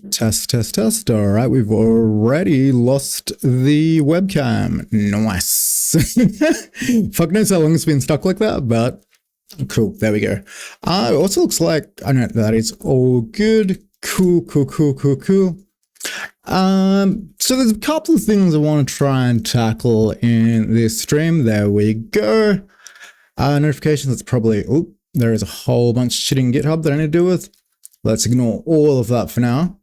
Test, test, test. All right, we've already lost the webcam. Nice. Fuck knows how long it's been stuck like that, but cool. There we go. It also looks like, I know that is all good. Cool, cool, cool, cool, cool. So there's a couple of things I want to try and tackle in this stream. There we go. Notifications, that's probably, oh, there is a whole bunch of shit in GitHub that I need to deal with. Let's ignore all of that for now.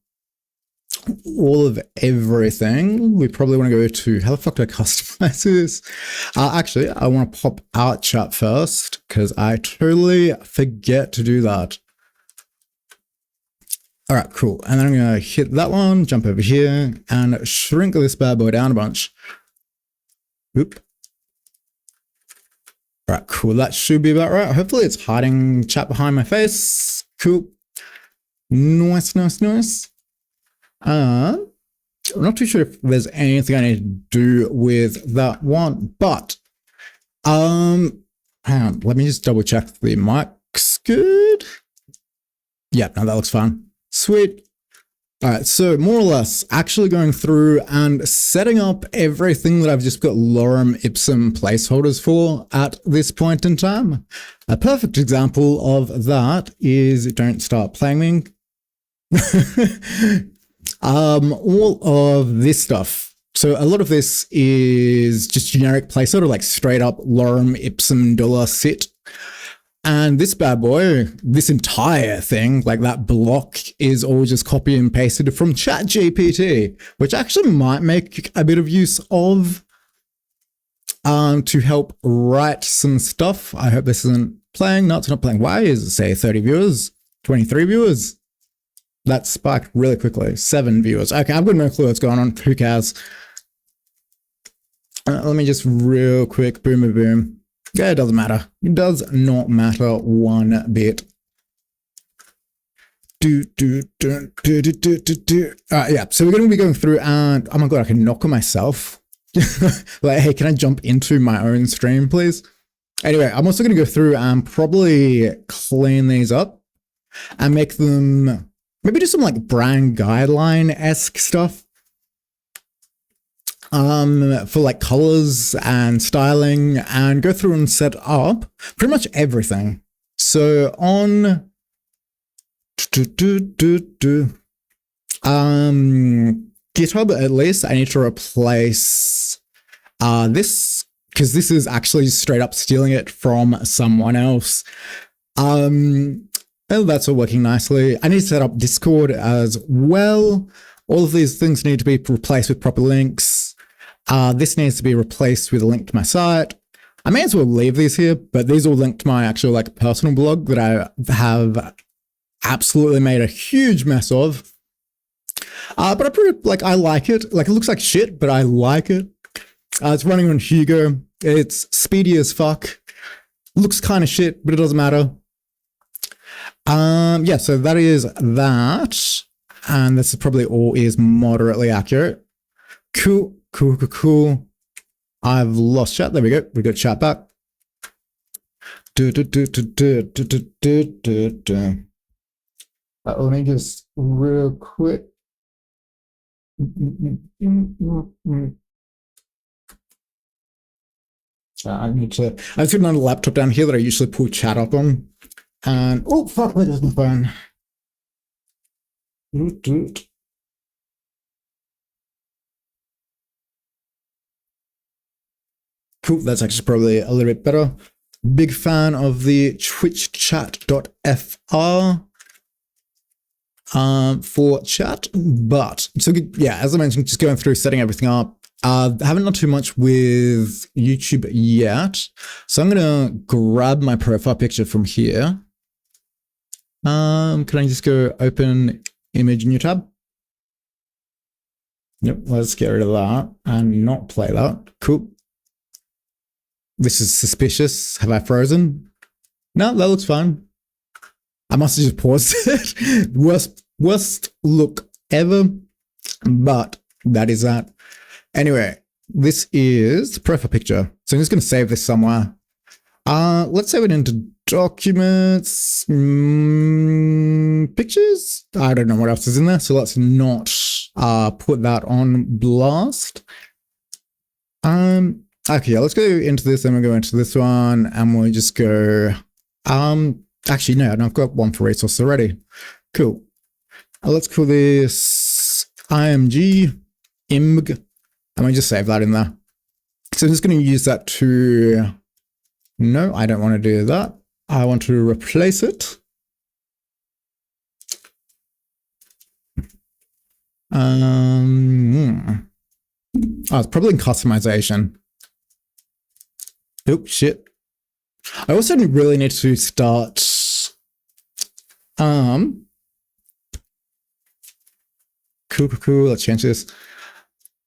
All of everything. We probably want to go to, how the fuck do I customize this? Actually, I want to pop out chat first because I totally forget to do that. All right, cool. And then I'm going to hit that one, jump over here and shrink this bad boy down a bunch. Oop. All right, cool. That should be about right. Hopefully it's hiding chat behind my face. Cool. Nice, nice, nice. I'm not too sure if there's anything I need to do with that one, but hang on, let me just double check the mic's good. Yeah, no, that looks fine. Sweet. All right, so more or less actually going through and setting up everything that I've just got Lorem Ipsum placeholders for at this point in time. A perfect example of that is, don't start playing me. All of this stuff. So a lot of this is just generic placeholder, like straight up Lorem Ipsum $sit. And this bad boy, this entire thing, like that block is all just copy and pasted from ChatGPT, which actually might make a bit of use of to help write some stuff. I hope this isn't playing. No, it's not playing. Why is it say 30 viewers, 23 viewers? That spiked really quickly. 7 viewers. Okay, I've got no clue what's going on. Who cares? Let me just real quick, boom, boom, boom. Yeah, it doesn't matter. It does not matter one bit. Yeah, so we're going to be going through and, oh my God, I can knock on myself. Like, hey, can I jump into my own stream, please? Anyway, I'm also going to go through and probably clean these up and make them, maybe do some like brand guideline-esque stuff. For like colors and styling, and go through and set up pretty much everything. So on GitHub, at least, I need to replace this, because this is actually straight up stealing it from someone else. And that's all working nicely. I need to set up Discord as well. All of these things need to be replaced with proper links. This needs to be replaced with a link to my site. I may as well leave these here, but these all link to my actual like personal blog that I have absolutely made a huge mess of. But I pretty, like, I like it. Like, it looks like shit, but I like it. It's running on Hugo. It's speedy as fuck. Looks kind of shit, but it doesn't matter. Yeah, so that is that. And this is probably all is moderately accurate. Cool. Cool, cool, cool. I've lost chat. There we go. We got chat back. Let me just real quick. I just got another laptop down here that I usually pull chat up on. And oh fuck, where is my phone? Cool, that's actually probably a little bit better. Big fan of the twitchchat.fr for chat, but so yeah, as I mentioned, just going through setting everything up. I haven't done too much with YouTube yet, so I'm gonna grab my profile picture from here. Can I just go open image new tab? Yep, let's get rid of that and not play that. Cool. This is suspicious. Have I frozen? No, that looks fine. I must have just paused it. Worst look ever, but that is that. Anyway, this is the profile picture. So I'm just going to save this somewhere. Let's save it into documents, pictures. I don't know what else is in there, so let's not put that on blast. Okay, yeah, let's go into this, then we'll go into this one, and we'll just go. Actually, no, I've got one for resource already. Cool. Let's call this img img, and we'll just save that in there. So I'm just going to use that to. No, I don't want to do that. I want to replace it. Oh, it's probably in customization. Oh, shit. I also really need to start. Cool. Let's change this.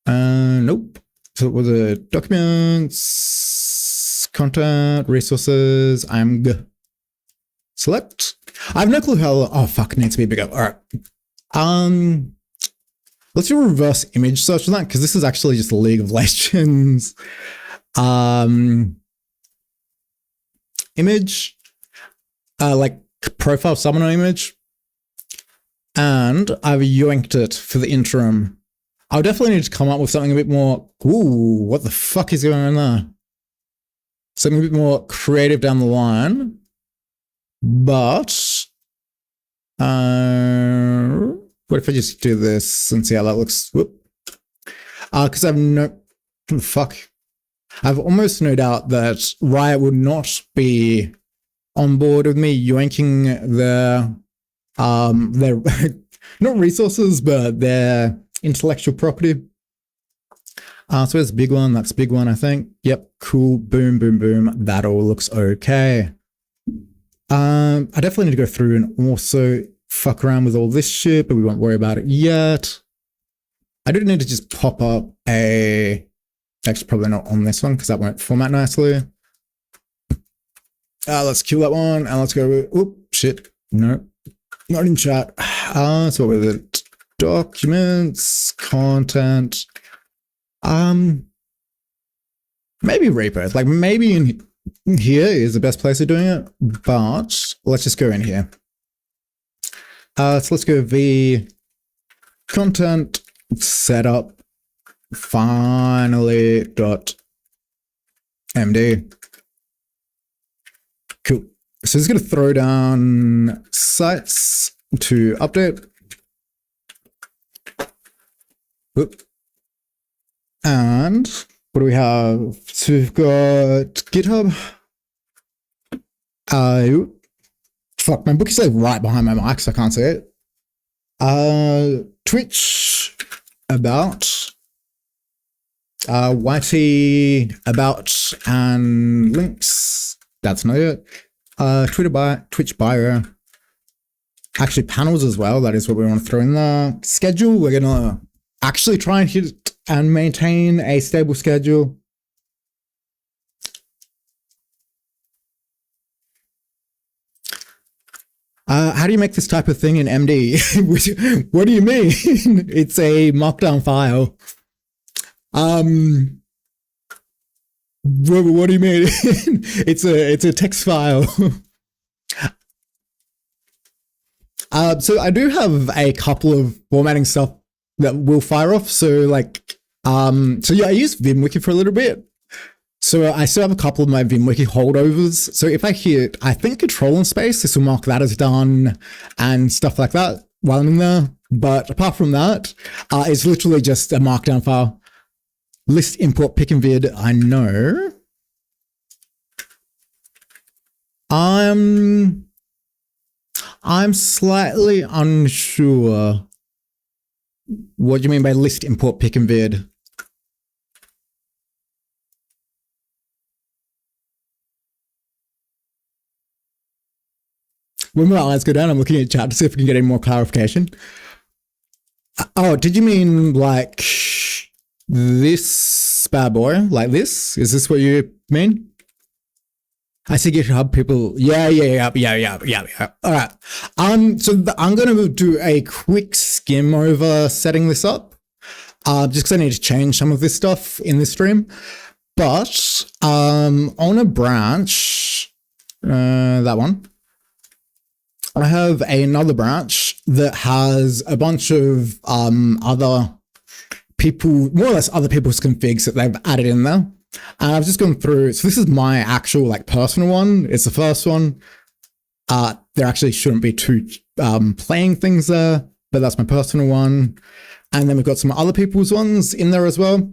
Nope. So it was a documents, content, resources. I'm good. Select. I have no clue how. Oh fuck, it needs to be bigger. All right. Let's do a reverse image search on that because this is actually just League of Legends. Image, like profile summoner image, and I've yoinked it for the interim. I'll definitely need to come up with something a bit more. Ooh, what the fuck is going on there? Something a bit more creative down the line, but what if I just do this and see how that looks? Whoop. Because I've I've almost no doubt that Riot would not be on board with me yoinking their not resources, but their intellectual property. So there's a big one. That's a big one, I think. Yep. Cool. Boom, boom, boom. That all looks okay. I definitely need to go through and also fuck around with all this shit, but we won't worry about it yet. I do need to just pop up a. Actually, probably not on this one because that won't format nicely. Let's kill that one and let's go. Oop, shit. No, not in chat. So what was it? Documents, content. Maybe repo. Like maybe in here is the best place of doing it, but let's just go in here. So let's go v content setup finally.md. Cool. So it's going to throw down sites to update. Whoop. And what do we have? So we've got GitHub. Fuck, my book is like right behind my mic, so I can't see it. Twitch, about, YT, about, and links. That's not it. Twitch bio. Actually, panels as well. That is what we want to throw in there. Schedule. We're gonna actually try and hit and maintain a stable schedule. How do you make this type of thing in MD? What do you mean? It's a markdown file. What do you mean? It's a text file. So I do have a couple of formatting stuff that will fire off. So like, so yeah, I used VimWiki for a little bit. So I still have a couple of my VimWiki holdovers. So if I hit, I think Control and Space, this will mark that as done and stuff like that while I'm in there. But apart from that, it's literally just a markdown file. List import pick and vid, I know. I'm slightly unsure. What do you mean by list import pick and vid? When my eyes go down, I'm looking at chat to see if we can get any more clarification. Oh, did you mean like this bad boy? Like this? Is this what you mean? I see GitHub people. Yeah. All right. So I'm going to do a quick skim over setting this up. Just because I need to change some of this stuff in this stream. But on a branch, that one. I have another branch that has a bunch of other people, more or less other people's configs that they've added in there. And I've just gone through. So this is my actual like personal one. It's the first one. There actually shouldn't be two playing things there, but that's my personal one. And then we've got some other people's ones in there as well.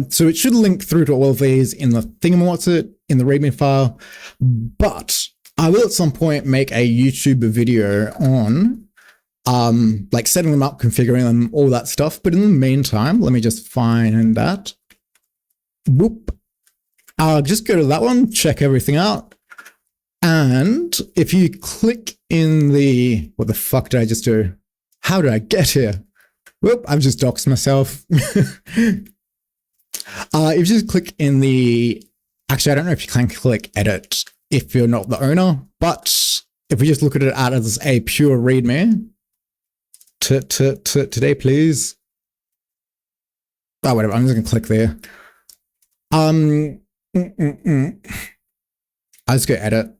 So it should link through to all of these in the thingamawhatsit, in the README file. But I will at some point make a YouTube video on like setting them up, configuring them, all that stuff. But in the meantime, let me just find that. Whoop. Just go to that one, check everything out. And if you click in the, what the fuck did I just do? How did I get here? Whoop, I've just doxed myself. If you just click in the, actually, I don't know if you can click edit if you're not the owner, but if we just look at it as a pure README, today, please. Oh, whatever, I'm just gonna click there. I just go edit.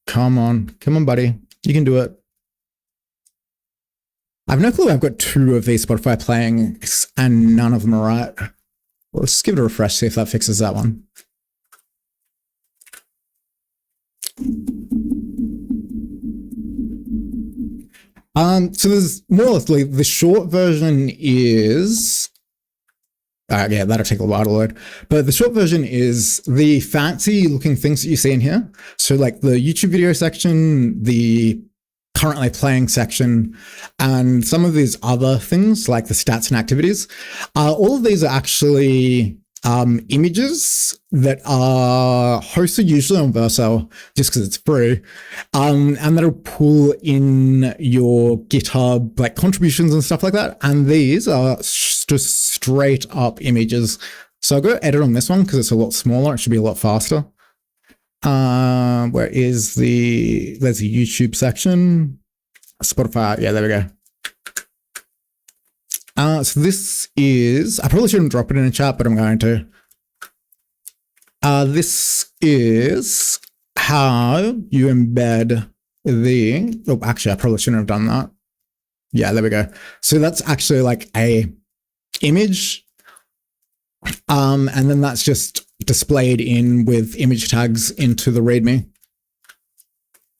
Come on, buddy. You can do it. I've no clue. I've got 2 of these Spotify playing and none of them are right. Well, let's give it a refresh, see if that fixes that one. So there's more or less like the short version is, yeah, that'll take a while to load. But the short version is the fancy looking things that you see in here. So like the YouTube video section, the currently playing section, and some of these other things like the stats and activities. All of these are actually images that are hosted usually on Vercel just because it's free, and that'll pull in your GitHub like contributions and stuff like that. And these are just straight up images. So I'll go edit on this one because it's a lot smaller. It should be a lot faster. Where is there's a YouTube section, Spotify. Yeah, there we go. So this is, I probably shouldn't drop it in a chat, but I'm going to. This is how you embed the, oh, actually, I probably shouldn't have done that. Yeah, there we go. So that's actually like a image. And then that's just displayed in with image tags into the README.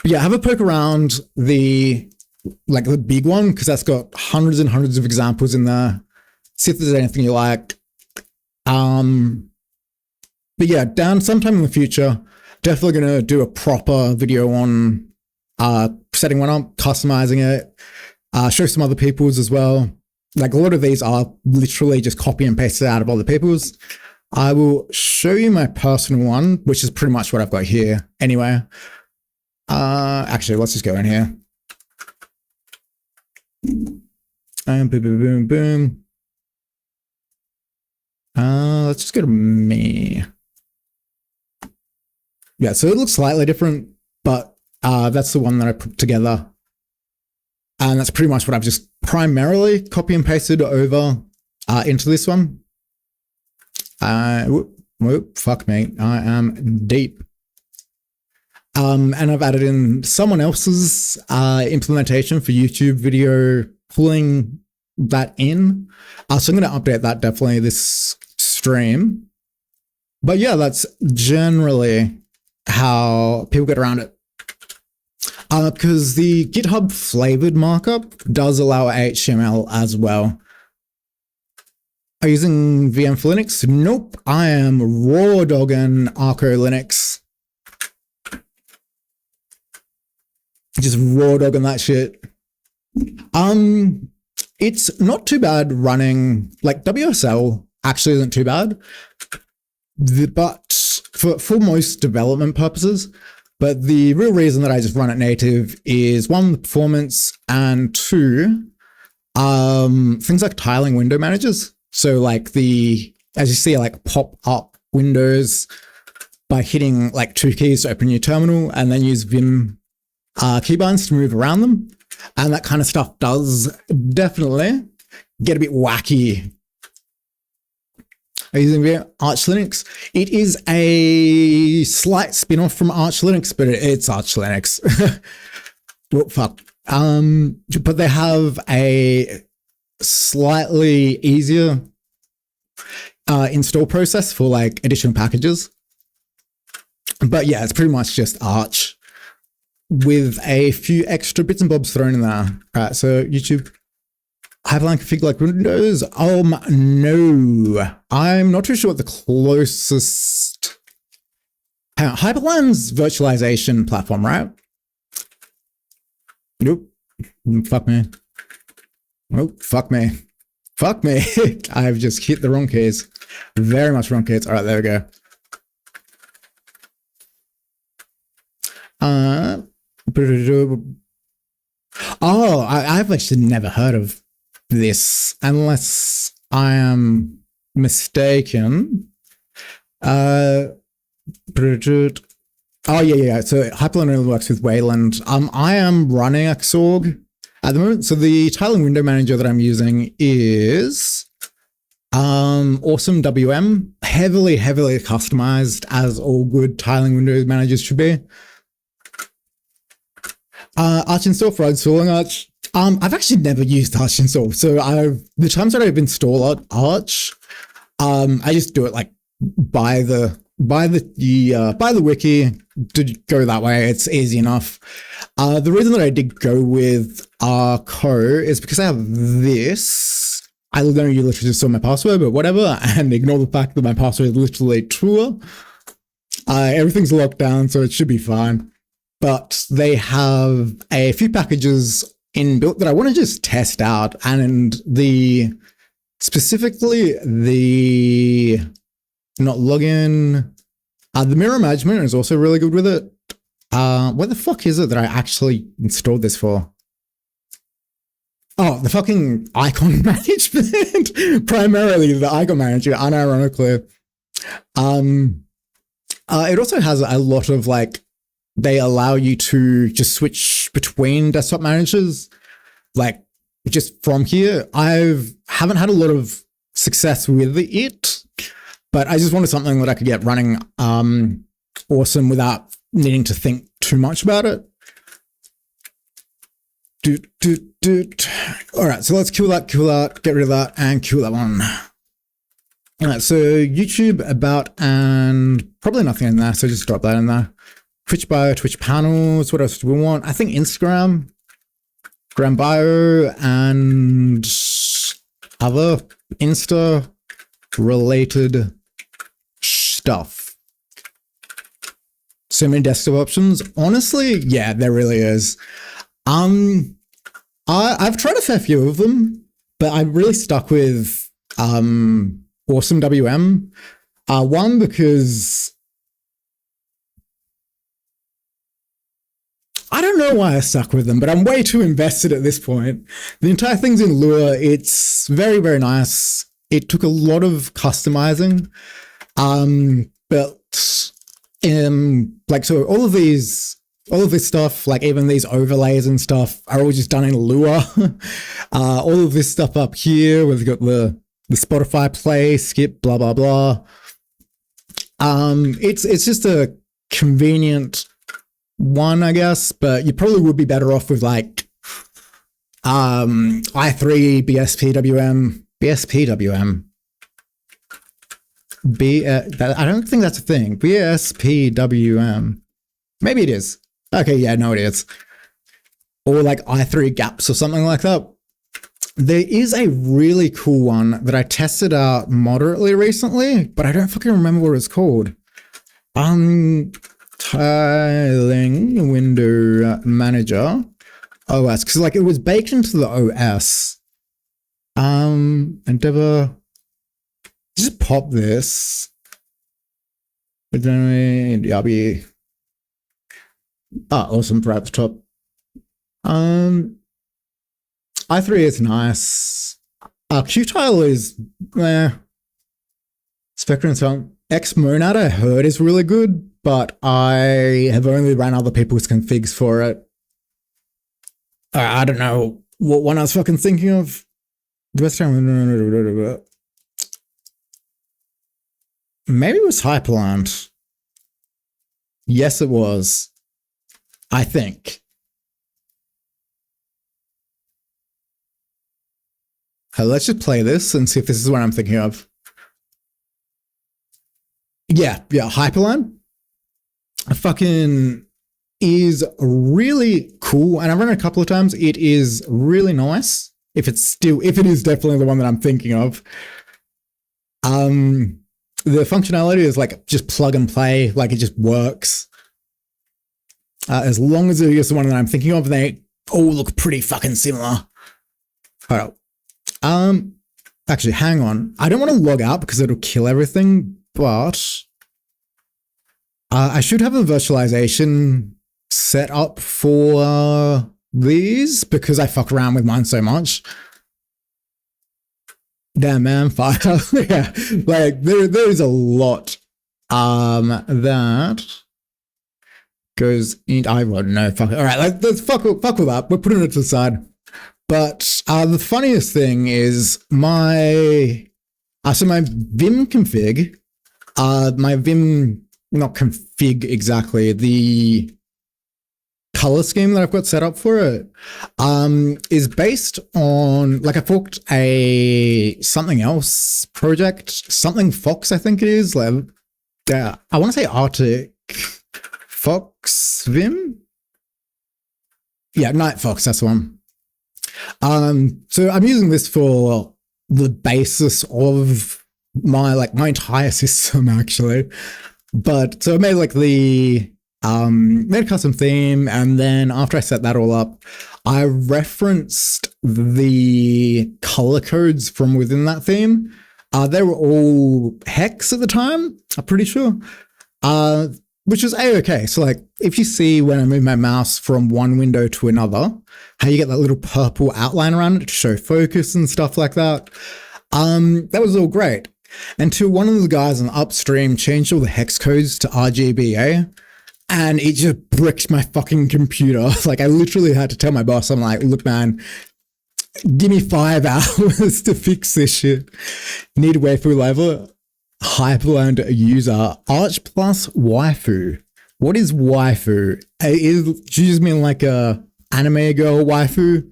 But yeah, have a poke around the big one, because that's got hundreds and hundreds of examples in there. See if there's anything you like. But yeah, down sometime in the future, definitely going to do a proper video on setting one up, customizing it, show some other people's as well. Like a lot of these are literally just copy and pasted out of other people's. I will show you my personal one, which is pretty much what I've got here anyway. Actually, let's just go in here. And boom, boom, boom, boom. Let's just go to me. Yeah, so it looks slightly different, but that's the one that I put together. And that's pretty much what I've just primarily copy and pasted over into this one. Whoop, fuck me, I am deep. And I've added in someone else's implementation for YouTube video, pulling that in. So I'm going to update that definitely this stream. But yeah, that's generally how people get around it. Because the GitHub flavored markup does allow HTML as well. Are you using VM for Linux? Nope, I am raw dogging Arco Linux. Just raw dogging that shit. It's not too bad running, like WSL actually isn't too bad, but for most development purposes. But the real reason that I just run it native is 1, the performance, and 2, things like tiling window managers. So like as you see, like pop up windows by hitting like 2 keys to open your terminal, and then use Vim keybinds to move around them. And that kind of stuff does definitely get a bit wacky. are using Arch Linux. It is a slight spin-off from Arch Linux, but it's Arch Linux. Well, fuck. But they have a slightly easier install process for like additional packages. But yeah, it's pretty much just Arch with a few extra bits and bobs thrown in there. All right, so YouTube Hyperline config like Windows. No, I'm not too sure what the closest. Hyperline's virtualization platform, right? Nope. Fuck me. Oh, fuck me. Fuck me. I've just hit the wrong keys. Very much wrong keys. All right, there we go. Oh, I've actually never heard of this, unless I am mistaken. Oh yeah. So Hyperline only works with Wayland. I am running Xorg at the moment. So the tiling window manager that I'm using is Awesome WM, heavily customized, as all good tiling window managers should be. Arch install for installing Arch. I've actually never used Arch install, so the times that I've installed Arch, I just do it like by the wiki to go that way. It's easy enough. The reason that I did go with Co is because I have this. I know you literally just saw my password, but whatever, and ignore the fact that my password is literally true. Everything's locked down, so it should be fine. But they have a few packages inbuilt that I want to just test out, and specifically the not login. The mirror management is also really good with it. What the fuck is it that I actually installed this for? Oh, the fucking icon management. Primarily the icon manager, unironically. It also has a lot of like, they allow you to just switch between desktop managers, like just from here. Haven't had a lot of success with it, but I just wanted something that I could get running awesome without needing to think too much about it. All right, so let's kill that, get rid of that, and kill that one. All right, so YouTube, about, and probably nothing in there, so just drop that in there. Twitch bio, Twitch panels, what else do we want? I think Instagram, Gram bio, and other Insta-related stuff. So many desktop options. Honestly, yeah, there really is. I've tried a fair few of them, but I'm really stuck with Awesome WM. One, because I don't know why I stuck with them, but I'm way too invested at this point. The entire thing's in Lua. It's very nice. It took a lot of customizing, but like, so all of this stuff, like even these overlays and stuff, are all just done in Lua. All of this stuff up here, we've got the Spotify play, skip, blah blah blah. It's just a convenient one, I guess, but you probably would be better off with like i3 BSPWM. I don't think that's a thing. BSPWM. Maybe it is. Okay, yeah, no, it is. Or like i3 gaps or something like that. There is a really cool one that I tested out moderately recently, but I don't fucking remember what it's called. Tiling window manager OS, because like it was baked into the OS. Endeavor. Just pop this. But then DRB. Awesome, right at the top. i3 is nice. Qtile is Spectrum Sound. Xmonad I heard is really good, but I have only ran other people's configs for it. I don't know what one I was fucking thinking of. The best time. maybe it was Hyperland. Yes, it was. I think. Let's just play this and see if this is what I'm thinking of. Yeah, Hyperland. Fucking is really cool, and I've run it a couple of times. It is really nice. If it is definitely the one that I'm thinking of. The functionality is like just plug and play, like it just works. As long as it is the one that I'm thinking of, they all look pretty fucking similar. Hold up. Actually, hang on. I don't want to log out because it'll kill everything, but I should have a virtualization set up for these because I fuck around with mine so much. Damn, man, fire. Yeah, like there's a lot that goes in. I won't know. Fuck. All right, let's fuck with that. We're putting it to the side. But the funniest thing is my Vim config, my Vim, not config exactly, the color scheme that I've got set up for it is based on, like, I forked a something else project, something Fox, I think it is. Like, I want to say Arctic Fox Vim. Yeah, Night Fox, that's the one. So I'm using this for the basis of my entire system, actually. But so I made like made a custom theme, and then after I set that all up, I referenced the color codes from within that theme. They were all hex at the time, I'm pretty sure. Which is a-okay. So like if you see when I move my mouse from one window to another, how you get that little purple outline around it to show focus and stuff like that. That was all great. Until one of the guys on upstream changed all the hex codes to RGBA, and it just bricked my fucking computer. Like I literally had to tell my boss, I'm like, look man, give me 5 hours to fix this shit. Need a waifu level. Hyperland user Arch plus waifu. What is waifu? Do you just mean like a anime girl waifu?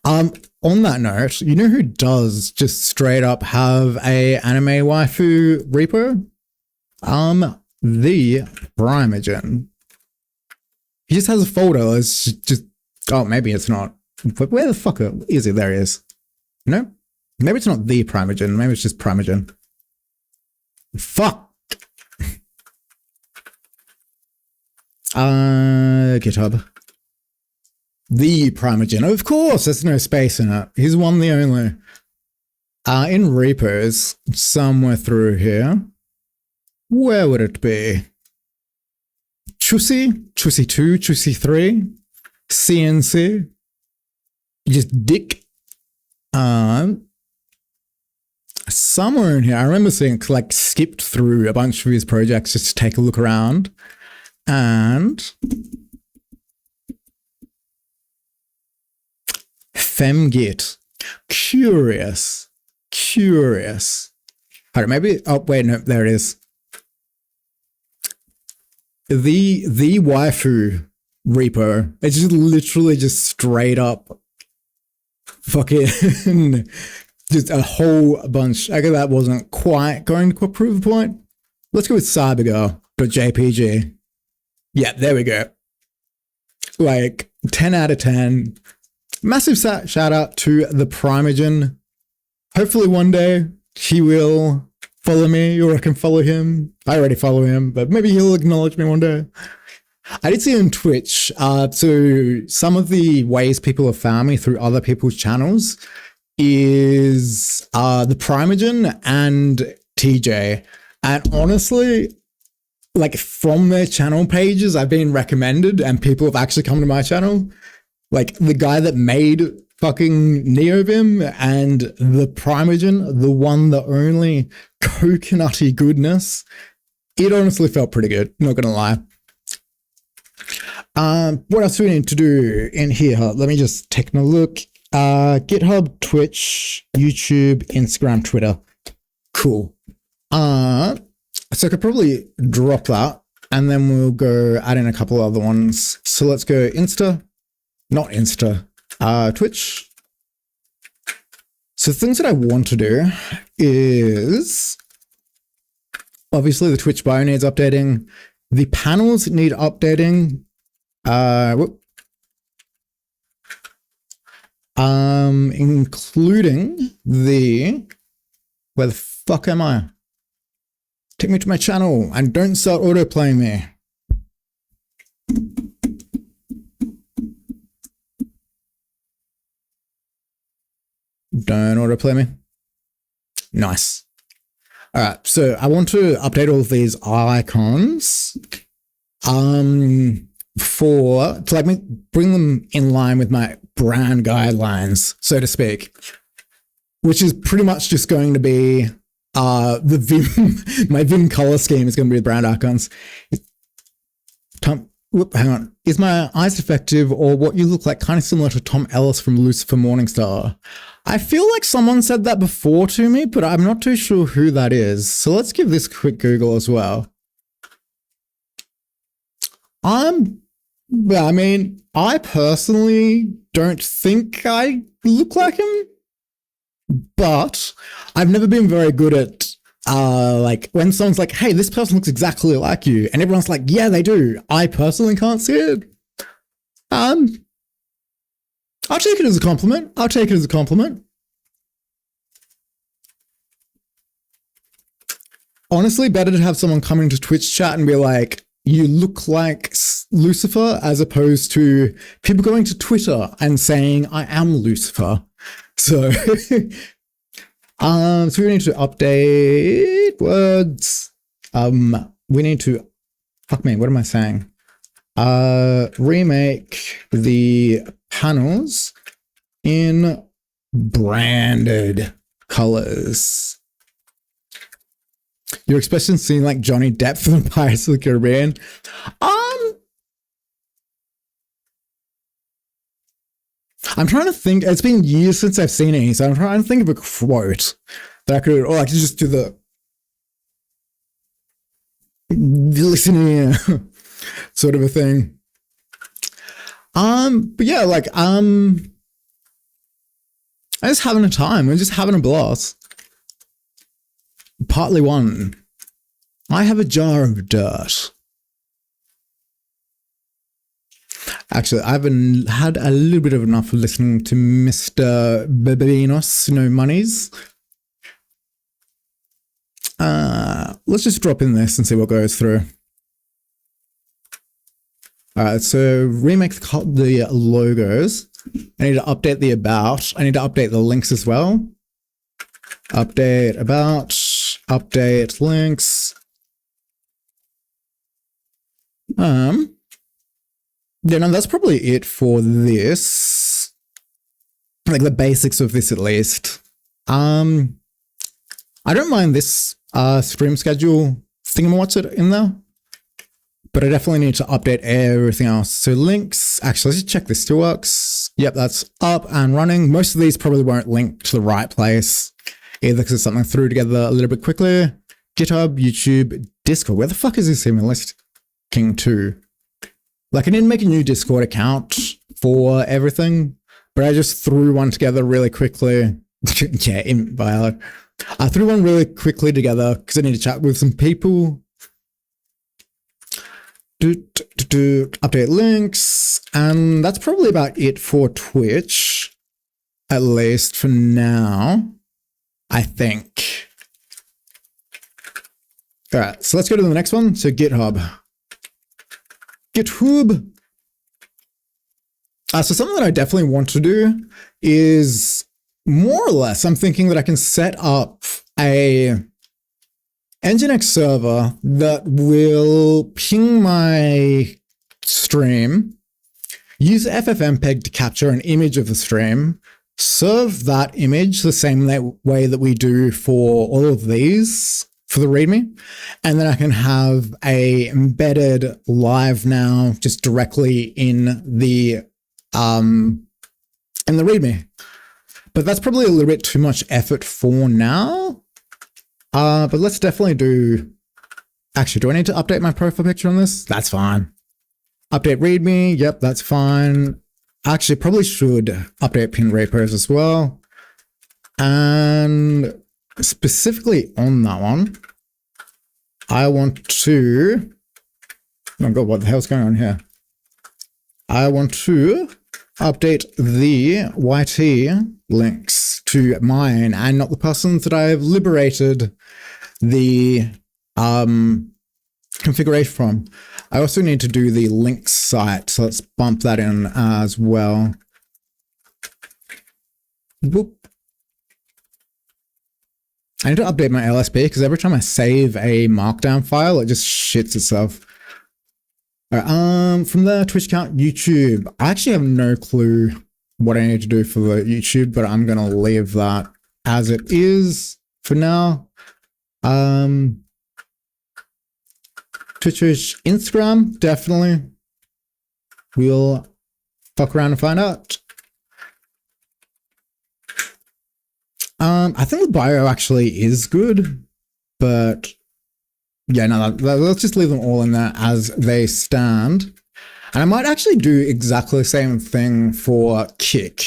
On that note, you know who does just straight up have a anime waifu repo? The Primogen. He just has a folder. It's just, oh, maybe it's not. But where the fuck is it? There he is. No? Maybe it's not the Primogen. Maybe it's just Primogen. Fuck. GitHub. The Primogen. Of course, there's no space in it. He's one the only. In repos, somewhere through here. Where would it be? Chusy? Chusy 2? Chusy 3? CNC? Just dick. Somewhere in here, I remember seeing like skipped through a bunch of his projects just to take a look around, and FemGit. Curious. All right, maybe. Oh wait, no, there it is. The waifu repo. It's just literally just straight up fucking. Just a whole bunch. I guess that wasn't quite going to prove the point. Let's go with cybergirl.jpg. Yeah, there we go. Like 10 out of 10. Massive shout out to the Primogen. Hopefully one day he will follow me, or I can follow him. I already follow him, but maybe he'll acknowledge me one day. I did see on Twitch, so some of the ways people have found me through other people's channels is the Primogen and TJ. And honestly, like from their channel pages, I've been recommended and people have actually come to my channel. Like the guy that made fucking NeoVim and the Primogen, the one, the only coconutty goodness. It honestly felt pretty good, not gonna lie. What else do we need to do in here? Let me just take a look. GitHub, Twitch, YouTube, Instagram, Twitter. Cool. So I could probably drop that and then we'll go add in a couple other ones. So let's go Twitch. So things that I want to do is obviously the Twitch bio needs updating. The panels need updating. Including where the fuck am I? Take me to my channel and don't start autoplaying me. Don't autoplay me. Nice. All right, so I want to update all of these icons to bring them in line with my brand guidelines, so to speak, which is pretty much just going to be the Vim, my Vim color scheme is going to be the brand icons. Hang on. Is my eyes defective or what you look like kind of similar to Tom Ellis from Lucifer Morningstar? I feel like someone said that before to me, but I'm not too sure who that is. So let's give this a quick Google as well. I mean, I personally don't think I look like him, but I've never been very good at like when someone's like, hey, this person looks exactly like you, and everyone's like, yeah, they do. I personally can't see it. I'll take it as a compliment. Honestly, better to have someone come into Twitch chat and be like, you look like Lucifer, as opposed to people going to Twitter and saying, I am Lucifer. So, so we need to update words. We need to, fuck me, what am I saying? Remake the panels in branded colors. Your expression seemed like Johnny Depp from Pirates of the Caribbean. I'm trying to think. It's been years since I've seen any, so I'm trying to think of a quote that I could, or I could just do the listening sort of a thing. But yeah, like I'm just having a time. I'm just having a blast. Partly one. I have a jar of dirt. Actually, I've had a little bit of enough of listening to Mr. Bebenos, no monies. Let's just drop in this and see what goes through. All right, so remake the logos. I need to update the about. I need to update the links as well. Update about, update links. Yeah, no, that's probably it for this. Like the basics of this at least. I don't mind this stream schedule thingamawhat's in there, but I definitely need to update everything else. So links, actually, let's check this still works. Yep, that's up and running. Most of these probably won't link to the right place either because it's something threw together a little bit quickly. GitHub, YouTube, Discord. Where the fuck is this even listing to? Like, I didn't make a new Discord account for everything, but I just threw one together really quickly. Yeah, in bio. I threw one really quickly together because I need to chat with some people. Update links. And that's probably about it for Twitch. At least for now, I think. All right, so let's go to the next one. So GitHub. GitHub. So something that I definitely want to do is more or less, I'm thinking that I can set up a Nginx server that will ping my stream, use FFmpeg to capture an image of the stream, serve that image the same way that we do for all of these for the README, and then I can have a embedded live now just directly in the README. But that's probably a little bit too much effort for now. But let's definitely do, actually, do I need to update my profile picture on this? That's fine. Update README, yep, that's fine. Actually, probably should update pin repos as well. And specifically on that one, I want to, oh my god, what the hell's going on here? I want to update the YT links to mine and not the persons that I've liberated the configuration from. I also need to do the links site, so let's bump that in as well. Boop. I need to update my LSP because every time I save a markdown file, it just shits itself. All right, from the Twitch account, YouTube. I actually have no clue what I need to do for the YouTube, but I'm gonna leave that as it is for now. Twitch, Instagram, definitely. We'll fuck around and find out. I think the bio actually is good, but yeah, no, let's just leave them all in there as they stand. And I might actually do exactly the same thing for Kick,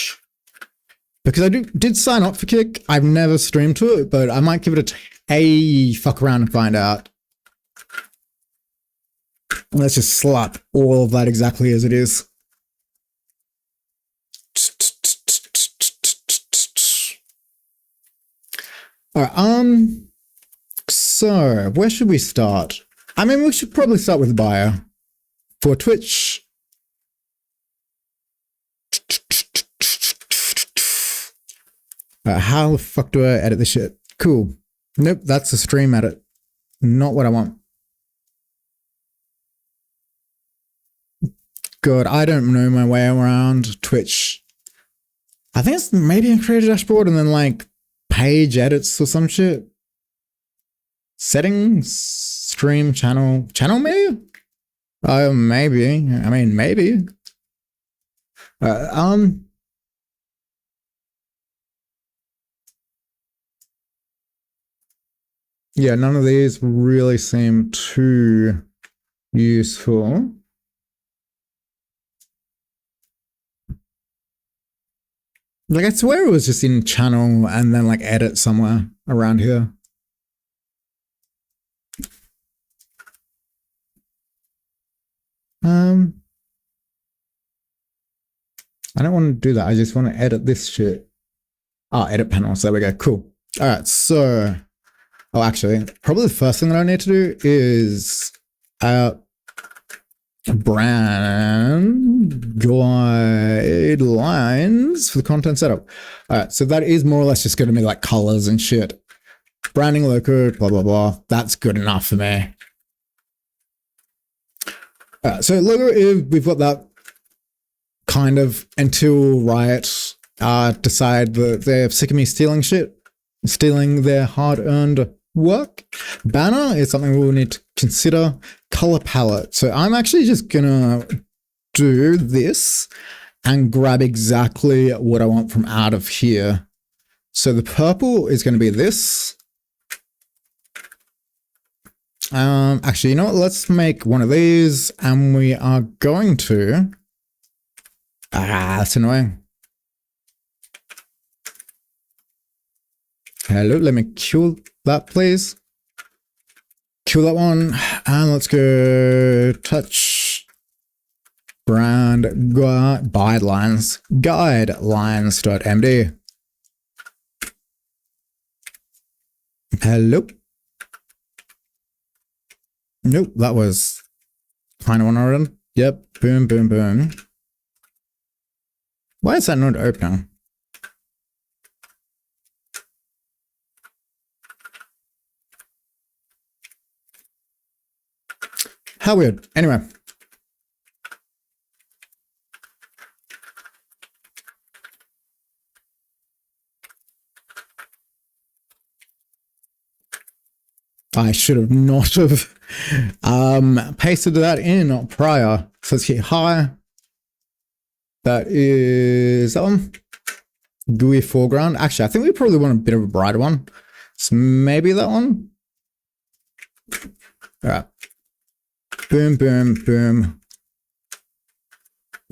because I did sign up for Kick. I've never streamed to it, but I might give it a fuck around and find out. Let's just slap all of that exactly as it is. All right, so where should we start? I mean, we should probably start with the bio. For Twitch, how the fuck do I edit this shit? Cool. Nope, that's a stream edit. Not what I want. God, I don't know my way around Twitch. I think it's maybe a creator dashboard and then like page edits or some shit. Settings, stream, channel maybe? Maybe. I mean, maybe. Yeah, none of these really seem too useful. Like, I swear it was just in channel and then like edit somewhere around here. I don't want to do that. I just want to edit this shit. Oh, edit panels. There we go. Cool. All right. So, oh, actually, probably the first thing that I need to do is brand guidelines for the content setup. All right. So that is more or less just going to be like colors and shit. Branding logo, blah, blah, blah. That's good enough for me. All right. So logo, we've got that kind of until Riot decide that they're sick of me stealing shit, stealing their hard-earned work. Banner is something we'll need to consider. Color palette. So I'm actually just gonna do this and grab exactly what I want from out of here. So the purple is going to be this. Actually, you know what? Let's make one of these, and we are going to. That's annoying. Hello, let me kill that, please. Kill that one, and let's go touch brand guidelines.md. Hello. Nope, that was kind of one already. Yep, boom, boom, boom. Why is that not opening? How weird. Anyway. I should have not have pasted that in prior. So let's hit hi. That is that one. GUI foreground. Actually, I think we probably want a bit of a brighter one. So maybe that one. All right. Boom, boom, boom.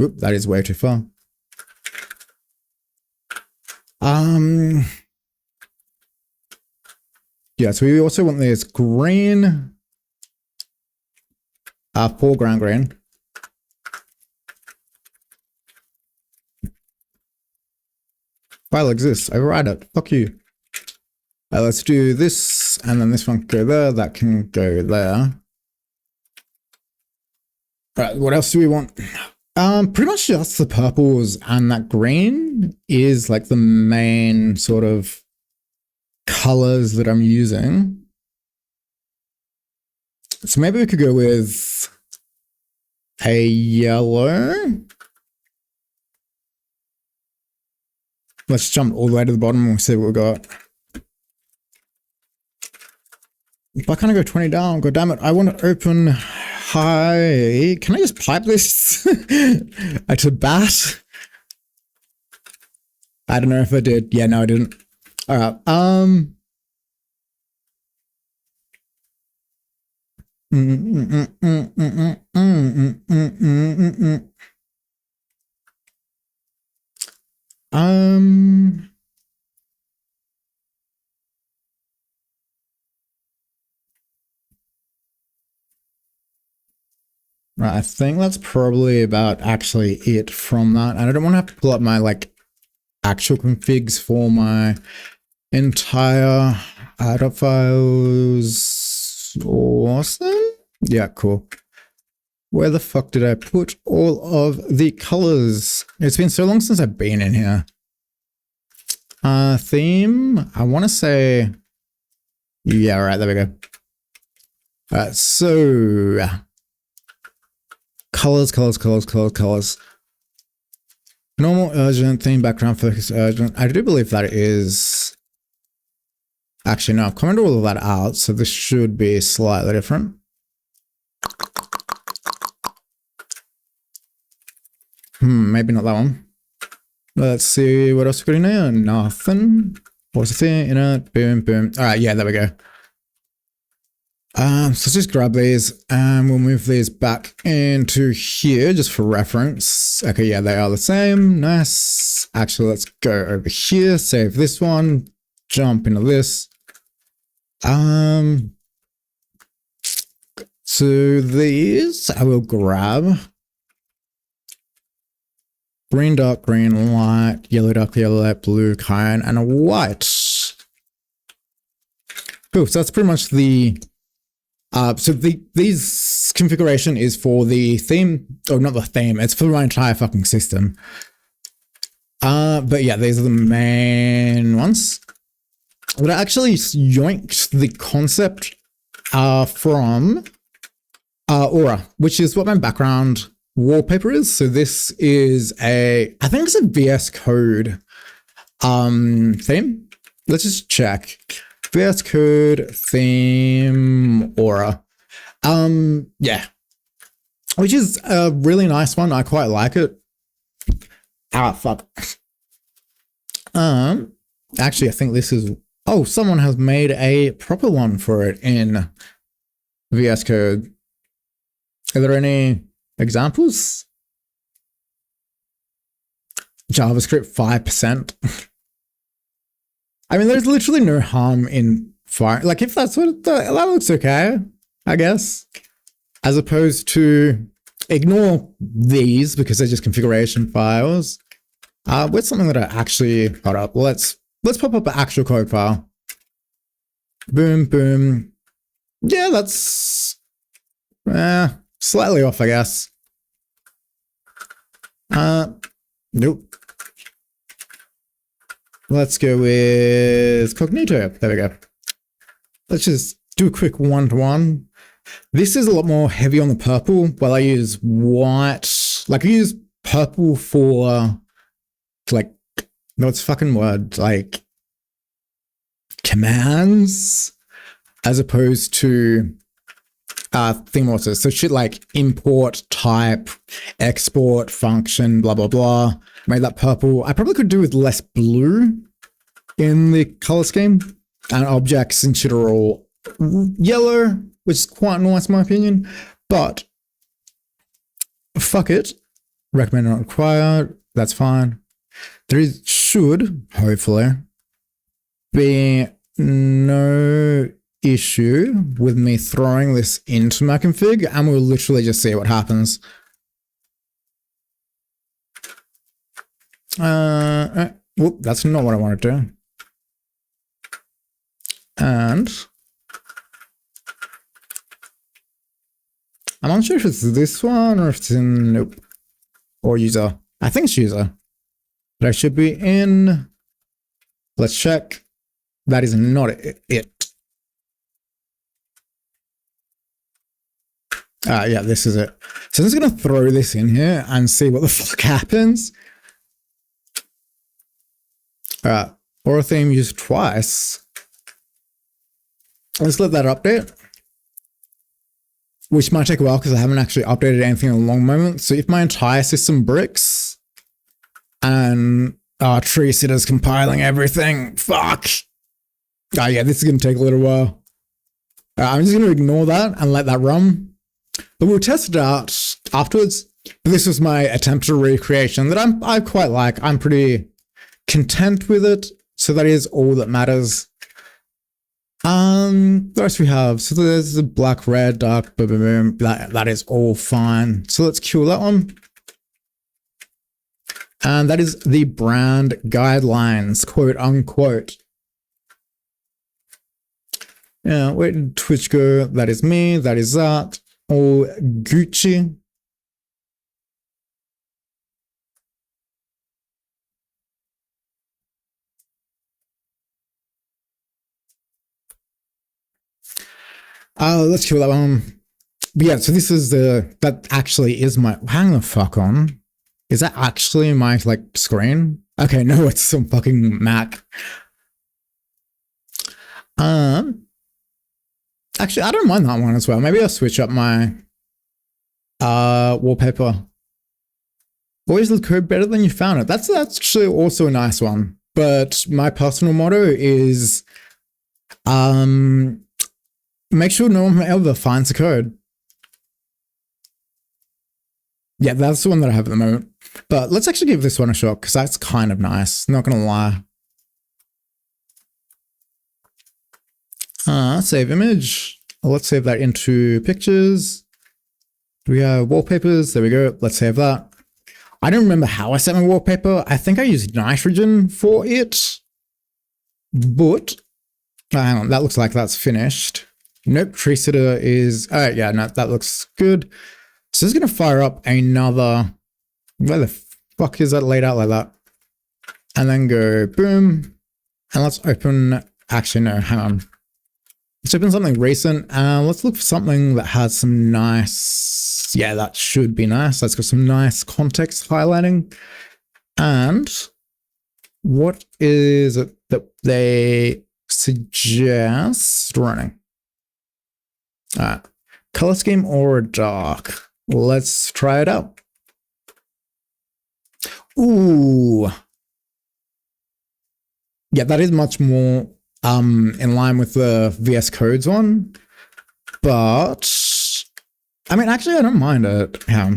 Oop, that is way too far. Yeah, so we also want this green, foreground green. File exists, override it, fuck you. Let's do this, and then this one can go there, that can go there. All right, what else do we want? Pretty much just the purples, and that green is like the main sort of colors that I'm using. So maybe we could go with a yellow. Let's jump all the way to the bottom and we'll see what we got. Why can't I go 20 down? God damn it. I want to open high. Can I just pipe this to bat? I don't know if I did. Yeah, no, I didn't. All right. Right, I think that's probably about actually it from that. And I don't want to have to pull up my like actual configs for my entire dot files. Awesome. Yeah, cool. Where the fuck did I put all of the colors? It's been so long since I've been in here. Theme, I want to say, yeah, all right, there we go. All right, so colors. Normal, urgent, theme, background, focus, urgent. I do believe that is, actually no, I've commented all of that out, so this should be slightly different. Maybe not that one. Let's see what else we got in here. Nothing. What's the thing in it? Boom, boom. All right, yeah, there we go. So let's just grab these and we'll move these back into here just for reference. Okay, yeah, they are the same. Nice. Actually, let's go over here, save this one, jump into this. So these I will grab. Green, dark green, light, yellow, dark yellow, light, blue, cyan, and a white. Cool, so that's pretty much the these configuration is for the theme, or not the theme, it's for my entire fucking system. But yeah, these are the main ones. But I actually yoinked the concept from Aura, which is what my background wallpaper is. So this is I think it's a VS Code theme. Let's just check. VS Code theme Aura. Yeah. Which is a really nice one. I quite like it. Ah, fuck. Actually, I think this is, oh, someone has made a proper one for it in VS Code. Are there any examples? JavaScript 5%. I mean, there's literally no harm in fire. Like, if that's what that looks okay, I guess. As opposed to ignore these because they're just configuration files. With something that I actually got up. Let's pop up an actual code file. Boom, boom. Yeah, that's slightly off, I guess. Nope. Let's go with Cognito. There we go. Let's just do a quick one-to-one. This is a lot more heavy on the purple, while I use white. Like, I use purple for, like, no, it's fucking word, like, commands, as opposed to theme also. So shit like import, type, export, function, blah, blah, blah. Made that purple. I probably could do with less blue in the color scheme. and objects and shit are all yellow, which is quite nice in my opinion, but fuck it. Recommend not required. That's fine. There should, hopefully, be no issue with me throwing this into my config, and we'll literally just see what happens. Whoop, that's not what I want to do. And I'm not sure if it's this one or if it's in, nope, or user. I think it's user. But I should be in, let's check. That is not it. Yeah, this is it. So I'm just going to throw this in here and see what the fuck happens. Aura theme used twice. Let's let that update. Which might take a while because I haven't actually updated anything in a long moment. So if my entire system bricks and tree sitter's compiling everything, fuck. Yeah, this is going to take a little while. I'm just going to ignore that and let that run. But we'll test it out afterwards. But this was my attempt at a recreation that I quite like. I'm pretty content with it. So that is all that matters. The rest we have. So there's the black, red, dark, boom, boom, boom. That is all fine. So let's kill that one. And that is the brand guidelines, quote unquote. Yeah, where did Twitch go? That is me. That is that. All Gucci. Let's kill that one. But yeah, so this is that actually is my, hang the fuck on. Is that actually my like screen? Okay, no, it's some fucking Mac. Actually, I don't mind that one as well. Maybe I'll switch up my wallpaper. Always the code better than you found it. That's actually also a nice one. But my personal motto is make sure no one ever finds the code. Yeah, that's the one that I have at the moment. But let's actually give this one a shot because that's kind of nice. Not gonna lie. Save image. Let's save that into pictures. We have wallpapers. There we go. Let's save that. I don't remember how I set my wallpaper. I think I used nitrogen for it. But hang on, that looks like that's finished. Nope, tree sitter is, oh yeah, no, that looks good. So this is gonna fire up another, where the fuck is that laid out like that? And then go boom. And let's open, actually no, hang on. Let's open something recent and let's look for something that has some nice, yeah, that should be nice. Let's got some nice context highlighting. And what is it that they suggest running? All right, color scheme or dark. Let's try it out. Ooh. Yeah, that is much more in line with the VS Codes one, but I mean, actually, I don't mind it. Yeah.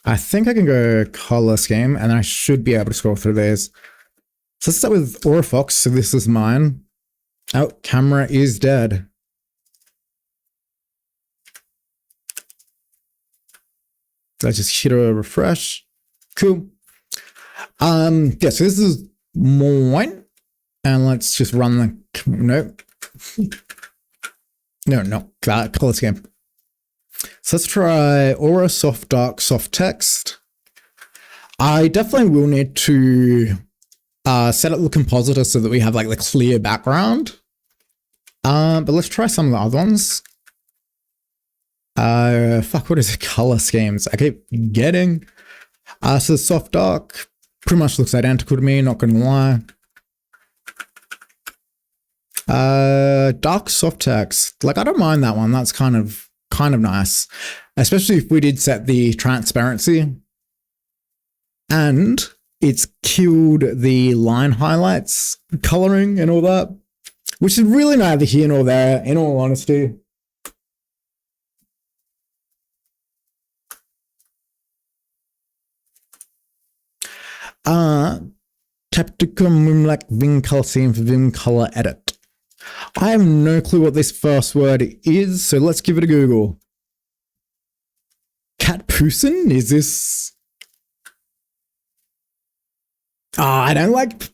I think I can go color scheme and I should be able to scroll through these. So let's start with Aura Fox. So this is mine. Oh, camera is dead. Let's just hit a refresh. Cool. Yeah, so this is mine. And let's just run the, no, color scheme. So let's try Aura Soft Dark Soft Text. I definitely will need to set up the compositor so that we have like the clear background. But let's try some of the other ones. Fuck, what is it? Color schemes. I keep getting. So Soft Dark pretty much looks identical to me, not gonna lie. Dark soft text. Like, I don't mind that one. That's kind of nice, especially if we did set the transparency and it's killed the line highlights, coloring and all that. which is really neither here nor there, in all honesty. Tactical Moonlight Vim Color Scheme for Vim Color Edit. I have no clue what this first word is, so let's give it a Google. Catpoosin? Is this... I don't like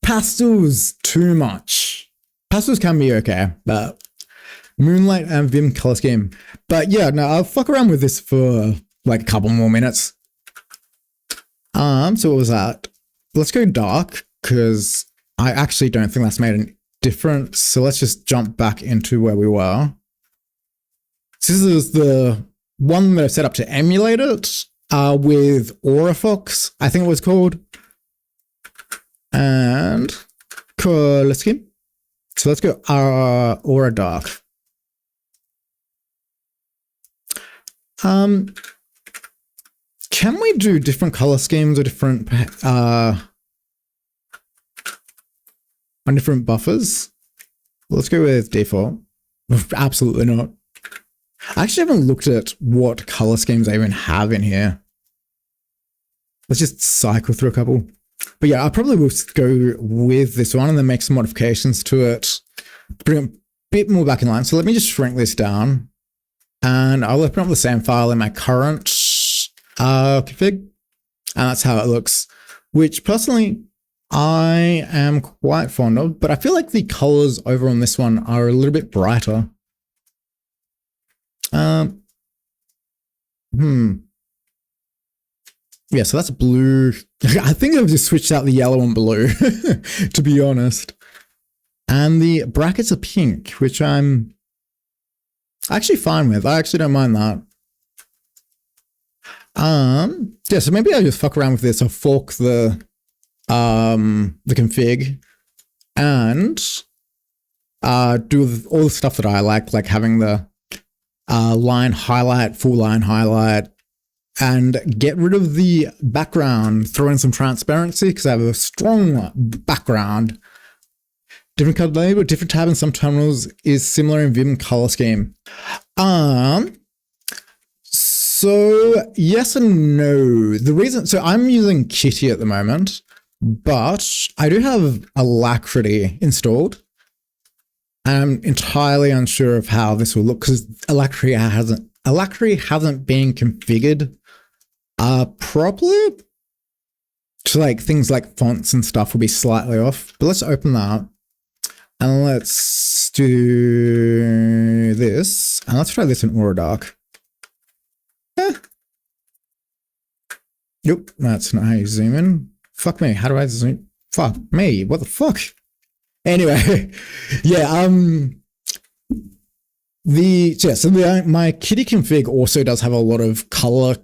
pastels too much. Pastels can be okay, but Moonlight and Vim Color Scheme. But yeah, no, I'll fuck around with this for like a couple more minutes. So what was that? Let's go dark, because I actually don't think that's made a difference. So let's just jump back into where we were. So this is the one that I've set up to emulate it with AuraFox, I think it was called. And color scheme. So let's go Aura Dark. Can we do different color schemes or different on different buffers? Let's go with default. Absolutely not. I actually haven't looked at what color schemes I even have in here. Let's just cycle through a couple. But yeah, I probably will go with this one and then make some modifications to it. Bring it a bit more back in line. So let me just shrink this down. And I'll open up the same file in my current config. And that's how it looks. Which personally, I am quite fond of. But I feel like the colors over on this one are a little bit brighter. Yeah, so that's blue. I think I've just switched out the yellow and blue, to be honest. And the brackets are pink, which I'm actually fine with. I actually don't mind that. Yeah, so maybe I'll just fuck around with this. I'll fork the config and do all the stuff that I like having the line highlight, full line highlight, and get rid of the background, throw in some transparency because I have a strong background. Different color label, different tab in some terminals is similar in Vim color scheme. So yes and no. The reason, so I'm using Kitty at the moment, but I do have Alacrity installed. I'm entirely unsure of how this will look because Alacrity hasn't been configured properly. So like things like fonts and stuff will be slightly off. But let's open that and let's do this. And let's try this in Aura Dark. Nope, that's not how you zoom in. Fuck me, how do I zoom? Fuck me, what the fuck? Anyway, yeah, my Kitty config also does have a lot of color,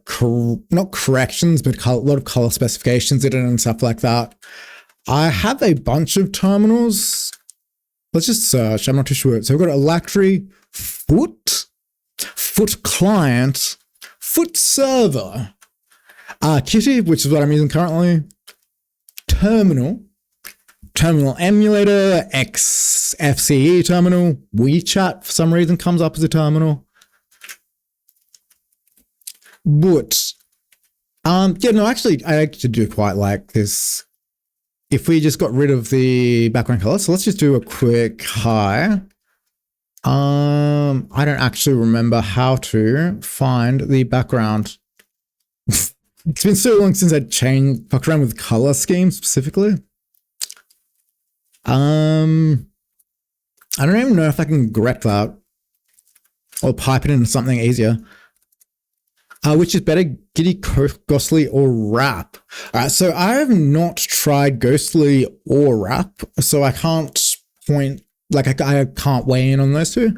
not corrections, but a lot of color specifications in it and stuff like that. I have a bunch of terminals. Let's just search. I'm not too sure. So we've got Alacrity, foot client, foot server, Kitty, which is what I'm using currently, terminal emulator, XFCE terminal, WeChat for some reason comes up as a terminal. But yeah, no, actually I actually do quite like this. If we just got rid of the background color, so let's just do a quick hi. I don't actually remember how to find the background. It's been so long since I fucked around with color schemes specifically. I don't even know if I can grep that or pipe it into something easier. Which is better, Giddy, Ghostly, or Wrap? Alright, so I have not tried Ghostly or Wrap, so I can't point, like I can't weigh in on those two.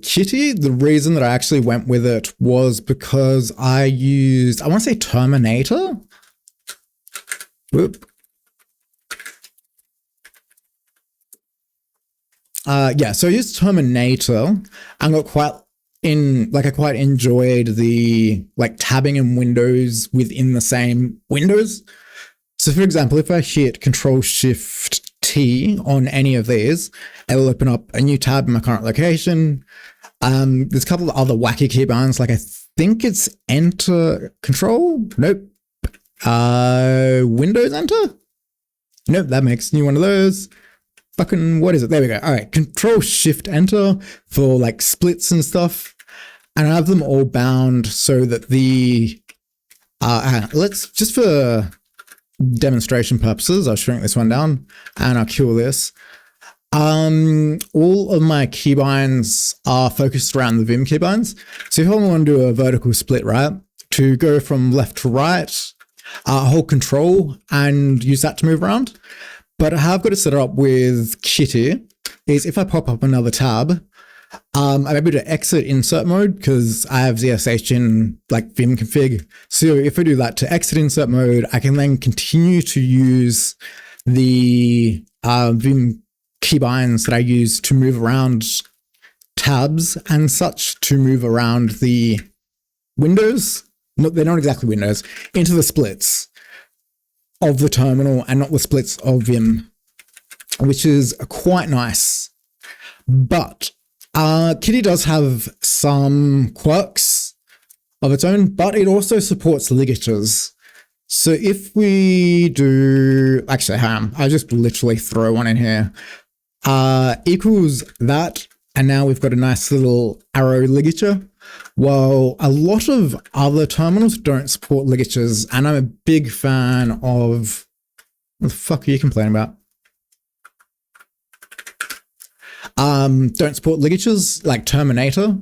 Kitty, the reason that I actually went with it was because I used, I want to say Terminator? Whoop. Yeah, so I used Terminator and got I quite enjoyed the tabbing in windows within the same windows. So for example, if I hit Control Shift T on any of these, it'll open up a new tab in my current location. There's a couple of other wacky keybinds, like I think it's Enter Control. Nope. Windows Enter. Nope, that makes a new one of those. Fucking, what is it? There we go. All right, Control Shift Enter for like splits and stuff. And I have them all bound so that the, let's, just for demonstration purposes, I'll shrink this one down and I'll kill this. All of my keybinds are focused around the Vim keybinds. So if I want to do a vertical split, right, to go from left to right, hold Control and use that to move around. But how I've got to set it up with Kitty is if I pop up another tab, I'm able to exit insert mode because I have ZSH in like Vim config. So if I do that to exit insert mode, I can then continue to use the Vim keybinds that I use to move around tabs and such to move around the windows. No, they're not exactly windows, into the splits of the terminal and not the splits of Vim, which is quite nice. But Kitty does have some quirks of its own, but it also supports ligatures. So if we do, actually, I'll just literally throw one in here, equals that, and now we've got a nice little arrow ligature. Well, a lot of other terminals don't support ligatures, and I'm a big fan of, what the fuck are you complaining about? Don't support ligatures like Terminator.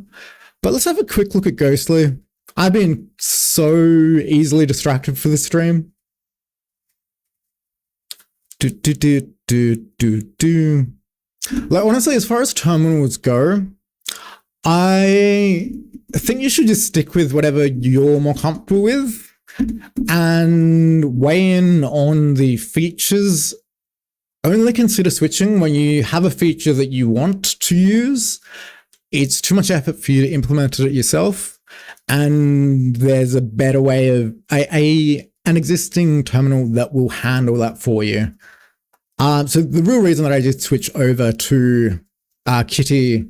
But let's have a quick look at Ghostly. I've been so easily distracted for this stream. Like, honestly, as far as terminals go, I think you should just stick with whatever you're more comfortable with and weigh in on the features. Only consider switching when you have a feature that you want to use. It's too much effort for you to implement it yourself, and there's a better way of an existing terminal that will handle that for you. So the real reason that I did switch over to Kitty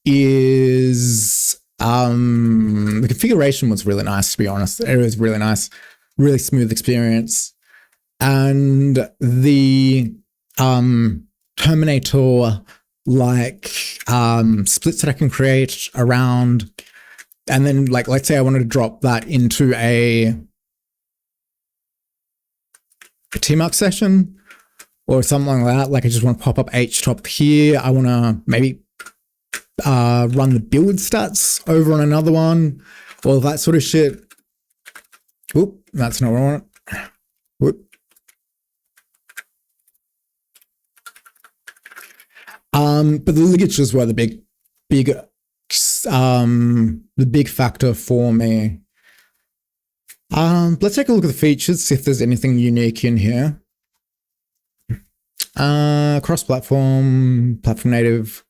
is the configuration was really nice, to be honest. It was really nice, really smooth experience. And the Terminator like splits that I can create around, and then like, let's say I wanted to drop that into a TMUX session or something like that. Like I just want to pop up HTOP here. I want to maybe run the build stats over on another one, all that sort of shit. Whoop, that's not what I want. Whoop. But the ligatures were the big factor for me. Let's take a look at the features, see if there's anything unique in here. Cross-platform, platform native,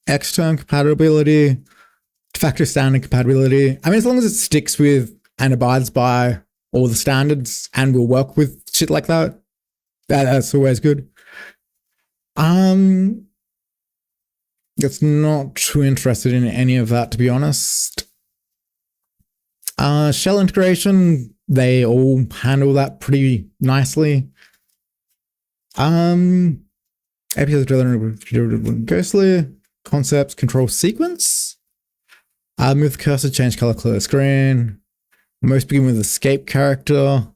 extern compatibility, factory standard compatibility. I mean, as long as it sticks with and abides by all the standards and will work with shit like that, that's always good. That's not too interested in any of that, to be honest. Shell integration, they all handle that pretty nicely. APIs Ghostly, concepts, control sequence. Move the cursor, change color, clear the screen. Most begin with escape character.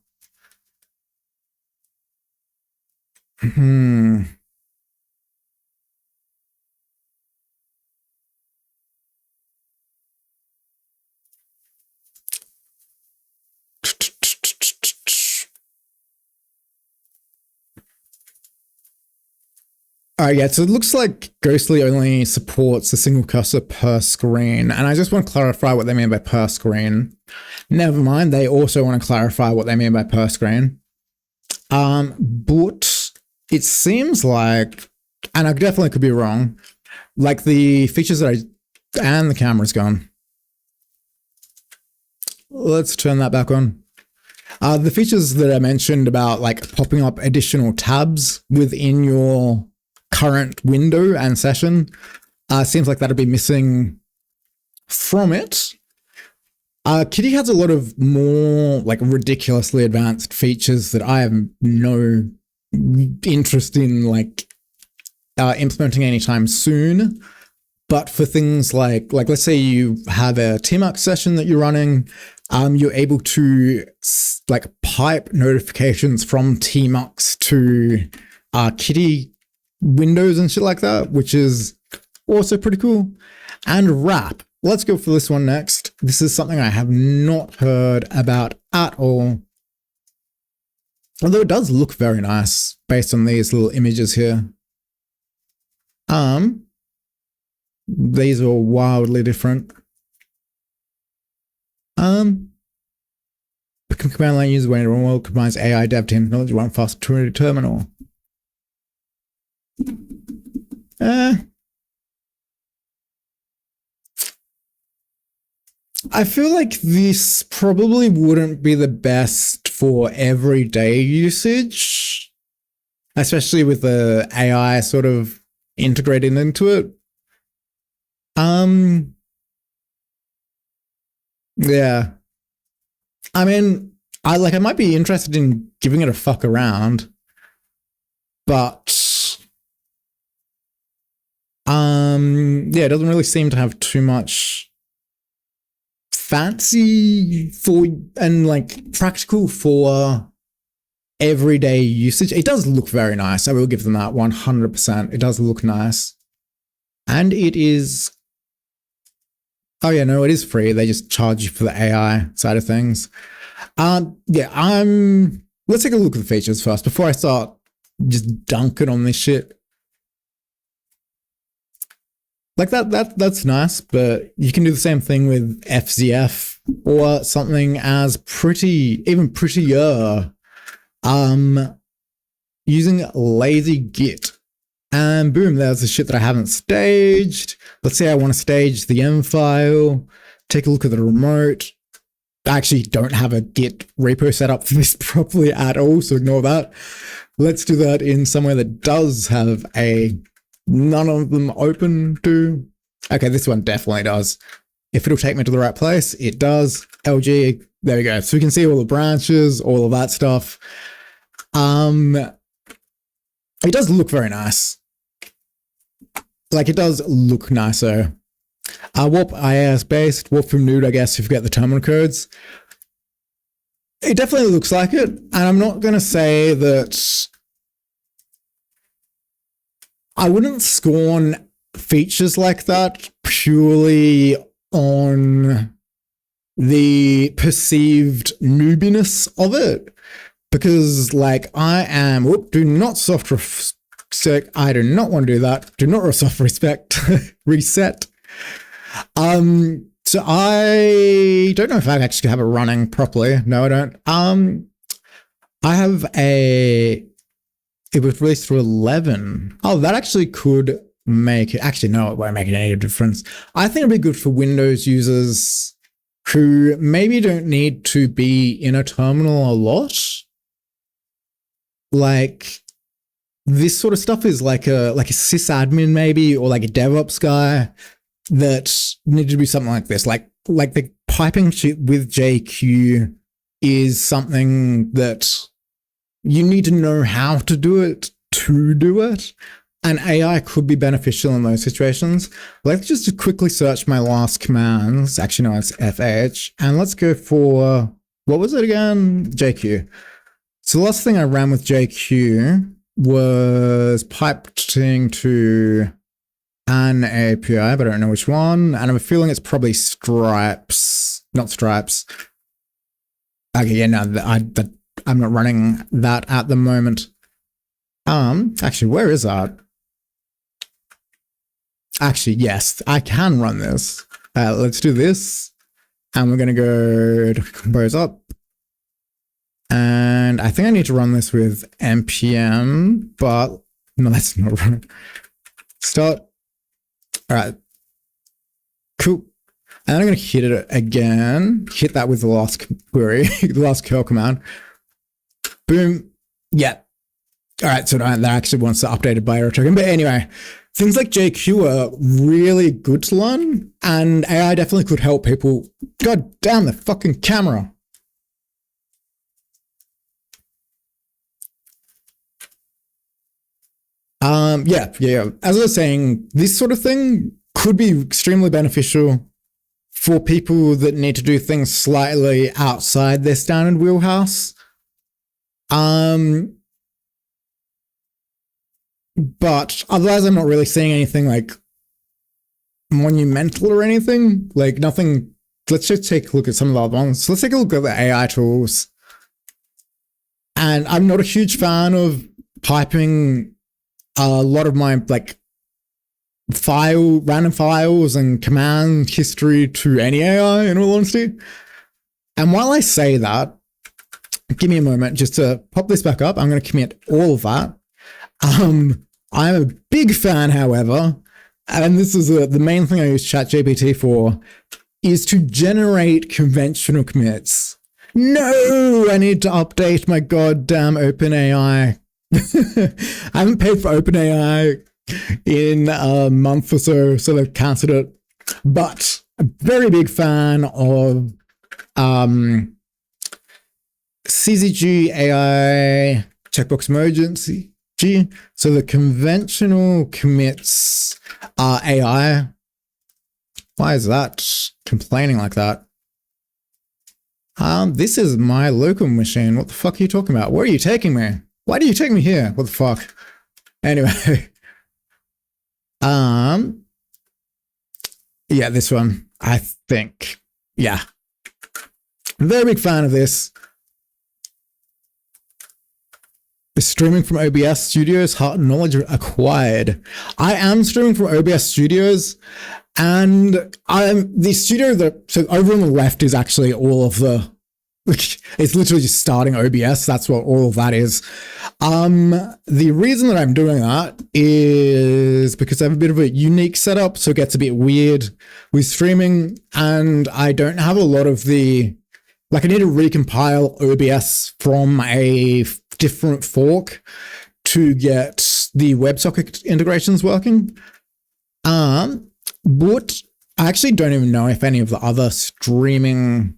Yeah, so it looks like Ghostly only supports a single cursor per screen, and I just want to clarify what they mean by per screen. Never mind, they also want to clarify what they mean by per screen. But it seems like, and I definitely could be wrong, like the features that and the camera's gone. Let's turn that back on. The features that I mentioned about like popping up additional tabs within your current window and session, seems like that'd be missing from it. Kitty has a lot of more like ridiculously advanced features that I have no interest in like implementing anytime soon. But for things like let's say you have a TMUX session that you're running, you're able to like pipe notifications from TMUX to Kitty windows and shit like that, which is also pretty cool. And wrap. Let's go for this one next. This is something I have not heard about at all. Although it does look very nice based on these little images here. These are wildly different. Become command line user when everyone will combines AI dev team knowledge one fast to terminal. I feel like this probably wouldn't be the best for everyday usage, especially with the AI sort of integrated into it. Yeah. I mean, I might be interested in giving it a fuck around, but yeah, it doesn't really seem to have too much fancy for and like practical for everyday usage. It does look very nice. I will give them that 100%. It does look nice. And it is, oh yeah, no, it is free. They just charge you for the AI side of things. Yeah, let's take a look at the features first before I start just dunking on this shit. Like that's nice, but you can do the same thing with FZF or something as even prettier, using lazy git. And boom, there's the shit that I haven't staged. Let's say I want to stage the M file, take a look at the remote. I actually don't have a git repo set up for this properly at all, so ignore that. Let's do that in somewhere that does have none of them open to. Okay, this one definitely does. If it'll take me to the right place, it does. LG, there we go. So we can see all the branches, all of that stuff. It does look very nice. Like, it does look nicer. Warp IAS based, warp from nude, I guess, if you get the terminal codes. It definitely looks like it. And I'm not going to say that I wouldn't scorn features like that purely on the perceived noobiness of it. Because, like, I am, do not soft respect. I do not want to do that. Do not soft respect. Reset. So I don't know if I actually have it running properly. No, I don't. I have it was released through 11. Oh, that actually could make it. Actually, no, it won't make any difference. I think it'd be good for Windows users who maybe don't need to be in a terminal a lot. Like, this sort of stuff is like a sysadmin maybe, or like a DevOps guy that needed to do something like this. Like the piping shit with JQ is something that you need to know how to do it to do it. And AI could be beneficial in those situations. Let's just quickly search my last commands. Actually, no, it's FH. And let's go for, what was it again? JQ. So the last thing I ran with JQ was piping to an API, but I don't know which one. And I have a feeling it's probably Stripes, not Stripes. Okay, yeah, no, I'm not running that at the moment. Actually, where is that? Actually, yes, I can run this. Let's do this. And we're going to go to compose up. And I think I need to run this with npm, but no, that's not running. Start. All right. Cool. And I'm going to hit it again. Hit that with the last query, the last curl command. Boom. Yeah. All right. So that actually wants the updated bio token. But anyway, things like JQ are really good to learn, and AI definitely could help people. God damn the fucking camera. Yeah. As I was saying, this sort of thing could be extremely beneficial for people that need to do things slightly outside their standard wheelhouse. But otherwise, I'm not really seeing anything like monumental or anything. Like nothing. Let's just take a look at some of the other ones. So let's take a look at the AI tools. And I'm not a huge fan of piping a lot of my like random files and command history to any AI, in all honesty. And while I say that, give me a moment just to pop this back up. I'm going to commit all of that. I'm a big fan, however, and this is the main thing I use ChatGPT for, is to generate conventional commits. No, I need to update my goddamn OpenAI. I haven't paid for OpenAI in a month or so they've cancelled it. But a very big fan of CZG AI checkbox emergency. So the conventional commits are AI. Why is that complaining like that? This is my local machine. What the fuck are you talking about? Where are you taking me? Why do you take me here? What the fuck? Anyway. Yeah, this one, I think. Yeah. Very big fan of this. Streaming from OBS Studios, heart and knowledge acquired. I am streaming from OBS Studios, and the studio so over on the left is actually all of the, it's literally just starting OBS. That's what all of that is. The reason that I'm doing that is because I have a bit of a unique setup, so it gets a bit weird with streaming, and I don't have a lot of the, like I need to recompile OBS from a different fork to get the WebSocket integrations working. But I actually don't even know if any of the other streaming,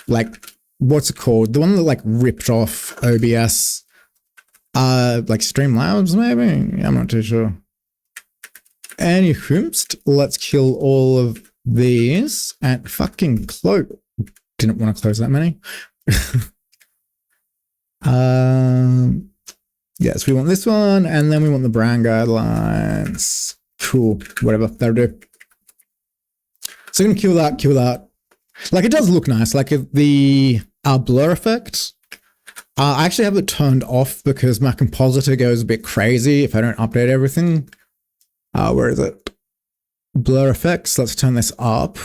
like, what's it called? The one that like ripped off OBS, like Streamlabs maybe? I'm not too sure. Anywho, let's kill all of these and fucking close. Didn't want to close that many. Yes, we want this one, and then we want the brand guidelines. Cool, whatever, that'll do. So I'm gonna kill that. Like, it does look nice. Like the blur effect, I actually have it turned off because my compositor goes a bit crazy if I don't update everything. Where is it? Blur effects, let's turn this up.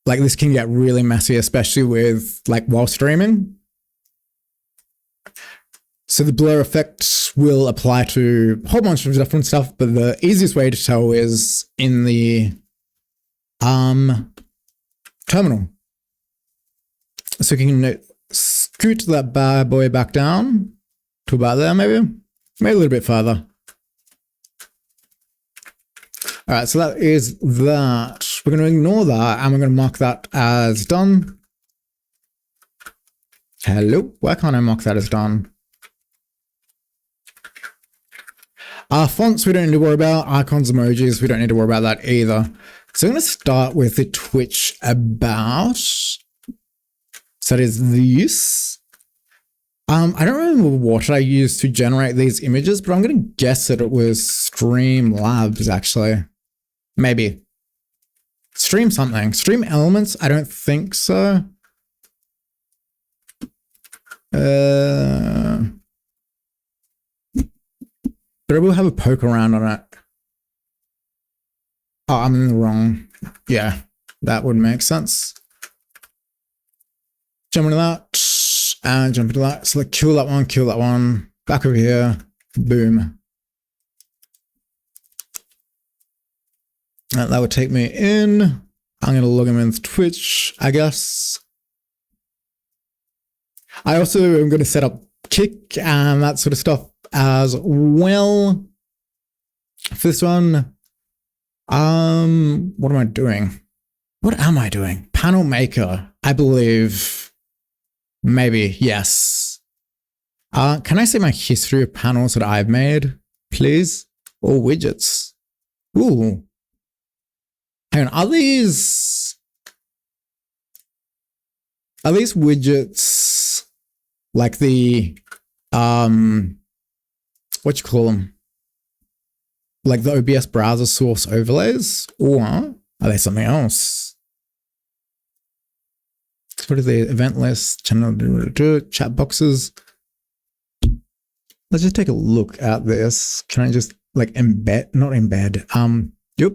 Like, this can get really messy, especially with, like, while streaming. So the blur effect will apply to a whole bunch of different stuff, but the easiest way to tell is in the terminal. So you can scoot that bad boy back down to about there, maybe a little bit further. All right, so that is that. We're going to ignore that, and we're going to mark that as done. Hello, why can't I mark that as done? Fonts we don't need to worry about. Icons, emojis, we don't need to worry about that either. So I'm going to start with the Twitch about. So that is this. I don't remember what I used to generate these images, but I'm going to guess that it was Streamlabs, actually. Maybe. Stream something. Stream Elements? I don't think so. But I will have a poke around on it. Oh, I'm in the wrong. Yeah, that would make sense. Jump into that, and jump into that. So like, kill that one, back over here, boom. And that would take me in. I'm going to log him into Twitch, I guess. I also am going to set up Kick and that sort of stuff as well. For this one, what am I doing? What am I doing? Panel maker, I believe. Maybe, yes. Can I see my history of panels that I've made, please? Or widgets? Ooh. Hang on, are these widgets like the, what you call them? Like the OBS browser source overlays? Or are they something else? What are the event list, channel, chat boxes? Let's just take a look at this. Can I just like embed, not embed, yep.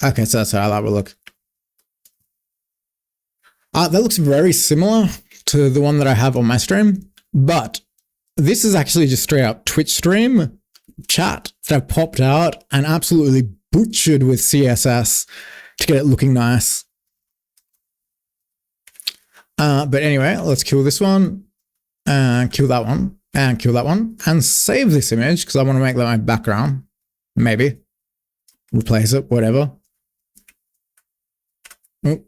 Okay, so that's how that would look. That looks very similar to the one that I have on my stream, but this is actually just straight up Twitch stream chat that I've popped out and absolutely butchered with CSS to get it looking nice. But anyway, let's kill this one and kill that one and kill that one and save this image because I want to make that my background. Maybe replace it, whatever. Oh.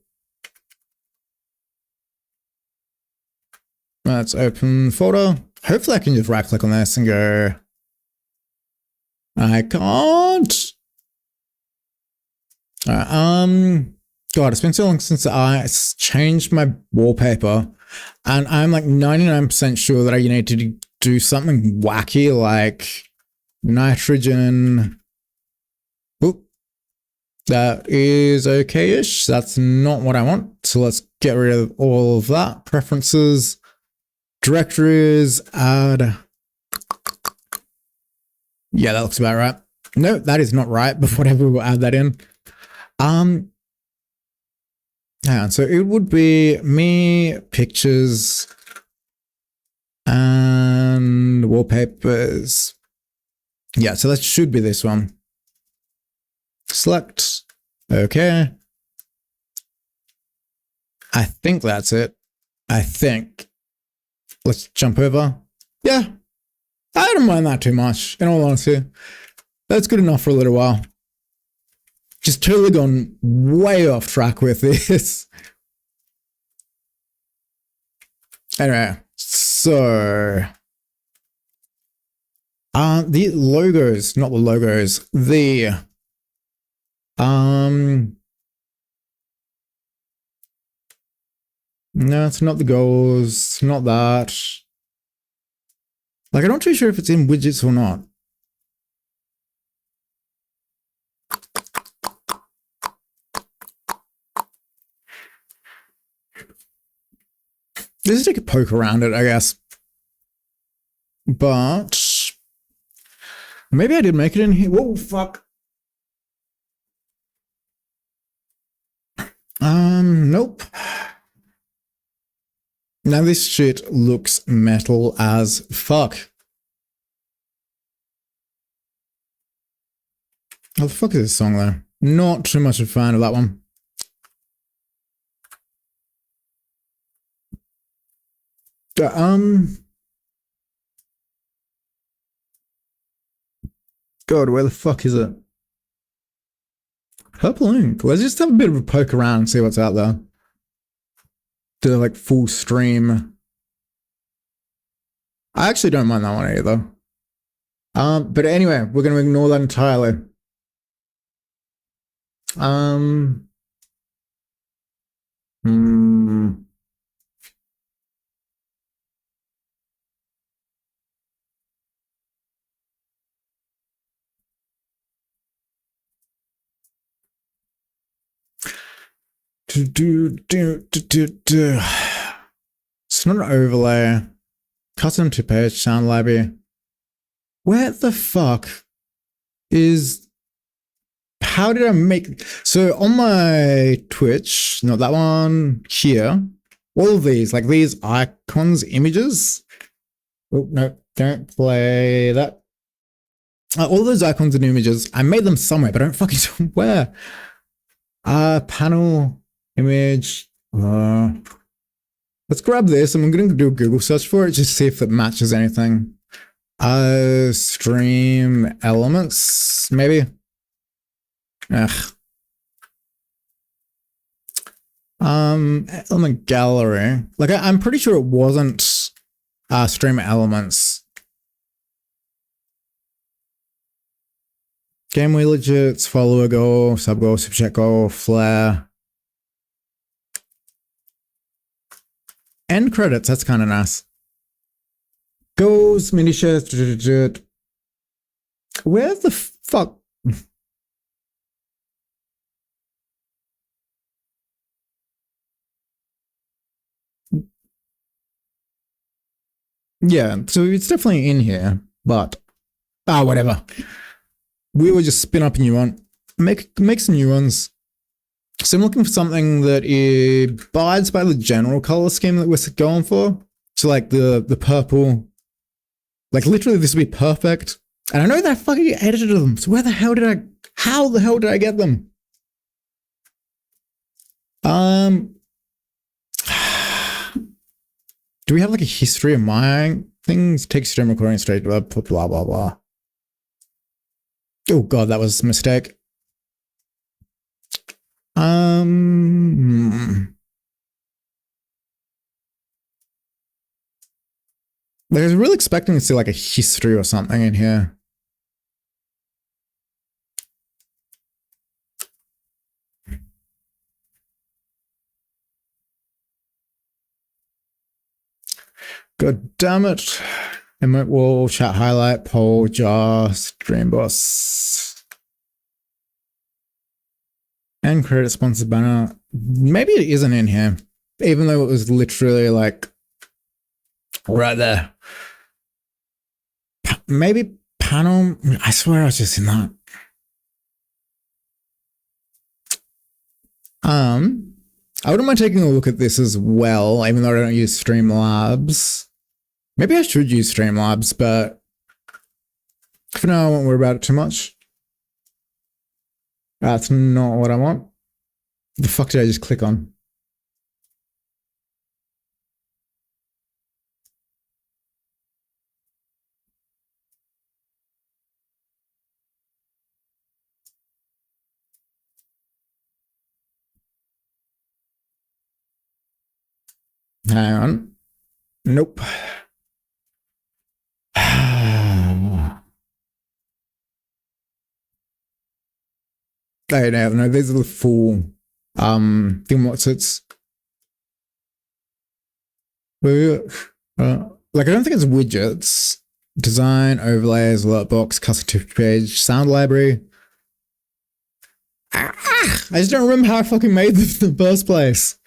Let's open photo. Hopefully I can just right click on this and go. I can't. God, it's been so long since I changed my wallpaper, and I'm like 99% sure that I need to do something wacky like nitrogen. Oop. That is okay-ish. That's not what I want. So let's get rid of all of that. Preferences, directories, add. Yeah, that looks about right. No, that is not right, but whatever, we'll add that in. Hang on, so it would be me, pictures, and wallpapers. Yeah, so that should be this one. Select. Okay. I think that's it. I think. Let's jump over. Yeah. I don't mind that too much, in all honesty. That's good enough for a little while. Just totally gone way off track with this. Anyway, so the logos, not the logos, the no, it's not the goals, not that. Like, I'm not too sure if it's in widgets or not. Let's take a poke around it, I guess. But maybe I did make it in here. Whoa, fuck. Nope. Now this shit looks metal as fuck. How the fuck is this song though? Not too much of a fan of that one. God, where the fuck is it? Purple ink. Let's just have a bit of a poke around and see what's out there. Do like full stream. I actually don't mind that one either. But anyway, we're going to ignore that entirely. It's not an overlay. Custom to page sound library. Where the fuck is? How did I make? So on my Twitch, not that one here. All of these, like these icons, images. Oh no, don't play that. All those icons and images, I made them somewhere, but I don't fucking know where. Panel image. Let's grab this and I'm going to do a Google search for it just to see if it matches anything. Stream elements, maybe. Ugh. Element gallery. Like I'm pretty sure it wasn't stream elements. Game widgets, follower goal, sub goal, super chat goal, flare. End credits, that's kind of nice. Goals, mini shares. Where the fuck? Yeah, so it's definitely in here, but whatever. We will just spin up a new one. Make some new ones. So I'm looking for something that abides by the general color scheme that we're going for. So like the purple, like literally this would be perfect. And I know that I fucking edited them. So how the hell did I get them? Do we have like a history of my things? Take stream recording straight, blah, blah, blah, blah. Oh God, that was a mistake. I was really expecting to see like a history or something in here. God damn it. Emote wall, chat highlight, poll, jar, stream boss. And credit sponsored banner. Maybe it isn't in here, even though it was literally like right there. Maybe panel. I swear I was just in that. I wouldn't mind taking a look at this as well, even though I don't use Streamlabs. Maybe I should use Streamlabs, but for now I won't worry about it too much. That's not what I want. The fuck did I just click on? Hang on. Nope. No, these are the full thing. What's it's like I don't think it's widgets. Design, overlays, alert box, custom page, sound library. I just don't remember how I fucking made this in the first place.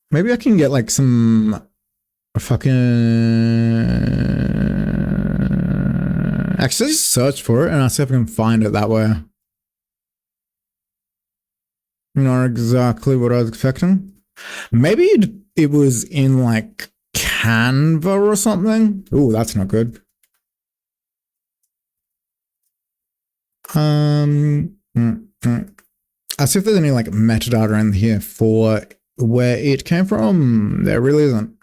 Maybe I can get like some fucking. Actually, just search for it and I'll see if I can find it that way. Not exactly what I was expecting. Maybe it was in like Canva or something. Oh, that's not good. I'll see if there's any like metadata in here for where it came from. There really isn't.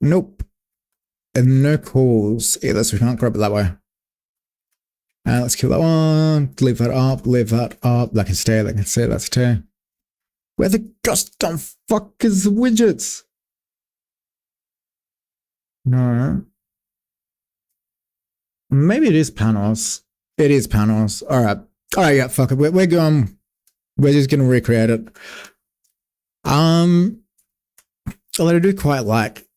Nope. And no calls either, so we can't grab it that way. Let's kill that one. Leave that up. Leave that up. That can stay. That can stay. That's stay. Where the custom fuck is the widgets? No. Maybe it is panels. It is panels. All right. All right. Yeah. Fuck it. We're going. We're just gonna recreate it. Although I do quite like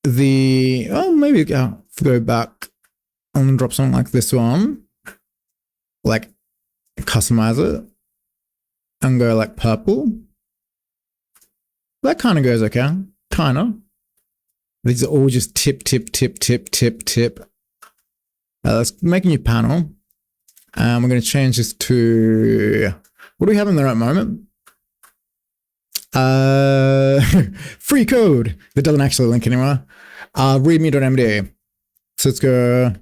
the. Oh, maybe go back and drop something like this one. Like customize it and go like purple. That kind of goes okay. Kind of. These are all just tip. Let's make a new panel. We're going to change this to, what do we have in there at the moment? Free code that doesn't actually link anywhere. README.md. So let's go.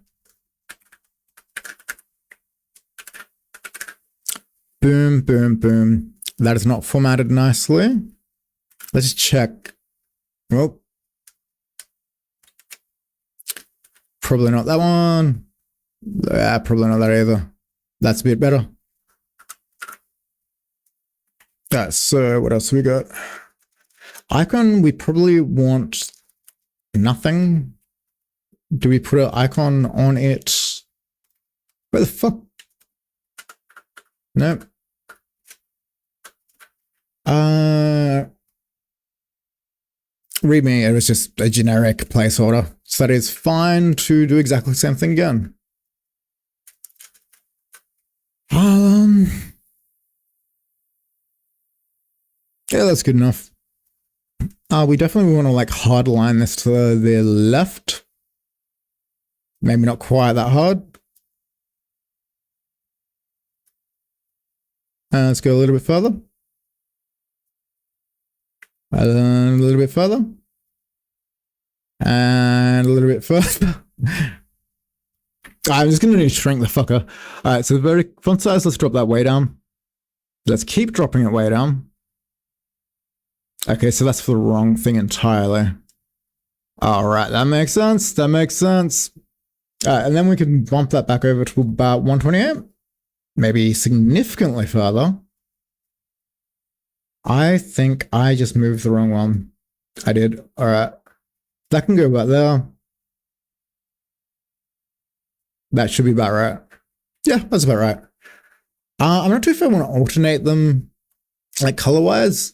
Boom, boom, boom. That is not formatted nicely. Let's just check. Oh. Probably not that one. Yeah, probably not that either. That's a bit better. Alright, so what else we got? Icon, we probably want nothing. Do we put an icon on it? Where the fuck? Nope. README, it was just a generic placeholder. So that is fine to do exactly the same thing again. Yeah, that's good enough. We definitely want to like hard line this to the left. Maybe not quite that hard. Let's go a little bit further. And a little bit further. And a little bit further. I'm just going to shrink the fucker. All right, so the very font size, let's drop that way down. Let's keep dropping it way down. Okay, so that's for the wrong thing entirely. All right, that makes sense. That makes sense. All right, and then we can bump that back over to about 128. Maybe significantly further. I think I just moved the wrong one. I did. All right. That can go about there. That should be about right. Yeah, that's about right. I'm not sure if I want to alternate them like color-wise.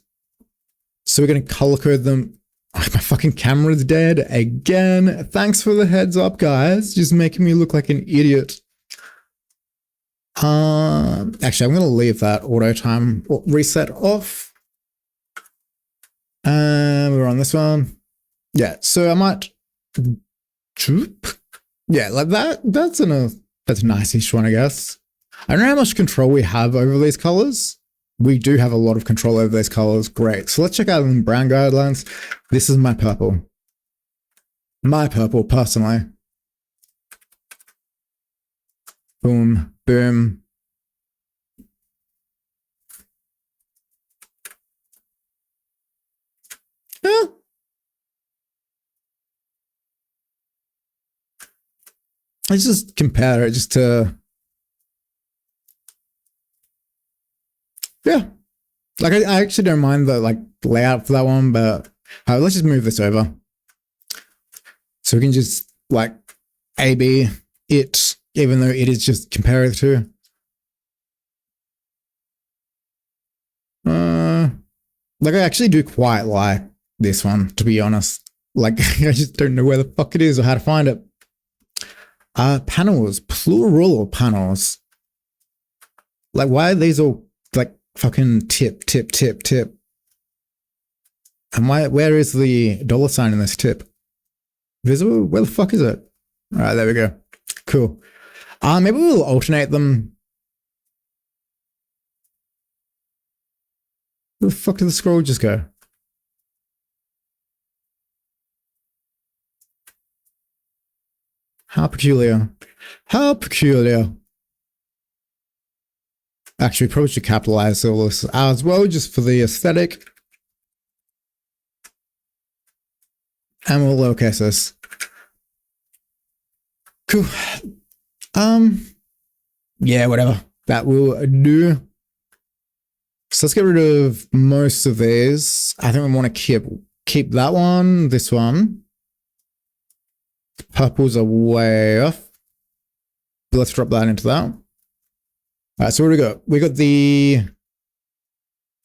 So we're going to color code them. Oh, my fucking camera's dead again. Thanks for the heads up, guys. Just making me look like an idiot. Actually, I'm going to leave that auto time reset off. We're on this one. Yeah, so I might. Yeah, like that. That's a nice-ish one, I guess. I don't know how much control we have over these colors. We do have a lot of control over these colors. Great. So let's check out the brand guidelines. This is my purple. My purple, personally. Boom, boom. Yeah. Let's just compare it just to. Yeah. Like I actually don't mind the like layout for that one, but let's just move this over. So we can just like A-B it, even though it is just compare the two. Like I actually do quite like this one, to be honest. Like I just don't know where the fuck it is or how to find it. Panels, plural panels. Like why are these all like fucking tip? And where is the $sign in this tip? Visible? Where the fuck is it? All right, there we go. Cool. Maybe we'll alternate them. Where the fuck did the scroll just go? How peculiar. How peculiar. Actually, we probably should capitalize all this as well, just for the aesthetic. And we'll lowercase this. Cool. Yeah, whatever. That will do. So let's get rid of most of these. I think we want to keep that one, this one. Purples are way off. But let's drop that into that. All right, so what do we got? We got the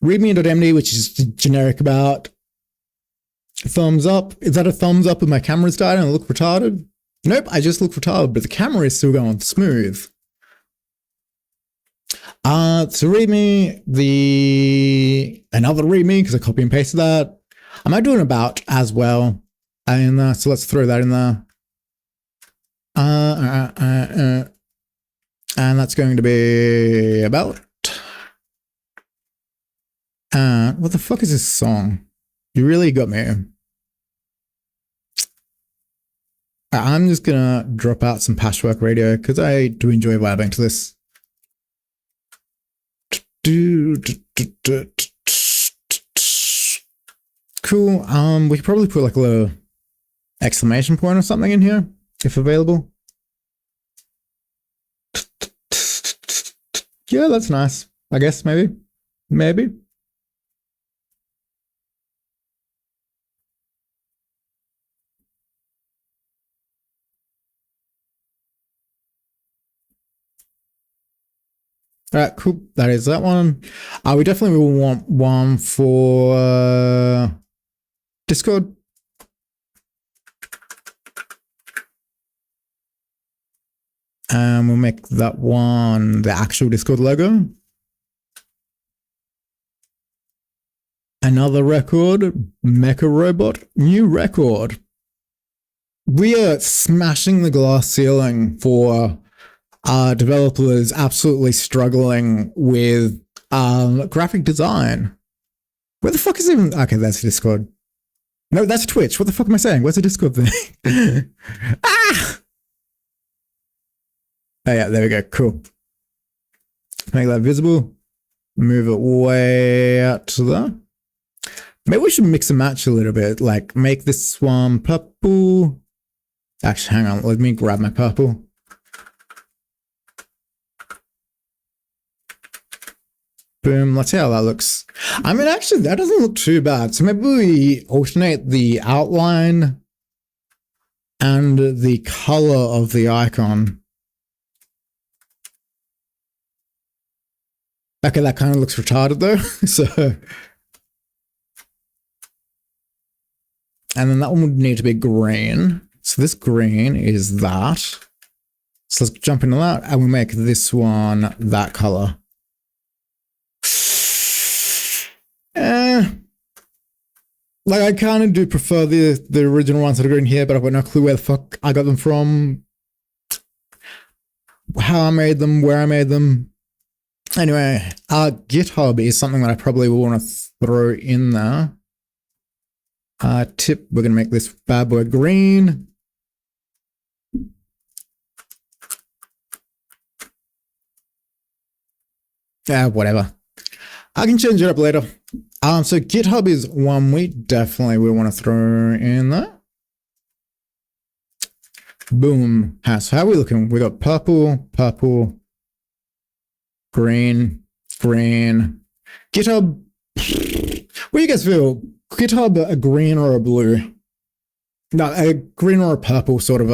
README.md, which is generic about thumbs up. Is that a thumbs up if my camera's died and I look retarded? Nope, I just look retarded, but the camera is still going smooth. So README, another README, because I copy and pasted that. I might do an about as well. And so let's throw that in there. And that's going to be about. What the fuck is this song? You really got me. I'm just gonna drop out some patchwork radio because I do enjoy vibing to this. Cool. We could probably put like a little exclamation point or something in here if available. Yeah, that's nice. I guess maybe. All right, cool. That is that one. We definitely will want one for Discord. And we'll make that one the actual Discord logo. Another record, Mecha Robot, new record. We are smashing the glass ceiling for developers absolutely struggling with graphic design. Where the fuck is even... Okay, that's Discord. No, that's Twitch. What the fuck am I saying? Where's the Discord thing? Ah! Oh yeah, there we go. Cool. Make that visible. Move it way out to there. Maybe we should mix and match a little bit. Like, make this one purple. Actually, hang on. Let me grab my purple. Boom. Let's see how that looks. I mean, actually, that doesn't look too bad. So maybe we alternate the outline and the color of the icon. Okay, that kind of looks retarded though. So, and then that one would need to be green. So this green is that. So let's jump into that and we'll make this one that color. Like I kind of do prefer the original ones that are in here, but I've got no clue where the fuck I got them from, how I made them, where I made them. Anyway, GitHub is something that I probably will want to throw in there. Tip, we're going to make this bad boy green. Whatever. I can change it up later. So GitHub is one we definitely will want to throw in there. Boom. So how are we looking? We got purple, purple, green, green. GitHub. What do you guys feel? GitHub a green or a blue? No, a green or a purple sort of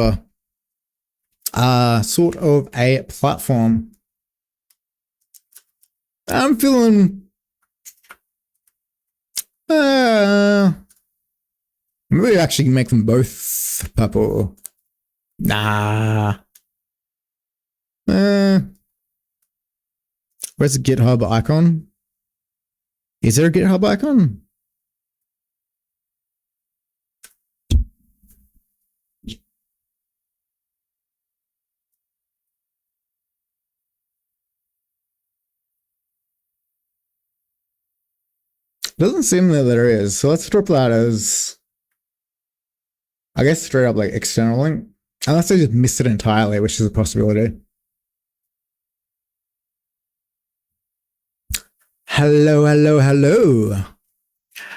a platform. I'm feeling maybe actually make them both purple. Nah. Where's the GitHub icon? Is there a GitHub icon? Doesn't seem that there is, so let's drop that as, I guess, straight up like external link. Unless I just missed it entirely, which is a possibility. Hello, hello, hello.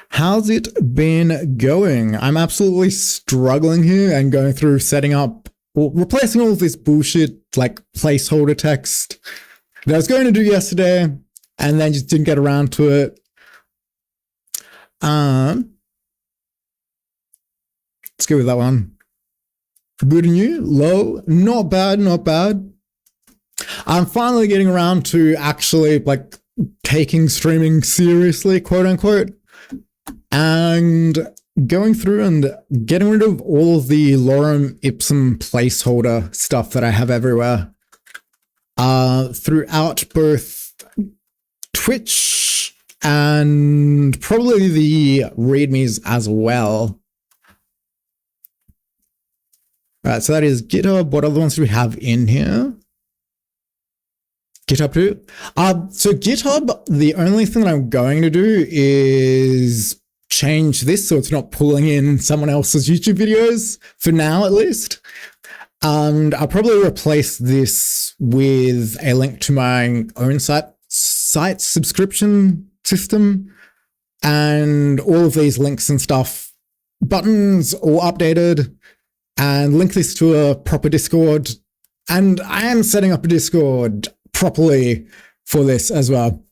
How's it been going? I'm absolutely struggling here and going through setting up, well, replacing all of this bullshit like placeholder text that I was going to do yesterday and then just didn't get around to it. Let's go with that one. Good and you, low, not bad, not bad. I'm finally getting around to actually like taking streaming seriously, quote unquote, and going through and getting rid of all of the Lorem Ipsum placeholder stuff that I have everywhere, throughout both Twitch and probably the READMEs as well. All right, so that is GitHub. What other ones do we have in here? GitHub too. So GitHub, the only thing that I'm going to do is change this so it's not pulling in someone else's YouTube videos for now, at least. And I'll probably replace this with a link to my own site subscription system, and all of these links and stuff, buttons all updated, and link this to a proper Discord. And I am setting up a Discord properly for this as well.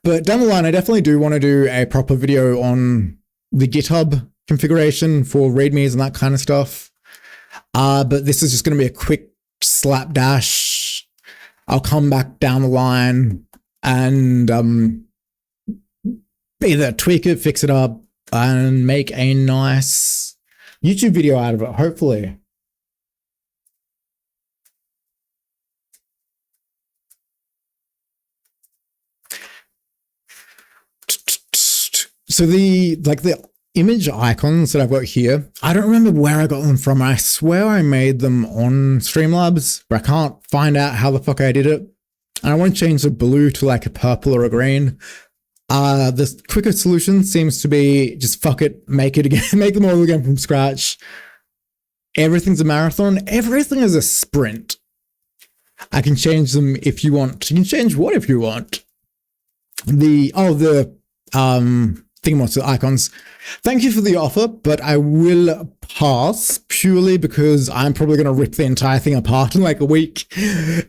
But down the line, I definitely do want to do a proper video on the GitHub configuration for READMEs and that kind of stuff. But this is just going to be a quick slapdash. I'll come back down the line and either tweak it, fix it up, and make a nice YouTube video out of it, hopefully. So the image icons that I've got here, I don't remember where I got them from. I swear I made them on Streamlabs, but I can't find out how the fuck I did it. And I want to change the blue to like a purple or a green. The quicker solution seems to be just fuck it, make it again, make them all again from scratch. Everything's a marathon. Everything is a sprint. I can change them if you want. You can change what if you want? The icons. Thank you for the offer, but I will pass purely because I'm probably going to rip the entire thing apart in like a week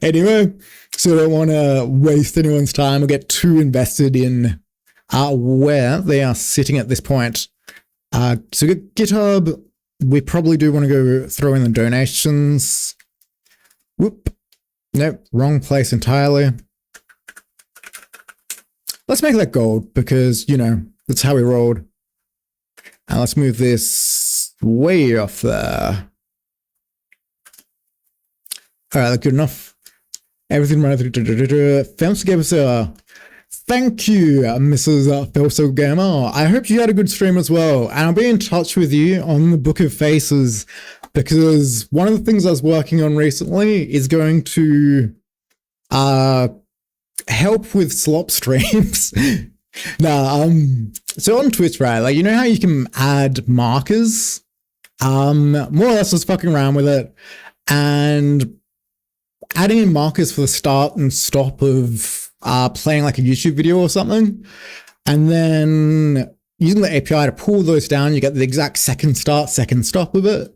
anyway. So I don't want to waste anyone's time or get too invested in where they are sitting at this point. So GitHub, we probably do want to go throw in the donations. Whoop. Nope, wrong place entirely. Let's make that gold because, you know, that's how we rolled. And let's move this way off there. All right, that's good enough. Everything right through. Felso gave us a thank you, Mrs. Felso Gamer. I hope you had a good stream as well. And I'll be in touch with you on the Book of Faces because one of the things I was working on recently is going to help with slop streams. So on Twitch, right, like, you know how you can add markers? More or less just fucking around with it and adding in markers for the start and stop of playing like a YouTube video or something, and then using the API to pull those down, you get the exact second start, second stop of it,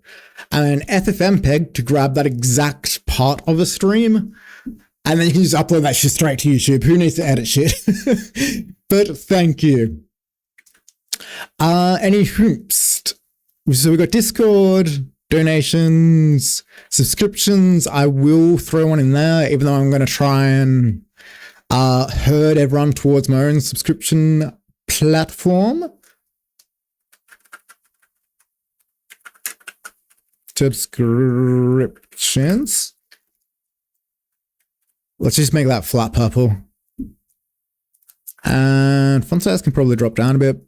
and then FFmpeg to grab that exact part of a stream. And then you can just upload that shit straight to YouTube. Who needs to edit shit? But thank you. Any hoops? So we've got Discord, donations, subscriptions. I will throw one in there, even though I'm going to try and herd everyone towards my own subscription platform. Subscriptions. Let's just make that flat purple. And font size can probably drop down a bit.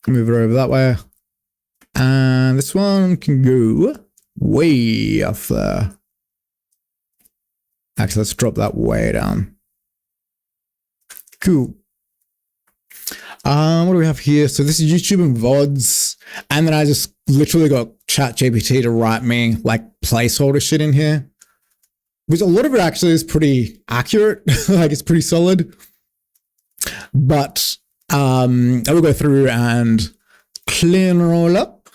Move it over that way. And this one can go way off there. Actually, let's drop that way down. Cool. What do we have here? So this is YouTube and VODs. And then I just literally got ChatGPT to write me like placeholder shit in here. Which a lot of it actually is pretty accurate. Like it's pretty solid. But I will go through and clean all up.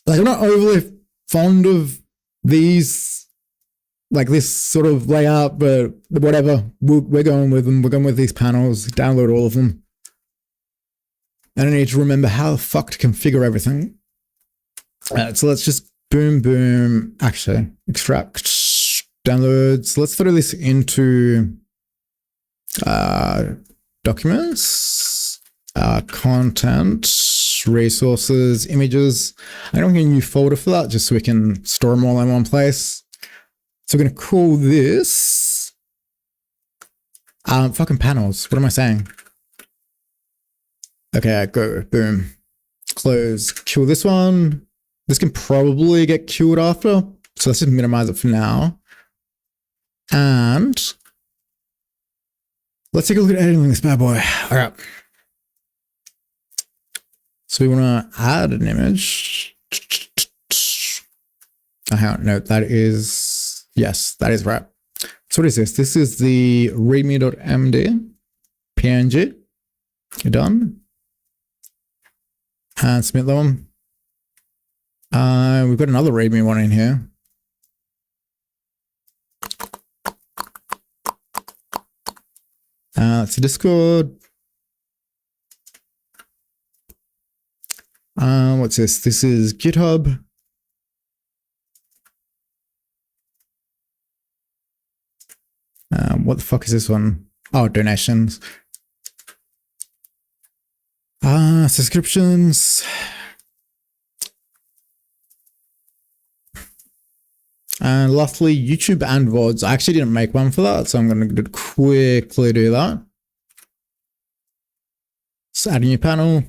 Like I'm not overly fond of these, like this sort of layout, but whatever. We're going with them. We're going with these panels. Download all of them. I don't need to remember how the fuck to configure everything. So let's just boom. Actually, extract downloads. Let's throw this into documents, content, resources, images. I don't get a new folder for that just so we can store them all in one place. So we're going to call this fucking panels. What am I saying? Okay, go, boom, close, kill this one. This can probably get killed after, so let's just minimize it for now. And let's take a look at editing this bad boy. All right. So we want to add an image. Oh, hang on. No, that is, yes, that is right. So what is this? This is the README.md PNG. You're done. And submit that one. We've got another README one in here. It's a Discord. What's this? This is GitHub. What the fuck is this one? Oh, donations. Subscriptions. And lastly, YouTube and VODs. I actually didn't make one for that, so I'm going to quickly do that. So add a new panel.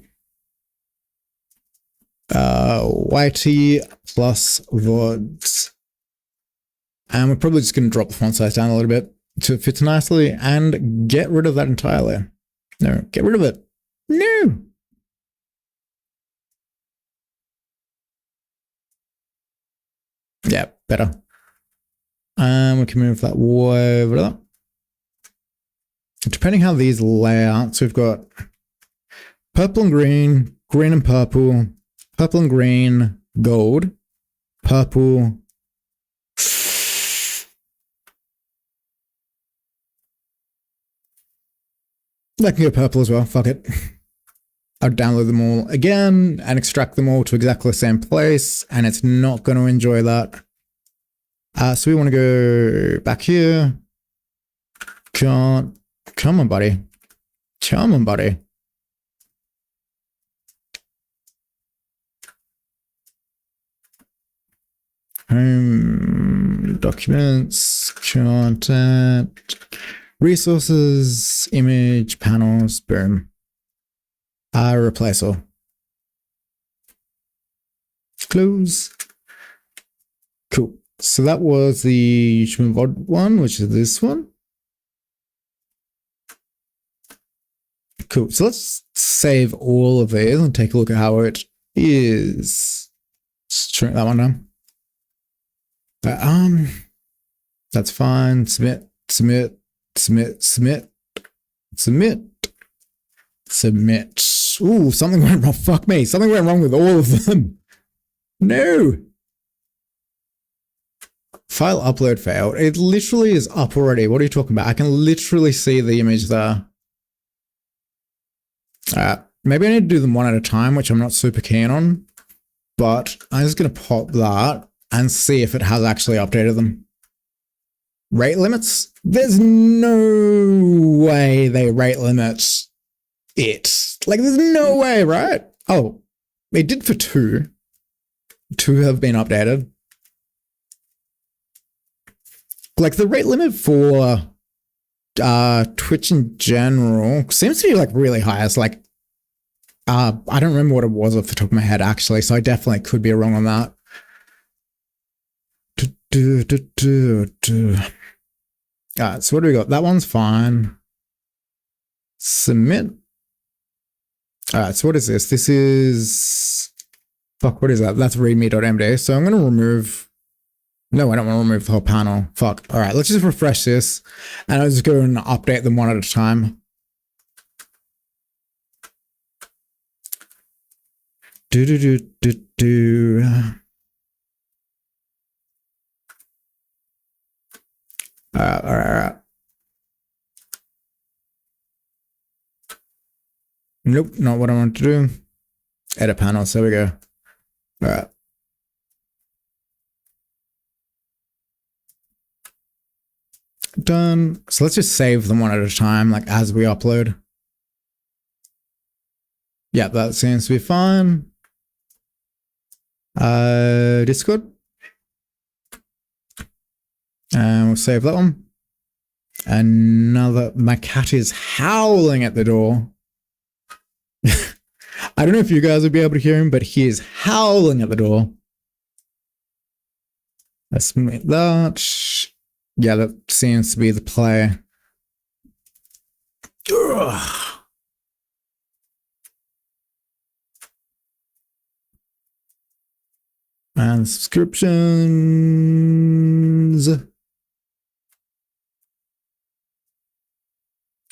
YT plus VODs. And we're probably just going to drop the font size down a little bit so it fits nicely and get rid of that entirely. No, get rid of it. No. Yeah, better. And we can move that way over there. Depending how these lay out, so we've got purple and green, green and purple, purple and green, gold, purple. That can go purple as well, fuck it. I'll download them all again and extract them all to exactly the same place, and it's not going to enjoy that. So we want to go back here. Come on, buddy. Come on, buddy. Home, documents, content, resources, image, panels, boom. Replace all. Close. Cool. So that was the YouTube VOD one, which is this one. Cool. So let's save all of these and take a look at how it is. Shrink that one down. That's fine. Submit, submit, submit, submit, submit, submit. Ooh, something went wrong. Fuck me. Something went wrong with all of them. No. File upload failed. It literally is up already. What are you talking about? I can literally see the image there. Maybe I need to do them one at a time, which I'm not super keen on. But I'm just going to pop that and see if it has actually updated them. Rate limits? There's no way they rate limit it. Like, there's no way, right? Oh, it did for two. Two have been updated. Like, the rate limit for Twitch in general seems to be like really high. It's like, I don't remember what it was off the top of my head actually, so I definitely could be wrong on that. Alright, so what do we got? That one's fine. Submit. Alright, so what is this? This is... Fuck, what is that? That's readme.md. So I'm going to remove... No, I don't want to remove the whole panel. Fuck. Alright, let's just refresh this. And I'll just go and update them one at a time. Alright. Nope, not what I want to do. Edit panels, there we go. Alright. Done. So let's just save them one at a time, like as we upload. Yeah, that seems to be fine. Discord. And we'll save that one. Another, my cat is howling at the door. I don't know if you guys will be able to hear him, but he is howling at the door. Let's make that. Yeah, that seems to be the play. Ugh. And subscriptions.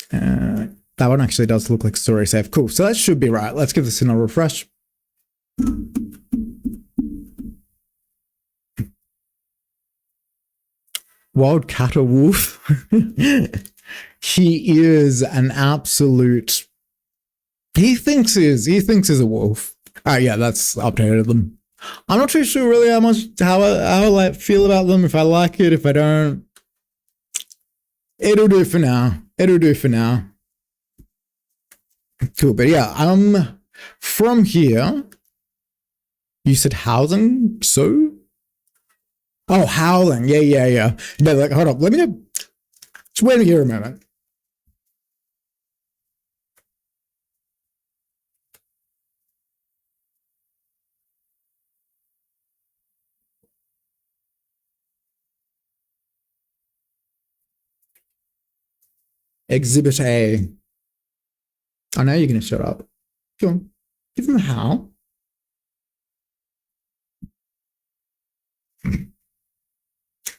That one actually does look like story save. Cool. So that should be right. Let's give this another refresh. Wild cat or wolf? He is an absolute. He thinks he's a wolf. Yeah, that's updated them. I'm not too sure really how I like feel about them. If I like it, if I don't, it'll do for now. It'll do for now. Cool, but yeah, from here, you said housing, so? Oh, howling, yeah. No, like, hold up, let me know. Just wait here a moment. Exhibit A. Oh, now you're going to shut up. Go on. Give him a howl.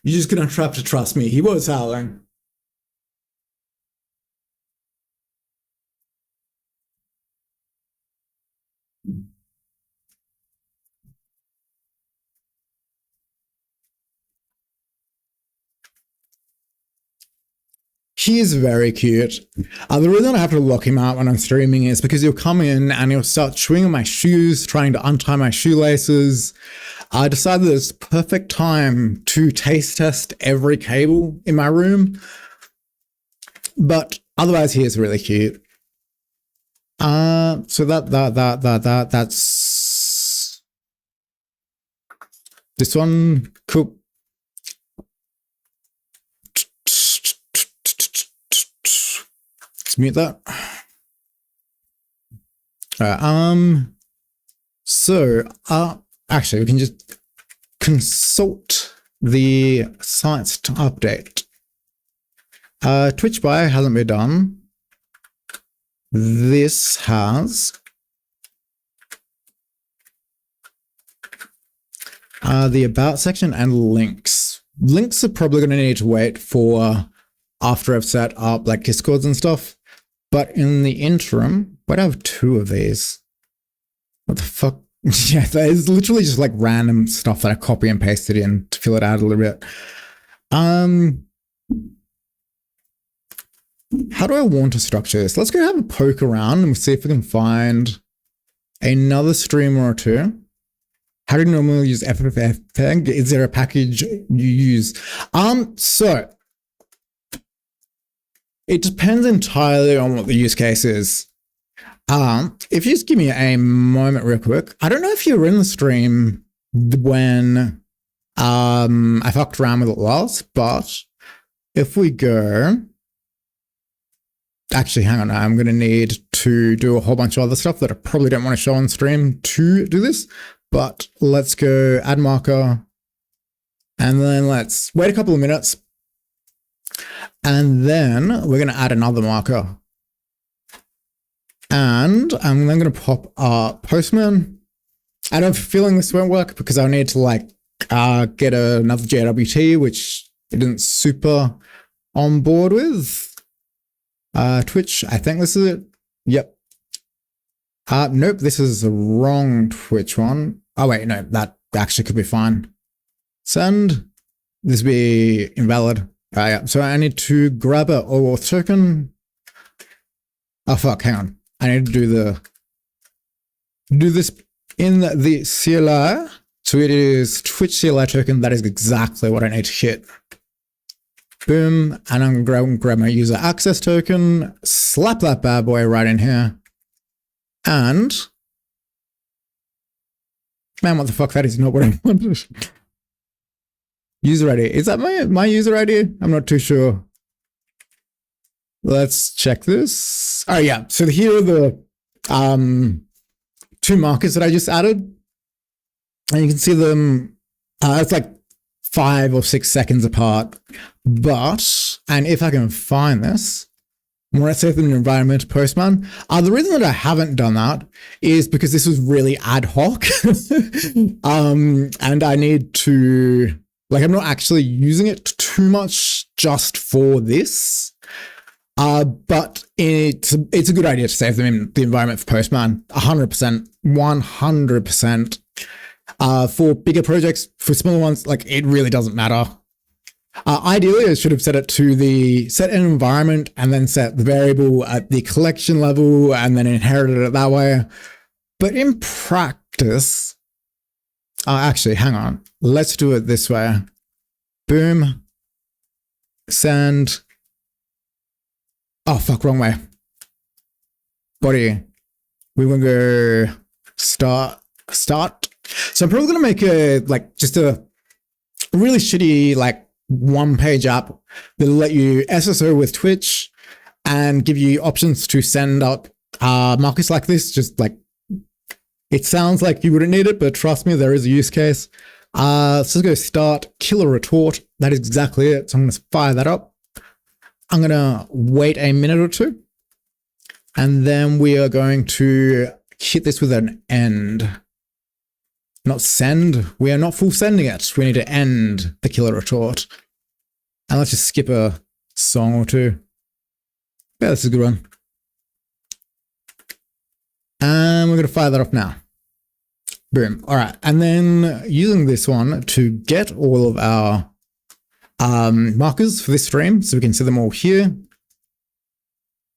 You're just going to have to trust me. He was howling. He is very cute. The reason I have to lock him out when I'm streaming is because he'll come in and he'll start chewing on my shoes, trying to untie my shoelaces. I decided it's the perfect time to taste test every cable in my room. But otherwise, he is really cute. So that's this one. Cool. Let's mute that. So actually we can just consult the sites to update. Twitch buy hasn't been done. This has. The about section and links. Links are probably going to need to wait for after I've set up like Discords and stuff. But in the interim, why do I have two of these? What the fuck? Yeah, that is literally just like random stuff that I copy and pasted in to fill it out a little bit. How do I want to structure this? Let's go have a poke around and see if we can find another streamer or two. How do you normally use FFmpeg? Is there a package you use? So it depends entirely on what the use case is. If you just give me a moment real quick. I don't know if you were in the stream when I fucked around with it last, but if we go, actually, hang on, I'm going to need to do a whole bunch of other stuff that I probably don't want to show on stream to do this, but let's go add marker, and then let's wait a couple of minutes, and then we're going to add another marker. And I'm then going to pop Postman. I have a feeling this won't work because I'll need to like get another JWT, which I didn't super on board with. Twitch, I think this is it. Yep. Nope, this is the wrong Twitch one. Oh wait, no, that actually could be fine. Send. This be invalid. Yeah. So I need to grab a OAuth token. Oh fuck, hang on. I need to do this in the CLI. So it is Twitch CLI token. That is exactly what I need to hit. Boom. And I'm going to grab my user access token, slap that bad boy right in here. And man, what the fuck? That is not what I wanted. User ID. Is that my user ID? I'm not too sure. Let's check this. Oh yeah, so here are the two markers that I just added. And you can see them, it's like 5 or 6 seconds apart. But, and if I can find this, when I save them in environment Postman, the reason that I haven't done that is because this was really ad hoc. And I need to, like, I'm not actually using it too much just for this. But it's a good idea to save them in the environment for Postman. 100%, 100%. For bigger projects, for smaller ones, like, it really doesn't matter. Ideally, I should have set it to the set an environment and then set the variable at the collection level and then inherited it that way. But in practice, actually, hang on. Let's do it this way. Boom. Send. Oh, fuck, wrong way. Body. We want to go start. So I'm probably going to make just a really shitty, like, one-page app that'll let you SSO with Twitch and give you options to send up markers like this. Just like, it sounds like you wouldn't need it, but trust me, there is a use case. So let's go start killer retort. That is exactly it. So I'm going to fire that up. I'm going to wait a minute or two. And then we are going to hit this with an end. Not send. We are not full sending it. We need to end the killer retort. And let's just skip a song or two. Yeah, this is a good one. And we're going to fire that off now. Boom. All right. And then using this one to get all of our markers for this stream, so we can see them all here.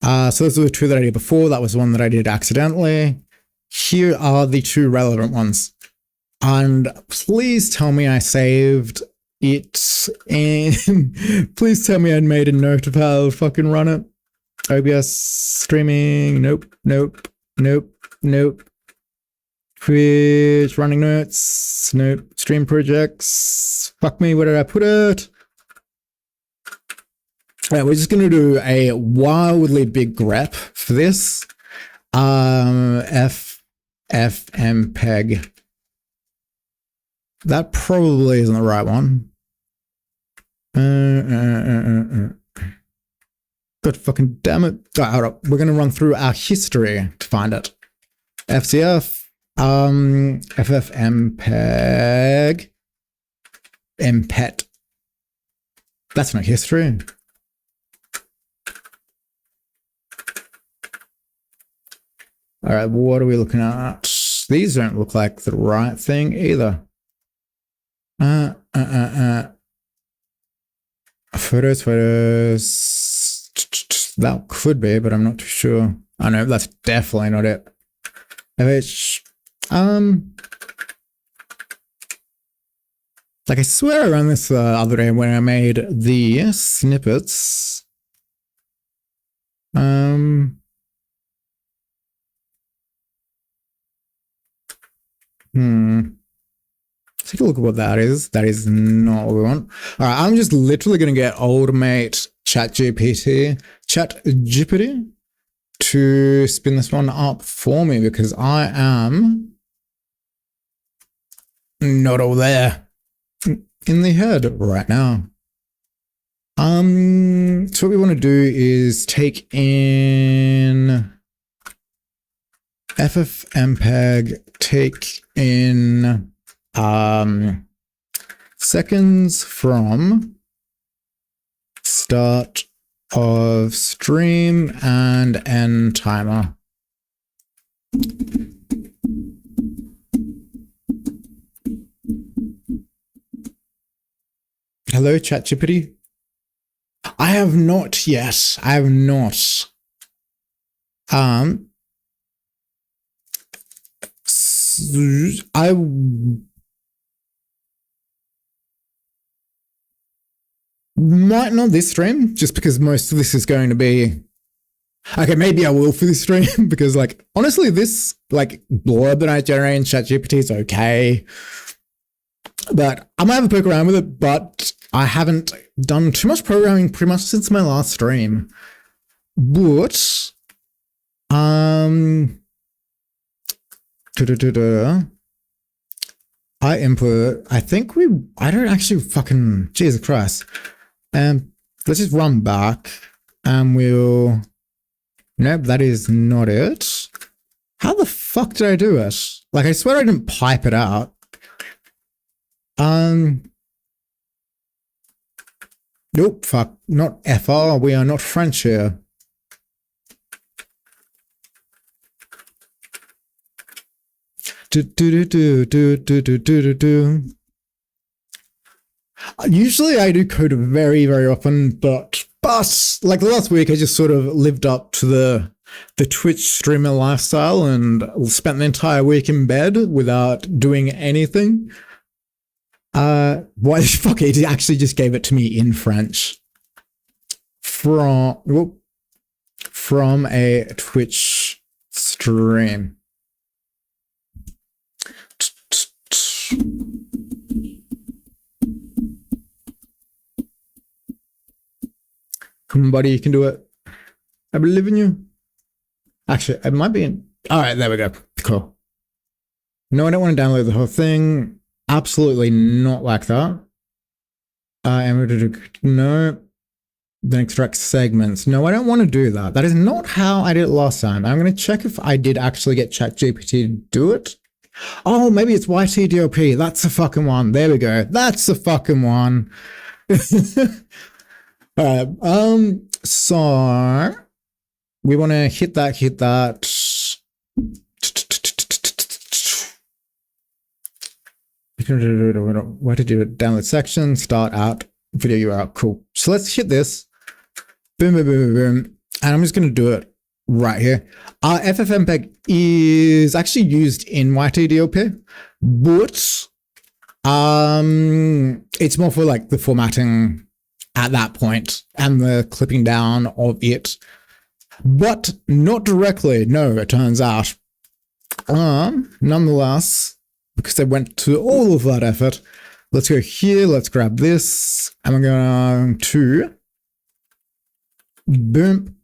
So those were the two that I did before. That was the one that I did accidentally. Here are the two relevant ones. And please tell me I saved it, and please tell me I made a note of how to fucking run it. OBS streaming, nope. Twitch running notes, nope. Stream projects, fuck me, where did I put it? All right, we're just gonna do a wildly big grep for this. FFmpeg. That probably isn't the right one. God fucking damn it. Hold up. We're going to run through our history to find it. FCF, FFmpeg, mpet. That's not history. All right, what are we looking at? These don't look like the right thing either. Photos. That could be, but I'm not too sure. I know that's definitely not it. FH. Like I swear I ran this the other day when I made the snippets. Take a look at what that is. That is not what we want. All right, I'm just literally going to get old mate ChatGPT to spin this one up for me because I am not all there in the head right now. So what we want to do is take in FFmpeg, take in seconds from start of stream and end timer. Hello, ChatGPT. I have not yet. I have not. Might not this stream, just because most of this is going to be... Okay, maybe I will for this stream, because, like, honestly, this, like, blurb that I generate in ChatGPT is okay. But I might have a poke around with it, but I haven't done too much programming pretty much since my last stream. But... I input, I don't actually fucking, Jesus Christ. Let's just run back and nope, that is not it. How the fuck did I do it? Like, I swear I didn't pipe it out. Nope, fuck, not FR, we are not French here. Usually I do code very, very often, but like last week I just sort of lived up to the Twitch streamer lifestyle and spent the entire week in bed without doing anything. Why the fuck? It actually just gave it to me in French from a Twitch stream. Come on, buddy, you can do it. I believe in you. Actually, it might be in. All right, there we go. Cool. No, I don't want to download the whole thing. Absolutely not like that. No. Then extract segments. No, I don't want to do that. That is not how I did it last time. I'm going to check if I did actually get ChatGPT to do it. Oh, maybe it's YTDOP. That's the fucking one. There we go. That's the fucking one. All right. So we want to hit that. What to do? Download section, start out, video URL. Cool. So let's hit this. Boom, boom, boom, boom. And I'm just going to do it right here. FFmpeg is actually used in YTDOP, but it's more for like the formatting at that point and the clipping down of it, but not directly. No, it turns out. Nonetheless, because they went to all of that effort, let's go here. Let's grab this, and we're going to boom.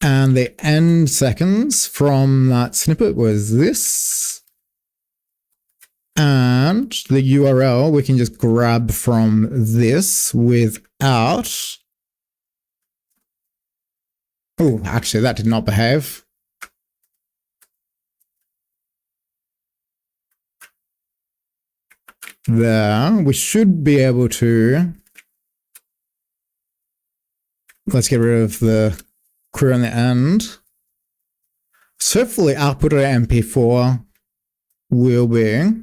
And the end seconds from that snippet was this. And the URL we can just grab from this without. Oh, actually, that did not behave. There, we should be able to. Let's get rid of the query on the end. So hopefully output of MP4 will be.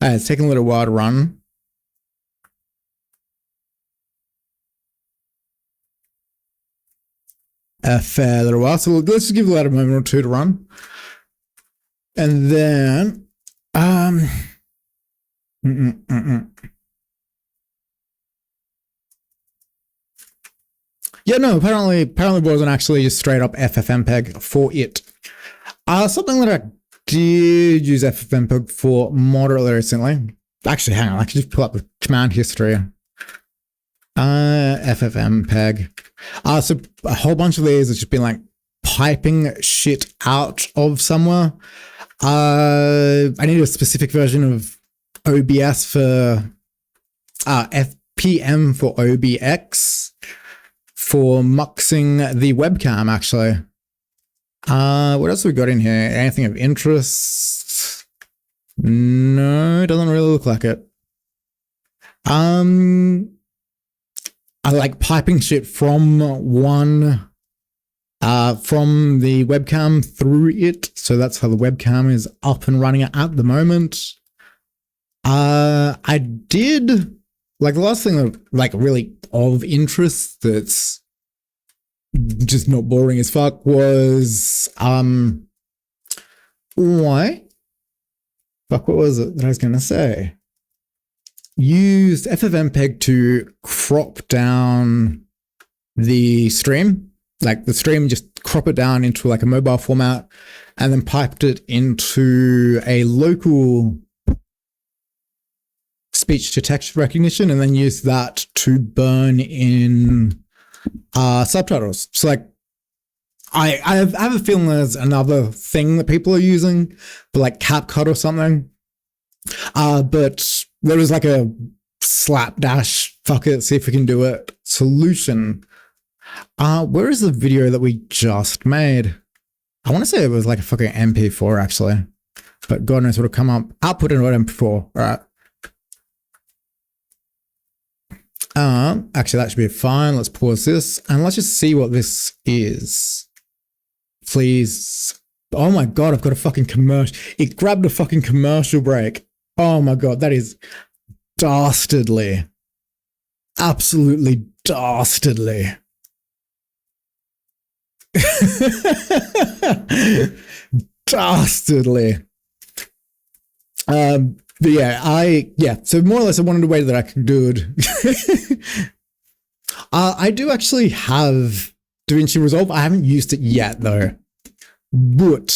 It's taking a little while to run. A fair little while. So let's just give that a moment or two to run. And then, yeah, no, apparently it wasn't actually just straight up FFmpeg for it. Something that I did use FFmpeg for moderately recently. Actually, hang on, I can just pull up the command history. FFmpeg. So a whole bunch of these has just been like piping shit out of somewhere. I need a specific version of OBS for FPM for OBX for muxing the webcam, actually. What else have we got in here? Anything of interest? No, it doesn't really look like it. I like piping shit from from the webcam through it. So that's how the webcam is up and running at the moment. I did, like, the last thing of, like, really of interest that's just not boring as fuck was, what was it that I was going to say? Used FFmpeg to crop down the stream, like the stream, just crop it down into like a mobile format and then piped it into a local speech to text recognition and then use that to burn in subtitles. So like I have a feeling there's another thing that people are using, but like CapCut or something. But there was like a slapdash, fuck it, see if we can do it solution. Where is the video that we just made? I want to say it was like a fucking MP4 actually, but God knows what will come up. Output in what MP4, all right. Actually that should be fine. Let's pause this and let's just see what this is. Please. Oh my God, I've got a fucking commercial. It grabbed a fucking commercial break. Oh my God, that is dastardly. Absolutely dastardly. Dastardly. But yeah, so more or less I wanted a way that I could do it. I do actually have DaVinci Resolve. I haven't used it yet though. But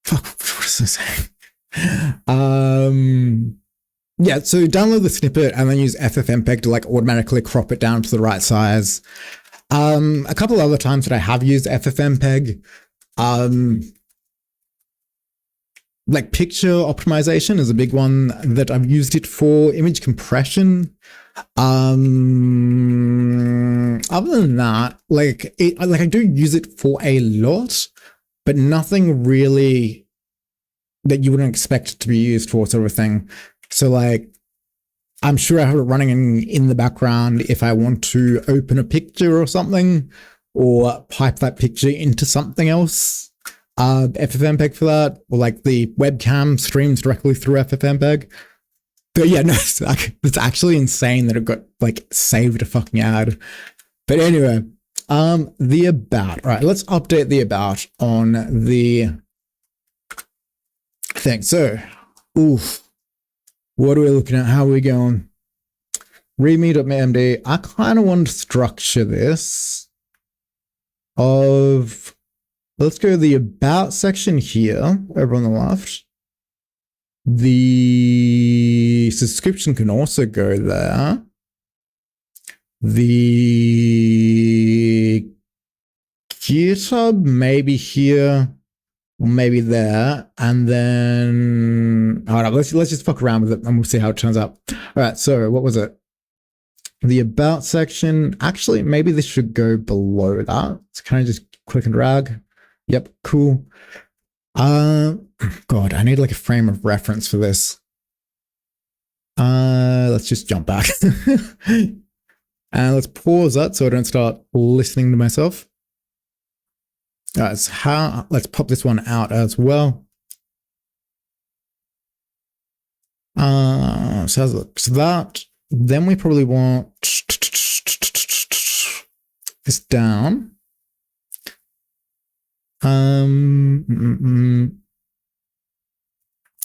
fuck, what is this saying? Yeah, so download the snippet and then use FFmpeg to like automatically crop it down to the right size. A couple other times that I have used FFmpeg, like picture optimization is a big one that I've used it for. Image compression. Other than that, like I do use it for a lot, but nothing really that you wouldn't expect it to be used for, sort of thing. So like, I'm sure I have it running in the background if I want to open a picture or something, or pipe that picture into something else. FFmpeg for that, or like the webcam streams directly through FFmpeg. But yeah, no, it's actually insane that it got like saved a fucking ad. But anyway, the about. Right, let's update the about on the thing. So, what are we looking at? How are we going? README.md. I kind of want to structure this of, let's go to the about section here, over on the left. The subscription can also go there. The GitHub maybe here, or maybe there, and then all right, let's just fuck around with it and we'll see how it turns out. All right, so what was it? The about section. Actually, maybe this should go below that. So can I just click and drag? Yep, cool. God, I need like a frame of reference for this. Let's just jump back. And let's pause that so I don't start listening to myself. All right, so let's pop this one out as well. So how's it look? So that, then we probably want this down.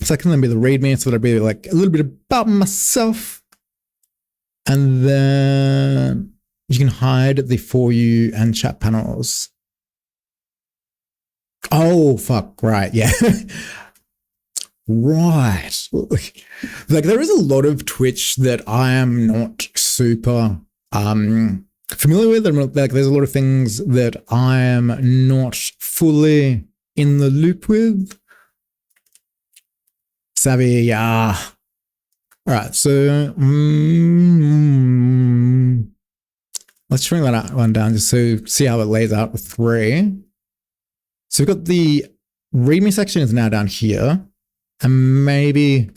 Second, then be the README, so that'll be like a little bit about myself. And then you can hide the For You and chat panels. Oh, fuck, right, yeah. Right. Like there is a lot of Twitch that I am not super familiar with. Like there's a lot of things that I am not fully in the loop with. Savvy, yeah. All right, so let's shrink that one down just so see how it lays out with 3. So we've got the README section is now down here, and maybe,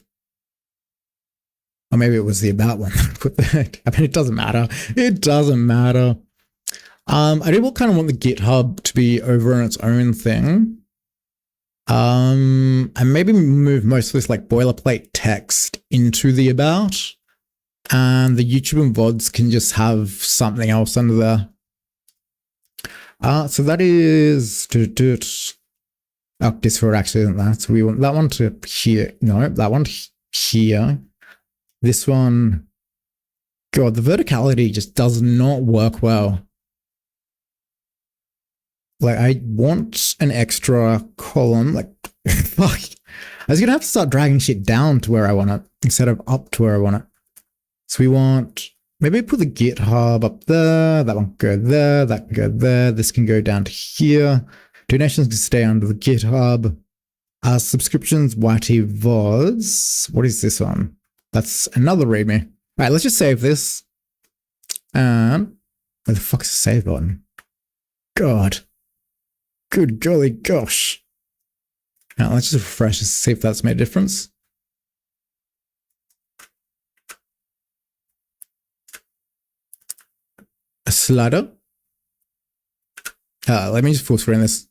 or maybe it was the about one. I mean, it doesn't matter. It doesn't matter. I do kind of want the GitHub to be over on its own thing. And maybe move most of this like boilerplate text into the about, and the YouTube and VODs can just have something else under there. So that is Discord actually isn't that. So we want that one to here. No, that one here. This one, God, the verticality just does not work well. Like I want an extra column, like fuck. I was gonna have to start dragging shit down to where I want it instead of up to where I want it. So we want maybe put the GitHub up there. That one can go there. That can go there. This can go down to here. Donations can stay under the GitHub. Subscriptions, YT VODs. What is this one? That's another README. All right, let's just save this. And where the fuck's the save button? God. Good golly gosh. Now let's just refresh to see if that's made a difference. A slider. Let me just full screen this.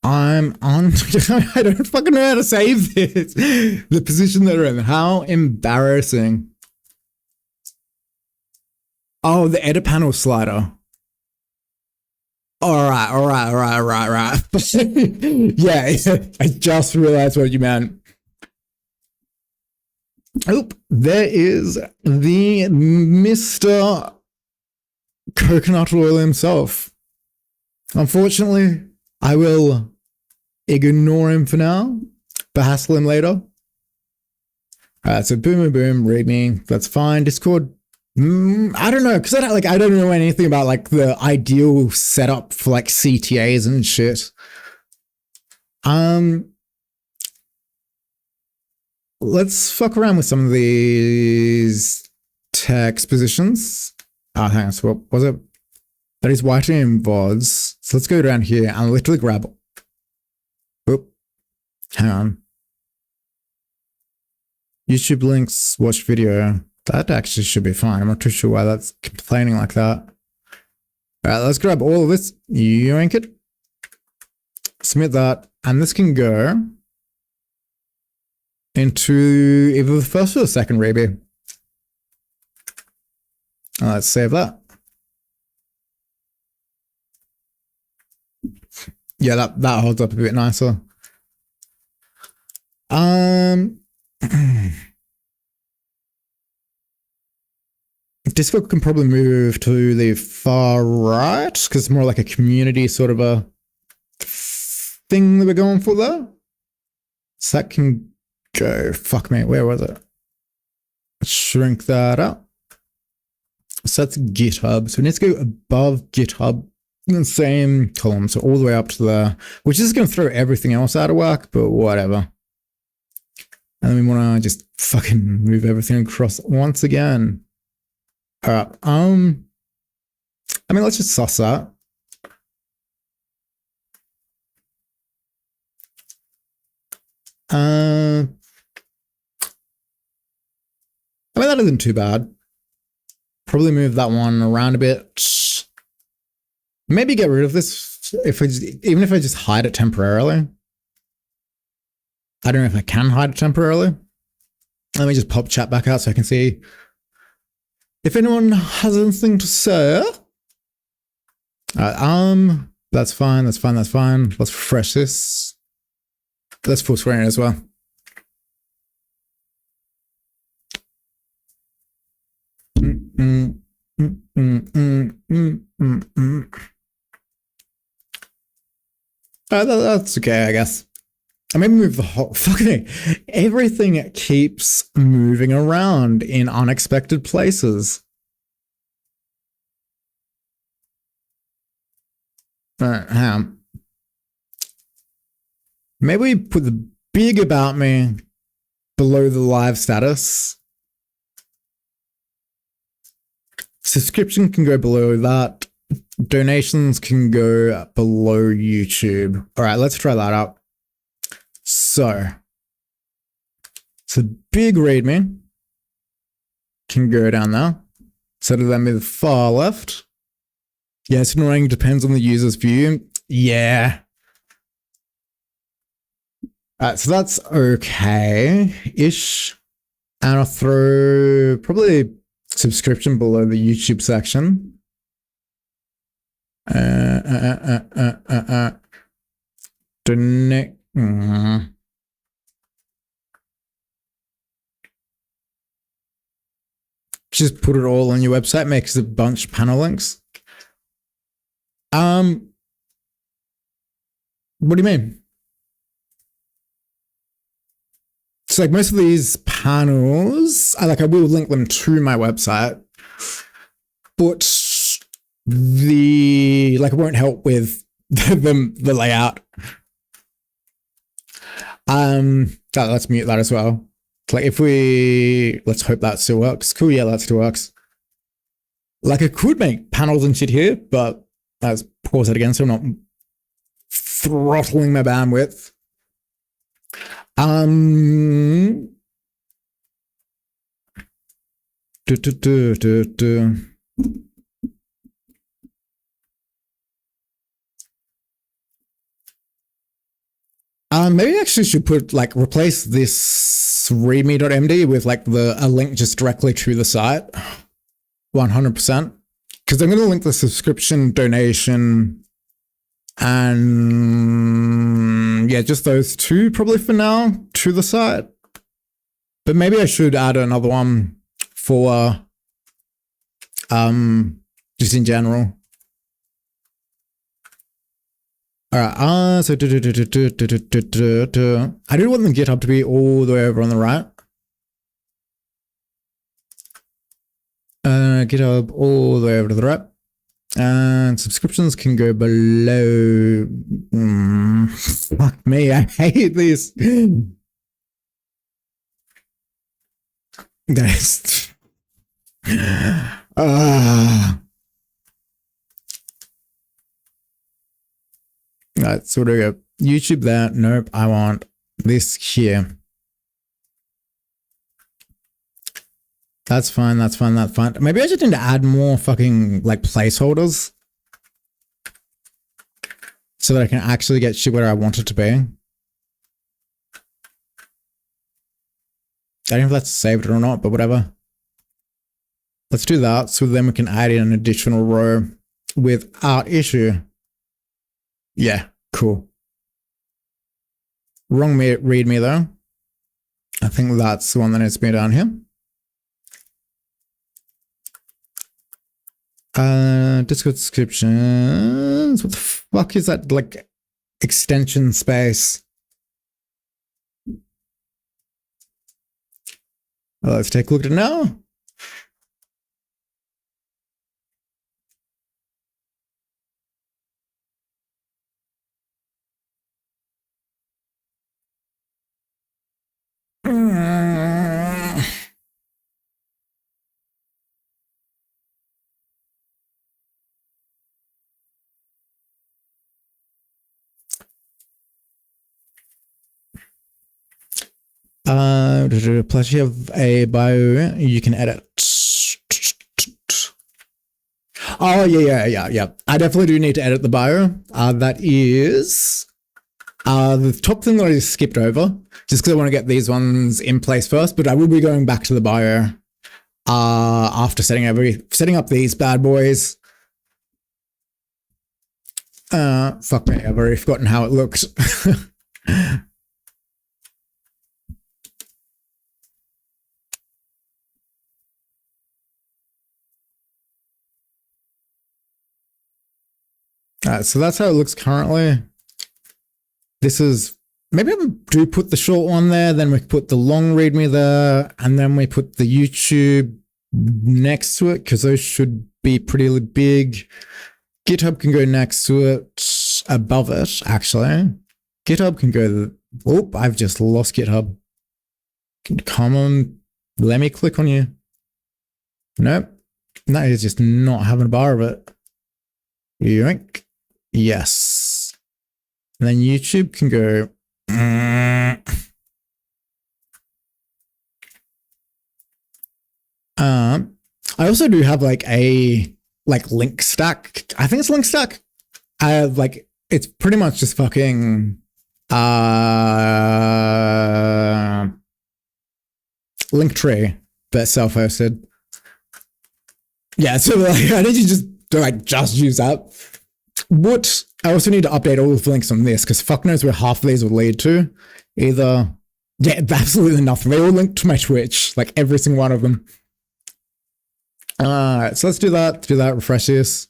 I'm on. I don't fucking know how to save this. The position they're in. How embarrassing. Oh, the edit panel slider. All right. Yeah, I just realized what you meant. Oh, there is the Mr. Coconut Oil himself. Unfortunately, I will ignore him for now, but hassle him later. Alright, so boom, README, that's fine. Discord, I don't know, because I don't know anything about like the ideal setup for like CTAs and shit. Let's fuck around with some of these text positions. Hang on, so what was it? That is YT and VODs. So let's go down here and literally grab. Oop. Hang on. YouTube links, watch video. That actually should be fine. I'm not too sure why that's complaining like that. All right, let's grab all of this. Yoink it. Submit that. And this can go into either the first or the second README. Let's save that. Yeah, that holds up a bit nicer. Discord can probably move to the far right because it's more like a community sort of a thing that we're going for there. So that can go. Fuck me, where was it? Let's shrink that up. So that's GitHub. So we need to go above GitHub in the same column, so all the way up to there, which is going to throw everything else out of whack, but whatever. And then we want to just fucking move everything across once again. All right. I mean, let's just suss that. I mean, that isn't too bad. Probably move that one around a bit. Maybe get rid of this even if I just hide it temporarily. I don't know if I can hide it temporarily. Let me just pop chat back out so I can see if anyone has anything to say. That's fine. Let's refresh this. Let's full screen it as well. That's okay, I guess. I maybe move the whole fucking everything keeps moving around in unexpected places. Maybe we put the big about me below the live status. Subscription can go below that. Donations can go below YouTube. All right, let's try that out. So big README can go down there. So to them be the far left. Yeah, it's annoying. Depends on the user's view. Yeah. So that's okay-ish. And I'll throw probably subscription below the YouTube section. Donate. Just put it all on your website, makes a bunch of panel links. What do you mean? So like most of these panels, I will link them to my website, but it won't help with the layout. Let's mute that as well. Like let's hope that still works. Cool, yeah, that still works. Like I could make panels and shit here, but let's pause it again so I'm not throttling my bandwidth. Maybe I actually should put replace this README.md with a link just directly to the site. 100%. Because I'm going to link the subscription, donation, and yeah, just those two probably for now to the site. But maybe I should add another one for just in general. Alright, so I do want the GitHub to be all the way over on the right. GitHub all the way over to the right. And subscriptions can go below. Fuck me, I hate this. That is. Right, so we go. YouTube there. Nope, I want this here. That's fine, that's fine, that's fine. Maybe I just need to add more fucking placeholders so that I can actually get shit where I want it to be. I don't know if that's saved or not, but whatever. Let's do that so then we can add in an additional row without issue. Yeah, cool. Wrong README though. I think that's the one that needs to be down here. Discord descriptions. What the fuck is that? Extension space. Well, let's take a look at it now. Plus you have a bio you can edit. Oh yeah. I definitely do need to edit the bio. That is the top thing that I just skipped over, just because I want to get these ones in place first. But I will be going back to the bio after setting up these bad boys. Fuck me, I've already forgotten how it looks. Alright, so that's how it looks currently. This is, maybe I do put the short one there, then we put the long README there, and then we put the YouTube next to it, because those should be pretty big. GitHub can go next to it, above it, actually. GitHub can go, oh, I've just lost GitHub. Come on, let me click on you. Nope, that is just not having a bar of it. Yoink. Yes. And then YouTube can go. I also do have a link stack. I think it's link stack. I have it's pretty much just fucking Linktree, but self-hosted. Yeah, so I need to just use that. But I also need to update all the links on this, because fuck knows where half of these will lead to. Either, yeah, absolutely nothing. They all link to my Twitch, every single one of them. Alright, so let's do that. Refresh this.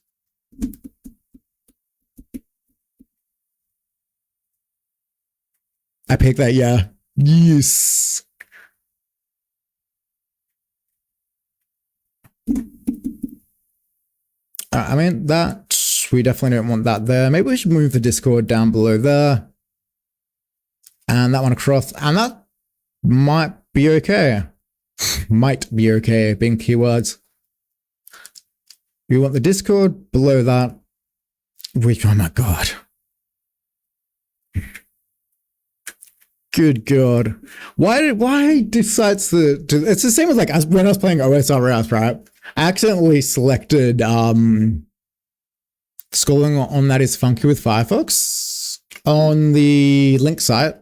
I picked that, yeah. Yes. I mean, that, we definitely don't want that there. Maybe we should move the Discord down below there. And that one across. And that might be okay. Might be okay, being keywords. We want the Discord below that. Which, oh my god. Good god. Why do sites that it's the same as like when I was playing OSRS, right? I accidentally selected scrolling on that is funky with Firefox on the link site.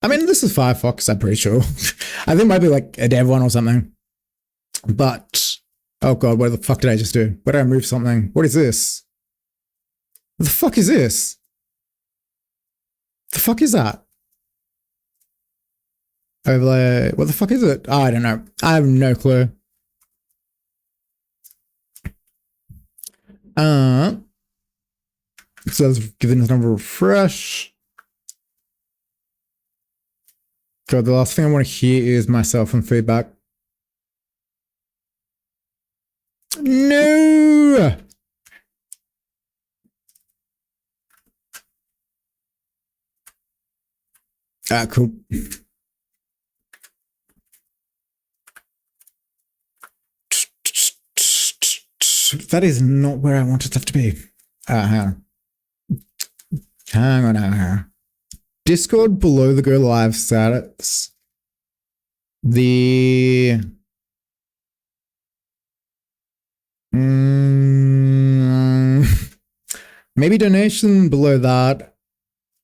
I mean, this is Firefox, I'm pretty sure. I think it might be like a dev one or something. But oh god, what the fuck did I just do? Where did I move something? What is this? What the fuck is this? The fuck is that? Overlay. What the fuck is it? Oh, I don't know. I have no clue. So let's give this number a refresh. God, the last thing I want to hear is myself and feedback. No! Ah, cool. That is not where I wanted stuff to be. Hang on. Discord below the go live status. The maybe donation below that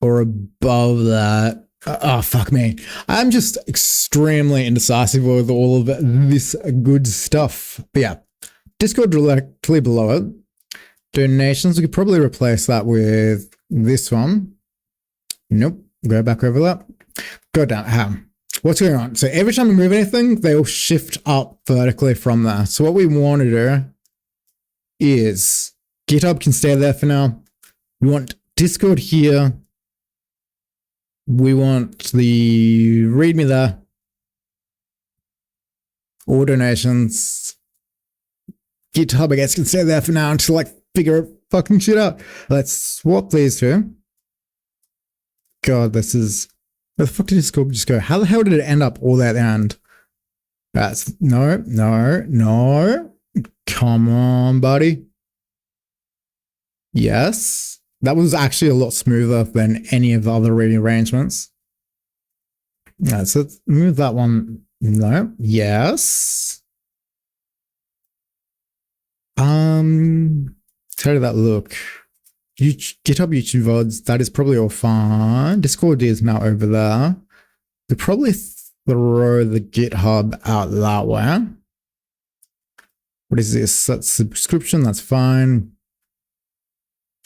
or above that. Oh, fuck me. I'm just extremely indecisive with all of this good stuff. But yeah, Discord directly below it. Donations, we could probably replace that with this one. Nope. Go back over that. Go down. What's going on? So every time we move anything, they will shift up vertically from there. So what we want to do is GitHub can stay there for now. We want Discord here. We want the README there. All donations. GitHub, I guess, can stay there for now until like figure fucking shit out. Let's swap these two. God, this is... Where the fuck did Discord just go? How the hell did it end up all at the end? That's... No. Come on, buddy. Yes. That was actually a lot smoother than any of the other reading arrangements. Yeah, so let's move that one. No. Yes. How did that look? GitHub YouTube VODs, that is probably all fine. Discord is now over there. We'll probably throw the GitHub out that way. What is this? That's subscription, that's fine.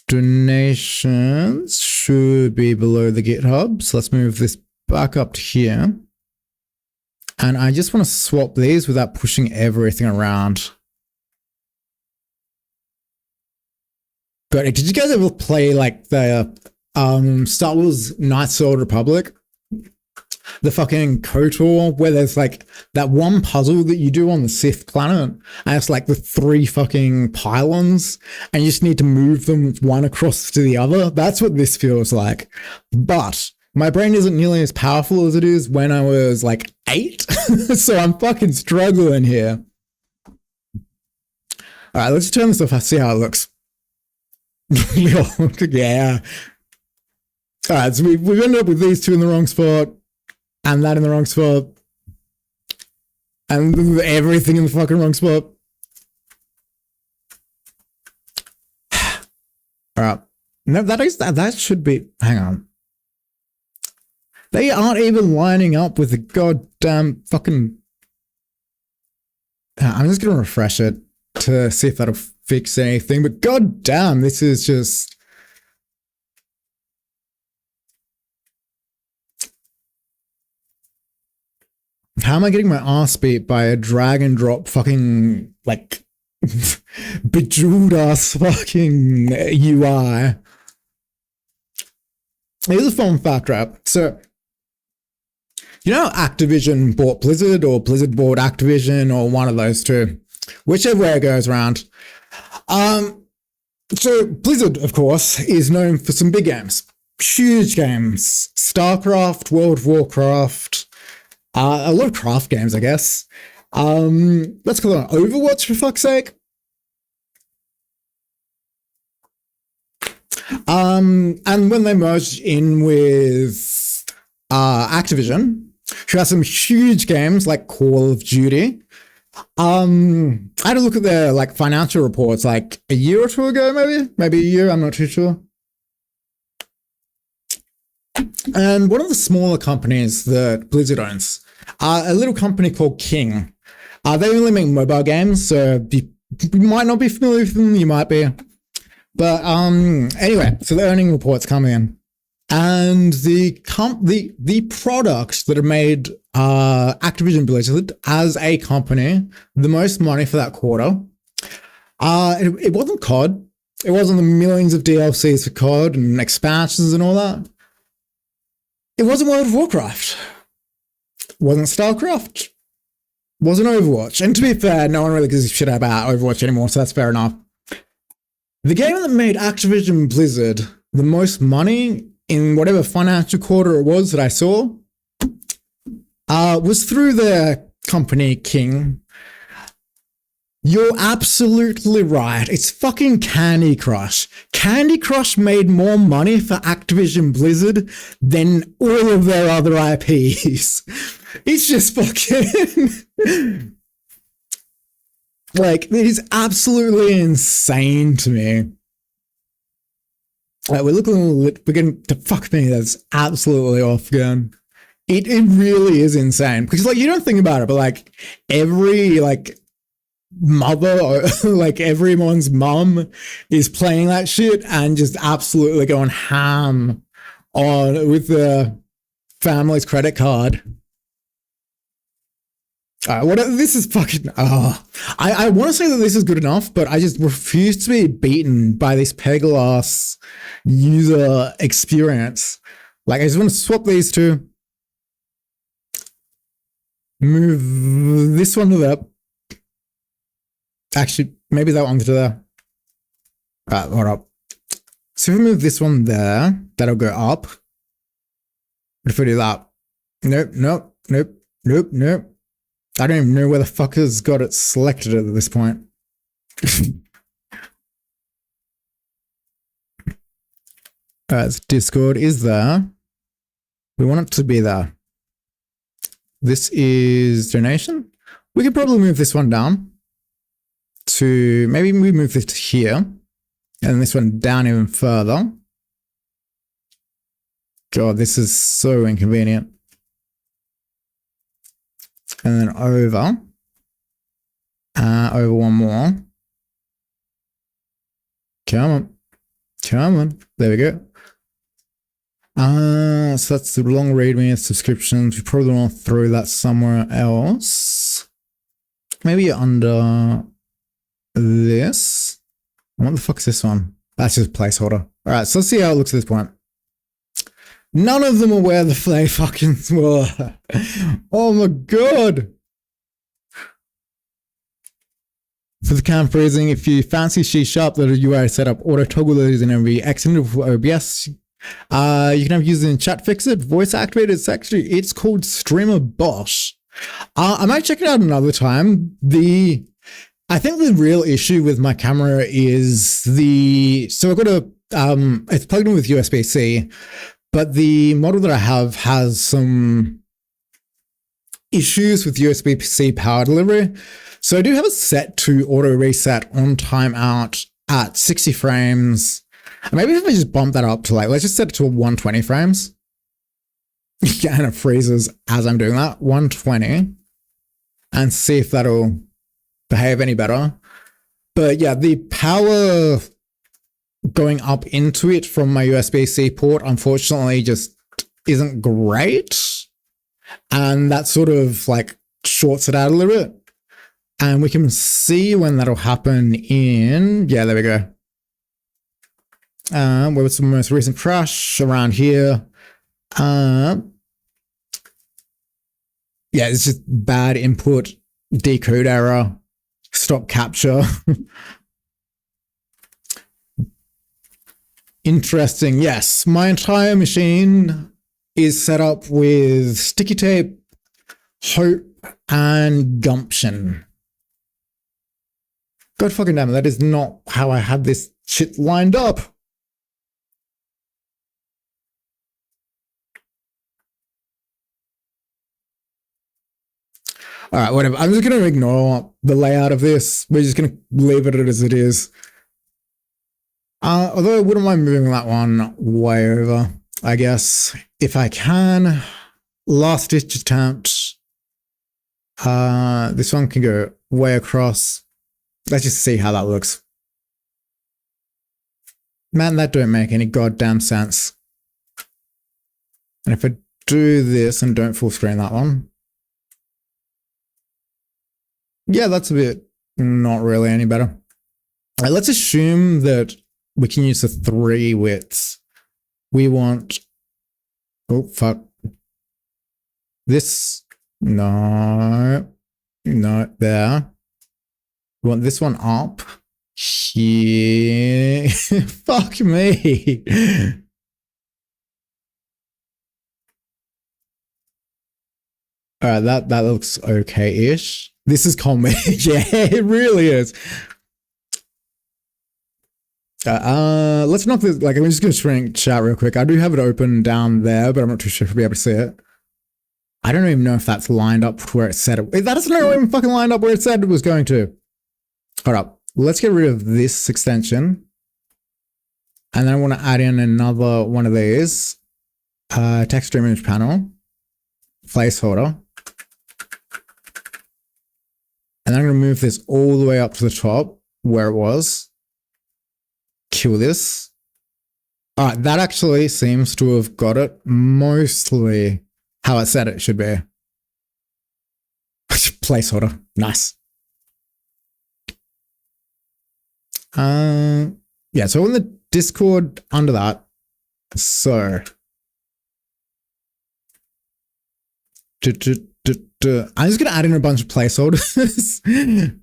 Donations should be below the GitHub. So let's move this back up to here. And I just want to swap these without pushing everything around. Did you guys ever play like the Star Wars Knights of the Old Republic? The fucking KOTOR, where there's like that one puzzle that you do on the Sith planet, and it's like the 3 fucking pylons, and you just need to move them one across to the other. That's what this feels like. But my brain isn't nearly as powerful as it is when I was like 8, so I'm fucking struggling here. All right, let's turn this off and see how it looks. Yeah. All right, so we've ended up with these two in the wrong spot, and that in the wrong spot, and everything in the fucking wrong spot. All right. No, that should be. Hang on. They aren't even lining up with the goddamn fucking. I'm just gonna refresh it to see if that'll fix anything, but goddamn, this is just. How am I getting my ass beat by a drag and drop fucking like bejeweled ass fucking UI? here's a fun fact, right? So, you know, Activision bought Blizzard, or Blizzard bought Activision, or one of those two, whichever way it goes around. So Blizzard, of course, is known for some big games, huge games: StarCraft, World of Warcraft, a lot of craft games, I guess. Let's call it Overwatch, for fuck's sake. And when they merged in with Activision, who has some huge games like Call of Duty, I had a look at their like financial reports like a year or two ago, maybe a year, I'm not too sure. And one of the smaller companies that Blizzard owns, a little company called King. They only make mobile games, so you might not be familiar with them, you might be. But anyway, so the earning reports come in, and the product that have made Activision Blizzard as a company the most money for that quarter, it wasn't COD. It wasn't the millions of DLCs for COD and expansions and all that. It wasn't World of Warcraft. It wasn't StarCraft. It wasn't Overwatch. And to be fair, no one really gives a shit about Overwatch anymore, so that's fair enough. The game that made Activision Blizzard the most money in whatever financial quarter it was that I saw was through their company, King. You're absolutely right. It's fucking Candy Crush. Candy Crush made more money for Activision Blizzard than all of their other IPs. It's just fucking... like, it is absolutely insane to me. Like, we're getting to fuck me, that's absolutely off again. It really is insane. Because, like, you don't think about it, but, like, every, like, mother or, like, everyone's mum is playing that shit and just absolutely going ham on with the family's credit card. This is fucking... I want to say that this is good enough, but I just refuse to be beaten by this Pegasus user experience. Like, I just want to swap these two. Move this one to that. Actually, maybe that one to there. Hold up. So if we move this one there, that'll go up. What if we do that? Nope. I don't even know where the fuckers got it selected at this point. So Discord is there. We want it to be there. This is donation. We could probably move this one down to, maybe we move this to here, and this one down even further. God, this is so inconvenient. And then over one more. Come on. There we go. So that's the long README subscriptions. We probably want to throw that somewhere else. Maybe under this. What the fuck is this one? That's just a placeholder. All right, so let's see how it looks at this point. None of them are where the they fucking were. Oh my god. For the cam freezing, if you fancy C# that UI setup, auto toggle those in every excellent for OBS. You can have users in chat fix it, voice activated. It's called Streamer Boss. I might check it out another time. I think the real issue with my camera is so I've got it's plugged in with USB-C, but the model that I have has some issues with USB-C power delivery. So I do have it set to auto reset on timeout at 60 frames. Maybe if I just bump that up to let's just set it to 120 frames. And it freezes as I'm doing that, 120. And see if that'll behave any better. But yeah, the power going up into it from my USB-C port, unfortunately, just isn't great. And that sort of shorts it out a little bit. And we can see when that'll happen in, yeah, there we go. Where was the most recent crash? Around here. Yeah, it's just bad input, decode error, stop capture. Interesting. Yes, my entire machine is set up with sticky tape, hope, and gumption. God fucking damn it, that is not how I had this shit lined up. All right, whatever. I'm just going to ignore the layout of this. We're just going to leave it as it is. Although I wouldn't mind moving that one way over, I guess, if I can. Last ditch attempt. This one can go way across. Let's just see how that looks. Man, that don't make any goddamn sense. And if I do this and don't full screen that one. Yeah, that's a bit not really any better. All right, let's assume that we can use the 3 widths. We want, oh, fuck. This, no, there. We want this one up here. Fuck me. All right, that looks okay-ish. This is comedy. Yeah, it really is. Let's knock this. Like, I'm just gonna shrink chat real quick. I do have it open down there, but I'm not too sure if I'll be able to see it. I don't even know if that's lined up where it said it. That is not even fucking lined up where it said it was going to. Hold up. Let's get rid of this extension. And then I want to add in another one of these. Text stream image panel. Placeholder. And then I'm going to move this all the way up to the top where it was. Kill this. All right, that actually seems to have got it mostly how I said it should be. Placeholder. Nice. Yeah, so on the Discord under that. So. I'm just going to add in a bunch of placeholders.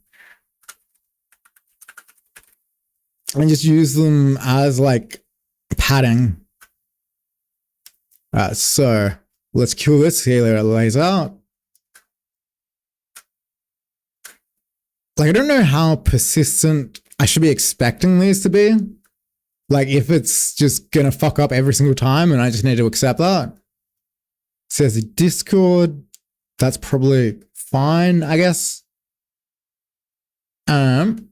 And just use them as like padding. So let's kill this. See how it lays out. Like, I don't know how persistent I should be expecting these to be. Like, if it's just going to fuck up every single time and I just need to accept that. It says Discord. That's probably fine, I guess. YouTube,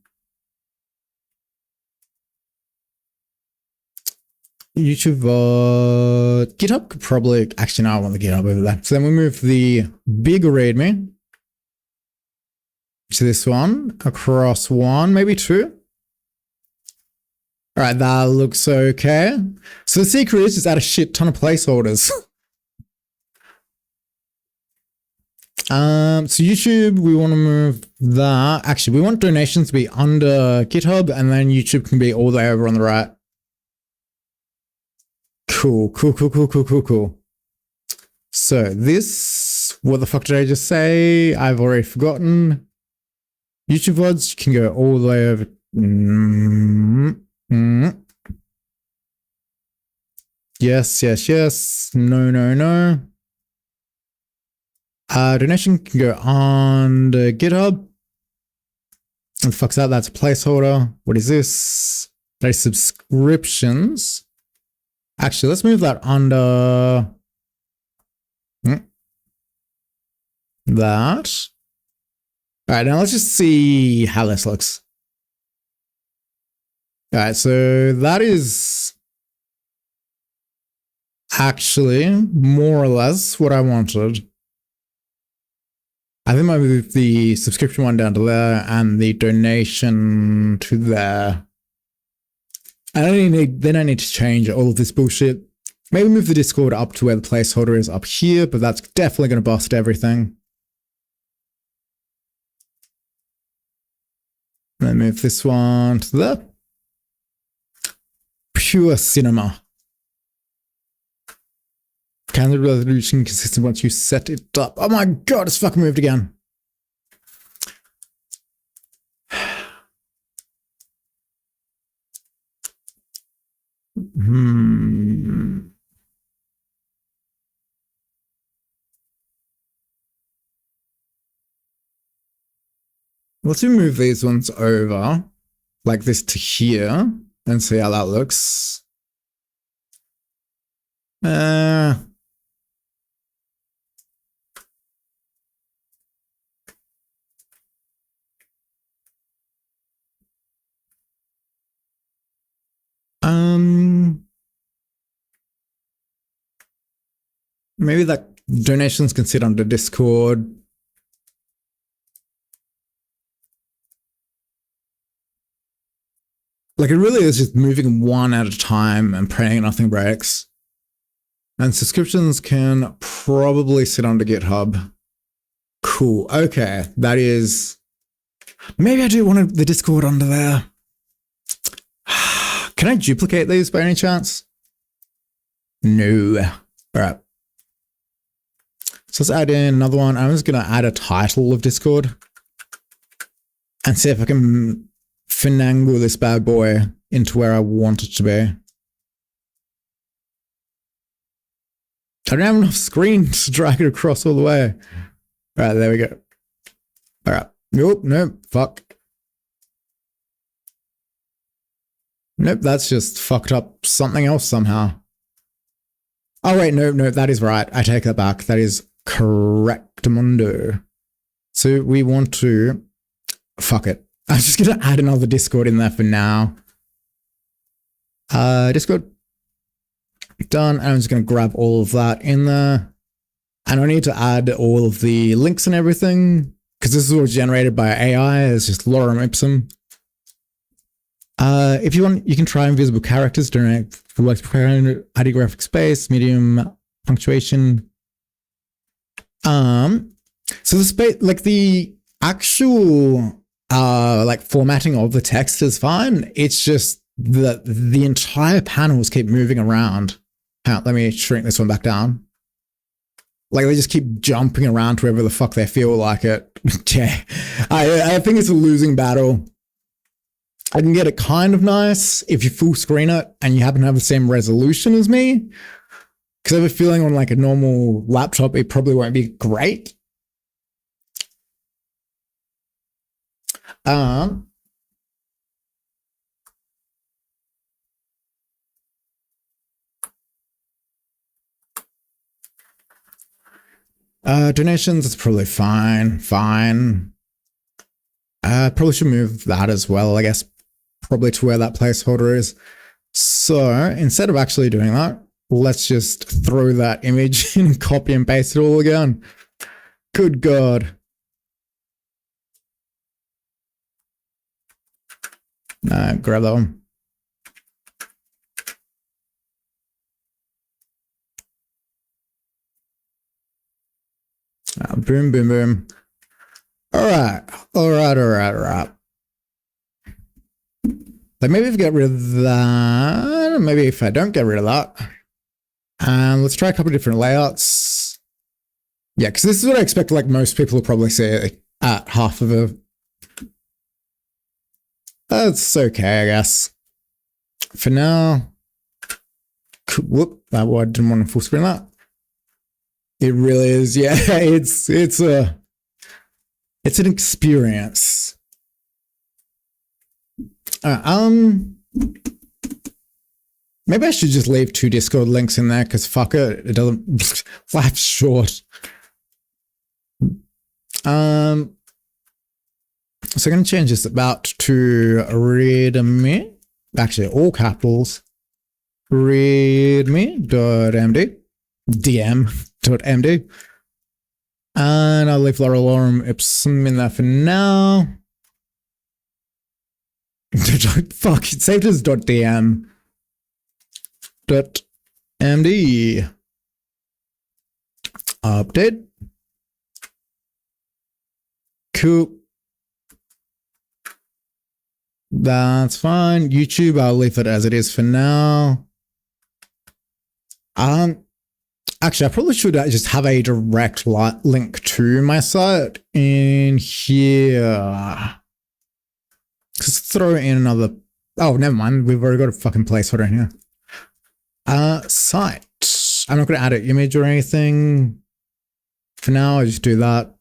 GitHub could probably, actually no, I want the GitHub over there. So then we move the big README to this one, across 1, maybe 2. All right, that looks okay. So the secret is just add a shit ton of placeholders. So YouTube, we want to move that. Actually, we want donations to be under GitHub, and then YouTube can be all the way over on the right. Cool. So this, what the fuck did I just say? I've already forgotten. YouTube VODs can go all the way over. Yes. No. Donation can go on the GitHub. What the fuck's that? That's a placeholder. What is this? That is subscriptions. Actually, let's move that under that. All right, now let's just see how this looks. All right, so that is actually more or less what I wanted. I think I moved the subscription one down to there and the donation to there. I don't need, then I need to change all of this bullshit. Maybe move the Discord up to where the placeholder is up here, but that's definitely going to bust everything. Then move this one to there. pure cinema. Can the resolution consistent once you set it up? Oh my god, it's fucking moved again. Let's move these ones over, like this to here, and see how that looks. Maybe that donations can sit under Discord. Like, it really is just moving one at a time and praying nothing breaks. And subscriptions can probably sit under GitHub. Cool. Okay, that is... Maybe I do want the Discord under there. Can I duplicate these by any chance? No. All right. So let's add in another one. I'm just going to add a title of Discord and see if I can finagle this bad boy into where I want it to be. I don't have enough screen to drag it across all the way. All right, there we go. All right. Nope, nope, fuck. Nope, that's just fucked up something else somehow. Oh wait, no, that is right. I take that back. That is correctamundo. So we want to, fuck it. I'm just going to add another Discord in there for now. Discord. Done. And I'm just going to grab all of that in there. And I need to add all of the links and everything, because this is all generated by AI. It's just Lorem Ipsum. If you want, you can try invisible characters, donate for like ID graphic space, medium punctuation. So the space, like the actual like formatting of the text is fine. It's just that the entire panels keep moving around. Let me shrink this one back down. Like they just keep jumping around to wherever the fuck they feel like it. Yeah, I think it's a losing battle. I can get it kind of nice if you full screen it and you happen to have the same resolution as me. Because I have a feeling on like a normal laptop, it probably won't be great. Donations is probably fine. Probably should move that as well, I guess, probably to where that placeholder is. So instead of actually doing that, let's just throw that image in and copy and paste it all again. Good God. Grab that one. Boom, boom, boom. All right. Like maybe if I get rid of that, maybe if I don't get rid of that. Let's try a couple of different layouts. Yeah, because this is what I expect like most people will probably see at half of a... That's okay, I guess. For now... Whoop, I didn't want to full screen that. It really is, yeah, it's an experience. Maybe I should just leave 2 Discord links in there because fuck it, it doesn't. Life's short. So I'm going to change this about to README. Actually, all capitals. README.md. DM.md. And I'll leave Lorem Ipsum in there for now. Fuck, it's saved as .dm. .md. Update. Cool. That's fine. YouTube, I'll leave it as it is for now. Actually, I probably should just have a direct link to my site in here. Just throw in another. Oh, never mind. We've already got a fucking placeholder in here. Site. I'm not going to add an image or anything. For now, I'll just do that.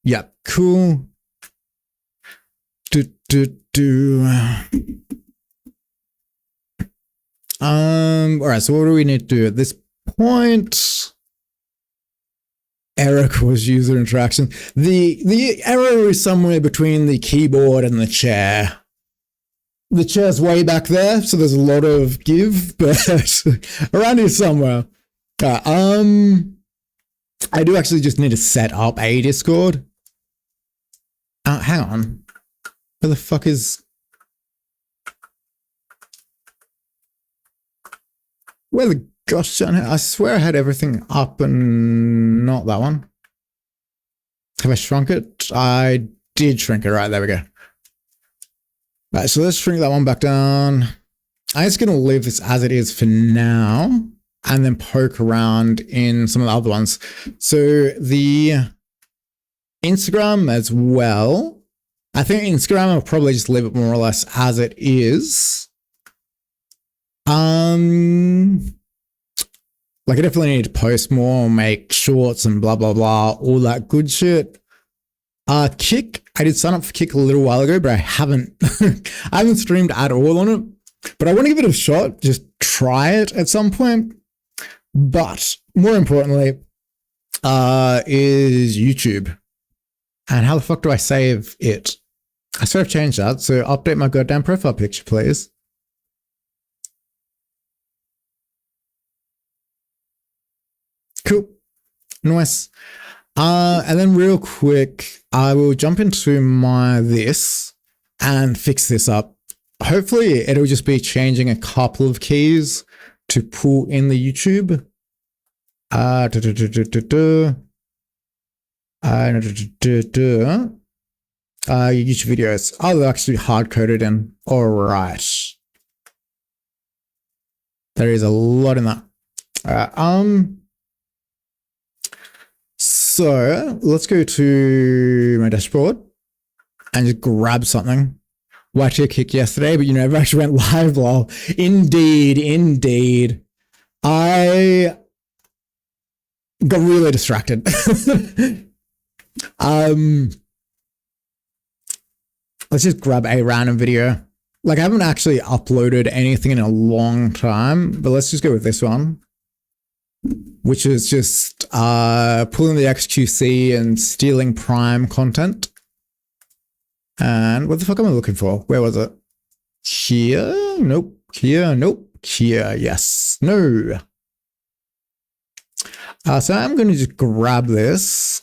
Yep, cool. All right, so what do we need to do at this point? Error cause user interaction. The error is somewhere between the keyboard and the chair. The chair's way back there, so there's a lot of give, but around here somewhere. I do actually just need to set up a Discord. Hang on. Where the fuck is... Where the gosh, I swear I had everything up and not that one. Have I shrunk it? I did shrink it. Right, there we go. Right, so let's shrink that one back down. I'm just going to leave this as it is for now and then poke around in some of the other ones. So the Instagram as well. I think Instagram, I'll probably just leave it more or less as it is. Like I definitely need to post more, make shorts and blah, blah, blah, all that good shit. Kick, I did sign up for Kick a little while ago, but I haven't, I haven't streamed at all on it, but I want to give it a shot, just try it at some point. But more importantly, is YouTube. And how the fuck do I save it? I sort of changed that. So update my goddamn profile picture, please. Cool. Nice. And then real quick, I will jump into my this and fix this up. Hopefully it'll just be changing a couple of keys to pull in the YouTube. YouTube videos. Oh, they're actually hard coded in. All right. There is a lot in that. So let's go to my dashboard and just grab something. Watched your Kick yesterday, but you never actually went live, lol. Indeed, indeed. I got really distracted. Let's just grab a random video. Like I haven't actually uploaded anything in a long time, but let's just go with this one, which is just pulling the XQC and stealing Prime content. And what the fuck am I looking for? Where was it? Here? Nope. Here? Nope. Here? Yes. No. So I'm going to just grab this,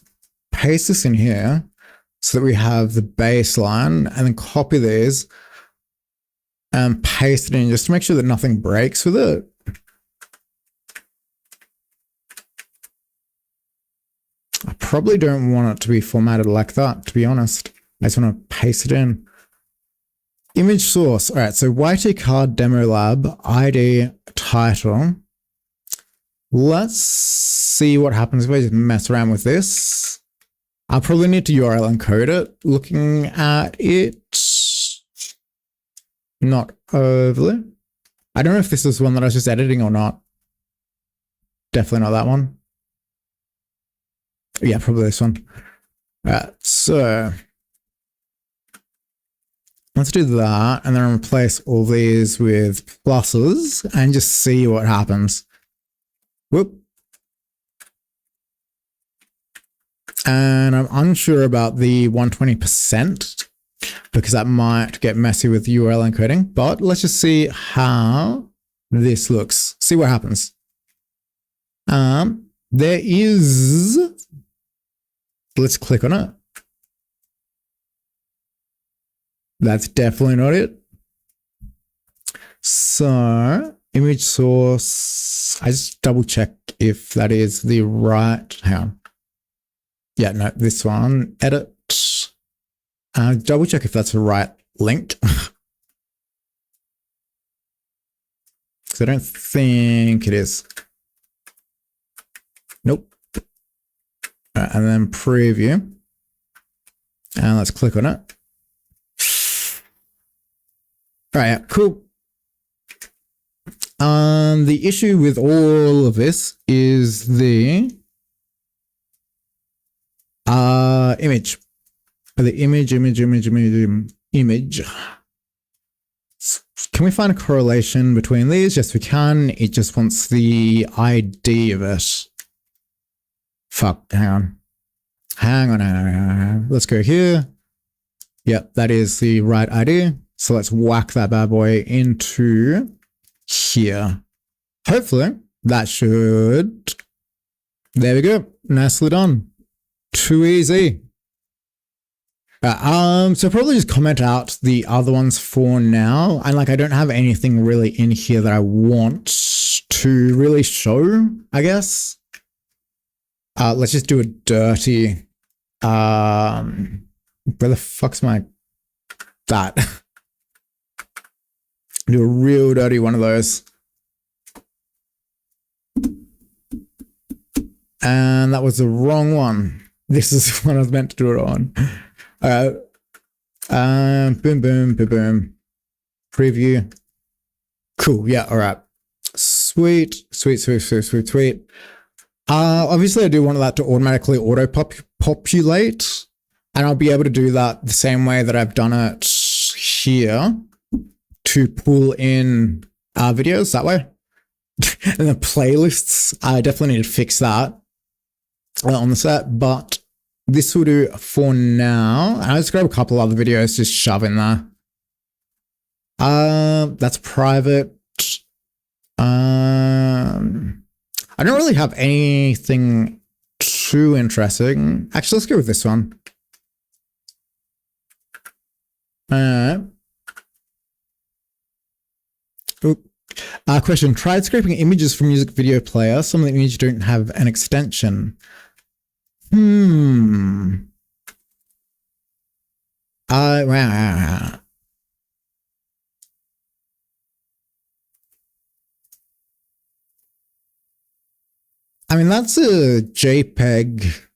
paste this in here so that we have the baseline, and then copy these and paste it in just to make sure that nothing breaks with it. I probably don't want it to be formatted like that, to be honest. I just want to paste it in. Image source. All right, so YT Card Demo Lab, ID, title. Let's see what happens if I just mess around with this. I'll probably need to URL encode it. Looking at it, not overly. I don't know if this is one that I was just editing or not. Definitely not that one. Yeah, probably this one. All right, so let's do that and then replace all these with pluses and just see what happens. Whoop. And I'm unsure about the 120% because that might get messy with URL encoding, but let's just see how this looks. See what happens. There is, let's click on it. That's definitely not it. So image source, I just double check if that is the right, hang on. Yeah, no, this one, edit. Double check if that's the right link. Because I don't think it is. Nope. And then preview. And let's click on it. All right, yeah, cool. The issue with all of this is the image. The image. Can we find a correlation between these? Yes, we can. It just wants the ID of it. Fuck, hang on. Let's go here. Yep, that is the right ID. So let's whack that bad boy into here. Hopefully that should, there we go. Nicely done. Too easy. So probably just comment out the other ones for now. And like, I don't have anything really in here that I want to really show, I guess. Let's just do a dirty, where the fuck's my, that. Do a real dirty one of those. And that was the wrong one. This is what I was meant to do it on. Boom, boom, boom, boom. Preview. Cool. Yeah. All right. Sweet. Obviously I do want that to automatically auto-populate, and I'll be able to do that the same way that I've done it here to pull in videos that way. And the playlists, I definitely need to fix that on the set, but this will do for now. And I'll just grab a couple other videos, just shove in there. That's private. I don't really have anything too interesting. Actually, let's go with this one. Question. Tried scraping images from music video player. Some of the images don't have an extension. Wow. I mean, that's a JPEG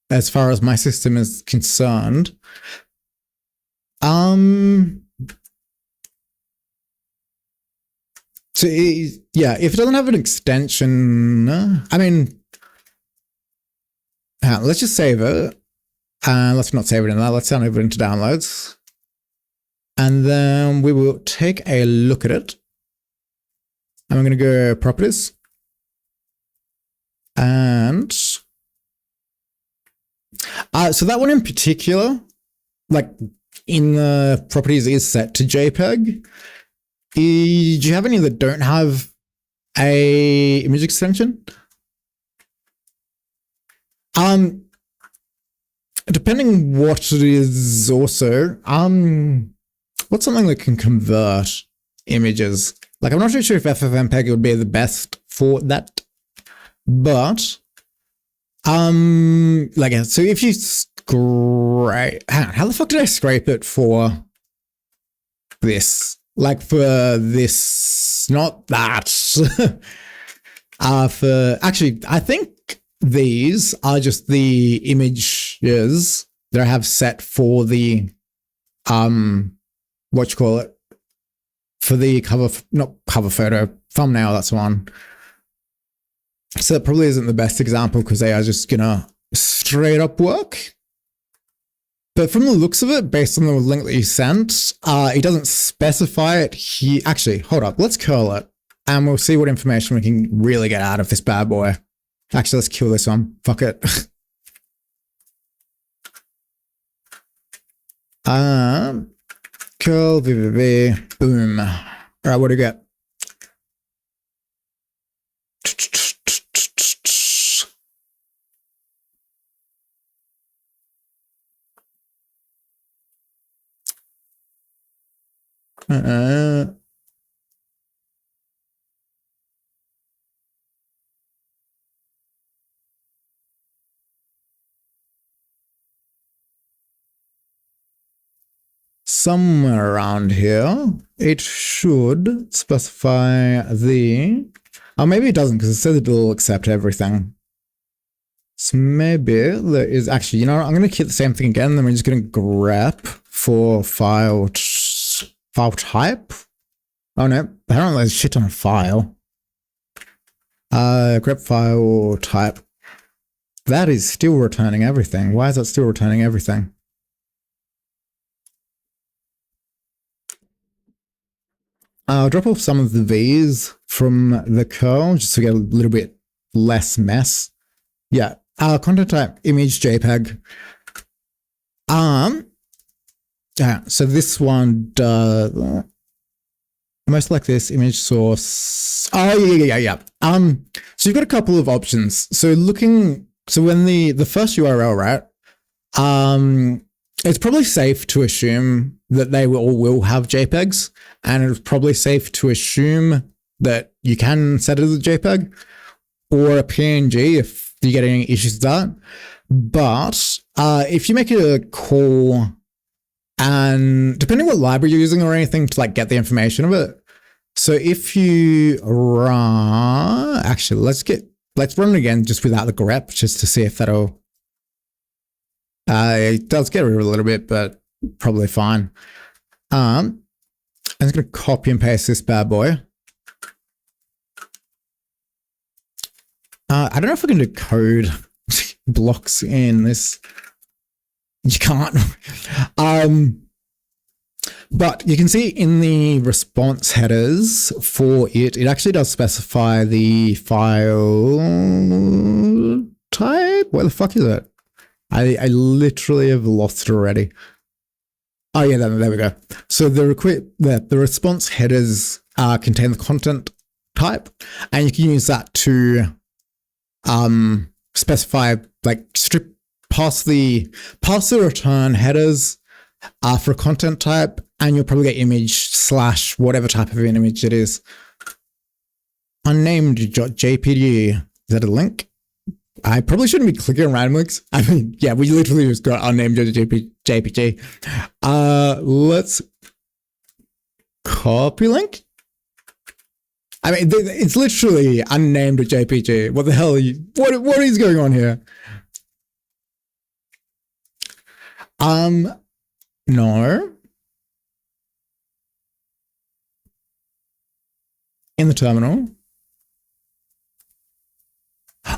as far as my system is concerned. So yeah, if it doesn't have an extension, I mean, let's just save it. Let's not save it in there. Let's send it into downloads. And then we will take a look at it. And I'm going to go properties. And so that one in particular, like in the properties, is set to JPEG. Do you have any that don't have a image extension? Depending what it is also, what's something that can convert images? Like, I'm not really sure if FFmpeg would be the best for that, but, like, so if you scrape, how the fuck did I scrape it for this? Like for this, not that. Actually, I think these are just the images that I have set for the, what you call it? For the not cover photo, thumbnail, that's one. So that probably isn't the best example because they are just gonna straight up work. But from the looks of it, based on the link that you sent, it doesn't specify it here. Actually, hold up. Let's curl it and we'll see what information we can really get out of this bad boy. Actually, let's kill this one. Fuck it. Curl, VVV, boom. All right, what do you get? somewhere around here, it should specify the, oh, maybe it doesn't because it says it'll accept everything. So maybe there is actually, you know, I'm going to keep the same thing again. Then we're just going to grep for file type. Oh no, apparently there's shit on a file. Grep file type. That is still returning everything. Why is that still returning everything? I'll drop off some of the V's from the curl just to get a little bit less mess. Yeah, content type image JPEG. Yeah, so this one does most like this image source. Oh yeah. So you've got a couple of options. So when the first URL, right? It's probably safe to assume that they will have JPEGs, and it's probably safe to assume that you can set it as a JPEG or a PNG if you get any issues with that. But if you make a call, and depending what library you're using or anything to like get the information of it. So if you run, actually, let's run it again just without the grep, just to see if that'll. It does get rid of it a little bit, but probably fine. I'm just going to copy and paste this bad boy. I don't know if I can do code blocks in this. You can't. But you can see in the response headers for it actually does specify the file type. Where the fuck is it? I literally have lost it already. Oh yeah, there we go. So the response headers contain the content type, and you can use that to specify, like, pass the return headers for content type, and you'll probably get image / whatever type of an image it is. Unnamed.jpg. Is that a link? I probably shouldn't be clicking on random links. I mean, yeah, we literally just got unnamed.jpg. Let's copy link. I mean, it's literally unnamed.jpg. What the hell are you? What is going on here? No. In the terminal.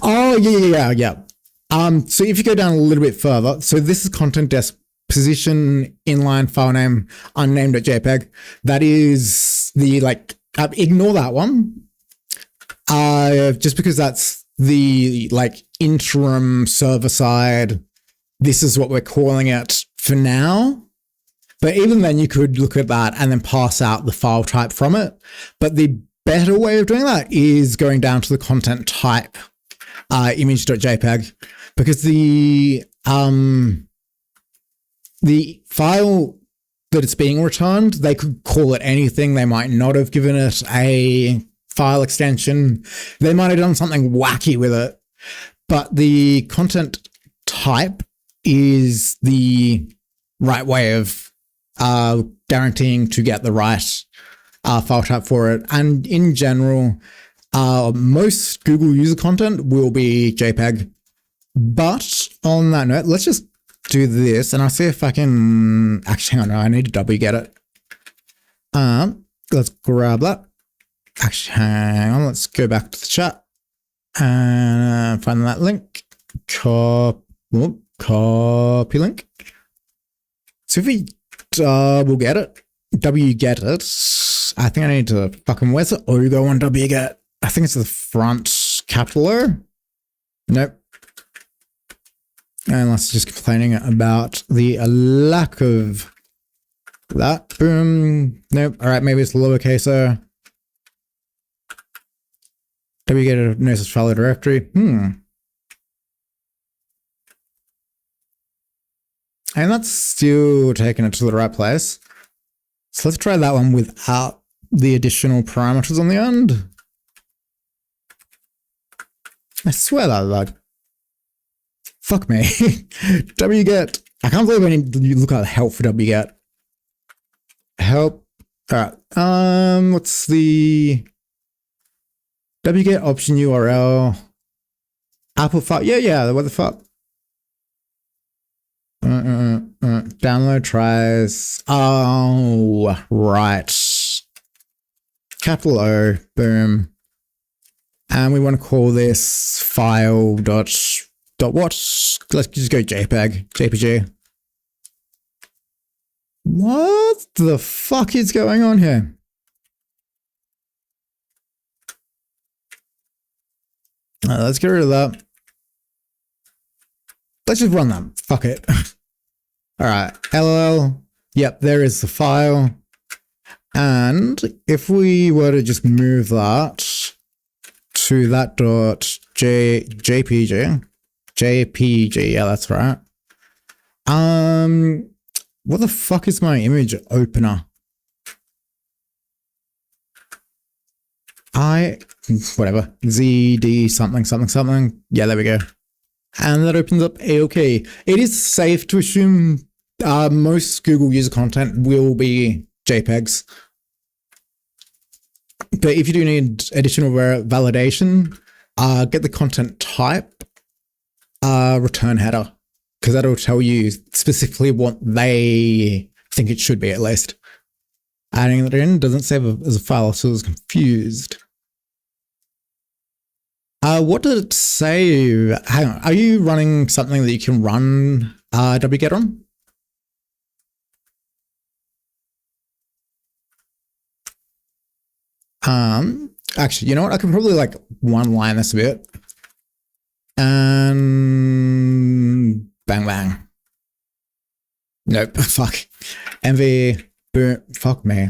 Oh, yeah. So if you go down a little bit further, so this is content desk position inline file name unnamed.jpg. That is the, like, ignore that one. Just because that's the, like, interim server side. This is what we're calling it for now. But even then, you could look at that and then pass out the file type from it. But the better way of doing that is going down to the content type, image.jpg, because the file that it's being returned, they could call it anything. They might not have given it a file extension. They might have done something wacky with it. But the content type is the right way of guaranteeing to get the right file type for it. And in general, most Google user content will be JPEG. But on that note, let's just do this, and I'll see if I can actually, hang on, no, I need to w-get it. Let's grab that. Actually, hang on, let's go back to the chat and find that link. Copy link. So if we w-get it, I think I need to fucking, where's the O go on w-get? I think it's the front capital O. Nope. And let's just complaining about the lack of that. Boom. Nope. All right, maybe it's lowercase o. W-get a no such file directory. And that's still taking it to the right place. So let's try that one without the additional parameters on the end. I swear that, like, fuck me. W-get. I can't believe I need to look at help for W-get. help. All right. What's the wget option URL? Apple file. Yeah. What the fuck? Download tries. Oh, right. Capital O. Boom. And we want to call this file dot what? Let's just go JPG. What the fuck is going on here? Let's get rid of that. Let's just run that. Fuck it. All right. LL. Yep, there is the file. And if we were to just move that to that JPG, yeah, that's right. What the fuck is my image opener? Whatever, ZD something. Yeah, there we go. And that opens up A-OK. It is safe to assume most Google user content will be JPEGs. But if you do need additional validation, get the content type, return header, because that'll tell you specifically what they think it should be at least. Adding it in doesn't save as a file, so I was confused. What did it say? Hang on, are you running something that you can run wget on? Actually, you know what? I could probably like one line this a bit. And bang. Nope, fuck. MV, boom, fuck me.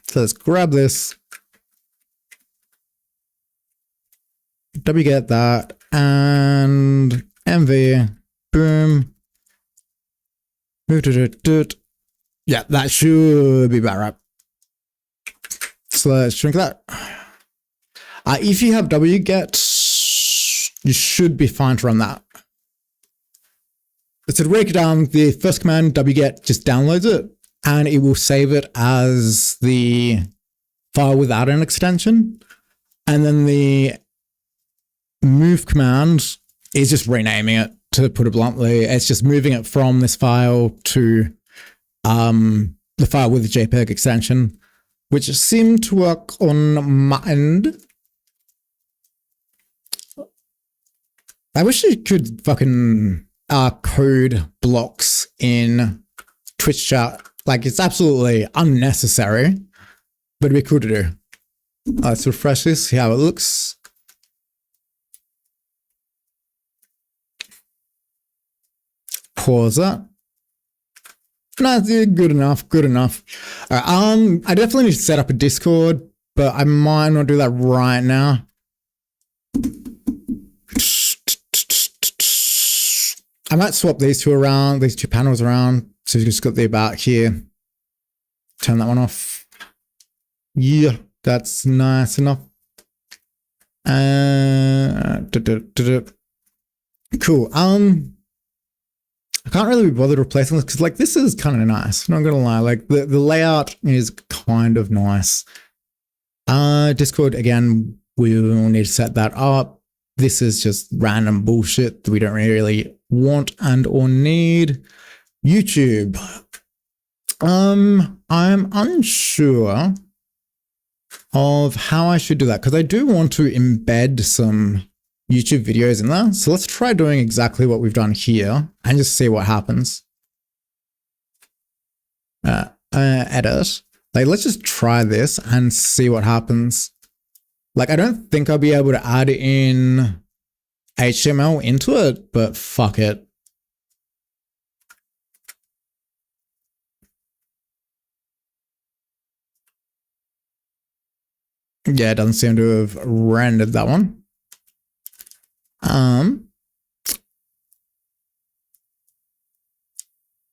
So let's grab this. Wget that and MV, boom. Yeah, that should be about right. So let's shrink that. If you have wget, you should be fine to run that. So to break it down, the first command, wget, just downloads it, and it will save it as the file without an extension. And then the move command is just renaming it, to put it bluntly. It's just moving it from this file to the file with the JPEG extension, which seemed to work on my end. I wish you could fucking code blocks in Twitch chat. Like, it's absolutely unnecessary, but it'd be cool to do. Let's refresh this, see how it looks. Pause that. No, good enough. All right, I definitely need to set up a Discord, but I might not do that right now. I might swap these two panels around. So you just got the about here. Turn that one off. Yeah, that's nice enough. Cool. I can't really be bothered replacing this because, like, this is kind of nice. Not gonna lie, like the layout is kind of nice. Discord again, we will need to set that up. This is just random bullshit that we don't really want and or need. YouTube. I'm unsure of how I should do that because I do want to embed some YouTube videos in there. So let's try doing exactly what we've done here and just see what happens. Edit. Like, let's just try this and see what happens. Like, I don't think I'll be able to add in HTML into it, but fuck it. Yeah, it doesn't seem to have rendered that one.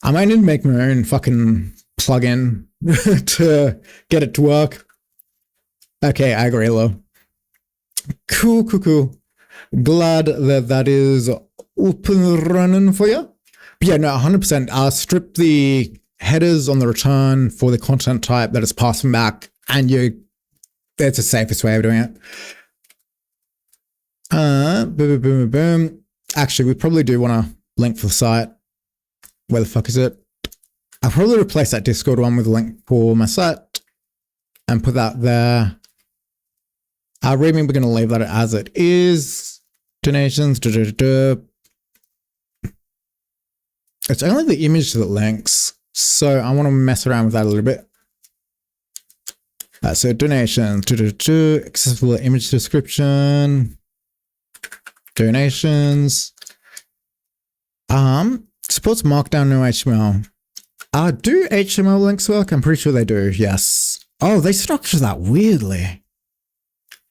I might need to make my own fucking plugin to get it to work. Okay, I agree, Lo. Cool. Glad that is up and running for you. But yeah, no, 100%. Strip the headers on the return for the content type that is passing back, and that's the safest way of doing it. Boom, boom, boom, boom. Actually, we probably do want to link for the site. Where the fuck is it? I'll probably replace that Discord one with a link for my site and put that there. README, we're going to leave that as it is. Donations. It's only the image that links, so I want to mess around with that a little bit. So donations. Accessible image description. Donations. Supports Markdown, no HTML. Do HTML links work? I'm pretty sure they do, yes. Oh, they structure that weirdly.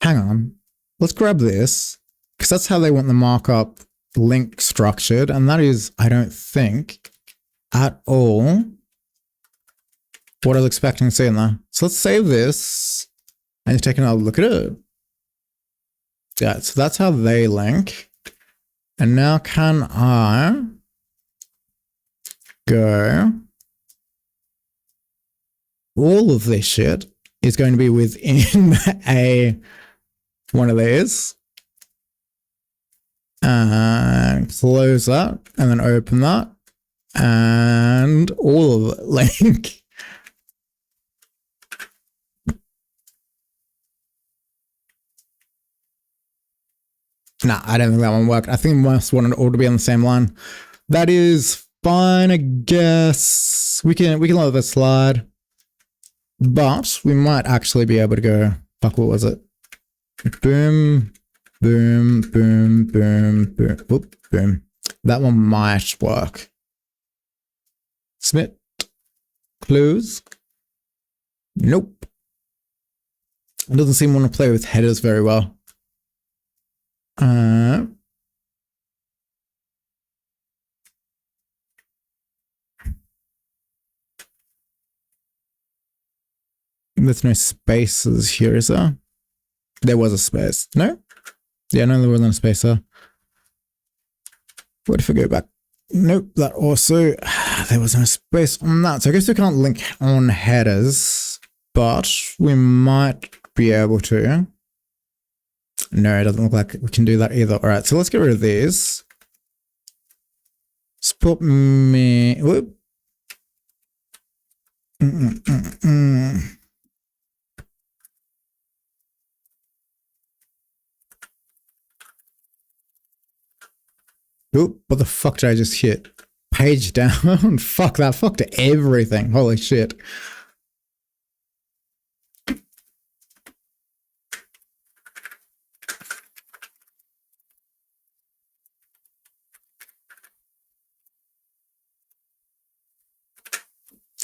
Hang on. Let's grab this, because that's how they want the markup link structured, and that is, I don't think, at all what I was expecting to see in there. So let's save this and take another look at it. Yeah, so that's how they link. And now can I go, all of this shit is going to be within one of these, and close that, and then open that, and all of it link. Nah, I don't think that one worked. I think most wanted all to be on the same line. That is fine, I guess. We can let that slide. But we might actually be able to go, fuck, what was it? Boom, boom, boom, boom, boom, whoop, boom. That one might work. Submit. Close. Nope. It doesn't seem to want to play with headers very well. There's no spaces here, is there? There was a space. No? Yeah, no, there wasn't a space there. What if I go back? Nope, that also, there was no space on that. So I guess we can't link on headers, but we might be able to. No, it doesn't look like we can do that either. All right, so let's get rid of these. Support me. Whoop. Oop, what the fuck did I just hit? Page down? Fuck that. Fuck to everything. Holy shit.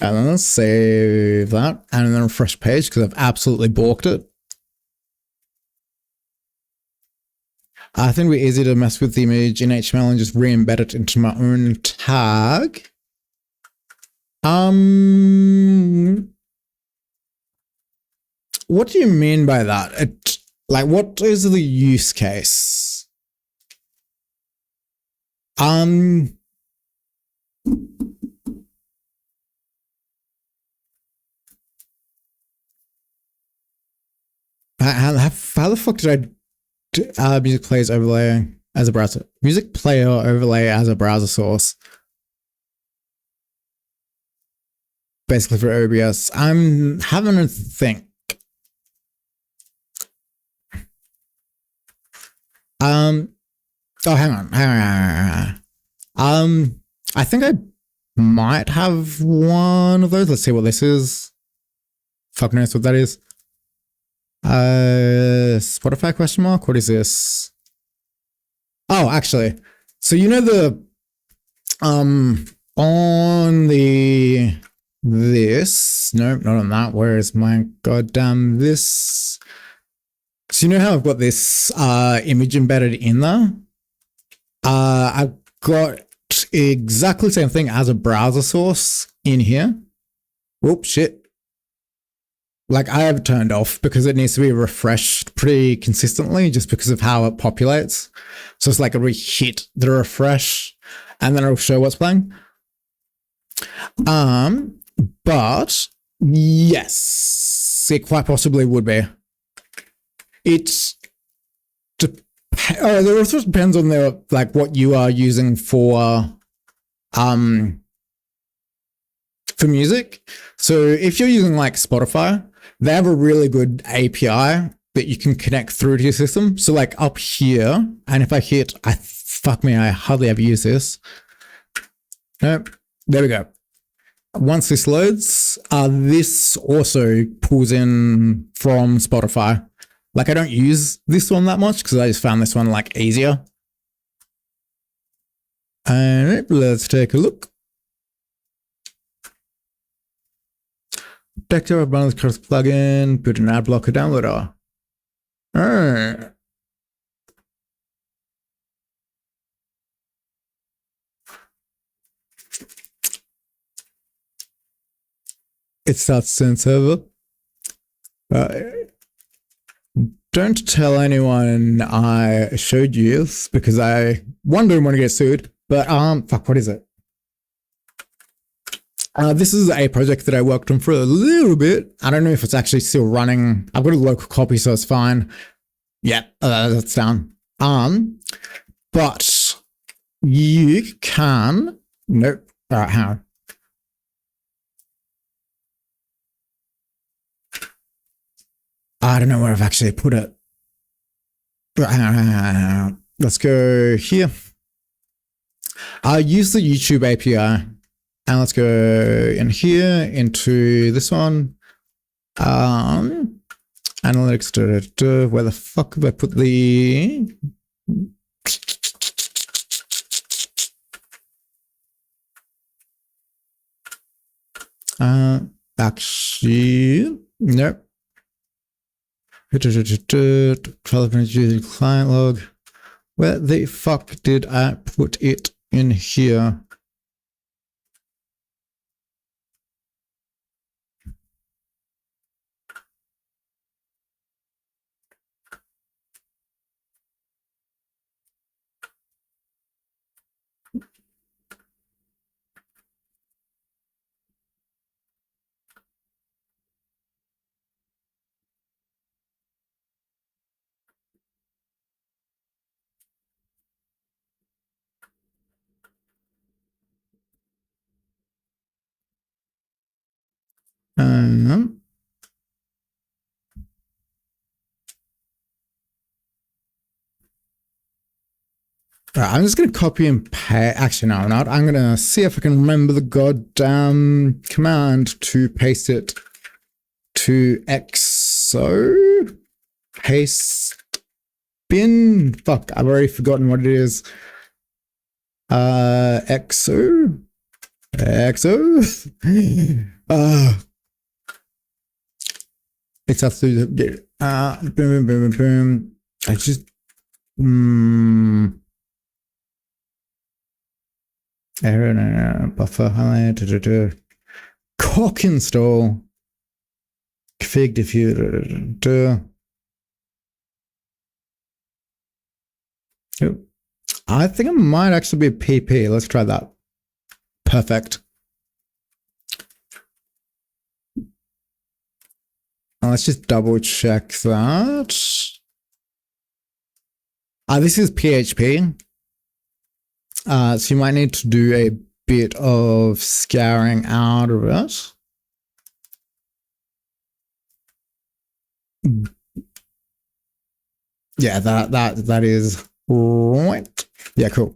And then let's save that and then refresh page because I've absolutely balked it. I think it'd be easy to mess with the image in HTML and just re-embed it into my own tag. What do you mean by that? Like, what is the use case? How the fuck did music players overlay as a browser? Music player overlay as a browser source. Basically for OBS. I'm having a think. Oh, hang on. I think I might have one of those. Let's see what this is. Fuck knows what that is. Spotify question mark? What is this? Oh, actually. So you know the on this. Nope, not on that. Where is my goddamn this? So you know how I've got this image embedded in there? I've got exactly the same thing as a browser source in here. Whoop, shit. Like, I have it turned off because it needs to be refreshed pretty consistently just because of how it populates. So it's like a re-hit the refresh and then it'll show what's playing. But yes, it quite possibly would be. It's it also depends on the like what you are using for music. So if you're using like Spotify, they have a really good API that you can connect through to your system. So like up here, and if I hit, I hardly ever use this. Nope, there we go. Once this loads, this also pulls in from Spotify. Like I don't use this one that much because I just found this one like easier. And let's take a look. Detector of Balance Curse plugin, put an ad blocker downloader. Alright. It starts soon server. Don't tell anyone I showed you this because I don't want to get sued. But fuck, what is it? This is a project that I worked on for a little bit. I don't know if it's actually still running. I've got a local copy, so it's fine. Yeah, that's down. But you can. Nope. All right, hang on. I don't know where I've actually put it. Let's go here. I'll use the YouTube API. And let's go in here into this one. Analytics. Where the fuck have I put the... Actually, nope. Using client log. Where the fuck did I put it in here? I'm just going to copy and paste. Actually, no, I'm not. I'm going to see if I can remember the goddamn command to paste it to XO. Paste bin. Fuck, I've already forgotten what it is. XO. XO. It's up to the boom. I just buffer highlight cock install config diffuser. I think it might actually be a PP. Let's try that. Perfect. Let's just double check that. This is PHP. So you might need to do a bit of scouring out of it. Yeah, that is right. Yeah, cool.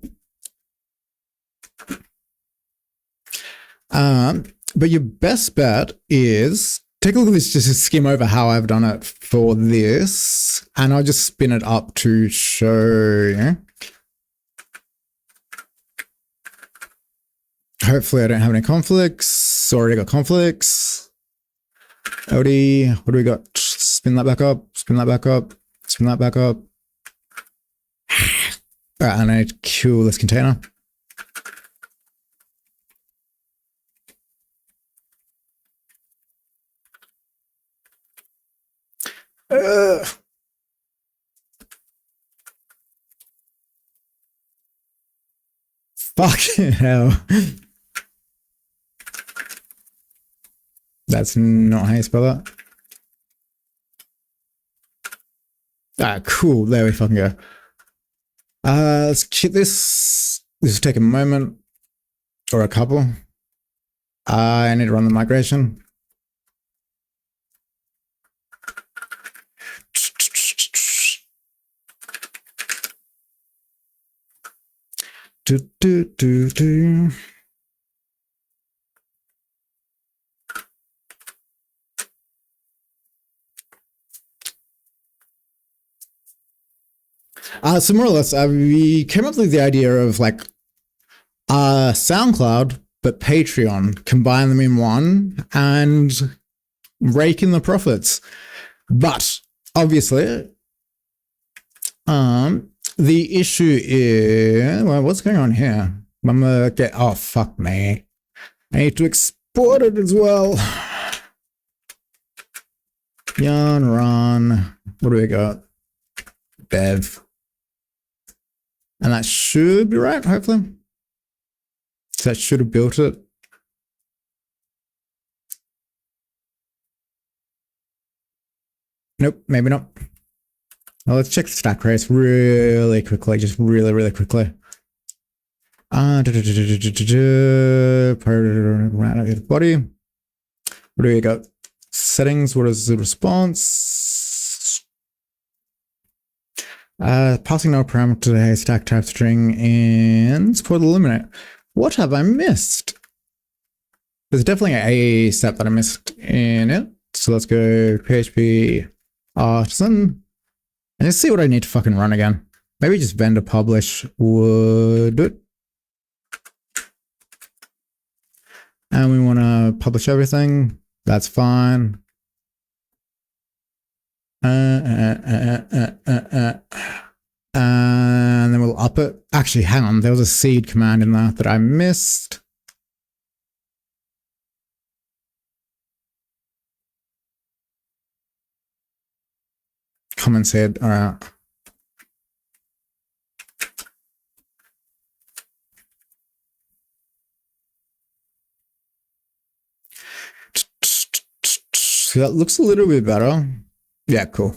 But your best bet is take a look at this, just to skim over how I've done it for this, and I'll just spin it up to show you. Hopefully I don't have any conflicts. Already got conflicts. Odie, what do we got? Spin that back up, spin that back up, spin that back up. All right, and I need to kill this container. Fucking hell. That's not how you spell that. Ah, cool. There we fucking go. Let's keep this. This will take a moment or a couple. I need to run the migration. So more or less, we came up with the idea of like SoundCloud, but Patreon, combine them in one and rake in the profits. But obviously, the issue is, well, what's going on here? I'm gonna get, oh, fuck me. I need to export it as well. Yarn run. What do we got? Bev. And that should be right, hopefully. So that should have built it. Nope, maybe not. Well, let's check the stack trace really quickly, just really quickly. Body. What do we got? Settings, what is the response? Passing no parameter to a stack type string and support eliminate. What have I missed? There's definitely a step that I missed in it. So let's go PHP artisan and just see what I need to fucking run again. Maybe just vendor publish would do it. And we want to publish everything. That's fine. And then we'll up it. Actually, hang on. There was a seed command in there that I missed. Common seed. All right. So that looks a little bit better. Yeah, cool.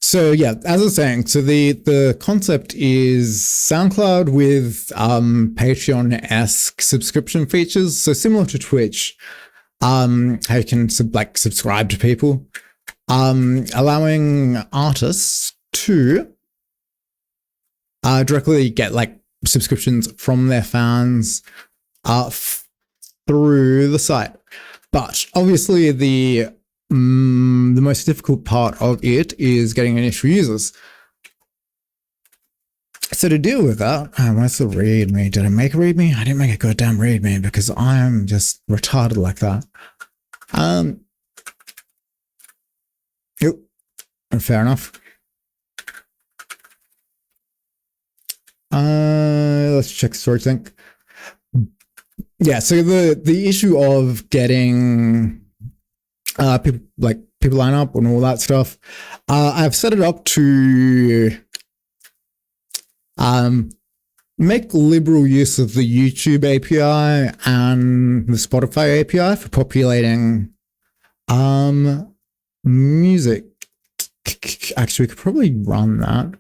So yeah, as I was saying, so the concept is SoundCloud with Patreon-esque subscription features. So similar to Twitch, how you can subscribe to people, allowing artists to directly get like subscriptions from their fans through the site. But obviously the most difficult part of it is getting initial users. So to deal with that, where's the README? Did I make a README? I didn't make a goddamn README because I'm just retarded like that. Yep, fair enough. Let's check storage sync. Yeah, so the issue of getting people line up and all that stuff, I've set it up to make liberal use of the YouTube API and the Spotify API for populating music. Actually, we could probably run that.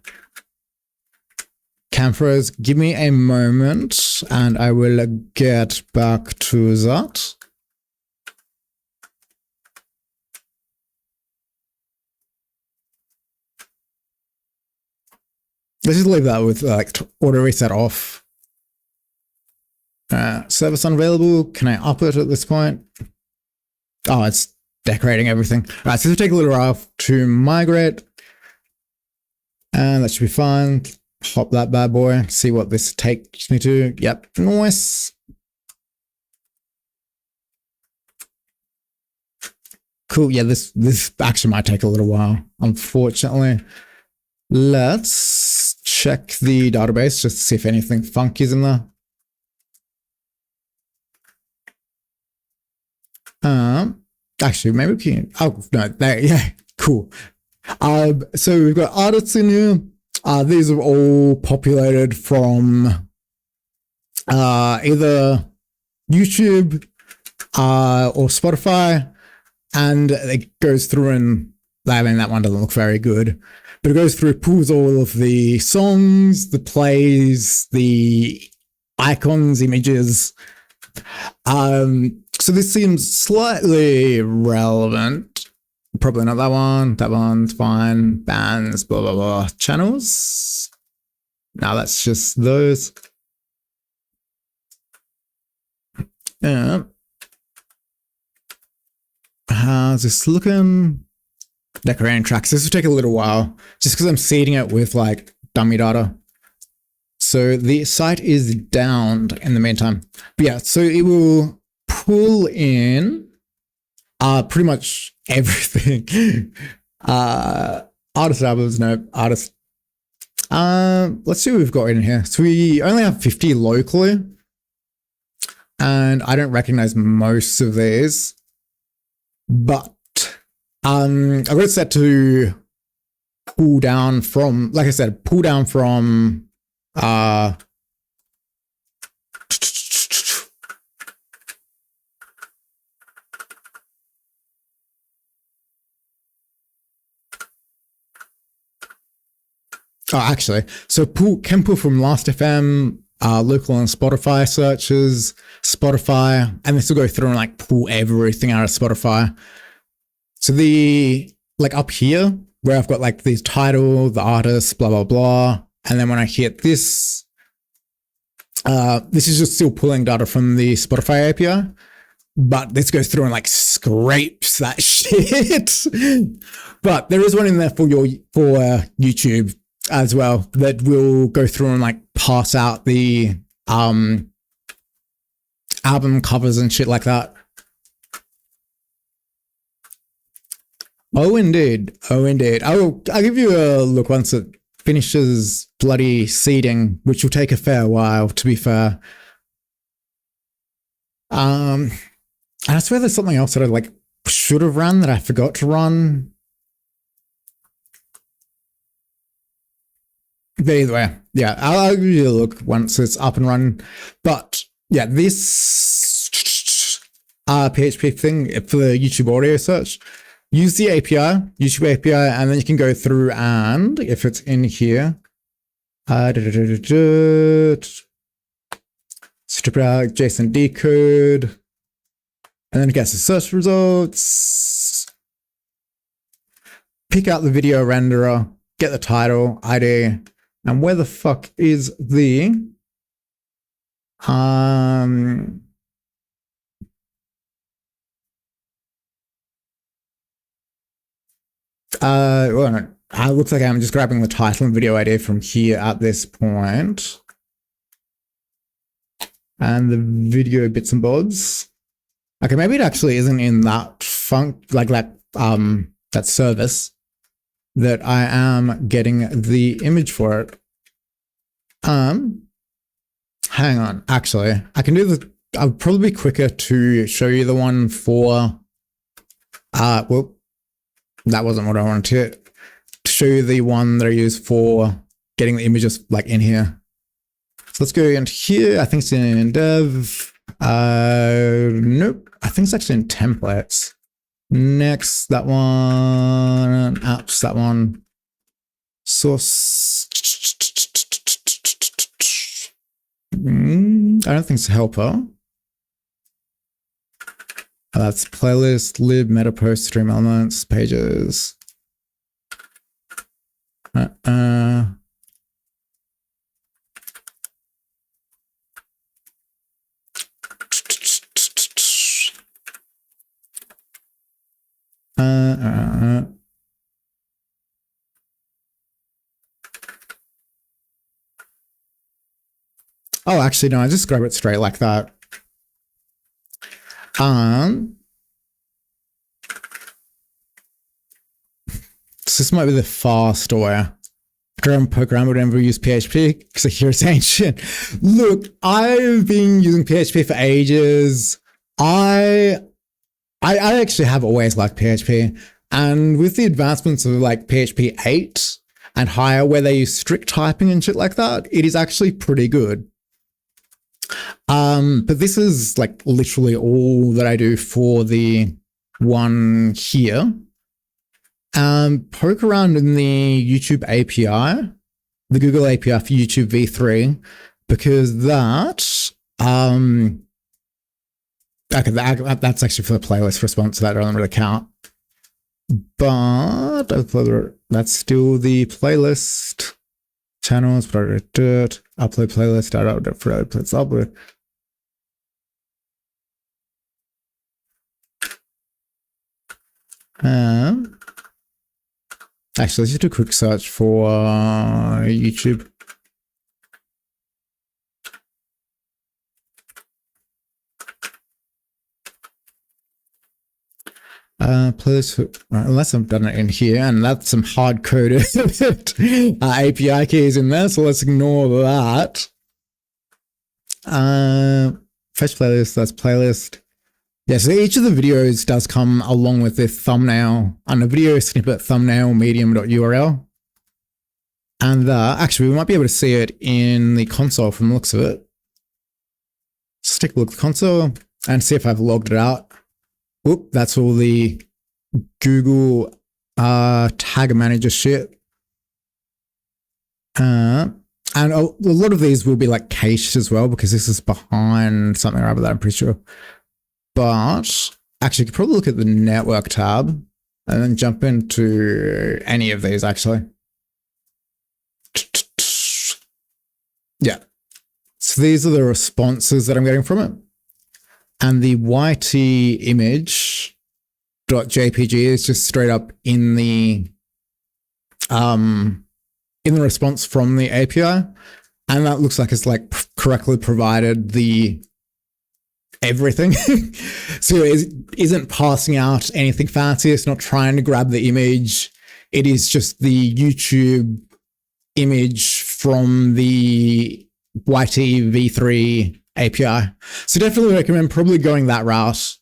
Camphors, give me a moment and I will get back to that. Let's just leave that with like auto reset off. Service unavailable. Can I up it at this point? Oh, it's decorating everything. All right, so let's take a little while to migrate. And that should be fine. Pop that bad boy. See what this takes me to. Yep, nice. Cool. Yeah, this actually might take a little while, unfortunately. Let's check the database just to see if anything funky is in there. Actually, maybe we can. Oh no, there. Yeah, cool. So we've got artists in here. These are all populated from either YouTube, or Spotify, and it goes through and, I mean, that one doesn't look very good, but it goes through, pulls all of the songs, the plays, the icons, images. So this seems slightly relevant. Probably not that one. That one's fine. Bands, blah, blah, blah. Channels. No, that's just those. Yeah. How's this looking? Decorating tracks. This will take a little while just because I'm seeding it with like dummy data. So the site is down in the meantime. But yeah, so it will pull in pretty much everything. Artist albums, no, artist. Let's see what we've got in here. So we only have 50 locally, and I don't recognize most of these, but I've got it set to pull down from, like I said, pull down from actually, so can pull from Last.fm, local and Spotify searches, Spotify, and this will go through and like pull everything out of Spotify. So the, like up here where I've got like the title, the artist, blah, blah, blah. And then when I hit this, this is just still pulling data from the Spotify API, but this goes through and like scrapes that shit. But there is one in there for YouTube as well that will go through and like pass out the album covers and shit like that. Oh indeed. Oh indeed. I'll give you a look once it finishes bloody seeding, which will take a fair while, to be fair. And I swear there's something else that I like should have run that I forgot to run. But either way, yeah, I'll give you a look once it's up and running. But yeah, this PHP thing for the YouTube audio search, use the API, YouTube API, and then you can go through and, if it's in here, strip it out, JSON decode, and then it gets the search results, pick out the video renderer, get the title, ID, and where the fuck is the well, no, it looks like I'm just grabbing the title and video ID from here at this point. And the video bits and bobs. Okay, maybe it actually isn't in that that service that I am getting the image for it. Hang on, actually, I can do the, I'll probably be quicker to show you the one for, well, that wasn't what I wanted to show you, the one that I use for getting the images like in here. So let's go into here. I think it's in dev. Nope. I think it's actually in templates. Next, that one, apps, that one, source. I don't think it's a helper. That's playlist, lib, meta post, stream elements, pages. Oh, actually, no, I just grab it straight like that. So this might be the fast way. Program would never use PHP because I hear it's ancient. Look, I've been using PHP for ages. I actually have always liked PHP, and with the advancements of like PHP 8 and higher, where they use strict typing and shit like that, it is actually pretty good. But this is like literally all that I do for the one here. Poke around in the YouTube API, the Google API for YouTube v3, because that, okay, that's actually for the playlist response, so that doesn't really count. But that's still the playlist channels, upload playlist, upload. Actually, let's just do a quick search for YouTube. Playlist, unless I've done it in here, and that's some hard-coded API keys in there, so let's ignore that. Fetch playlist, that's playlist. Yeah, so each of the videos does come along with this thumbnail and a video snippet thumbnail medium.url. And actually, we might be able to see it in the console from the looks of it. Just take a look at the console and see if I've logged it out. Whoop, that's all the Google tag manager shit. And a lot of these will be like cached as well because this is behind something or other that I'm pretty sure. But actually, you could probably look at the network tab and then jump into any of these actually. Yeah. So these are the responses that I'm getting from it. And the YT image.jpg is just straight up in the response from the API. And that looks like it's like correctly provided the everything. So it isn't passing out anything fancy. It's not trying to grab the image. It is just the YouTube image from the YT v3 API. So definitely recommend probably going that route.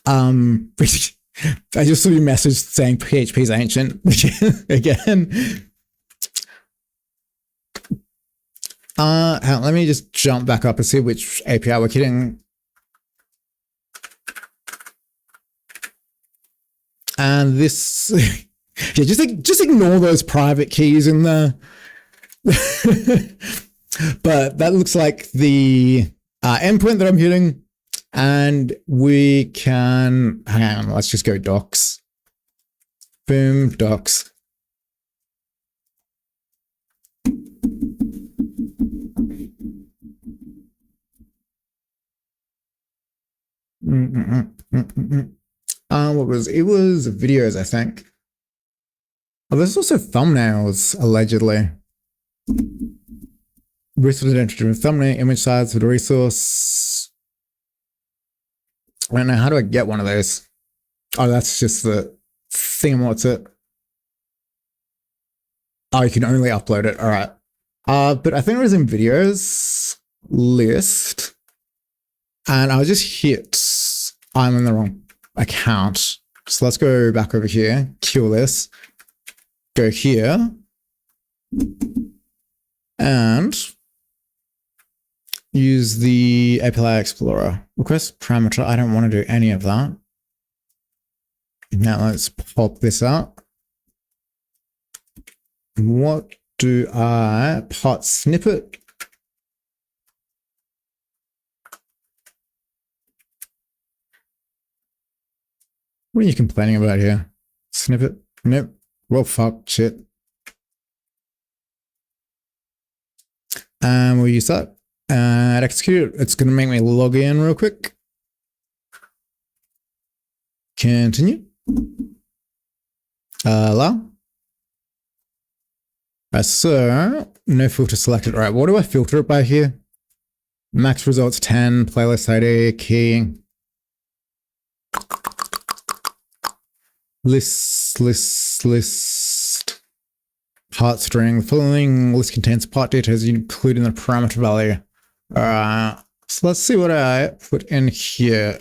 I just saw your message saying PHP is ancient again. Let me just jump back up and see which API we're hitting. And this, yeah, just ignore those private keys in there. But that looks like the endpoint that I'm hitting. And we can, hang on, let's just go docs. Boom, docs. What was it? Was videos, I think. Oh, there's also thumbnails, allegedly. Resource identity thumbnail, image size for the resource. I don't know, how do I get one of those? Oh, that's just the thing. What's it? Oh, you can only upload it. All right. But I think it was in videos list. And I'll just hit, I'm in the wrong account. So let's go back over here, kill this, go here, and use the API Explorer. Request parameter, I don't want to do any of that. Now let's pop this out. What do I, part snippet? What are you complaining about here? Snippet? Nope. Well, fuck, shit. And we'll use that. And execute it. It's going to make me log in real quick. Continue. Allow. So, no filter selected. All right, what do I filter it by here? Max results 10, playlist ID, key. List. Part string. The following list contains part details including the parameter value. So let's see what I put in here.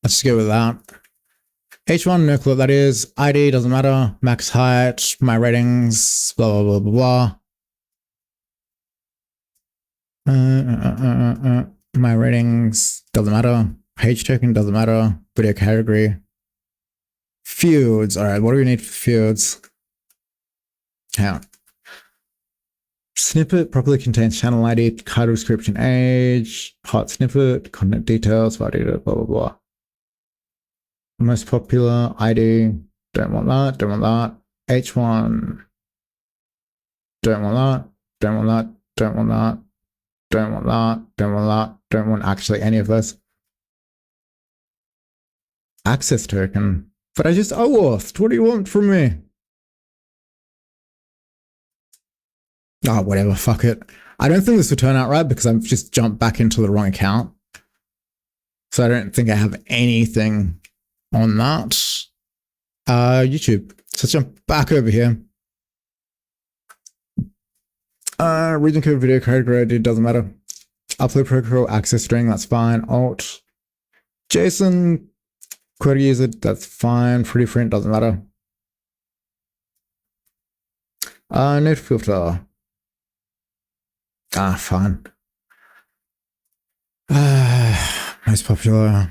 Let's just go with that. H1, no clue what that is. ID doesn't matter. Max height, my ratings, blah, blah, blah, blah, blah. My ratings doesn't matter. Page token doesn't matter. Video category. Fields. All right, what do we need for fields? Hang on. Snippet properly contains channel ID, title, description, age, part snippet, content details, blah, blah, blah, blah. Most popular ID, don't want that, don't want that. H1, don't want that, don't want that, don't want that, don't want that, don't want that, don't want actually any of this. Access token, but I just OAuthed. What do you want from me? Oh, whatever, fuck it. I don't think this will turn out right because I've just jumped back into the wrong account. So I don't think I have anything on that. YouTube. So jump back over here. Region code, video category, it doesn't matter. Upload protocol, access string, that's fine. Alt. JSON, query user, that's fine. Pretty print, doesn't matter. Node filter. Fine. Most popular.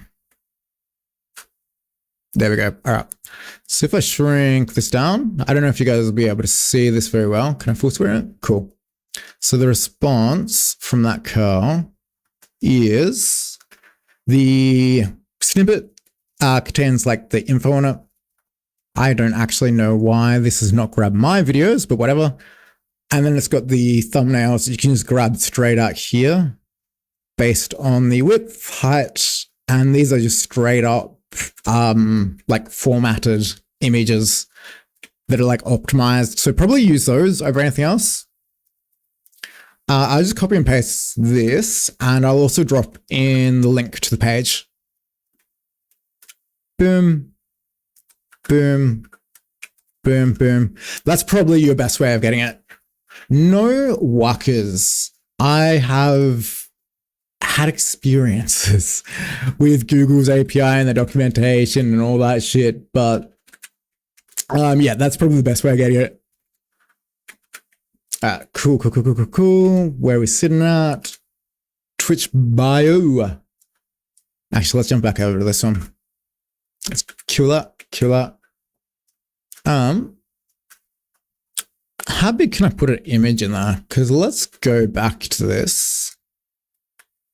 There we go. All right. So if I shrink this down, I don't know if you guys will be able to see this very well. Can I full screen it? Cool. So the response from that curl is the snippet contains like the info on it. I don't actually know why this has not grabbed my videos, but whatever. And then it's got the thumbnails that you can just grab straight out here based on the width, height, and these are just straight up like formatted images that are like optimized. So probably use those over anything else. I'll just copy and paste this, and I'll also drop in the link to the page. Boom, boom, boom, boom. That's probably your best way of getting it. No wuckers. I have had experiences with Google's API and the documentation and all that shit, but yeah, that's probably the best way of getting it. Cool. Where are we sitting at? Twitch bio. Actually, let's jump back over to this one. Let's kill that. How big can I put an image in there? Because let's go back to this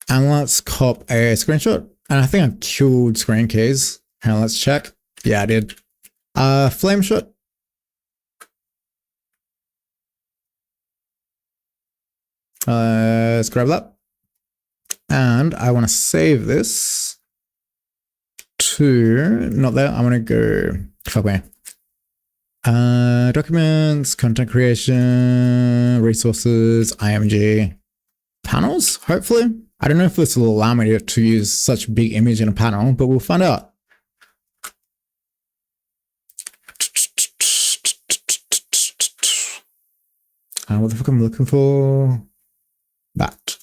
and let's cop a screenshot. And I think I've killed screen keys. Hang on, let's check. Yeah, I did. Flame shot. Let's grab that. And I want to save this to, not there, I want to go, fuck me. Documents, content creation, resources, IMG, panels, hopefully. I don't know if this will allow me to use such a big image in a panel, but we'll find out. What the fuck am I looking for? That.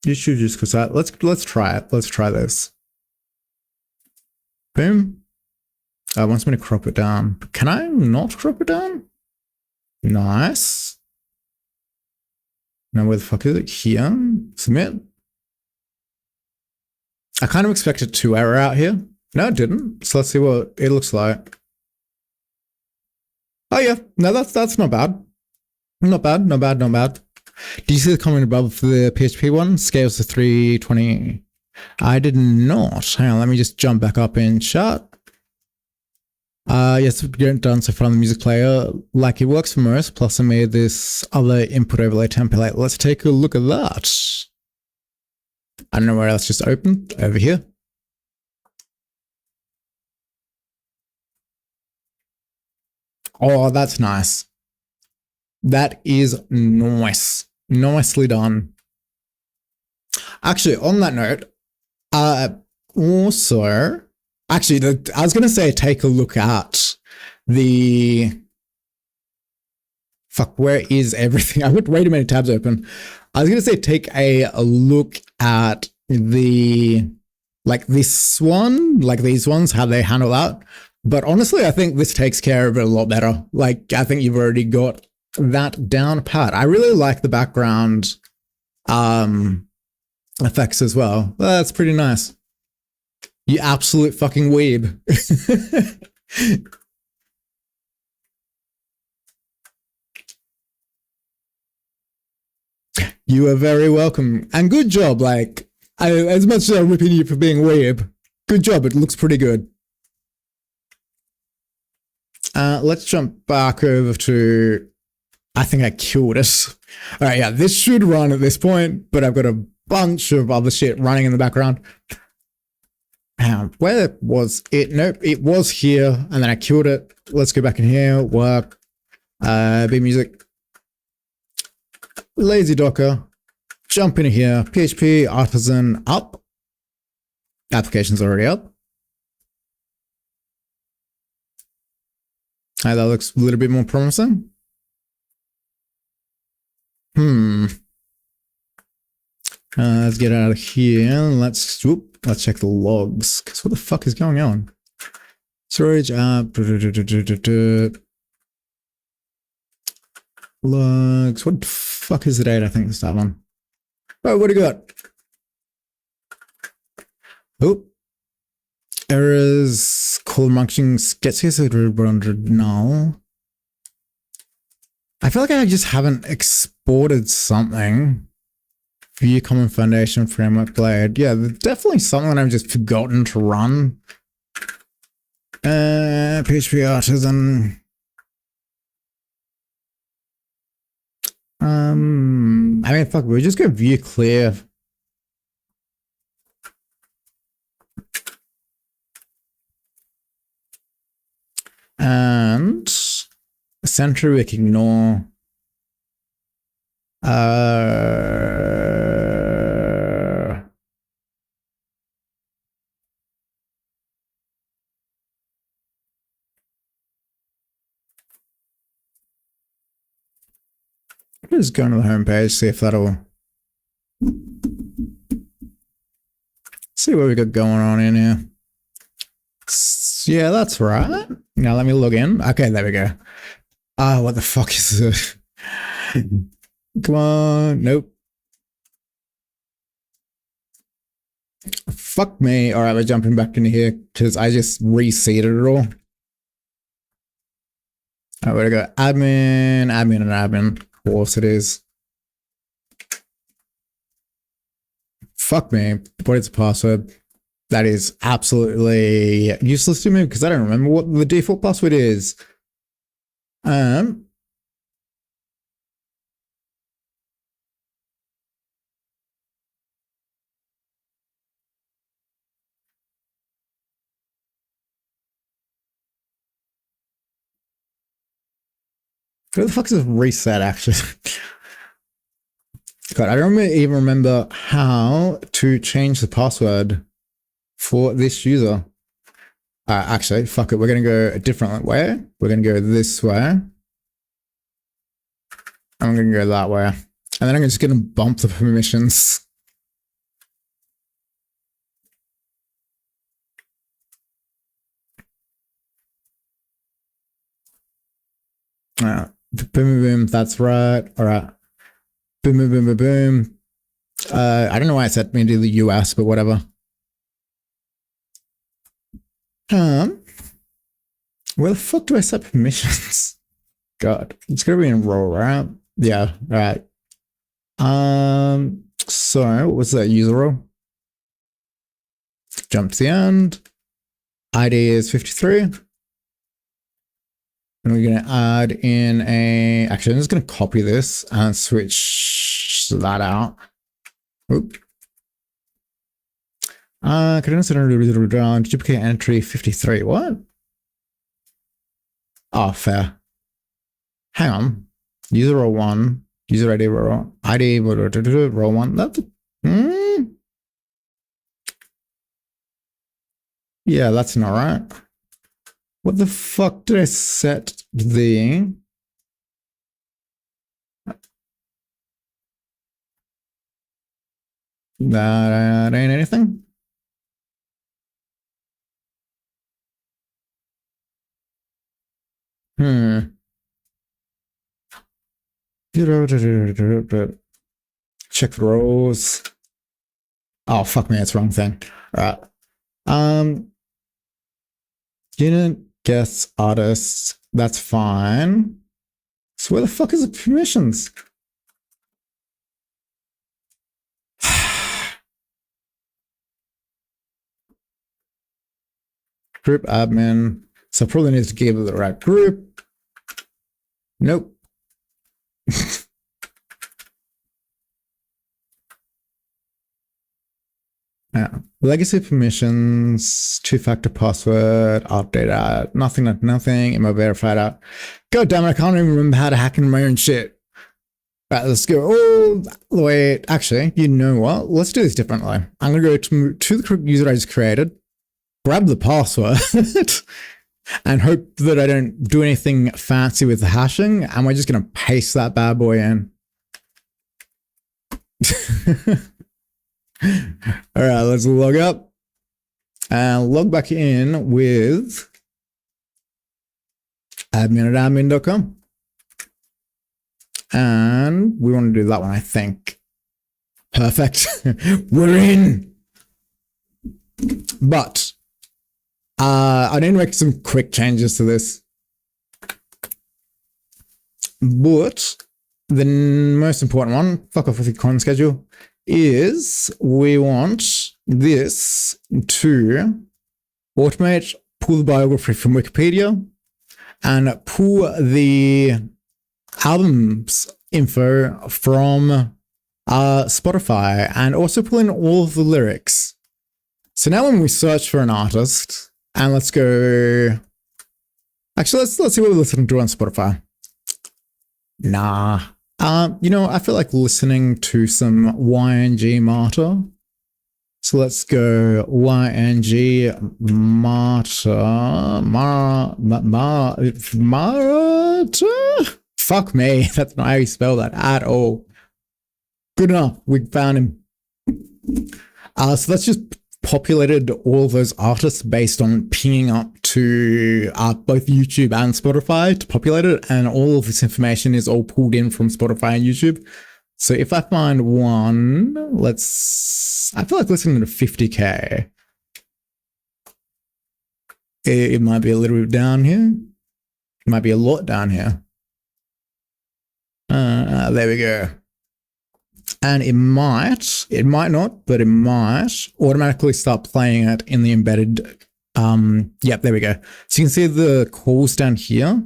You should just cause that. Let's try it. Let's try this. Boom. Wants me to crop it down. Can I not crop it down? Nice. Now where the fuck is it? Here. Submit. I kind of expected 2 error out here. No, it didn't. So let's see what it looks like. Oh yeah, no, that's not bad. Not bad. Do you see the comment above for the PHP one? Scales to 320. I did not. Hang on, let me just jump back up in chat. Yes, we've done so far on the music player. Like it works for most, plus I made this other input overlay template. Let's take a look at that. I don't know where else just opened. Over here. Oh, that's nice. That is nice. Nicely done. Actually, on that note, also, actually, I was going to say take a look at the... Fuck, where is everything? I've got way too many tabs open. I was going to say take a look at the like this one, like these ones, how they handle that. But honestly, I think this takes care of it a lot better. Like, I think you've already got that down pat. I really like the background effects as well. That's pretty nice. You absolute fucking weeb. You are very welcome. And good job. Like, as much as I'm ripping you for being weeb, good job. It looks pretty good. Let's jump back over to, I think I killed it. All right, yeah, this should run at this point, but I've got a bunch of other shit running in the background. Where was it? Nope, it was here, and then I killed it. Let's go back in here, work, B music, lazy docker, jump in here, PHP artisan up. Application's already up. That looks a little bit more promising. Let's get out of here. Let's check the logs. Because what the fuck is going on? Storage app. Logs. What the fuck is the date? I think it's that one. Oh, what do you got? Oh. Errors. Call marking gets here. So null. I feel like I just haven't exported something. View Common Foundation Framework Blade. Yeah, definitely something I've just forgotten to run. PHP Artisan. I mean, fuck, we'll just go view clear. And center we can ignore. Just go to the home page, see if that'll see what we got going on in here. Yeah, that's right. Now let me log in. Okay, there we go. What the fuck is this? Come on. Nope. Fuck me. All right, we're jumping back into here because I just reseated it all. All right, where to go? Admin, admin, and admin. Of course it is. Fuck me. What is the password? That is absolutely useless to me because I don't remember what the default password is. Where the fuck is reset actually? God, I don't even remember how to change the password for this user. Actually, fuck it. We're going to go a different way. We're going to go this way. I'm going to go that way. And then I'm just going to bump the permissions. Boom, boom, boom. That's right. All right. Boom, boom, boom, boom, boom. I don't know why I said me to the US, but whatever. Where the fuck do I set permissions? God, it's gonna be in row, right? Yeah, right. So what was that user row? Jump to the end. ID is 53. And we're gonna add in a. Actually, I'm just gonna copy this and switch that out. Oop. Could I duplicate entry 53? What? Oh, fair. Hang on. User row 1. User ID row. ID row 1. That's. Yeah, that's not right. What the fuck did I set the. That ain't anything. Check the roles. Oh, fuck me, it's the wrong thing. All right. Unit, guest, artists. That's fine. So where the fuck is the permissions? Group admin. So I probably need to give it the right group. Nope. Yeah. Legacy permissions, two-factor password, update out, nothing, am I verified out? God damn it, I can't even remember how to hack in my own shit. Right, let's go all the way. Actually, you know what? Let's do this differently. I'm going to go to the user I just created, grab the password, and hope that I don't do anything fancy with the hashing, and we're just going to paste that bad boy in. All right, let's log up and log back in with admin@admin.com. And we want to do that one, I think. Perfect. We're in. But I need to make some quick changes to this. But the most important one, fuck off with the con schedule, is we want this to automate, pull the biography from Wikipedia and pull the albums info from Spotify and also pull in all of the lyrics. So now when we search for an artist, and let's go, actually let's see what we're listening to on Spotify. Nah. You know, I feel like listening to some YNG Martyr. So let's go YNG Martyr. Fuck me, that's not how you spell that at all. Good enough, we found him. So that's just populated all of those artists based on pinging up to both YouTube and Spotify to populate it, and all of this information is all pulled in from Spotify and YouTube. So if I find one, I feel like listening to 50k. It might be a little bit down here. It might be a lot down here. There we go. And it might not, but it might automatically start playing it in the embedded. Yep, there we go. So you can see the calls down here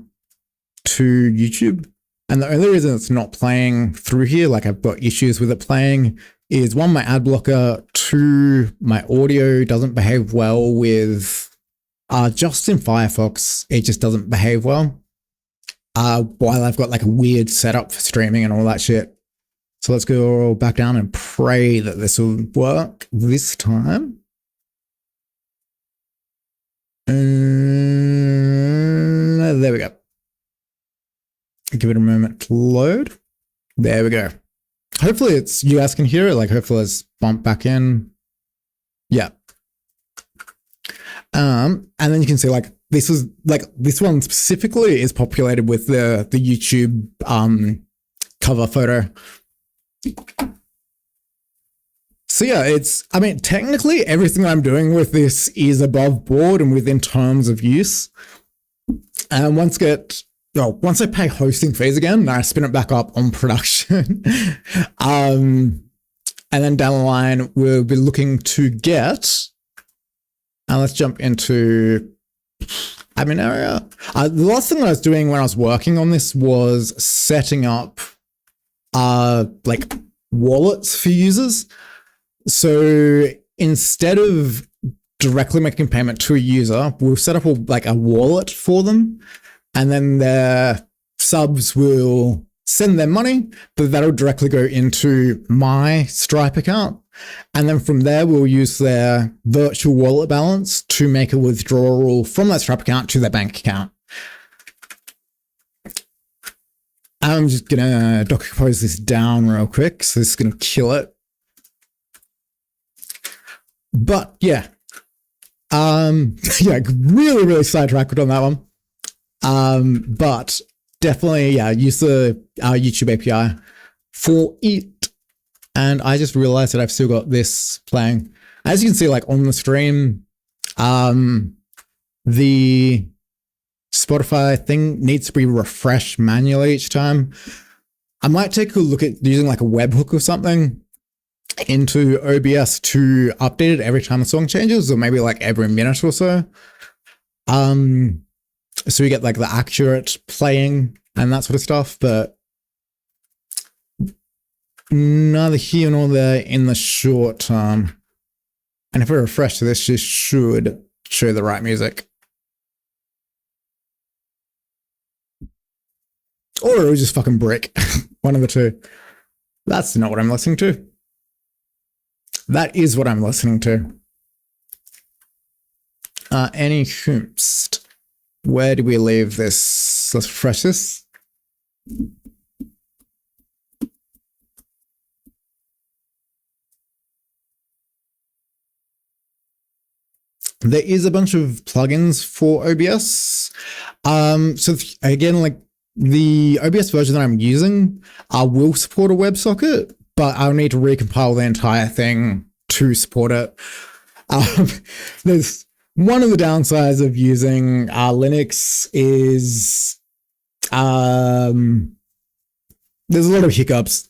to YouTube. And the only reason it's not playing through here, like I've got issues with it playing, is one, my ad blocker, two, my audio doesn't behave well with, just in Firefox, it just doesn't behave well. While I've got like a weird setup for streaming and all that shit. So let's go back down and pray that this will work this time. There we go. Give it a moment to load. There we go. Hopefully you guys can hear it. Like hopefully it's bumped back in. Yeah. And then you can see like this one specifically is populated with the YouTube cover photo. So yeah, I mean, technically everything I'm doing with this is above board and within terms of use. And once I pay hosting fees again, I spin it back up on production. And then down the line, we'll be looking to get, and let's jump into admin area. The last thing that I was doing when I was working on this was setting up like wallets for users. So instead of directly making payment to a user, we'll set up a wallet for them, and then their subs will send their money, but that'll directly go into my Stripe account. And then from there, we'll use their virtual wallet balance to make a withdrawal from that Stripe account to their bank account. I'm just gonna Docker compose this down real quick. So this is gonna kill it. But yeah, yeah, really sidetracked on that one. But definitely, yeah, use the YouTube API for it. And I just realized that I've still got this playing. As you can see, like on the stream, the Spotify thing needs to be refreshed manually each time. I might take a look at using like a webhook or something into OBS to update it every time a song changes, or maybe like every minute or so. So we get like the accurate playing and that sort of stuff, but neither here nor there in the short term. And if we refresh this, this should show the right music. Or it was just fucking brick. One of the two. That's not what I'm listening to. That is what I'm listening to. Any hoomst. Where do we leave this? Let's refresh this. There is a bunch of plugins for OBS. So again, like the OBS version that I'm using will support a WebSocket, but I'll need to recompile the entire thing to support it. There's one of the downsides of using Linux is there's a lot of hiccups.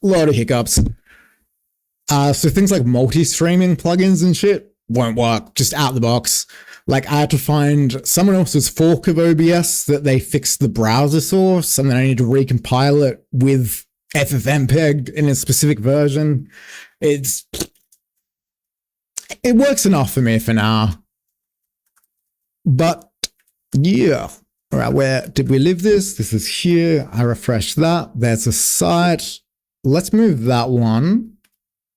So things like multi-streaming plugins and shit won't work just out the box. Like I had to find someone else's fork of OBS that they fixed the browser source, and then I need to recompile it with FFmpeg in a specific version. It works enough for me for now. But yeah. All right, where did we leave this? This is here. I refresh that. There's a site. Let's move that one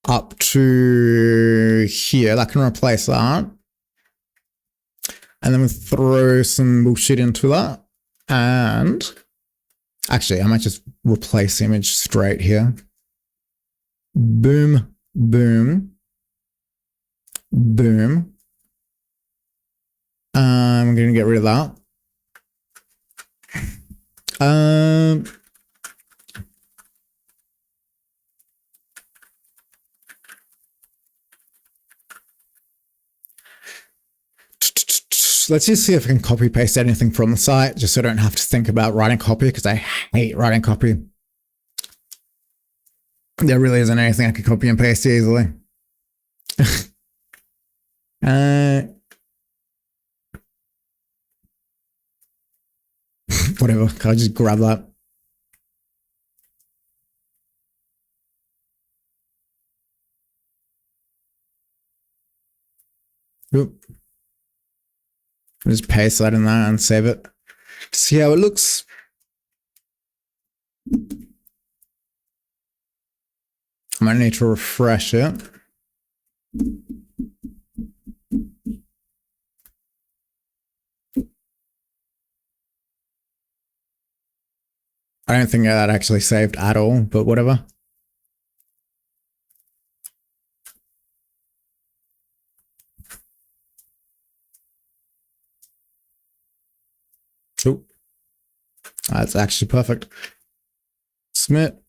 up to here. That can replace that. And then we'll throw some bullshit into that. And actually, I might just replace image straight here. Boom, boom, boom. I'm going to get rid of that. Let's just see if I can copy paste anything from the site, just so I don't have to think about writing copy, because I hate writing copy. There really isn't anything I could copy and paste easily. Whatever, can I just grab that? Oop. Just paste that in there and save it. See how it looks. I might need to refresh it. I don't think that actually saved at all, but whatever. Cool. That's actually perfect. Submit.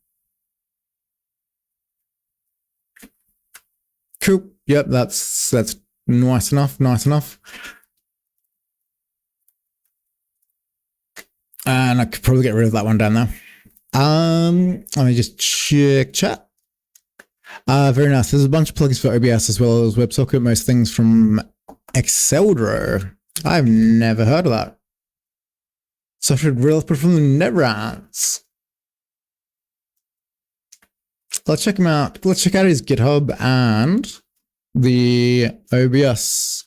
Cool. Yep, that's nice enough. And I could probably get rid of that one down there. Let me just check chat. Very nice. There's a bunch of plugins for OBS as well as WebSocket, most things from Exceldro. I've never heard of that. Software developer from the Netherlands. Let's check him out. Let's check out his GitHub and the OBS.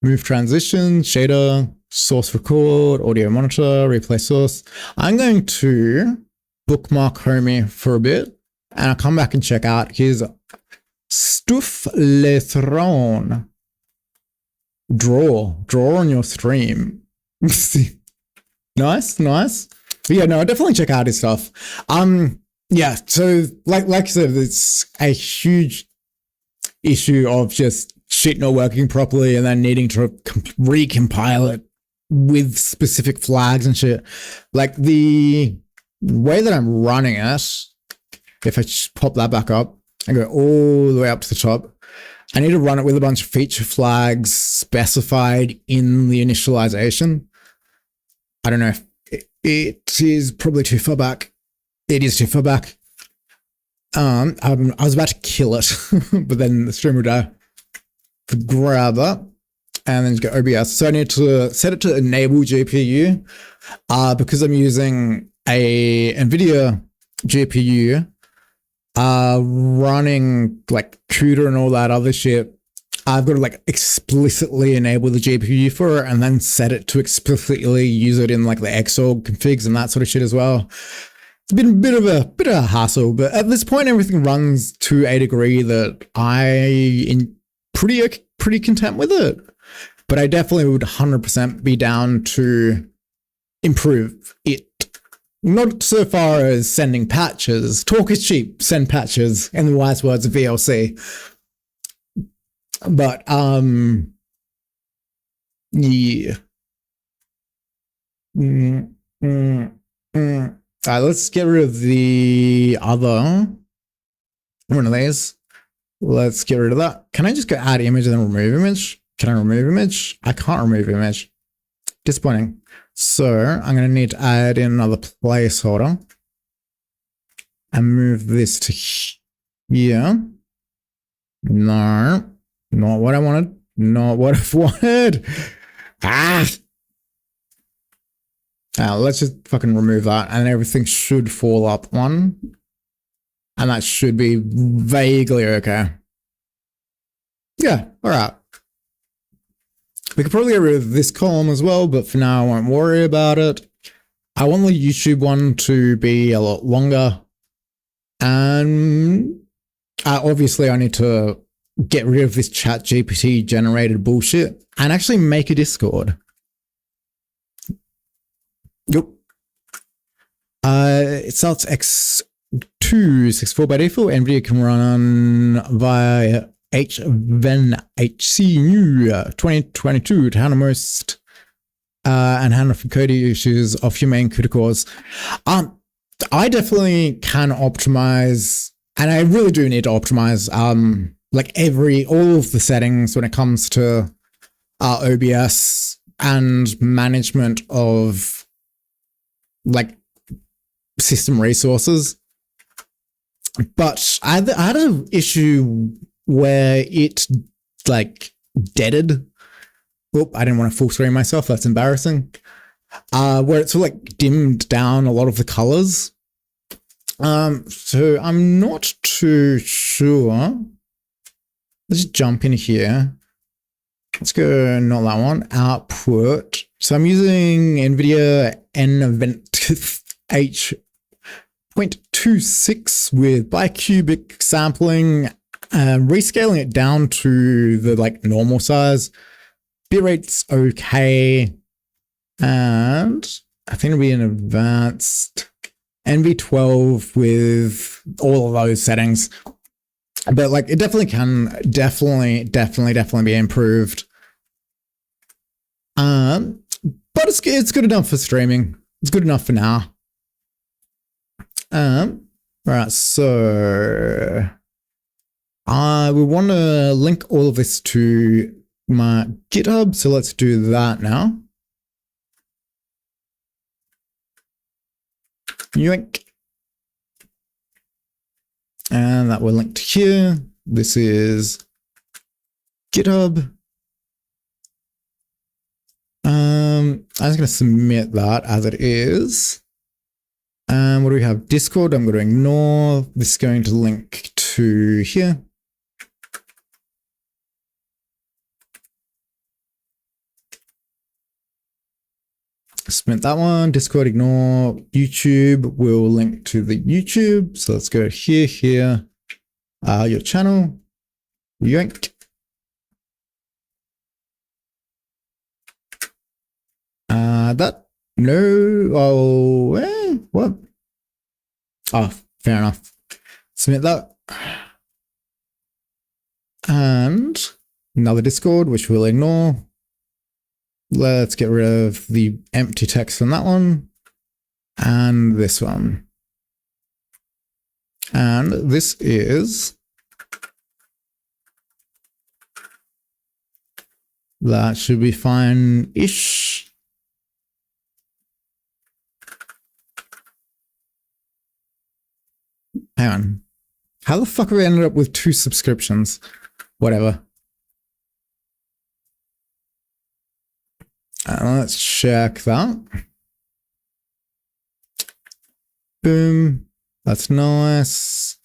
Move transition, shader, source record, audio monitor, replay source. I'm going to bookmark Homie for a bit, and I'll come back and check out his stuff later on. Draw on your stream. Nice. But yeah, no, definitely check out his stuff. Yeah, so like I said, it's a huge issue of just shit not working properly and then needing to recompile it with specific flags and shit. Like the way that I'm running it, if I just pop that back up and go all the way up to the top, I need to run it with a bunch of feature flags specified in the initialization. I don't know if it is probably too far back. It is too far back. I was about to kill it, but then the stream would die. Grab that and then just go OBS. So I need to set it to enable GPU because I'm using a NVIDIA GPU running like CUDA and all that other shit. I've got to like explicitly enable the GPU for it and then set it to explicitly use it in like the Xorg configs and that sort of shit as well. It's been a bit of a hassle, but at this point everything runs to a degree that I'm pretty content with it. But I definitely would 100% be down to improve it. Not so far as sending patches. Talk is cheap, send patches, in the wise words of VLC. But yeah. Alright, let's get rid of the other one of these. Let's get rid of that. Can I just go add image and then remove image? Can I remove image? I can't remove image. Disappointing. So I'm going to need to add in another placeholder and move this to here. No, not what I wanted. Not what I wanted. Let's just fucking remove that and everything should fall up one. And that should be vaguely okay. Yeah, all right. We could probably get rid of this column as well, but for now I won't worry about it. I want the YouTube one to be a lot longer. And obviously I need to get rid of this ChatGPT generated bullshit and actually make a Discord. Yep. It starts X264 by default. NVIDIA can run via HVenHC new 2022 to handle most and handle for coding issues of your main CUDA cores. I definitely can optimize, and I really do need to optimize like all of the settings when it comes to OBS and management of like system resources. But I had an issue where it like deaded. Oh, I didn't want to full screen myself. That's embarrassing. Where it's like dimmed down a lot of the colors. So I'm not too sure. Let's just jump in here. Let's go, not that one, output. So I'm using NVIDIA H.26 with bicubic sampling, rescaling it down to the like normal size. Bitrate's okay. And I think it'll be an advanced NV12 with all of those settings. But like it definitely can definitely be improved. But it's good enough for streaming. It's good enough for now. Right, so we want to link all of this to my GitHub, so let's do that now. Yoink. And that will link to here. This is GitHub. I'm just going to submit that as it is. And what do we have? Discord, I'm going to ignore. This is going to link to here. Submit that one. Discord, ignore. YouTube will link to the YouTube. So let's go here. Your channel. Yoink. That. No. Oh, what? Oh, fair enough. Submit that. And another Discord, which we'll ignore. Let's get rid of the empty text on that one. And this one. And this is... That should be fine-ish. Hang on. How the fuck have we ended up with 2 subscriptions? Whatever. Let's check that. Boom. That's nice.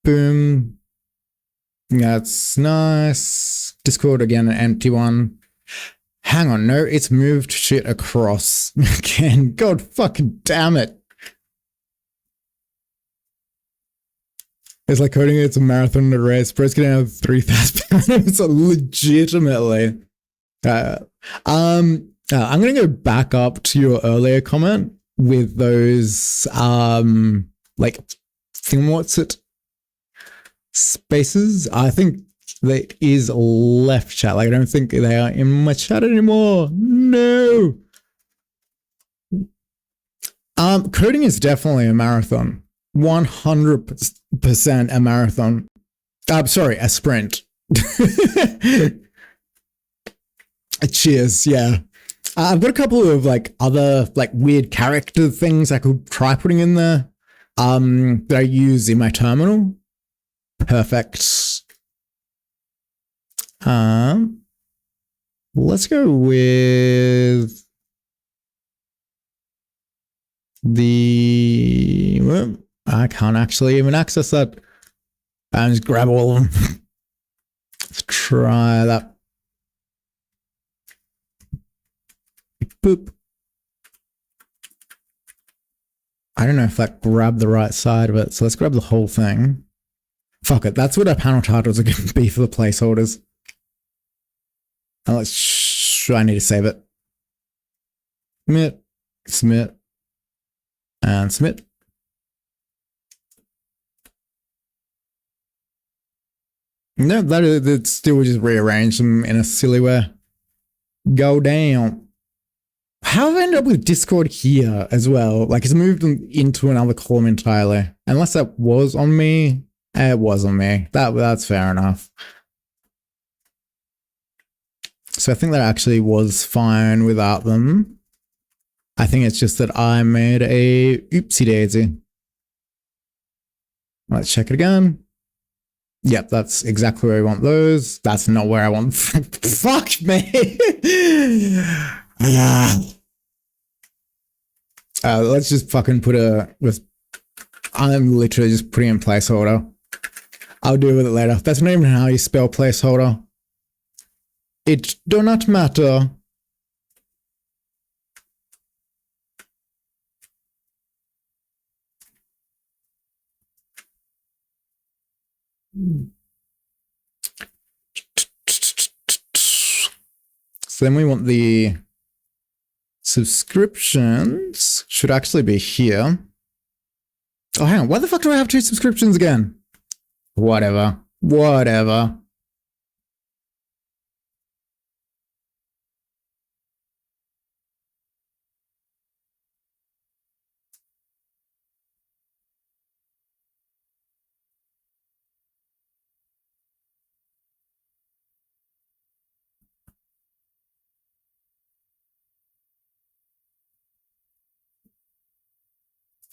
Boom. That's nice. Discord again, an empty one. Hang on, no, it's moved shit across again. God fucking damn it. It's like coding it's a marathon and a race. Bro's getting out of 3,000 pounds. Legitimately. I'm gonna go back up to your earlier comment with those like what's it? Spaces. I think that is left chat. Like I don't think they are in my chat anymore. No. Coding is definitely a marathon. 100% a marathon. Sorry, a sprint. Cheers, yeah. I've got a couple of like other like weird character things I could try putting in there that I use in my terminal. Perfect. Let's go with the... Well, I can't actually even access that. And just grab all of them. Let's try that. Boop. I don't know if that grabbed the right side of it, so let's grab the whole thing. Fuck it, that's what our panel titles are going to be for the placeholders. And let's... I need to save it. Submit. Submit. And submit. No, that still just rearrange them in a silly way. Go down. How have I ended up with Discord here as well? Like it's moved into another column entirely. Unless that was on me. It was on me. That's fair enough. So I think that actually was fine without them. I think it's just that I made a oopsie daisy. Let's check it again. Yep, that's exactly where I want those. That's not where I want. Fuck me. Let's just fucking put I'm literally just putting in placeholder. I'll deal with it later. That's not even how you spell placeholder. It do not matter. So then we want the subscriptions should actually be here. Oh, hang on. Why the fuck do I have 2 subscriptions again? Whatever. Whatever.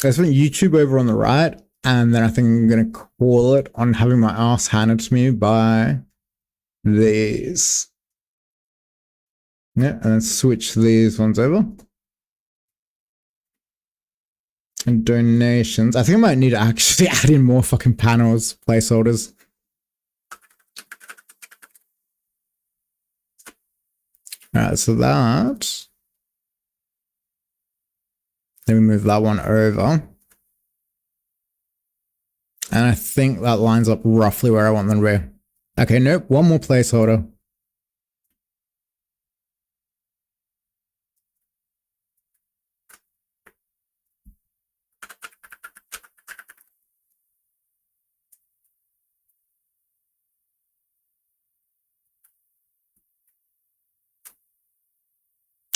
I just want YouTube over on the right, and then I think I'm going to call it on having my ass handed to me by these. Yeah, and then switch these ones over. And donations. I think I might need to actually add in more fucking panels, placeholders. Alright, so that. Then we move that one over. And I think that lines up roughly where I want them to be. Okay, nope, one more placeholder.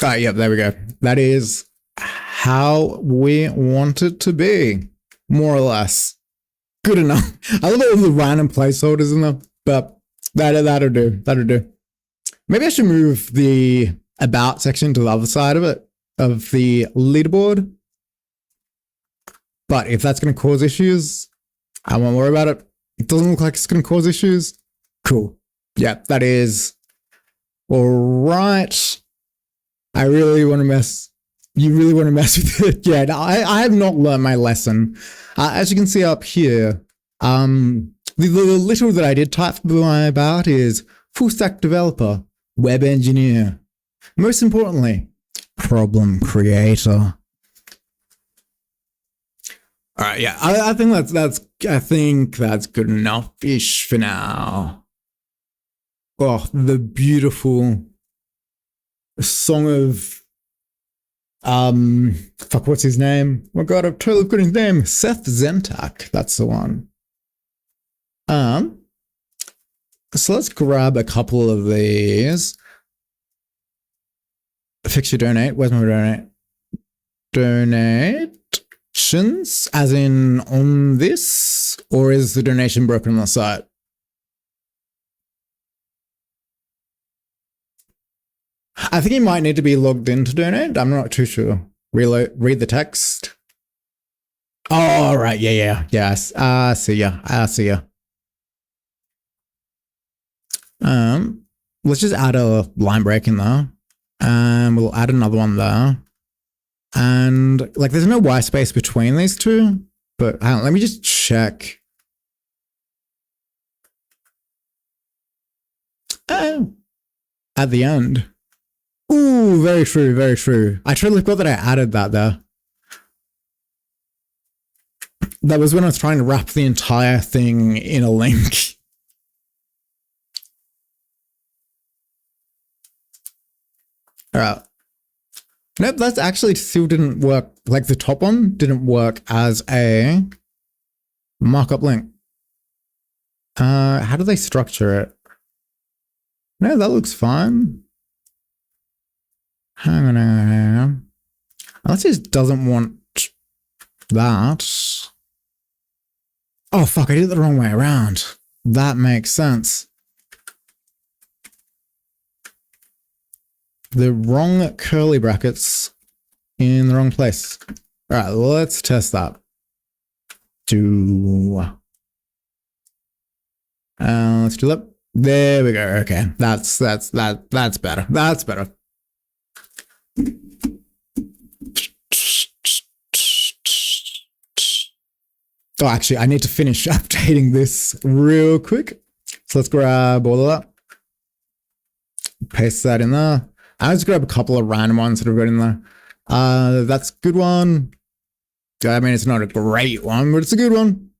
Oh, yeah, there we go. That is how we want it to be, more or less. Good enough. I love all the random placeholders in there, but that'll do. That'll do. Maybe I should move the about section to the other side of it, of the leaderboard. But if that's going to cause issues, I won't worry about it. It doesn't look like it's going to cause issues. Cool. Yeah, that is all right. I really want to mess. You really want to mess with it? Yeah, no, I have not learned my lesson. As you can see up here, the little that I did type about is full stack developer, web engineer. Most importantly, problem creator. All right, yeah, I think that's good enough-ish for now. Oh, the beautiful song of fuck, what's his name? Oh my god, I've totally forgotten his name. Seth Zentak, that's the one. So let's grab a couple of these. Fix your donate. Where's my donate? Donations, as in on this, or is the donation broken on the site? I think you might need to be logged in to donate. I'm not too sure. Read the text. Oh, right. Yeah. Yes. I see ya. Let's just add a line break in there. And we'll add another one there. And like, there's no white space between these two, but hang on, let me just check. Oh, at the end. Ooh, very true. I totally forgot that I added that there. That was when I was trying to wrap the entire thing in a link. All right. Nope, that actually still didn't work. Like the top one didn't work as a markup link. How do they structure it? No, that looks fine. Hang on. Unless it doesn't want that. Oh, fuck, I did it the wrong way around. That makes sense. The wrong curly brackets in the wrong place. All right, let's test that. Let's do that. There we go. Okay, that's better. That's better. Oh, actually, I need to finish updating this real quick. So let's grab all of that. Paste that in there. I'll just grab a couple of random ones that I've got in there. That's a good one. I mean, it's not a great one, but it's a good one.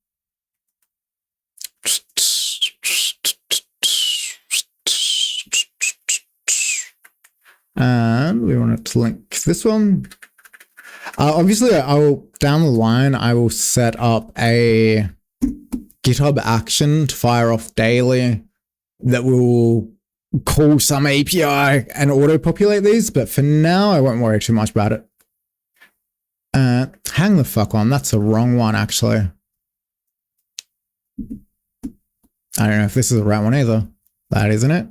And we want to link this one. Obviously, down the line, I will set up a GitHub action to fire off daily that will call some API and auto-populate these, but for now, I won't worry too much about it. Hang the fuck on, that's the wrong one, actually. I don't know if this is the right one either. That isn't it.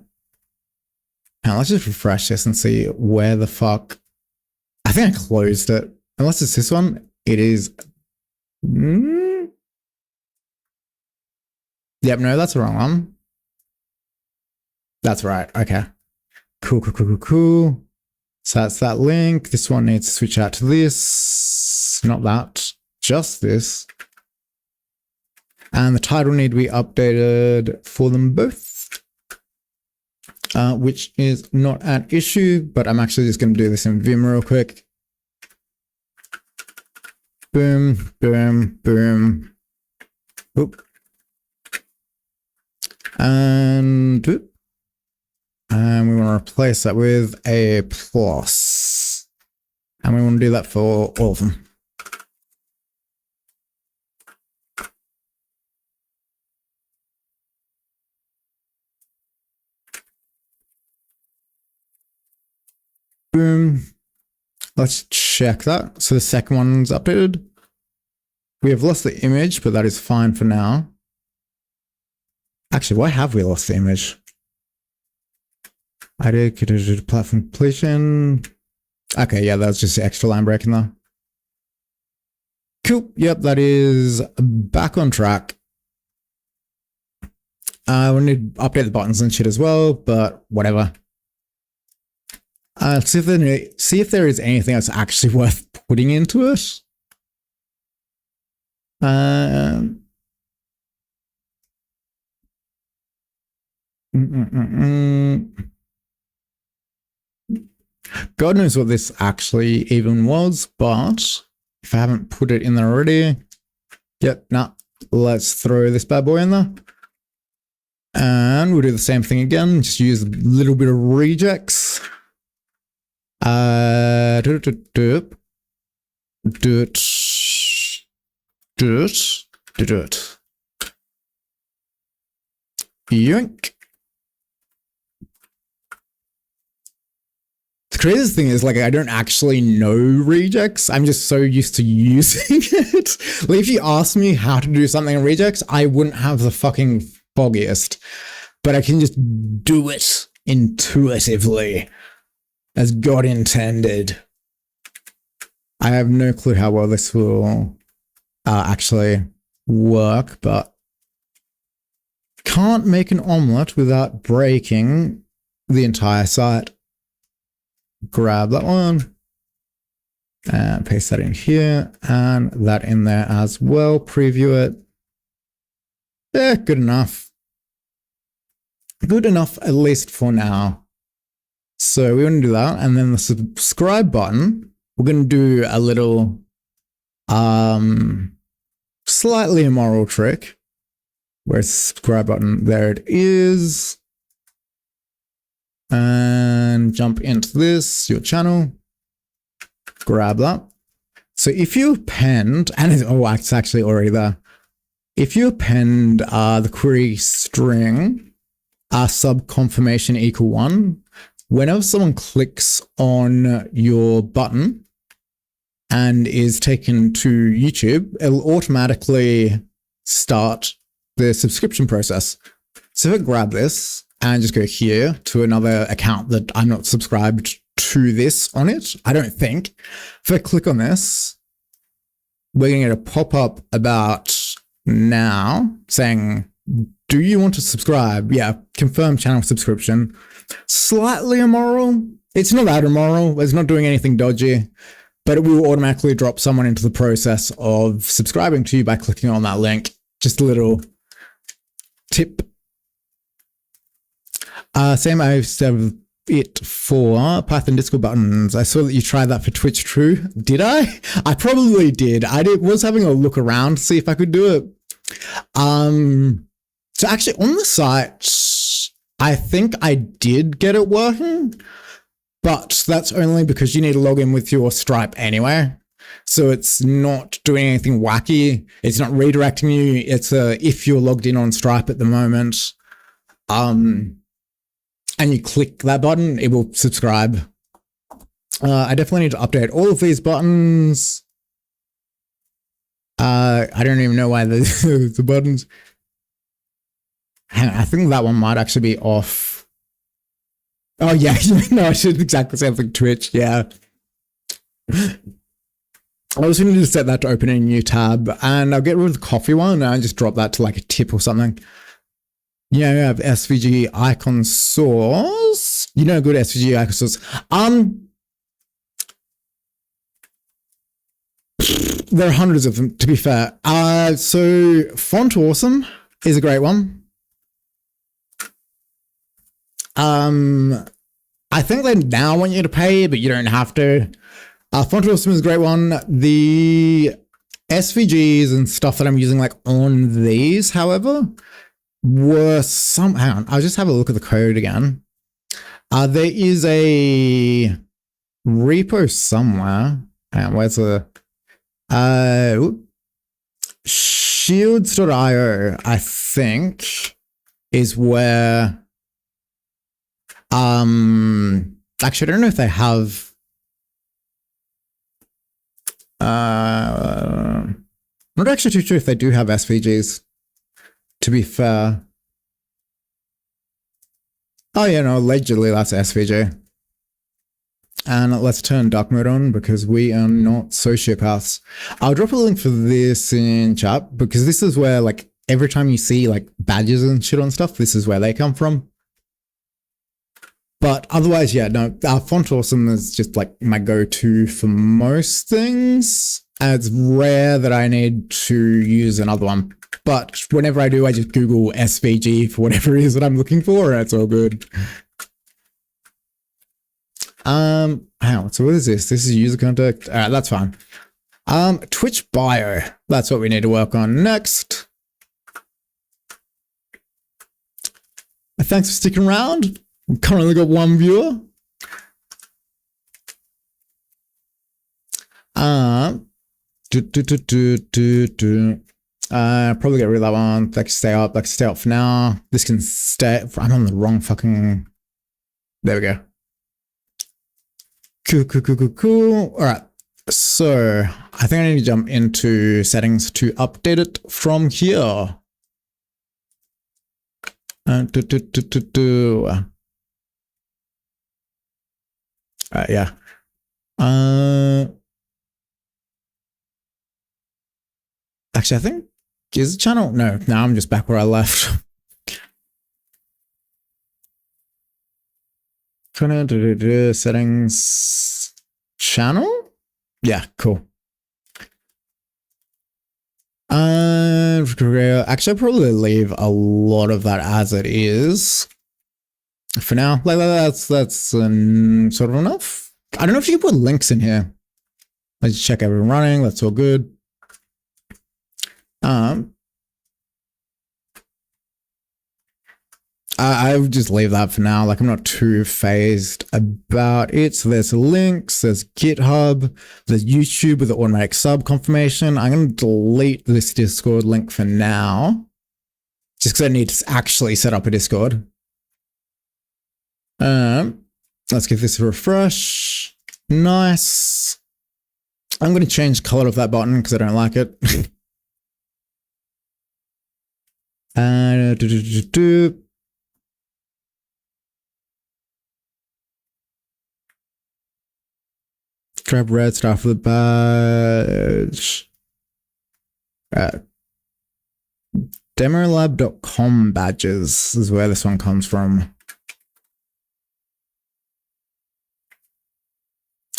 Now let's just refresh this and see where the fuck. I think I closed it. Unless it's this one, it is. Yep, no, that's the wrong one. That's right. Okay. Cool. So that's that link. This one needs to switch out to this. Not that. Just this. And the title need to be updated for them both. Which is not an issue, but I'm actually just going to do this in Vim real quick. Boom. Oop. And oop. And we want to replace that with a plus. And we want to do that for all of them. Boom. Let's check that. So the second one's updated. We have lost the image, but that is fine for now. Actually, why have we lost the image? I did platform completion. Okay, yeah, that's just the extra line breaking there. Cool. Yep, that is back on track. We need to update the buttons and shit as well, but whatever. See if there is anything that's actually worth putting into it. God knows what this actually even was, but if I haven't put it in there already, yep, nah, let's throw this bad boy in there. And we'll do the same thing again, just use a little bit of regex. Yoink. The craziest thing is, like, I don't actually know regex. I'm just so used to using it. Like, if you asked me how to do something in regex, I wouldn't have the fucking foggiest. But I can just do it intuitively, as God intended. I have no clue how well this will actually work, but can't make an omelette without breaking the entire site. Grab that one and paste that in here and that in there as well. Preview it. Yeah, good enough. Good enough, at least for now. So we're going to do that. And then the subscribe button, we're going to do a little slightly immoral trick. Where's the subscribe button? There it is. And jump into this, your channel. Grab that. So if you append, and it's actually already there. If you append the query string sub confirmation equal 1, whenever someone clicks on your button and is taken to YouTube, it'll automatically start the subscription process. So if I grab this and just go here to another account that I'm not subscribed to this on it, I don't think. If I click on this, we're going to get a pop-up about now saying, do you want to subscribe? Yeah, confirm channel subscription. Slightly immoral. It's not that immoral. It's not doing anything dodgy, but it will automatically drop someone into the process of subscribing to you by clicking on that link. Just a little tip. Same, I've said it for Python Discord buttons. I saw that you tried that for Twitch True. Did I? I probably did. Was having a look around to see if I could do it. So actually on the site, I think I did get it working, but that's only because you need to log in with your Stripe anyway. So it's not doing anything wacky. It's not redirecting you. It's if you're logged in on Stripe at the moment, and you click that button, it will subscribe. I definitely need to update all of these buttons. I don't even know why the buttons. Hang on, I think that one might actually be off. Oh yeah, no, I should exactly say something Twitch, yeah. I was going to just set that to open a new tab, and I'll get rid of the coffee one and just drop that to like a tip or something. Yeah, you have SVG icon source. You know, good SVG icon source. There are hundreds of them, to be fair. So Font Awesome is a great one. I think they now want you to pay, but you don't have to. Font Awesome is a great one. The SVGs and stuff that I'm using like on these, however, were some, hang on, I'll just have a look at the code again. There is a repo somewhere. Hang on, where's the, shields.io, I think, is where, actually, I don't know if they have Not actually too sure if they do have SVGs, to be fair. Oh yeah, no, allegedly that's SVG. And let's turn dark mode on because we are not sociopaths. I'll drop a link for this in chat because this is where, like, every time you see like badges and shit on stuff, this is where they come from. But otherwise, yeah, no, Font Awesome is just like my go-to for most things. And it's rare that I need to use another one. But whenever I do, I just Google SVG for whatever it is that I'm looking for, and it's all good. So what is this? This is user contact. All right, that's fine. Twitch bio. That's what we need to work on next. Thanks for sticking around. We've currently got one viewer. Probably get rid of that one. That can stay up. That can stay up for now. This can stay. I'm on the wrong fucking. There we go. Cool. All right. So I think I need to jump into settings to update it from here. Yeah. Actually, I think is the channel. No, I'm just back where I left. Settings channel. Yeah, cool. Actually, I'll probably leave a lot of that as it is for now. Like that's sort of enough. I don't know if you can put links in here. Let's check everyone running. That's all good. I would just leave that for now. Like, I'm not too phased about it. So there's links, there's GitHub, there's YouTube with the automatic sub confirmation. I'm going to delete this Discord link for now, just because I need to actually set up a Discord. Let's give this a refresh. Nice. I'm going to change the color of that button because I don't like it. Grab red, start for the badge. Demolab.com badges is where this one comes from.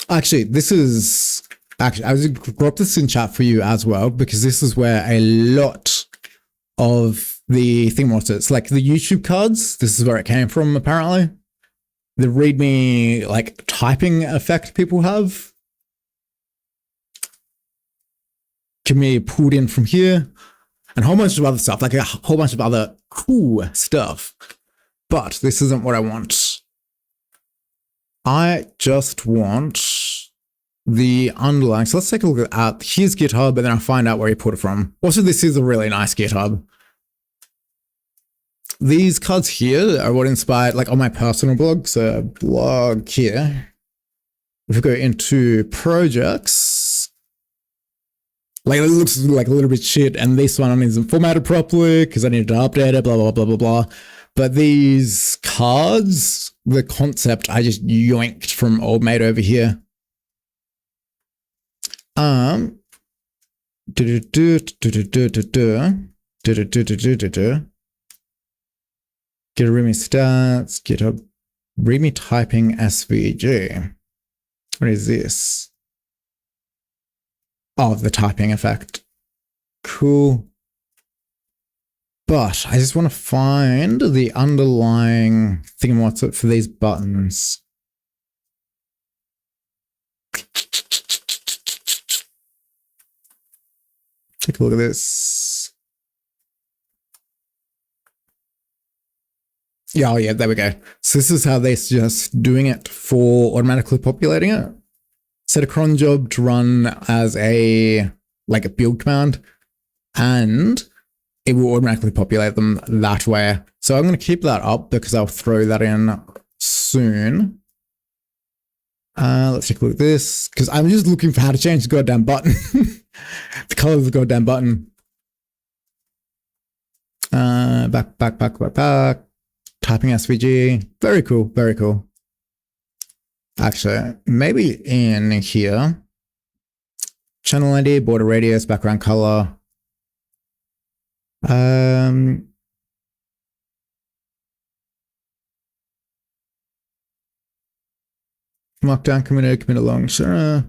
Actually, I was drop this in chat for you as well, because this is where a lot of the thing was. It's like the YouTube cards. This is where it came from, apparently. The README like typing effect people have can be pulled in from here, and a whole bunch of other stuff, like a whole bunch of other cool stuff. But this isn't what I want. I just want the underlying. So let's take a look at here's GitHub, and then I'll find out where he put it from. Also, this is a really nice GitHub. These cards here are what inspired, like on my personal blog, so blog here. If we go into projects, like it looks like a little bit shit, and this one isn't formatted properly because I needed to update it, blah, blah, blah, blah, blah. But these cards, the concept, I just yoinked from Old Mate over here. Get a README stats, get a README typing SVG. What is this? Oh, the typing effect. Cool. But I just want to find the underlying thing. What's it for these buttons? Take a look at this. Yeah, oh yeah, there we go. So this is how they're just doing it for automatically populating it. Set a cron job to run as a build command, and it will automatically populate them that way. So I'm going to keep that up because I'll throw that in soon. Let's take a look at this, because I'm just looking for how to change the goddamn button. The color of the goddamn button. Back. Typing SVG. Very cool, very cool. Actually, maybe in here. Channel ID, border radius, background color. Markdown, commit along, sure.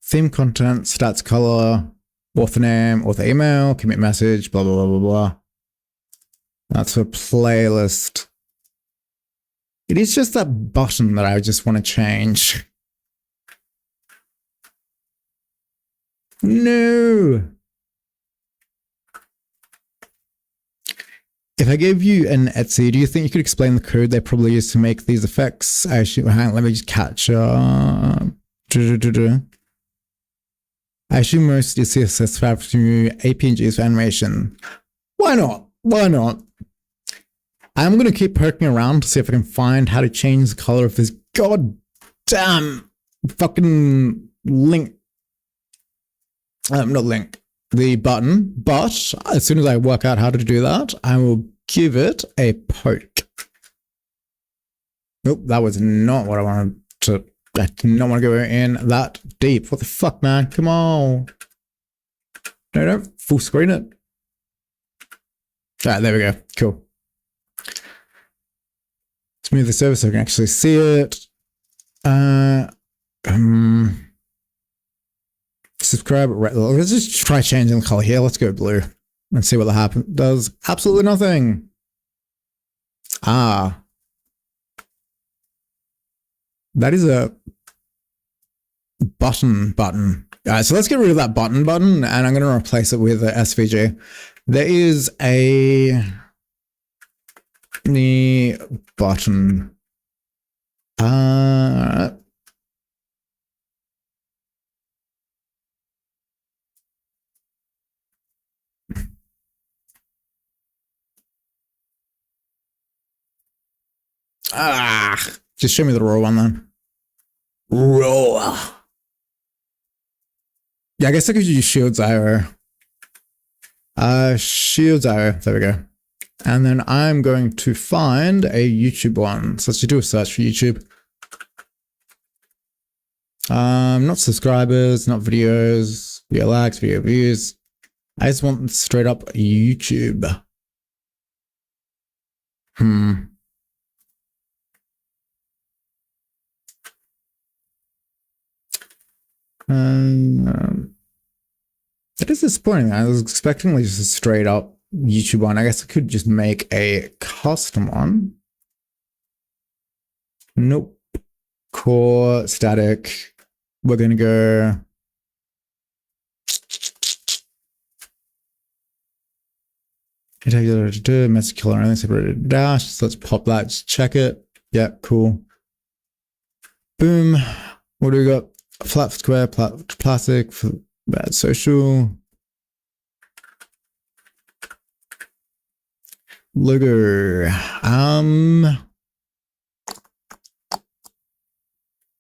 Theme content, stats color, author name, author email, commit message, blah, blah, blah, blah, blah. That's for playlist. It is just that button that I just want to change. No. If I gave you an Etsy, do you think you could explain the code they probably use to make these effects? Actually, hang on, let me just catch up. I assume most is CSS fabric to APGs for animation. Why not? Why not? I'm going to keep poking around to see if I can find how to change the color of this goddamn fucking link. Not link. The button. But as soon as I work out how to do that, I will give it a poke. Nope, that was not what I wanted to. I did not want to go in that deep. What the fuck, man? Come on. No, don't full screen it. Alright, there we go. Cool. Let's move this over so I can actually see it. Subscribe. Let's just try changing the color here. Let's go blue and see what that happens. Does absolutely nothing. Ah. That is a button. Alright, so let's get rid of that button and I'm going to replace it with a SVG. There is the button. Just show me the raw one then. Raw. Yeah, I guess I could use shield arrow. Shield arrow. There we go. And then I'm going to find a YouTube one. So let's just do a search for YouTube. Not subscribers, not videos, video likes, video views. I just want straight up YouTube. It is disappointing. I was expecting like just a straight up YouTube one. I guess I could just make a custom one. Nope. Core, static. We're going to go. Message color only separated dash. So let's pop that. Just check it. Yeah, cool. Boom. What do we got? Flat square, plastic, bad social. Logo.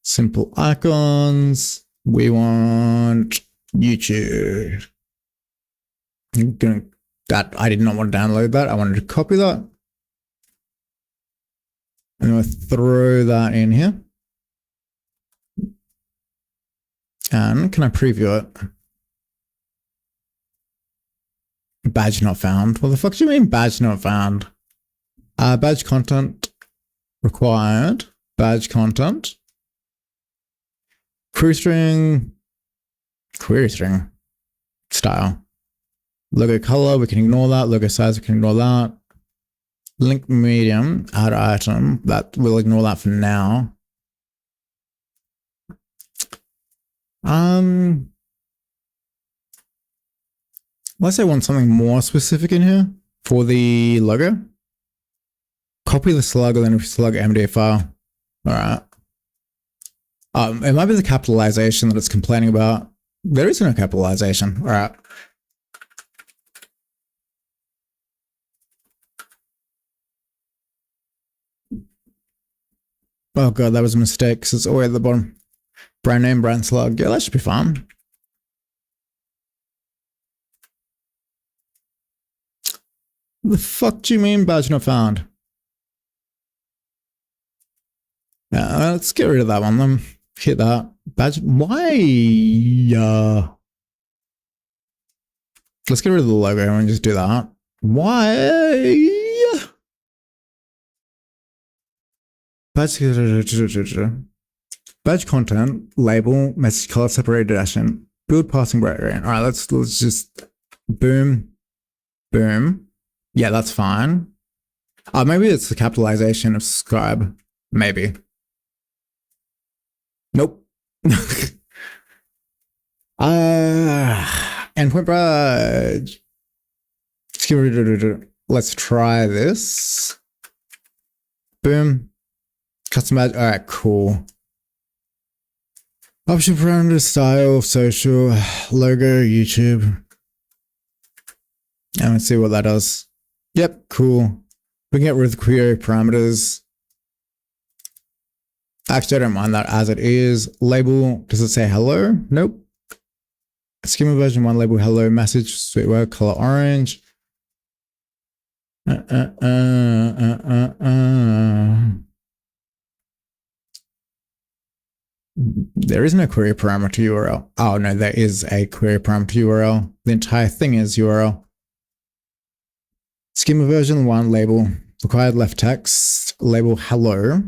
Simple icons. We want YouTube. I did not want to download that. I wanted to copy that. I'm going to throw that in here. And can I preview it? Badge not found. What the fuck do you mean badge not found? Badge content required. Badge content. Query string. Style. Logo color, we can ignore that. Logo size, we can ignore that. Link medium, add item. That we'll ignore that for now. Let's say I want something more specific in here for the logo. Copy the slug and then slug MD file. All right. It might be the capitalization that it's complaining about. There is no capitalization. All right. Oh god, that was a mistake because it's all the way at the bottom. Brand name, brand slug. Yeah, that should be fun. The fuck do you mean badge not found? Yeah, let's get rid of that one then. Hit that. Badge. Why? Let's get rid of the logo and just do that. Why? Badge content, label, message color separated edition, build passing bright green. All right, let's just boom, boom. Yeah, that's fine. Maybe it's the capitalization of subscribe. Maybe. Nope. Endpoint badge. Let's try this. Boom. Custom badge. All right, cool. Option parameter, style, social, logo, YouTube. And let's see what that does. Yep, cool. We can get rid of the query parameters. Actually, I don't mind that as it is. Label, does it say hello? Nope. Schema version 1, label hello, message, sweet word, color orange. There is no query parameter URL. Oh no, there is a query parameter URL. The entire thing is URL. Schema version 1, label, required left text, label hello.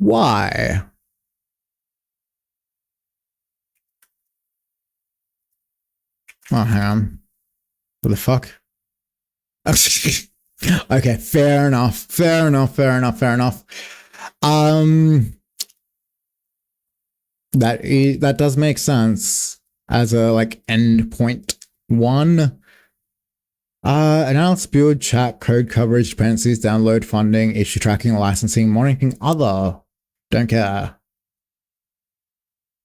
Why? Oh, hang on. What the fuck? Okay, fair enough. That does make sense as a like endpoint one. Announce, build, chat, code coverage, dependencies, download, funding, issue tracking, licensing, monitoring, other. Don't care.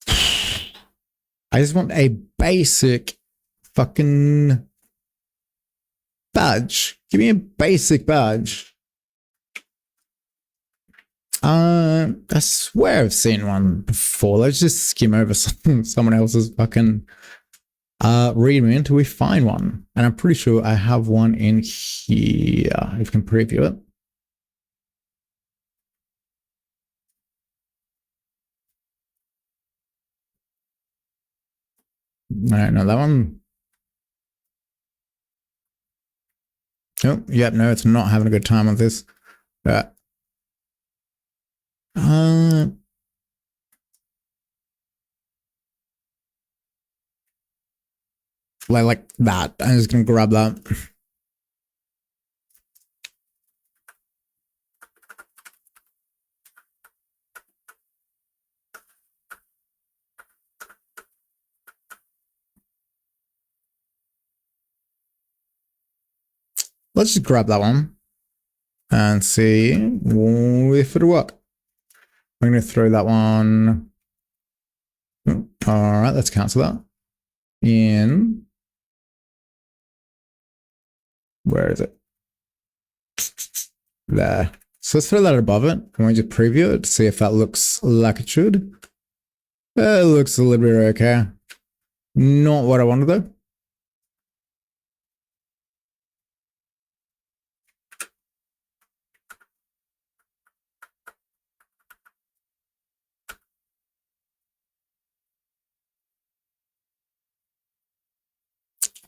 I just want a basic fucking badge. Give me a basic badge. I swear I've seen one before. Let's just skim over someone else's fucking README until we find one. And I'm pretty sure I have one in here. If you can preview it. I don't know that one. Oh, yep, no, it's not having a good time with this. Like that. I'm just gonna grab that. Let's just grab that one and see if it'll work. I'm going to throw that one. All right, let's cancel that. In. Where is it? There. So let's throw that above it. Can we just preview it to see if that looks like it should? It looks a little bit okay. Not what I wanted though.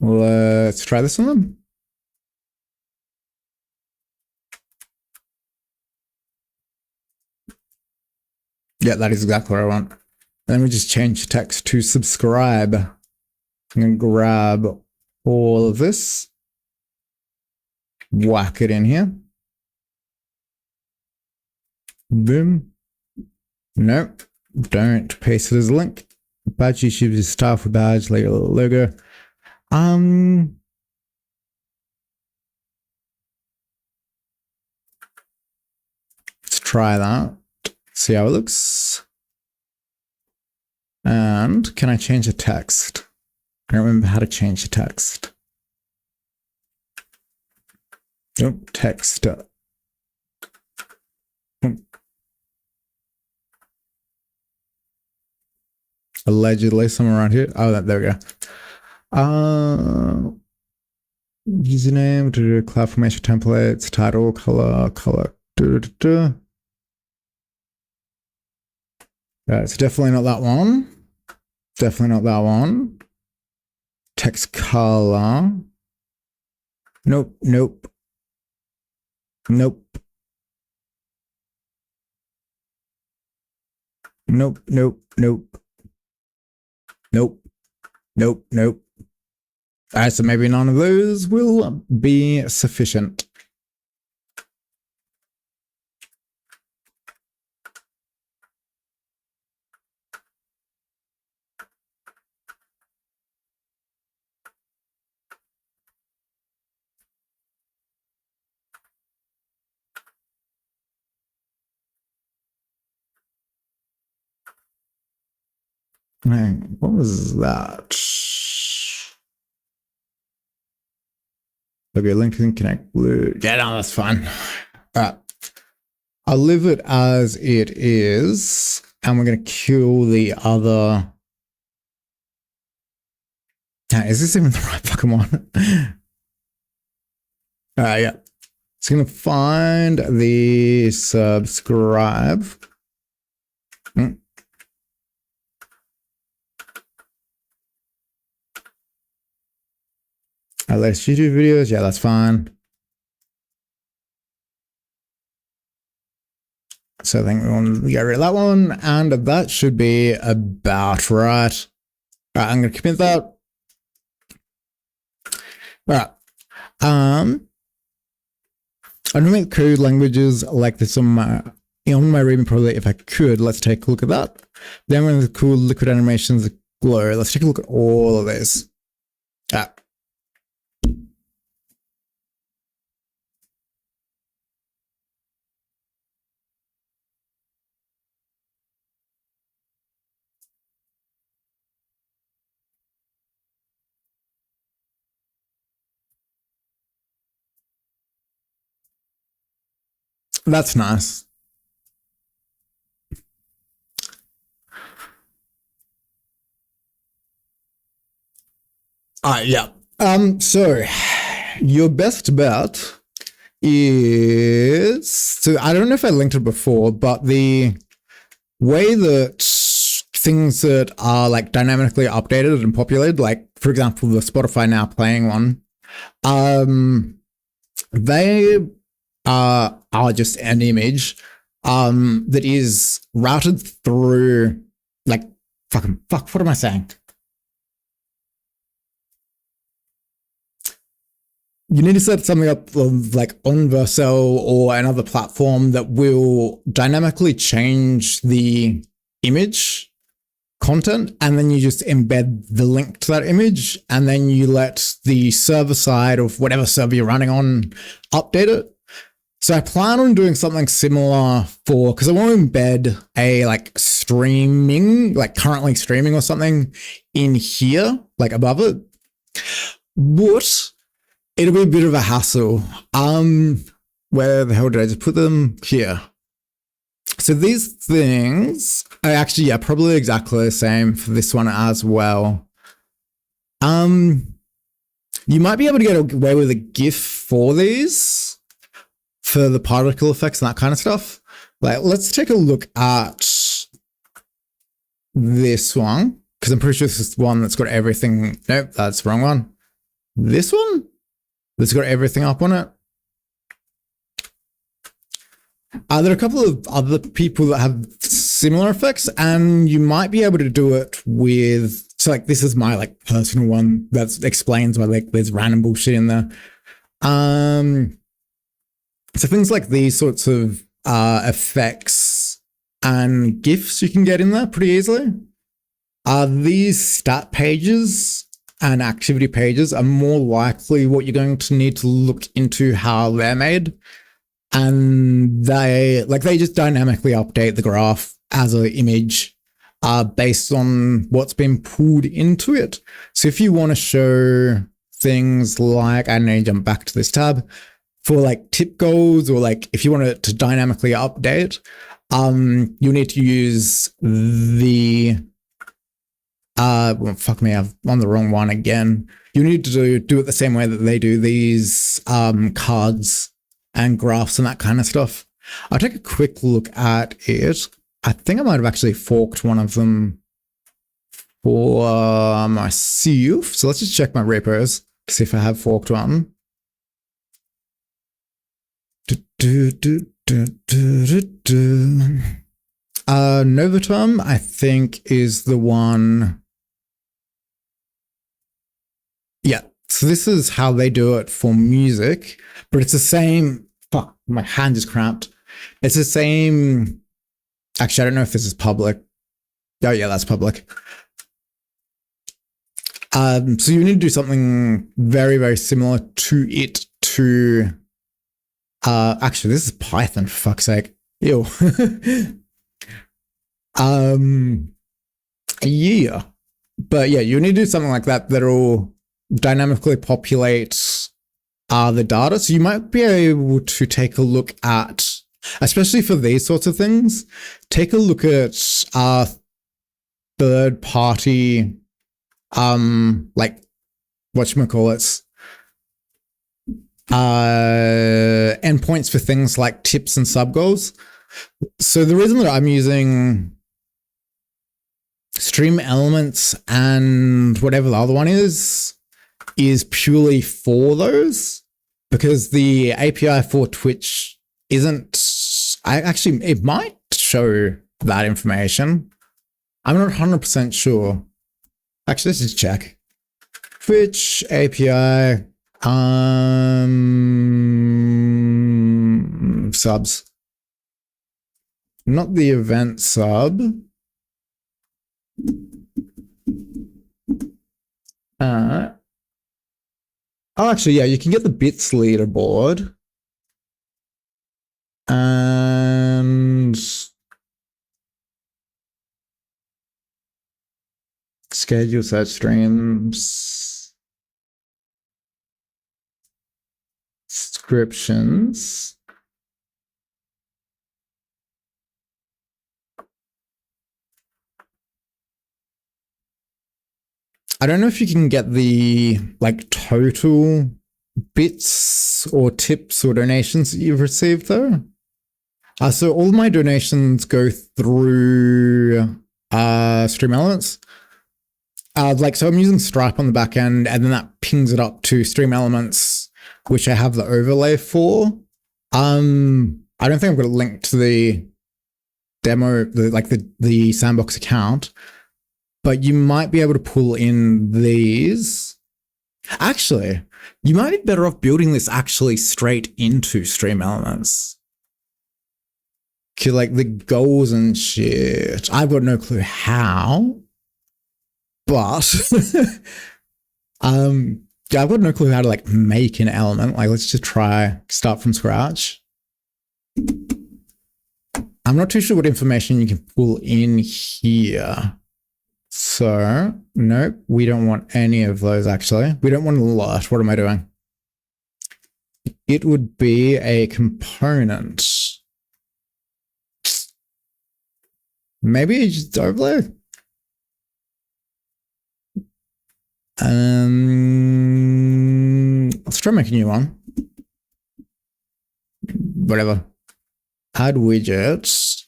Let's try this on them. Yeah, that is exactly what I want. Then we just change text to subscribe. I'm going to grab all of this, whack it in here. Boom. Nope. Don't paste it as a link. Badge YouTube is style for badge, like a little logo. Let's try that. See how it looks. And can I change the text? I don't remember how to change the text. Nope, text. Allegedly, somewhere around here. Oh, there we go. Username, cloud formation templates, title, color. It's definitely not that one. Definitely not that one. Text color. Nope. Nope. Nope. Nope. Nope. Nope. Nope. Nope. Nope. Alright, so maybe none of those will be sufficient. What was that? Okay, link and connect blue. Yeah, no, that's fine. All right. I'll leave it as it is, and we're going to kill the other. Is this even the right fucking one? Yeah. It's going to find the subscribe. Latest YouTube videos. Yeah, that's fine. So I think we want to get rid of that one, and that should be about right. All right, I'm going to commit that. All right. I don't make code languages like this on my README project. If I could, let's take a look at that. Then we're going to cool liquid animations glow. Let's take a look at all of this. That's nice. Yeah. So your best bet is, so I don't know if I linked it before, but the way that things that are like dynamically updated and populated, like for example, the Spotify Now Playing one, they are just an image that is routed through like what am I saying? You need to set something up like on Vercel or another platform that will dynamically change the image content, and then you just embed the link to that image, and then you let the server side of whatever server you're running on update it. So I plan on doing something similar because I want to embed a like streaming, like currently streaming or something in here, like above it. But it'll be a bit of a hassle. Where the hell did I just put them? Here. So these things are actually, yeah, probably exactly the same for this one as well. You might be able to get away with a GIF for these, for the particle effects and that kind of stuff. Like, let's take a look at this one, because I'm pretty sure this is one that's got everything. Nope, that's the wrong one. This one? That's got everything up on it. There are a couple of other people that have similar effects, and you might be able to do it with, so like this is my like personal one that explains why like there's random bullshit in there. So things like these sorts of effects and GIFs you can get in there pretty easily. These stat pages and activity pages are more likely what you're going to need to look into how they're made. and they just dynamically update the graph as an image based on what's been pulled into it. So if you want to show things like, I need to jump back to this tab, for like tip goals, or like if you want it to dynamically update, you need to use the well, fuck me, I'm on the wrong one again. You need to do it the same way that they do these cards and graphs and that kind of stuff. I'll take a quick look at it. I think I might have actually forked one of them for myself. So let's just check my repos to see if I have forked one. Novatom, I think, is the one. Yeah, so this is how they do it for music, but it's the same. Fuck, my hand is cramped. It's the same. Actually, I don't know if this is public. Oh yeah, that's public. So you need to do something very, very similar to it to. Actually, this is Python, for fuck's sake. Ew. Yeah. But yeah, you need to do something like that that'll dynamically populate the data. So you might be able to take a look at, especially for these sorts of things, take a look at third party like whatchamacallits, endpoints for things like tips and sub goals. So the reason that I'm using Stream Elements and whatever the other one is purely for those, because the API for Twitch isn't. It might show that information. I'm not 100% sure. Actually, let's just check. Twitch API subs. Not the event sub. Oh, actually, yeah, you can get the bits leaderboard. And schedule set streams. Descriptions. I don't know if you can get the like total bits or tips or donations that you've received though. So all my donations go through Stream Elements. So I'm using Stripe on the back end, and then that pings it up to Stream Elements, which I have the overlay for. I don't think I've got a link to the demo, the sandbox account, but you might be able to pull in these. Actually, you might be better off building this actually straight into Stream Elements. Like the goals and shit. I've got no clue how, but I've got no clue how to like make an element. Like, let's just start from scratch. I'm not too sure what information you can pull in here. So, nope, we don't want any of those actually. We don't want a lot. What am I doing? It would be a component. Maybe just overlay. Let's try and make a new one. Whatever. Add widgets.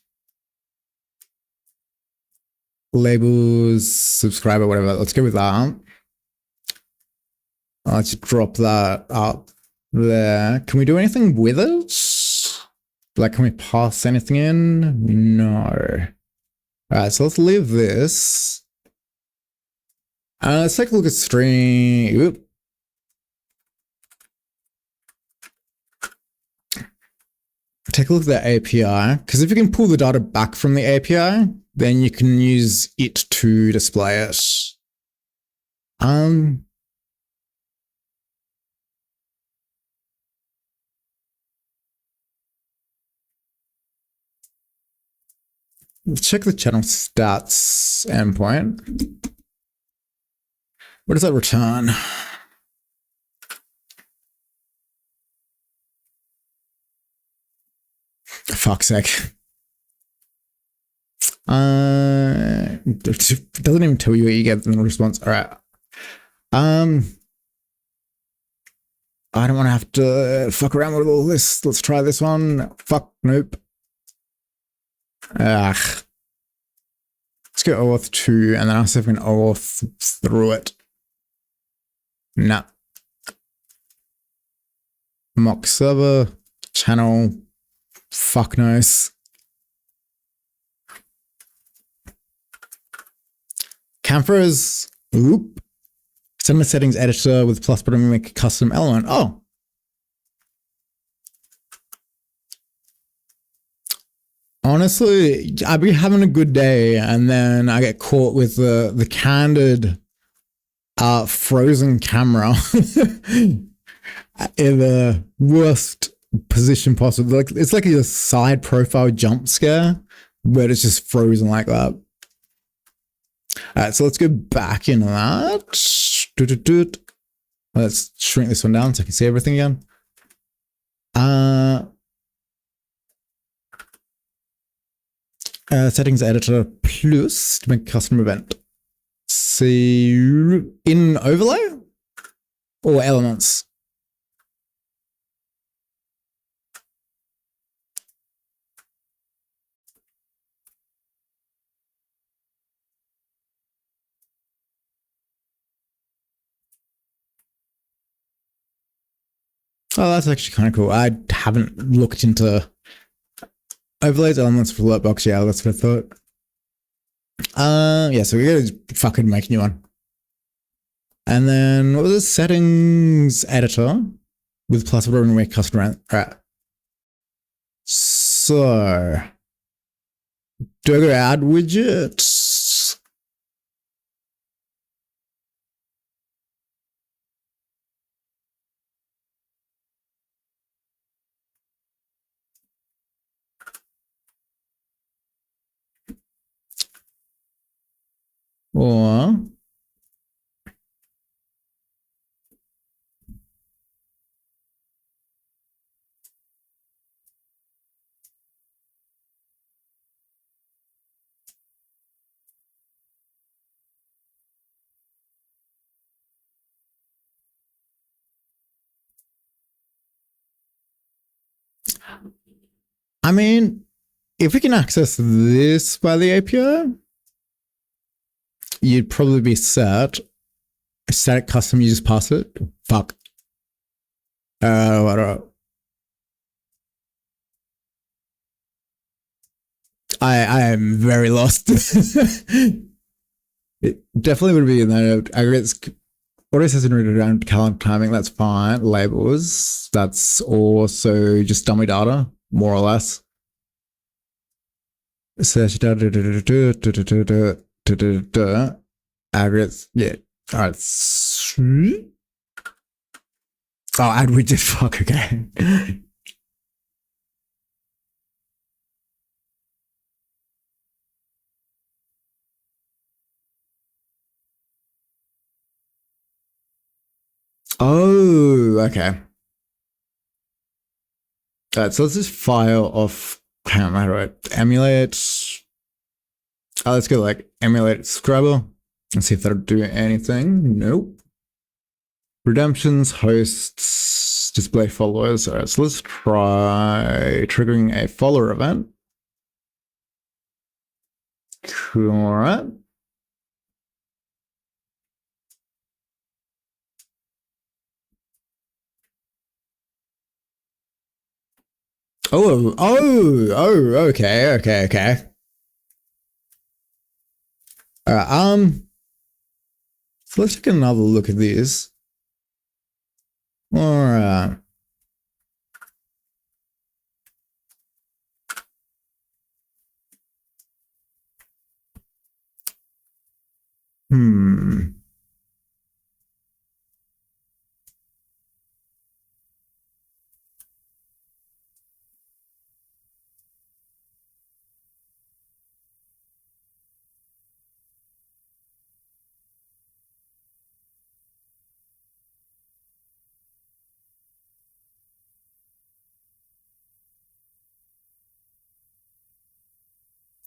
Labels, subscriber, whatever. Let's go with that. Let's drop that up there. Can we do anything with it? Like, can we pass anything in? No. All right, so let's leave this. Let's take a look at stream. Oop. Take a look at the API, because if you can pull the data back from the API, then you can use it to display it. check the channel stats endpoint. What does that return? For fuck's sake. It doesn't even tell you what you get in the response. All right. I don't want to have to fuck around with all this. Let's try this one. Fuck, nope. Let's go OAuth 2 and then I'll see if we can OAuth through it. Nah. Mock server, channel, fuck knows. Campers, oop. Send the settings editor with plus button, make a custom element. Oh. Honestly, I'd be having a good day and then I get caught with the candid frozen camera in the worst position possible. Like it's like a side profile jump scare, but it's just frozen like that. All right, so let's go back into that. Let's shrink this one down so I can see everything again. Settings editor plus to make a custom event. See in overlay or elements. Oh, that's actually kind of cool. I haven't looked into overlays, elements for Alertbox. Yeah, that's what I thought. Yeah, so we gotta fucking make a new one. And then what was it? Settings editor with plus whatever and make custom rent. All right. So do I go add widgets? Or I mean, if we can access this by the API, you'd probably be set. Static custom, you just pass it. Fuck. What? I am very lost. It definitely would be in there. What it says in read around calendar timing, that's fine. Labels, that's also just dummy data, more or less. Search data, aggregates, yeah. All right. Oh, add widget, fuck, okay. Oh, okay. All right, so let's just file off. Hang on, how do I emulate? Oh, let's go like emulate subscriber and see if that'll do anything. Nope. Redemptions, hosts, display followers. All right, so let's try triggering a follower event. Cool, all right. Oh, okay. All right, so let's take another look at these. All right.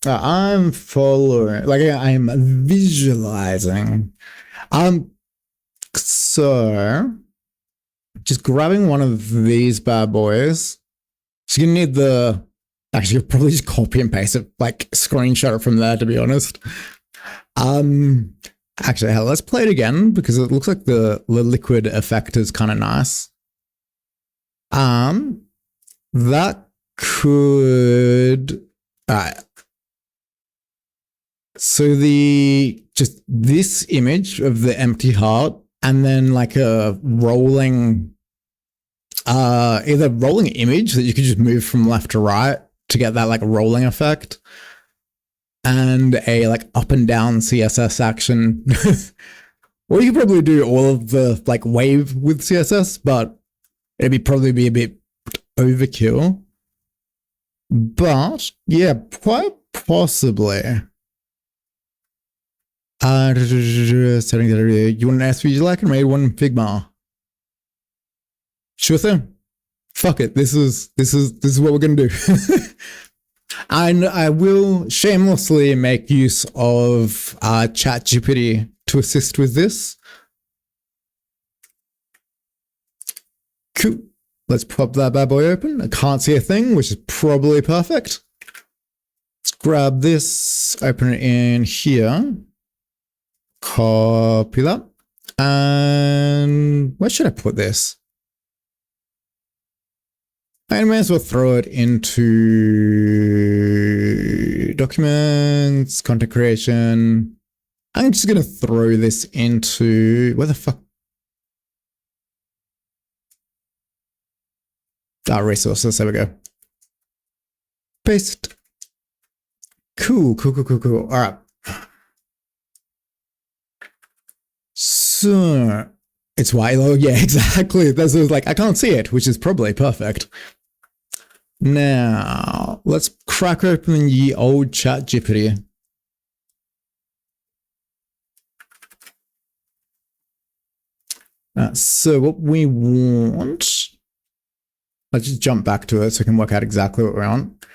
I'm following, like I am visualizing. So just grabbing one of these bad boys. So you need the, actually you'll probably just copy and paste it, like screenshot it from there, to be honest. Actually, hell, let's play it again because it looks like the liquid effect is kind of nice. That could, all right. So just this image of the empty heart and then like a rolling, either rolling image that you could just move from left to right to get that like rolling effect, and a like up and down CSS action. Or you could probably do all of the like wave with CSS, but it'd probably be a bit overkill. But yeah, quite possibly. Setting that, you want an SVG like and made one Figma? Sure thing. Fuck it. This is what we're gonna do. And I will shamelessly make use of ChatGPT to assist with this. Cool. Let's pop that bad boy open. I can't see a thing, which is probably perfect. Let's grab this, open it in here. Copy that. And where should I put this? I may as well throw it into documents, content creation. I'm just going to throw this into, where the fuck? Resources, there we go. Paste. Cool. All right. So it's white. Oh yeah, exactly. That's like, I can't see it, which is probably perfect. Now let's crack open ye old ChatGPT. So what we want, let's just jump back to it so we can work out exactly what we want.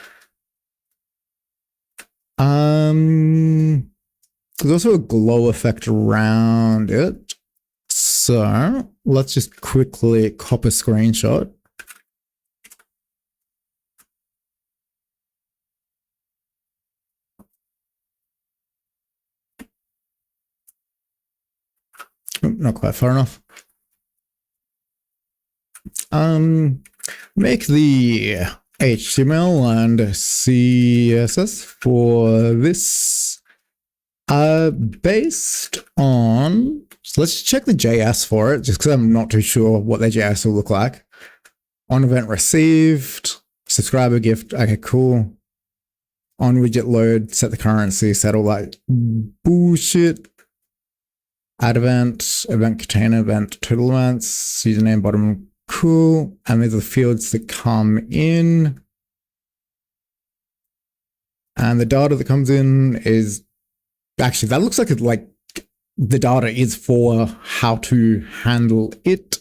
There's also a glow effect around it. So let's just quickly copy a screenshot. Not quite far enough. Make the HTML and CSS for this based on, so let's check the JS for it, just because I'm not too sure what the JS will look like. On event received, subscriber gift, okay, cool. On widget load, set the currency, set all that bullshit. Add event, event container, event total events, username bottom, cool. And these are the fields that come in. And the data that comes in is, actually that looks like it's like the data is for how to handle it.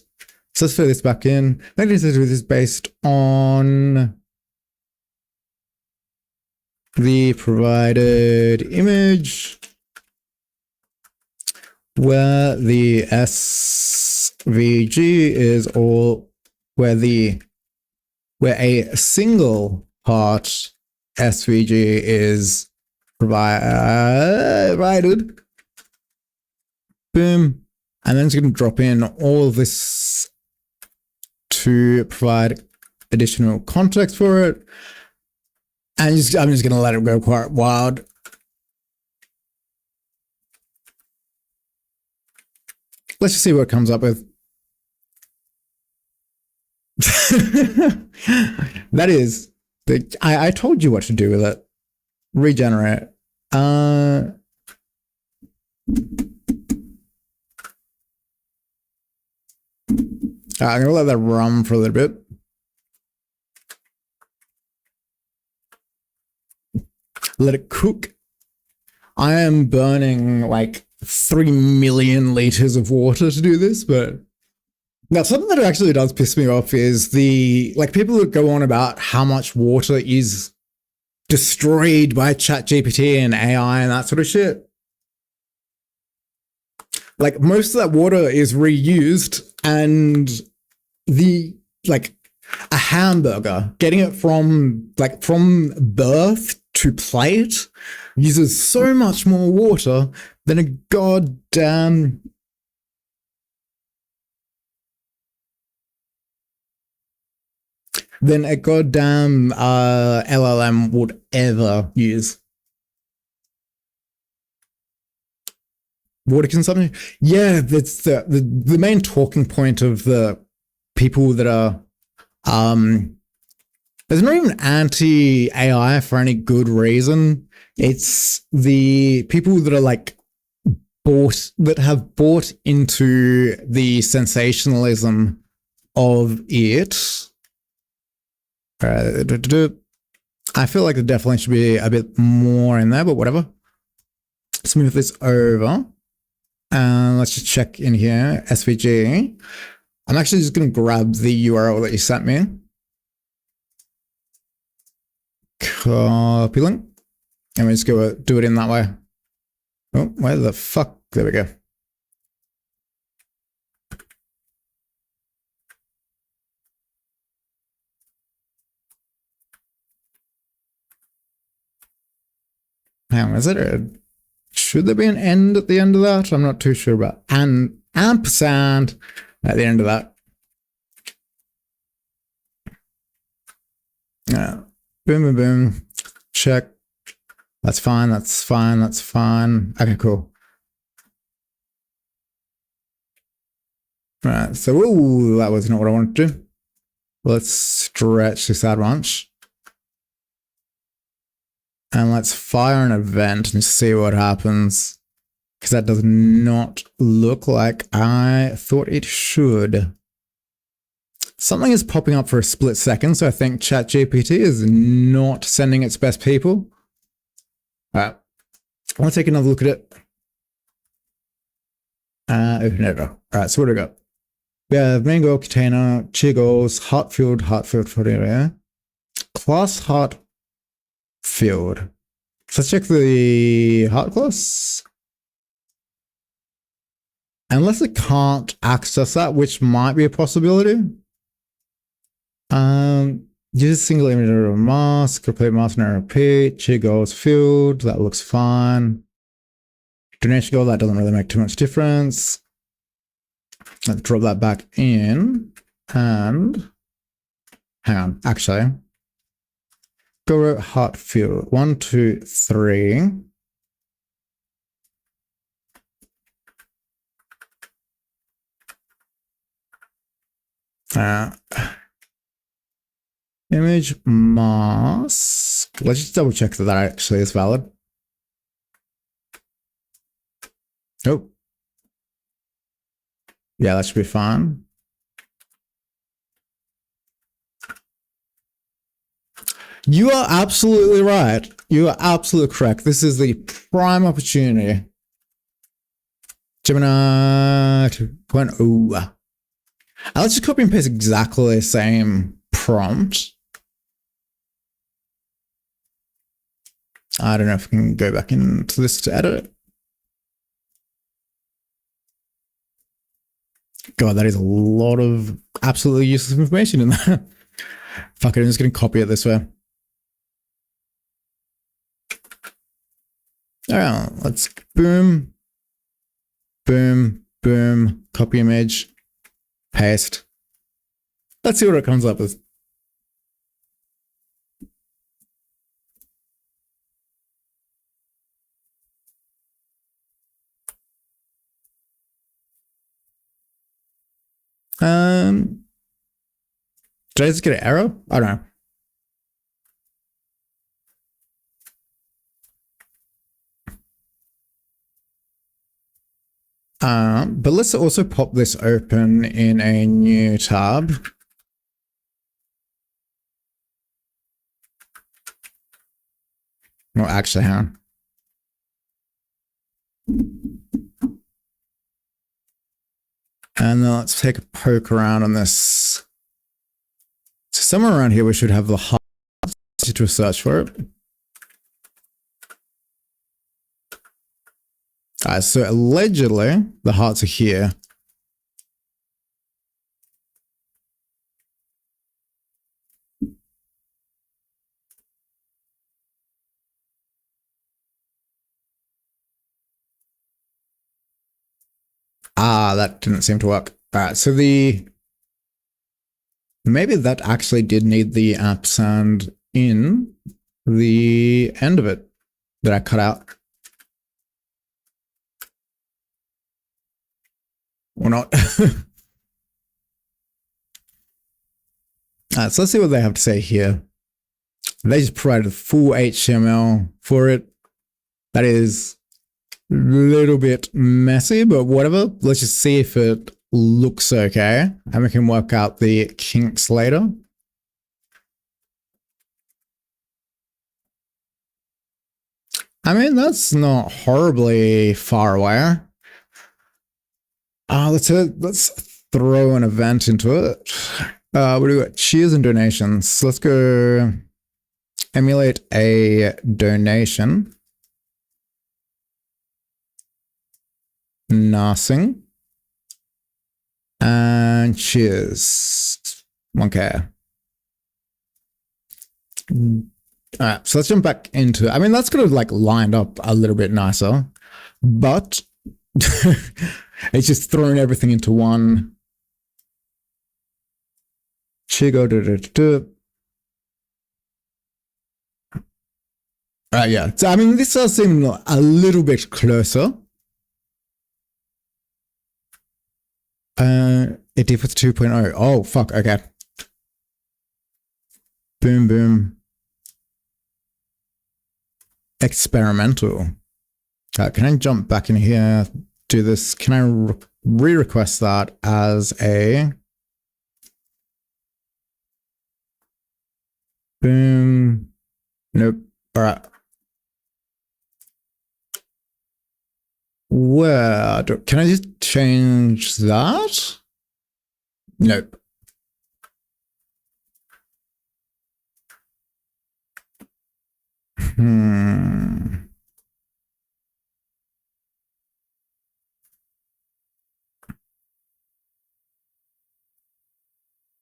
So let's throw this back in. This is based on the provided image, where the SVG is all, where a single part SVG is provided. Boom. And then it's going to drop in all of this to provide additional context for it. And I'm just going to let it go quite wild. Let's just see what it comes up with. That is, I told you what to do with it. Regenerate. I'm gonna let that run for a little bit. Let it cook. I am burning like 3 million liters of water to do this, but now something that actually does piss me off is the, like, people that go on about how much water is destroyed by ChatGPT and AI and that sort of shit. Like most of that water is reused, and the like a hamburger, getting it from birth to plate uses so much more water than a goddamn LLM would ever use. Water consumption, yeah, that's the main talking point of the people that are there's not even anti-AI for any good reason. It's the people that are like have bought into the sensationalism of it. I feel like there definitely should be a bit more in there, but whatever. Let's move this over. And let's just check in here, SVG. I'm actually just going to grab the URL that you sent me. Copy link. And we just go do it in that way. Oh, where the fuck? There we go. Hang on, is it should there be an end at the end of that? I'm not too sure about an ampersand at the end of that. Yeah. Boom, boom, boom. Check. That's fine. That's fine. That's fine. Okay, cool. All right. So, ooh, that was not what I wanted to do. Let's stretch this out a bunch. And let's fire an event and see what happens. Because that does not look like I thought it should. Something is popping up for a split second, so I think ChatGPT is not sending its best people. All right. I want to take another look at it. Open it up. All right, so what do we got? We have main goal, container, Chigos, Heartfield, area. Class Heart Field. So let's check the heart class. Unless it can't access that, which might be a possibility. Use a single image of a mask, replay mask and repeat. Chigos field, that looks fine. Donation goal, that doesn't really make too much difference. Let's drop that back in. And hang on, actually. Go heart field. 1, 2, 3. Image mask. Let's just double check that actually is valid. Oh. Yeah, that should be fine. You are absolutely right. You are absolutely correct. This is the prime opportunity. Gemini 2.0. Let's just copy and paste exactly the same prompt. I don't know if I can go back into this to edit it. God, that is a lot of absolutely useless information in there. Fuck it, I'm just going to copy it this way. All right, let's boom, boom, boom, copy image, paste. Let's see what it comes up with. Did I just get an arrow? I don't know. But let's also pop this open in a new tab. No, actually, hang on. And then let's take a poke around on this. So somewhere around here, we should have the hard to search for it. So allegedly the hearts are here. That didn't seem to work. All right, so maybe that actually did need the ampersand in the end of it that I cut out. Or not. So let's see what they have to say here. They just provided full HTML for it. That is a little bit messy, but whatever. Let's just see if it looks okay, and we can work out the kinks later. I mean, that's not horribly far away. Let's throw an event into it. What do we got? Cheers and donations. Let's go emulate a donation. Nothing. And cheers. Okay. All right, so let's jump back into, I mean, that's kind of like lined up a little bit nicer, but it's just throwing everything into one. Chigo. Yeah. So, I mean, this does seem a little bit closer. It differs 2.0. Oh, fuck. Okay. Boom, boom. Experimental. Can I jump back in here? Do this? Can I re-request that as a boom? Nope. All right. Where can I just change that? Nope.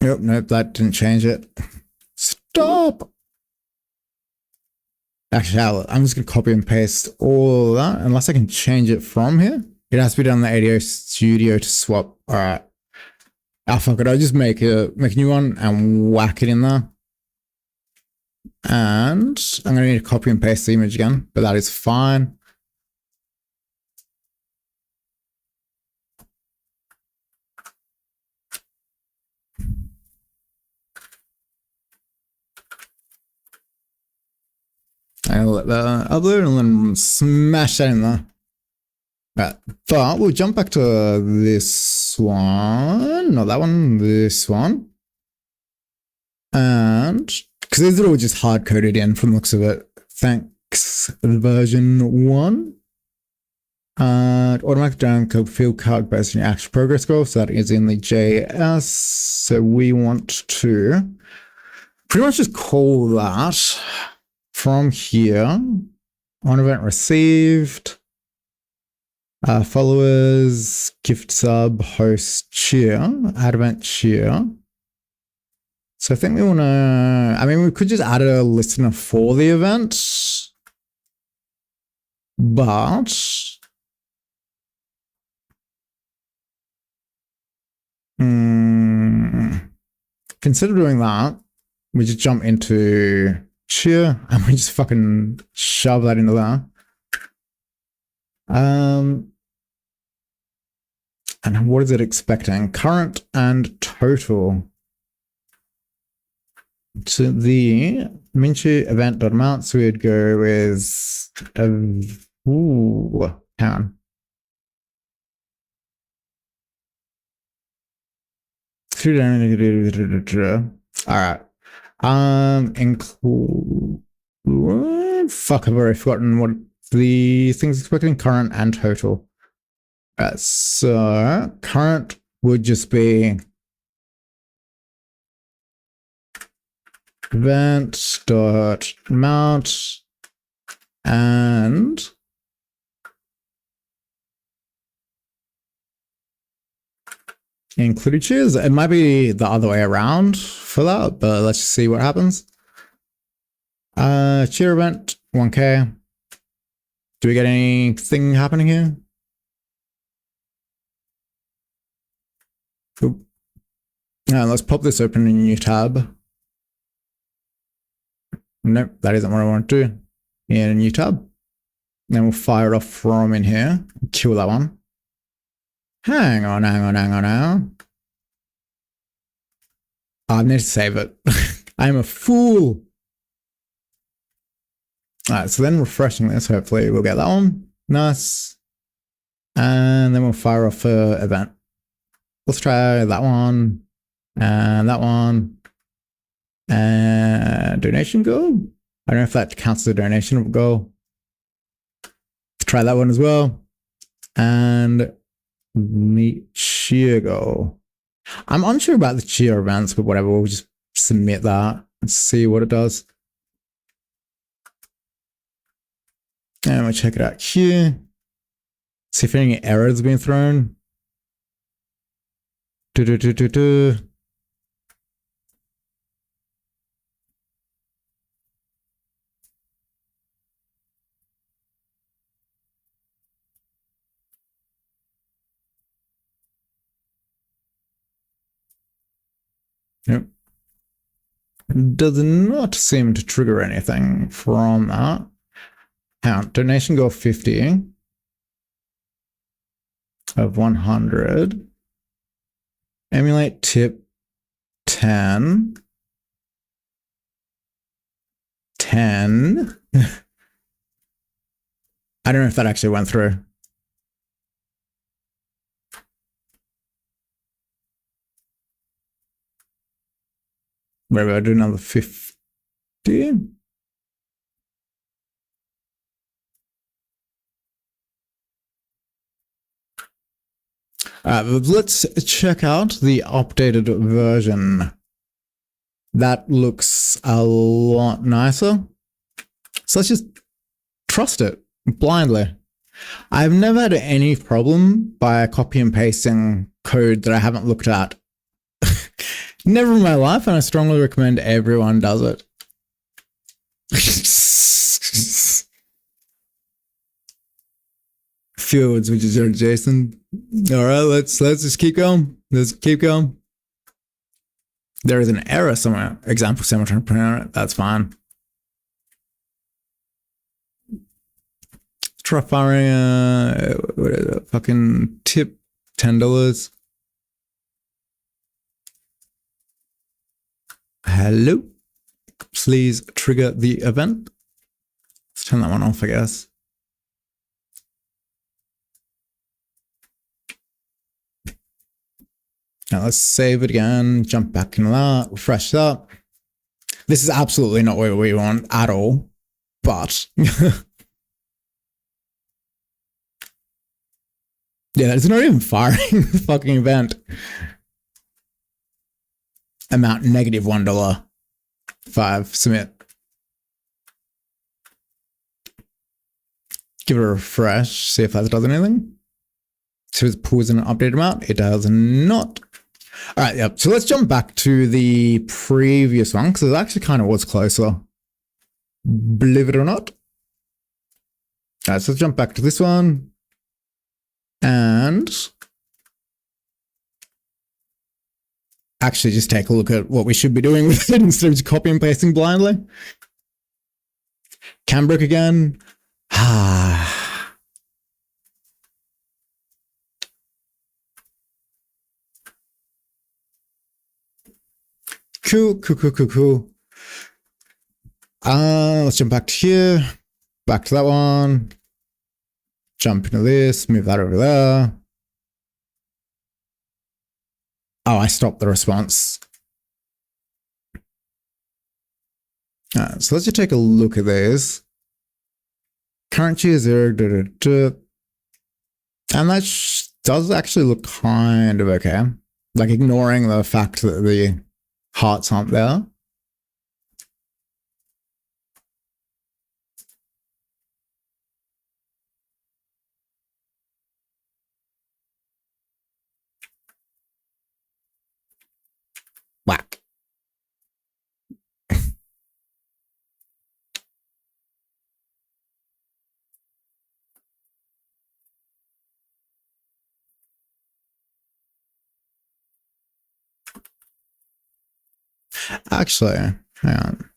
Nope, that didn't change it. Stop. Actually, I'm just going to copy and paste all of that, unless I can change it from here. It has to be done in the ADO Studio to swap. All right. Fuck it. I'll just make a new one and whack it in there. And I'm going to need to copy and paste the image again, but that is fine. I'll let that upload and then smash that in there. Right, but we'll jump back to this one, not that one, this one. And because these are all just hard coded in from the looks of it. Thanks, version 1. And automatic download field calc based on your actual progress goal. So that is in the JS. So we want to pretty much just call that from here on event received, followers, gift sub, host, cheer, add event cheer. So I think we want to, I mean, we could just add a listener for the event, but consider doing that. We just jump into cheer and we just fucking shove that into there. And what is it expecting? Current and total. To the Minchu event.amount, so we'd go with hang on. All right. Include. Fuck, I've already forgotten what the thing's expecting. Current and total. So current would just be event.mount and included cheers. It might be the other way around for that, but let's just see what happens. Cheer event, 1K. Do we get anything happening here? Oop. Now let's pop this open in a new tab. Nope, that isn't what I want to do. In a new tab. Then we'll fire it off from in here. Kill that one. Hang on. I need to save it. I'm a fool. Alright, so then refreshing this, hopefully we'll get that one. Nice. And then we'll fire off an event. Let's try that one. And that one. And donation goal? I don't know if that counts as a donation goal. Let's try that one as well. And the cheer goal. I'm unsure about the cheer events, but whatever, we'll just submit that and see what it does. And we'll check it out here. See if any errors have been thrown. Yep. Does not seem to trigger anything from that. Count donation goal 50 of 100. Emulate tip 10. 10. I don't know if that actually went through. Maybe I'll do another 50. Let's check out the updated version. That looks a lot nicer. So let's just trust it blindly. I've never had any problem by copy and pasting code that I haven't looked at. Never in my life, and I strongly recommend everyone does it. Fields, which is Jason. All right, let's just keep going. Let's keep going. There is an error somewhere. Example 7 trying to print on it. That's fine. Try firing what is it? Fucking tip $10. Hello. Please trigger the event. Let's turn that one off, I guess. Now let's save it again, jump back into that, refresh that. This is absolutely not what we want at all, but yeah, it's not even firing the fucking event. Amount -$1. 5, submit. Give it a refresh, see if that does anything. So it pulls in an updated amount. It does not. All right, yep. So let's jump back to the previous one because it actually kind of was closer. Believe it or not. All right, so let's jump back to this one. And actually just take a look at what we should be doing with it instead of just copy and pasting blindly. Cambric again. Cool. Let's jump back to here. Back to that one. Jump into this. Move that over there. Oh, I stopped the response. All right, so let's just take a look at these. Current cheer 0. And that does actually look kind of okay. Like ignoring the fact that the hearts aren't there. Actually, hang on.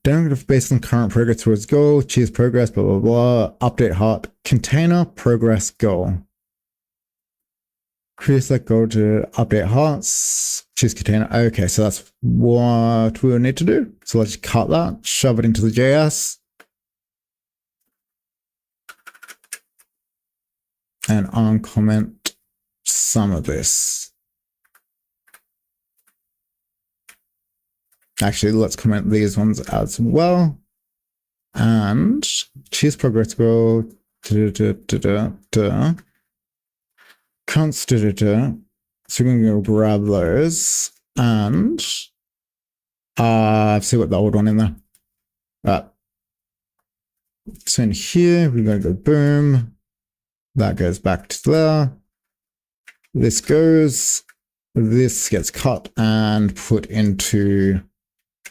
Downgrade based on current progress towards goal. Choose progress, blah, blah, blah. Update heart. Container progress goal. Create that goal to update hearts. Choose container. Okay, so that's what we'll need to do. So let's cut that, shove it into the JS. And uncomment some of this. Actually, let's comment these ones as well. And choose progress goal. Const. So we're going to go grab those and see what the old one in there. So in here, we're going to go boom. That goes back to there. This goes. This gets cut and put into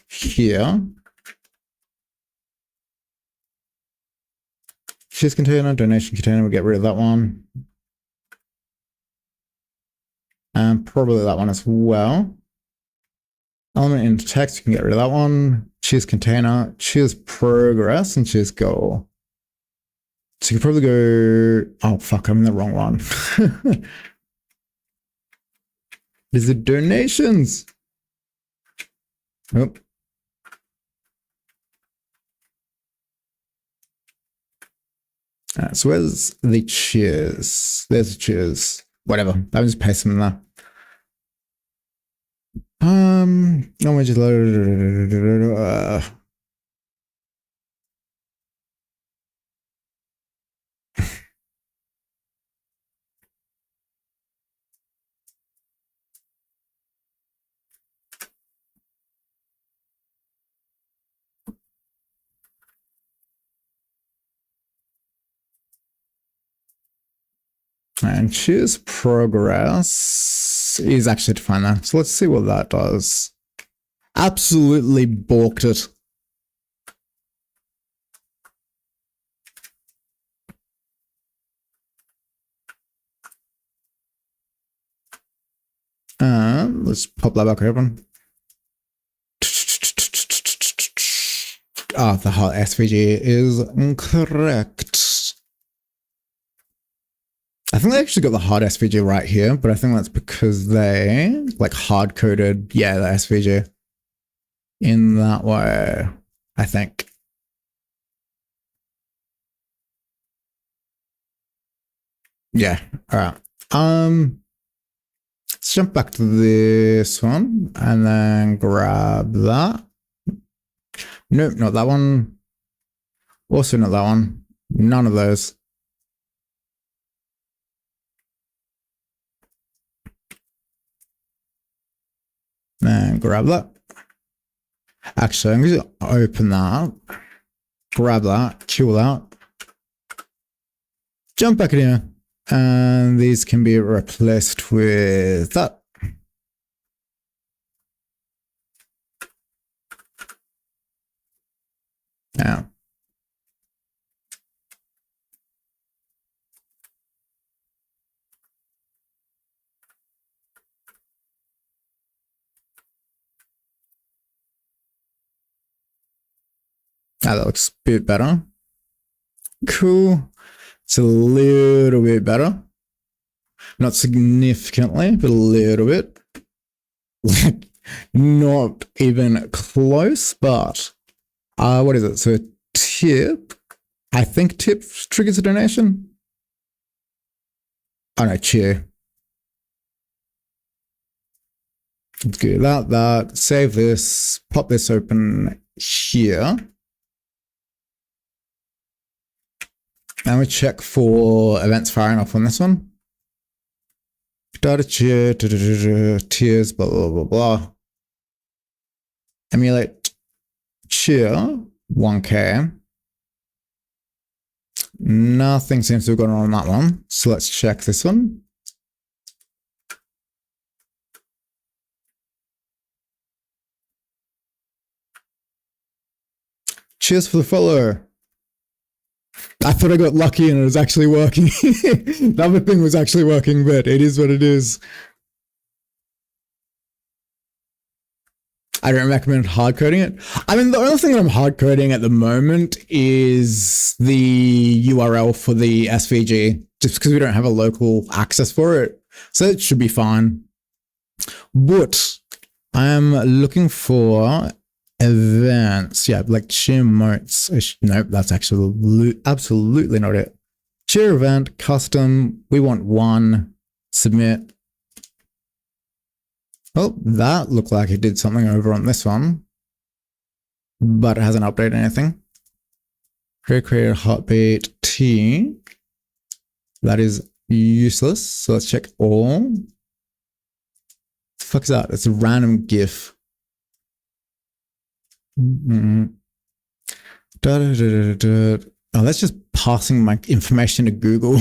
here. Choose container, donation container, we'll get rid of that one. And probably that one as well. Element into text, you can get rid of that one. Choose container, choose progress, and choose goal. So you could probably go, oh fuck, I'm in the wrong one. These are donations. Oh. So where's the cheers? There's the cheers. Whatever. I'll just paste them in there. No, we just and choose progress is actually defined there. So let's see what that does. Absolutely balked it. Let's pop that back open. Ah, the hot SVG is incorrect. I think they actually got the hard SVG right here, but I think that's because they like hard coded, the SVG in that way, I think. Yeah, all right. Let's jump back to this one and then grab that. Nope, not that one. Also not that one. None of those. And grab that. Actually, I'm going to open that. Grab that. Kill that. Jump back in here. And these can be replaced with that. Now. That looks a bit better. Cool. It's a little bit better. Not significantly, but a little bit. Like, not even close, but what is it? So tip, I think tip triggers a donation. Oh no, cheer. Let's do that, save this, pop this open here. And we check for events firing off on this one. Data cheer, tiers, blah, blah, blah, blah. Emulate cheer, 1K. Nothing seems to have gone on that one. So let's check this one. Cheers for the follow. I thought I got lucky and it was actually working. The other thing was actually working, but it is what it is. I don't recommend hard coding it. I mean, the only thing that I'm hard coding at the moment is the URL for the SVG, just because we don't have a local access for it. So it should be fine. But I'm looking for events. Yeah, like cheer motes. Nope, that's actually absolutely not it. Cheer event, custom. We want one. Submit. Oh, that looked like it did something over on this one, but it hasn't updated anything. Create a heartbeat T. That is useless. So let's check all. What the fuck is that? It's a random GIF. Oh, that's just passing my information to Google.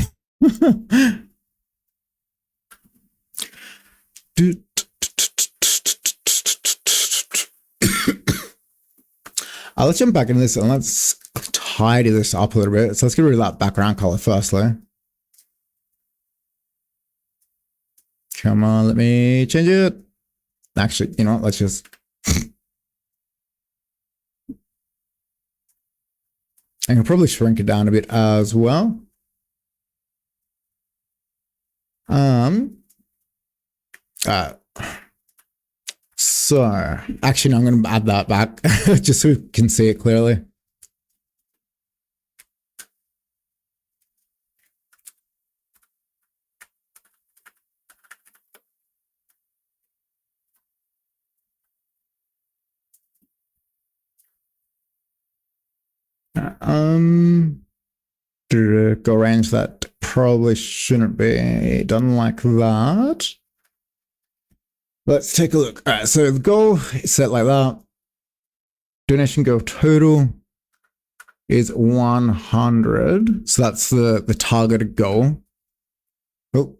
Let's jump back into this and let's tidy this up a little bit. So let's get rid of that background color firstly. Come on, let me change it. Actually, you know what? Let's just... I can probably shrink it down a bit as well. So, actually, no, I'm going to add that back just so we can see it clearly. Go arrange that. Probably shouldn't be done like that. Let's take a look. All right, so the goal is set like that. Donation goal total is 100. So that's the targeted goal. Oh,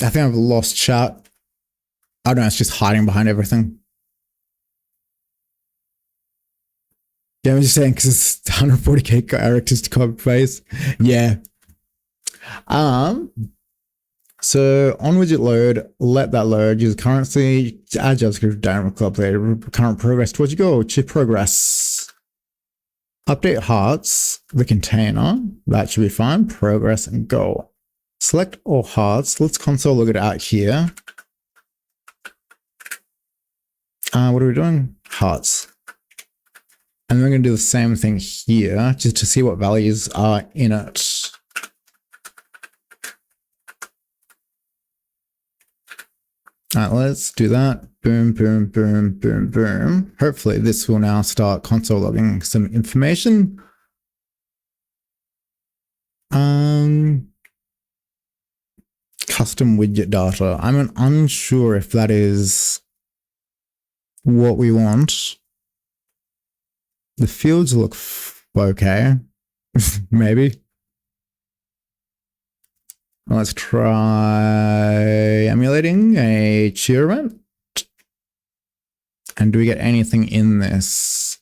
I think I've lost chat. I don't know, it's just hiding behind everything. Yeah, I'm just saying because it's 140k characters to copy paste. Yeah. So on widget load, let that load. Use currency, add JavaScript, dynamic update, current progress towards your goal. Chip progress. Update hearts, the container. That should be fine. Progress and goal. Select all hearts. Let's console log it out here. What are we doing? Hearts. And we're going to do the same thing here, just to see what values are in it. All right, let's do that. Boom, boom, boom, boom, boom. Hopefully this will now start console logging some information. Custom widget data. I'm unsure if that is what we want. The fields look okay. Maybe. Let's try emulating a cheer event. And do we get anything in this?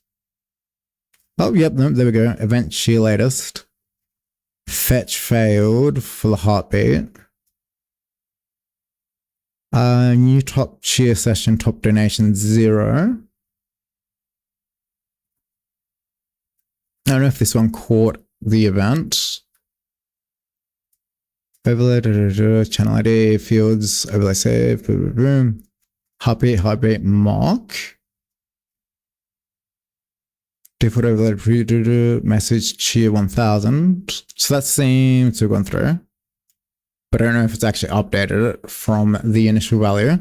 Oh, yep, no, there we go. Event cheer latest. Fetch failed for the heartbeat. New top cheer session, top donation 0. I don't know if this one caught the event. Overlay, channel ID, fields, overlay save, boom, boom. Heartbeat, mock. Default overlay, message, cheer 1000. So that seems to have gone through. But I don't know if it's actually updated it from the initial value.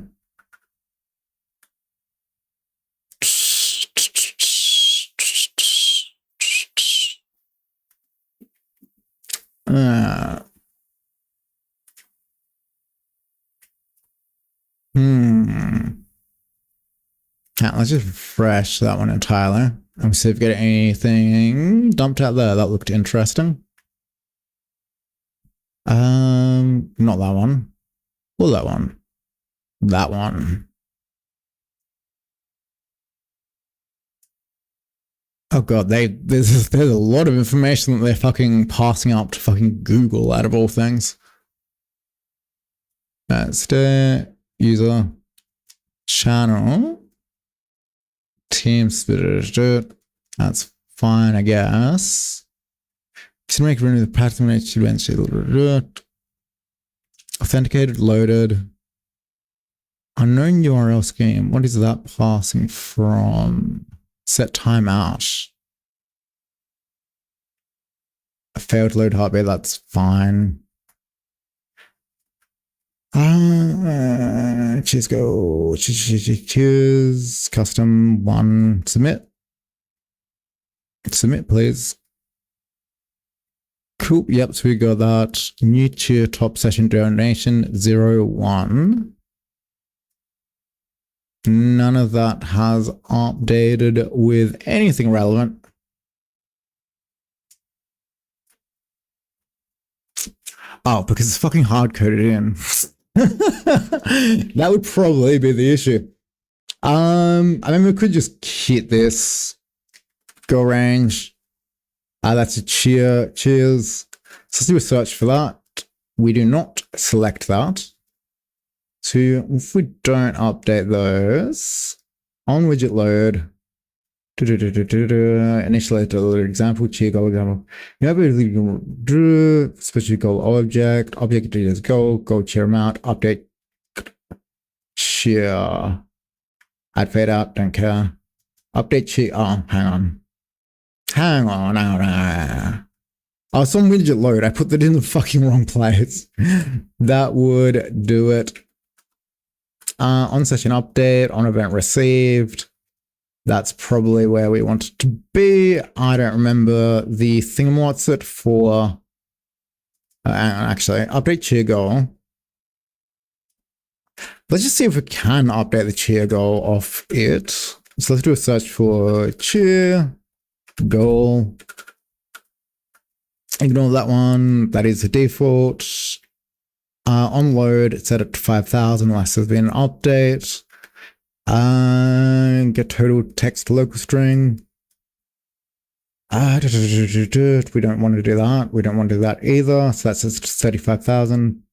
Yeah, let's just refresh that one entirely. And see if we get anything dumped out there. That looked interesting. Not that one. Or that one. That one. Oh god, there's a lot of information that they're fucking passing up to fucking Google out of all things. Stay user channel team split. That's fine, I guess. To make room the pattern authenticated, loaded. Unknown URL scheme. What is that passing from? Set timeout. A failed load heartbeat, that's fine. Cheers, go. Cheers. Custom one. Submit. Submit, please. Cool. Yep, so we got that. New tier top session donation 01. None of that has updated with anything relevant. Oh, because it's fucking hard coded in. That would probably be the issue. I mean, we could just hit this. Go range. That's a cheers. So let's do a search for that. We do not select that. So if we don't update those, on widget load, initialize example, cheer goal example. You have a special goal object is goal cheer amount, update cheer, add fade out, don't care. Update cheer, oh, hang on. Oh, it's on widget load. I put that in the fucking wrong place. That would do it. On session update, on event received. That's probably where we want it to be. I don't remember the thingamwhatsit for. Actually, update cheer goal. Let's just see if we can update the cheer goal off it. So let's do a search for cheer goal. Ignore that one. That is the default. On load, it's set at 5,000 unless there's been an update. Get total text local string. We don't want to do that. We don't want to do that either. So that's 35,000.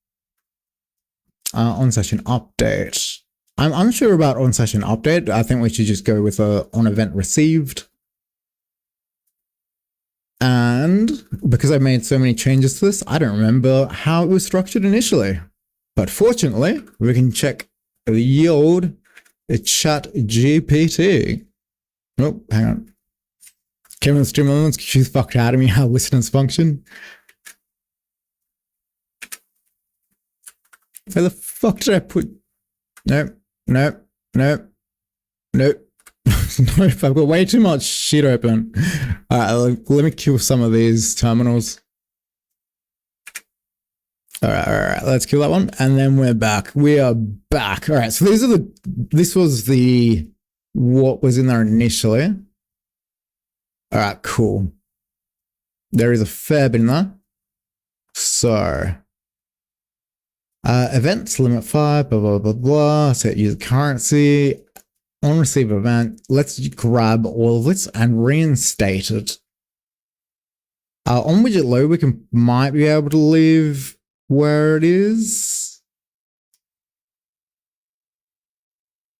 On session update. I'm unsure about on session update. I think we should just go with on event received. And because I made so many changes to this, I don't remember how it was structured initially. But fortunately, we can check the old chat GPT. Oh, hang on. Kevin stream elements, she's fucked out of me how listeners function. Where the fuck did I put? Nope. Nope, I've got way too much shit open. Alright, let me kill some of these terminals. Alright, let's kill that one. And then we're back. We are back. Alright, so this was what was in there initially. Alright, cool. There is a fair bit in there. So, events, limit 5, blah, blah, blah, blah. Set user currency. On receive event, let's grab all of this and reinstate it. On widget load, we might be able to leave where it is.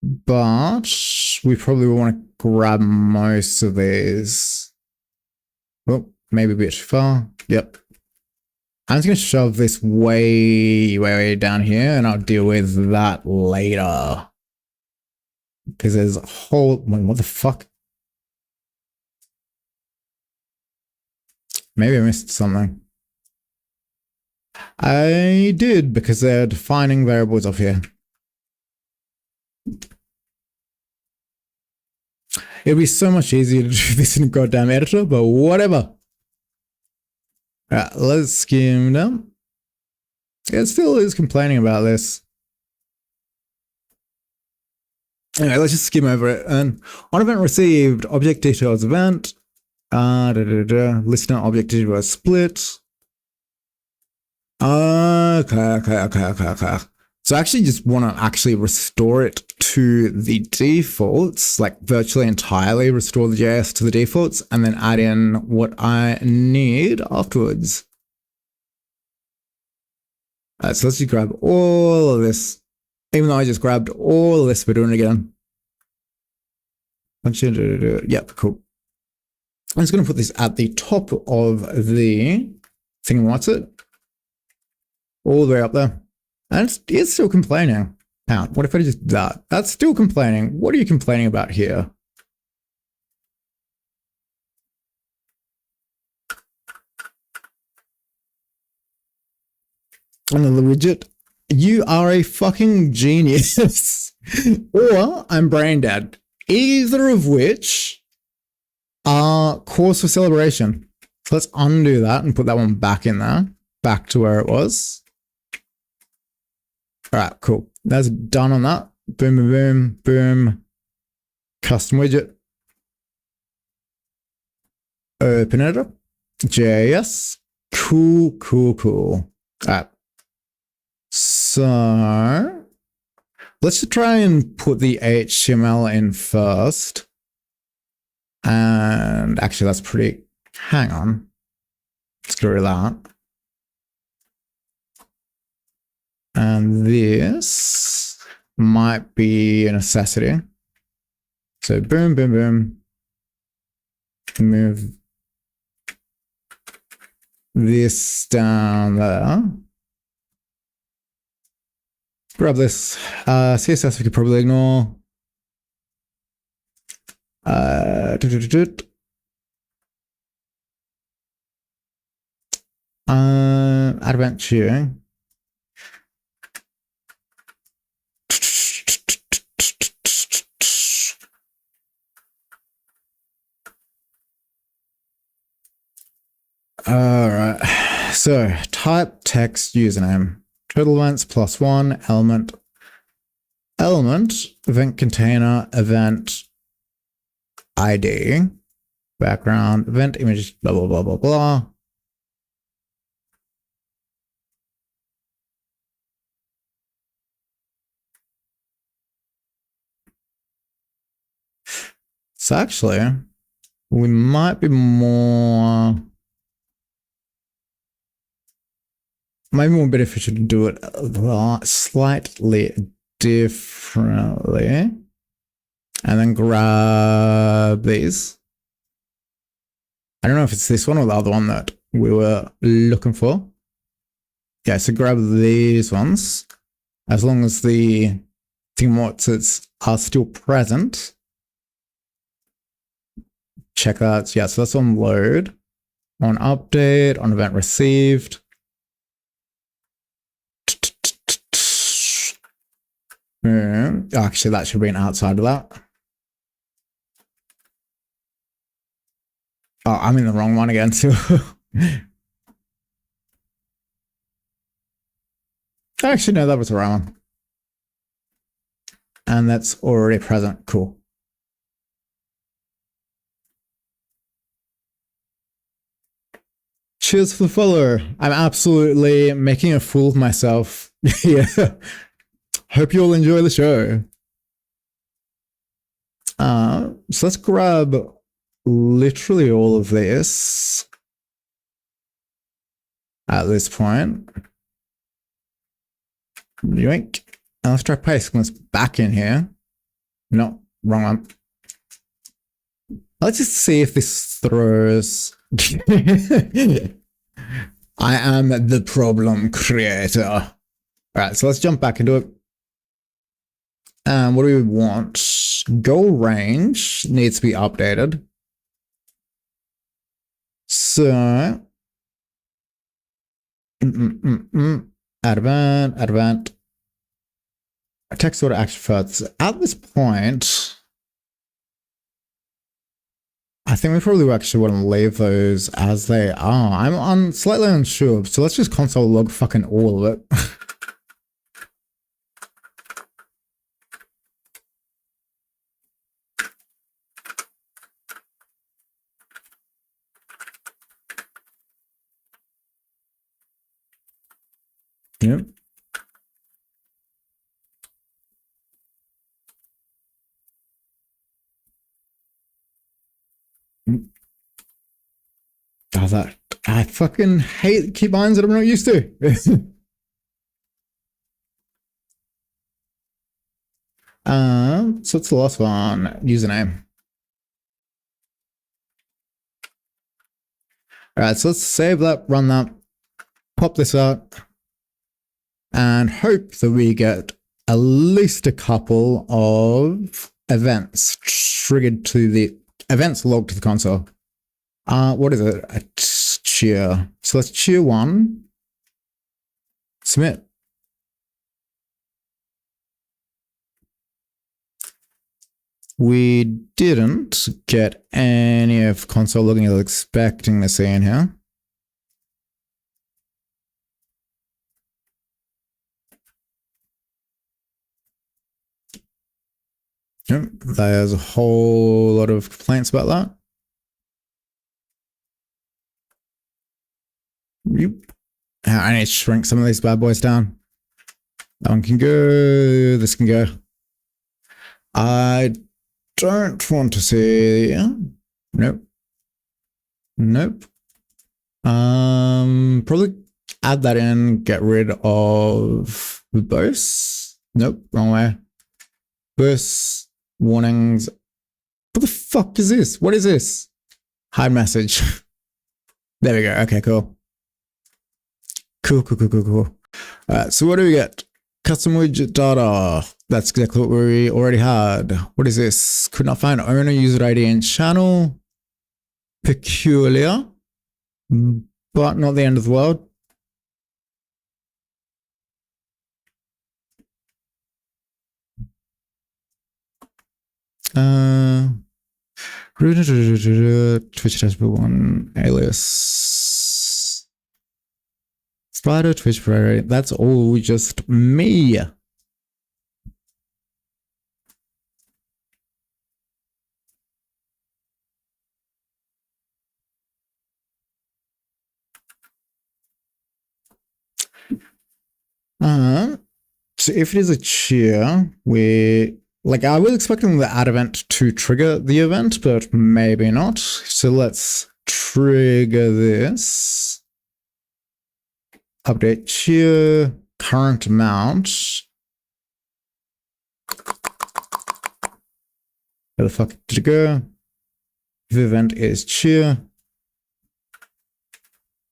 But we probably want to grab most of these. Oh, maybe a bit too far. Yep. I'm just going to shove this way down here and I'll deal with that later. Because there's a whole... Wait, what the fuck? Maybe I missed something. I did, because they're defining variables off here. It'd be so much easier to do this in a goddamn editor, but whatever. Alright, let's skim down. It still is complaining about this. Anyway, let's just skim over it. And on event received, object details event, listener object details split. Okay. So I actually just want to actually restore it to the defaults, like virtually entirely restore the JS to the defaults, and then add in what I need afterwards. All right, so let's just grab all of this. Even though I just grabbed all of this, we're doing it again. Yep, cool. I'm just going to put this at the top of the thing. What's it? All the way up there. And it's still complaining. Hang on, what if I just do that? That's still complaining. What are you complaining about here? And the widget, you are a fucking genius. Or I'm brain dead. Either of which are cause for celebration. So let's undo that and put that one back in there. Back to where it was. All right, cool. That's done on that. Boom, boom, boom, boom. Custom widget. Open it up. JS. Cool, cool, cool. All right. So let's just try and put the HTML in first. And actually, that's pretty. Hang on. Let's get rid of that. And this might be a necessity. So boom, boom, boom. Move this down there. Grab this. CSS we could probably ignore. Add event queuing. All right. So type text username. Total events +1 element event container event ID background event image blah blah blah blah blah. So actually, we might be more. Maybe more beneficial to do it slightly differently. And then grab these. I don't know if it's this one or the other one that we were looking for. Yeah, so grab these ones. As long as the thingamajig's are still present. Check that. Yeah, so that's on load, on update, on event received. Actually, that should be an outside of that. Oh, I'm in the wrong one again, too. Actually, no, that was the right one. And that's already present. Cool. Cheers for the follow. I'm absolutely making a fool of myself. Yeah. Hope you all enjoy the show. So let's grab literally all of this at this point. Yoink. And let's try pasting this back in here. No, wrong one. Let's just see if this throws. I am the problem creator. All right, so let's jump back into it. What do we want? Goal range needs to be updated. So, add event. Text order action first. At this point, I think we probably actually want to leave those as they are. I'm slightly unsure, so let's just console log fucking all of it. Yep. that I fucking hate keybinds that I'm not used to. So what's the last one? Username. All right, so let's save that, run that, pop this out, and hope that we get at least a couple of events triggered to the events logged to the console. What is it? A cheer. So let's cheer one. Submit. We didn't get any of console logging I was expecting to see in here. Yep, there's a whole lot of complaints about that. Yep. I need to shrink some of these bad boys down. That one can go, this can go. I don't want to see, nope. Nope. Probably add that in, get rid of both. Nope, wrong way. Bursts, warnings. What the fuck is this? What is this? Hide message. There we go. Okay, cool. Cool. Alright, so what do we get? Custom widget data. That's exactly what we already had. What is this? Could not find owner, user ID, and channel. Peculiar, but not the end of the world. Twitch dashboard one alias. Spider, Twitch priority. That's all just me. So if it is a cheer, I was expecting the add event to trigger the event, but maybe not. So let's trigger this. Update cheer, current amount. Where the fuck did it go? The event is cheer.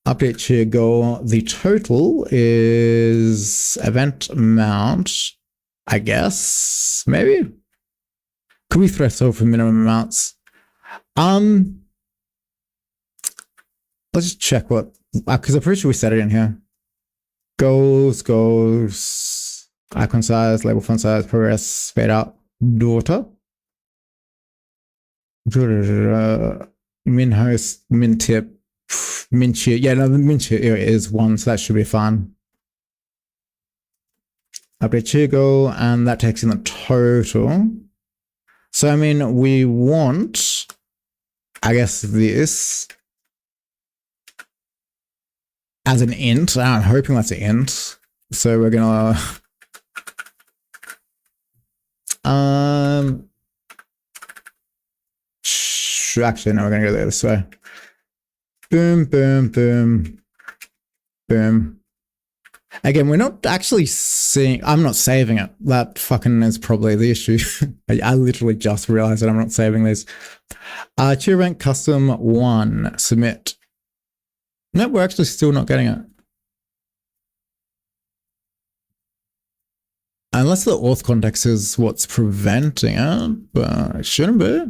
Update cheer goal. The total is event amount, I guess. Maybe. Could we threshold for minimum amounts? Let's just check what, because I'm pretty sure we set it in here. Goals, icon size, label font size, progress, fade out, daughter. Min host, min tip, min cheer. Yeah, no, the min cheer is one, so that should be fine. Update cheer goal, and that takes in the total. So, I mean, we want, I guess, this as an int. I'm hoping that's an int. So we're gonna actually no, we're gonna go this way. Boom, boom, boom, boom. Again, we're not actually seeing, I'm not saving it. That fucking is probably the issue. I literally just realized that I'm not saving these. Cheer rank custom 1, submit. No, we're actually still not getting it. Unless the auth context is what's preventing it, but it shouldn't be.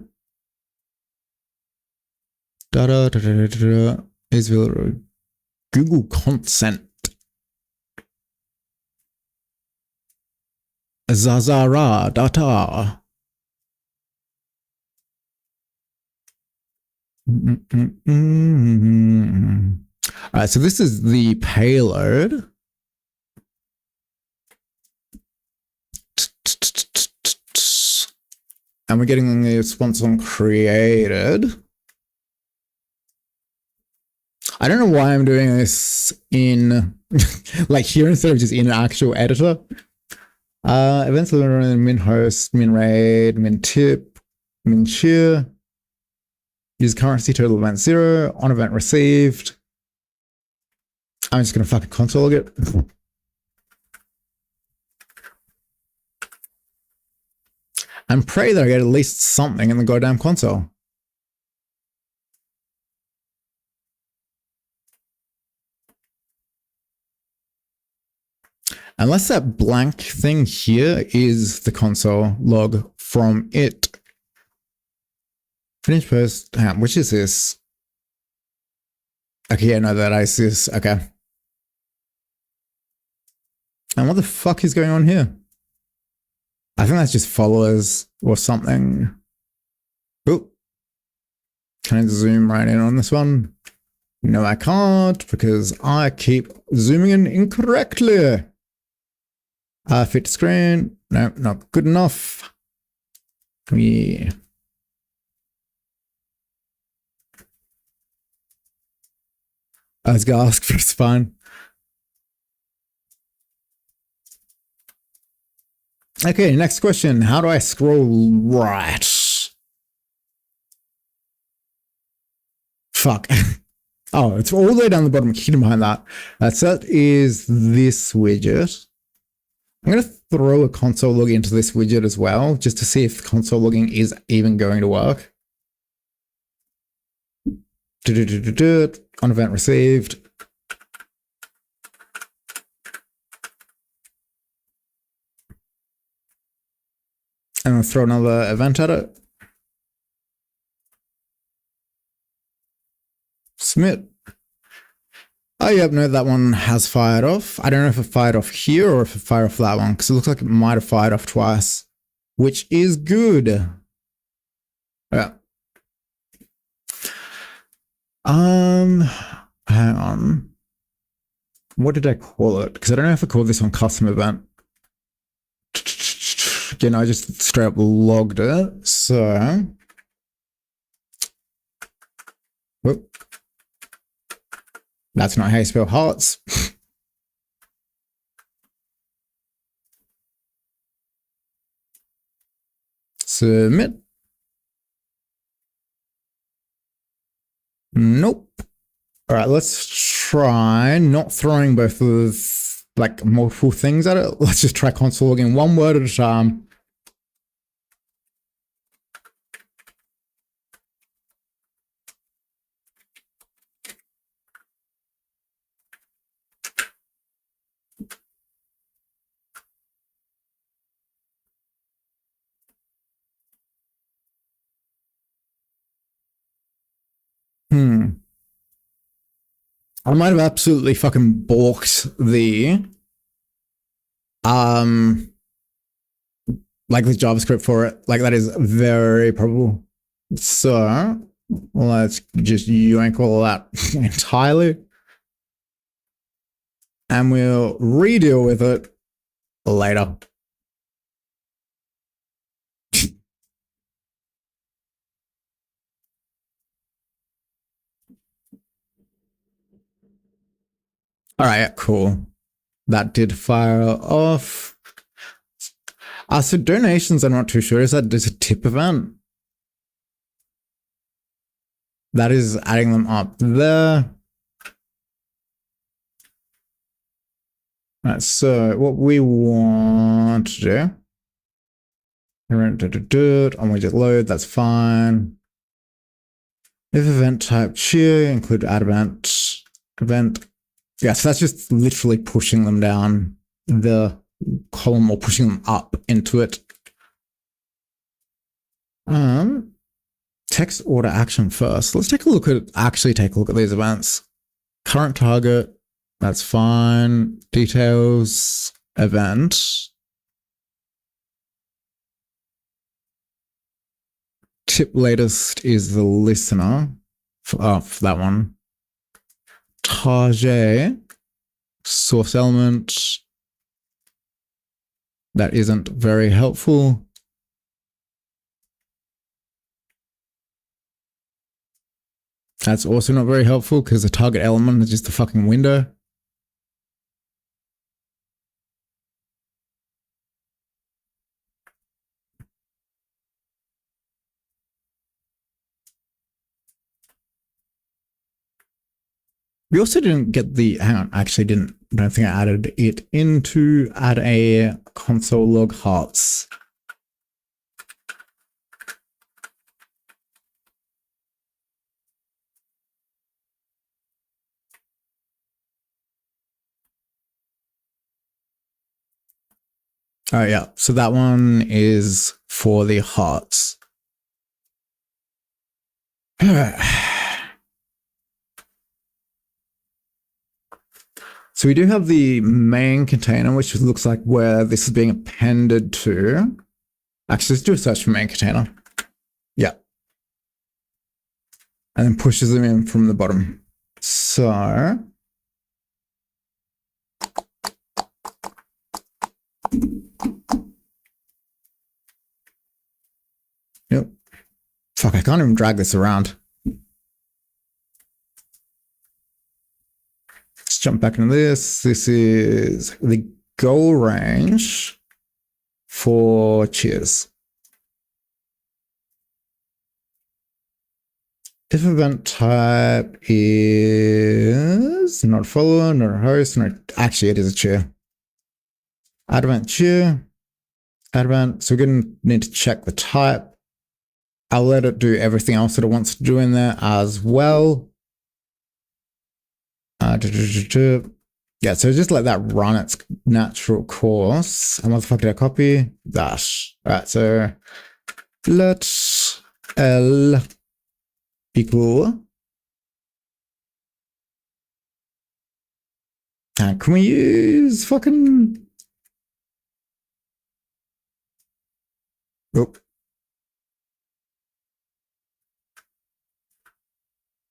Is Google consent. Zazara data. All right, so this is the payload. And we're getting the response on created. I don't know why I'm doing this in like here instead of just in an actual editor. Events min host, min raid, min tip, min cheer. Use currency total event 0 on event received. I'm just gonna fucking console log it. And pray that I get at least something in the goddamn console. Unless that blank thing here is the console log from it. Finish post. Which is this? Okay, yeah, no, that is this. Okay. And what the fuck is going on here? I think that's just followers or something. Oh. Can I zoom right in on this one? No, I can't because I keep zooming in incorrectly. Fit screen. No, not good enough. Yeah. I was gonna ask for a spine. Okay, next question. How do I scroll right? Fuck. Oh, it's all the way down the bottom, hidden behind that. So that is this widget. I'm going to throw a console log into this widget as well, just to see if console logging is even going to work. On event received. And I'll throw another event at it. Submit. Oh, yep, no, that one has fired off. I don't know if it fired off here or if it fired off that one, because it looks like it might have fired off twice, which is good. Yeah. Hang on. What did I call it? Because I don't know if I called this one custom event. You know, I just straight up logged it. So, whoop. That's not how you spell hearts. Submit. Nope. All right, let's try not throwing both of like multiple things at it. Let's just try console logging one word at a time. I might have absolutely fucking balked the like the JavaScript for it. Like that is very probable. So let's just yank all that entirely. And we'll redeal with it later. All right, cool. That did fire off. So donations, I'm not too sure. Is that just a tip event? That is adding them up there. All right, so what we want to do, on widget load, that's fine. If event type cheer, include add event. Yeah, so that's just literally pushing them down the column or pushing them up into it. Text order action first. Let's take a look at these events. Current target, that's fine. Details, event. Tip latest is the listener for that one. Target, source element. That isn't very helpful. That's also not very helpful because the target element is just the fucking window. We also didn't get the, hang on, I actually don't think I added it into add a console log hearts. Oh yeah, so that one is for the hearts. So we do have the main container, which looks like where this is being appended to. Actually, let's do a search for main container. Yeah. And then pushes them in from the bottom. So yep. Fuck, I can't even drag this around. Let's jump back into this. This is the goal range for cheers. If event type is not a follower, not a host, not actually it is a cheer. Add event cheer. Add event. So we're going to need to check the type. I'll let it do everything else that it wants to do in there as well. Yeah, so just let that run its natural course. And what the fuck did I copy? That. All right, so let L equal. And can we use fucking. Oh.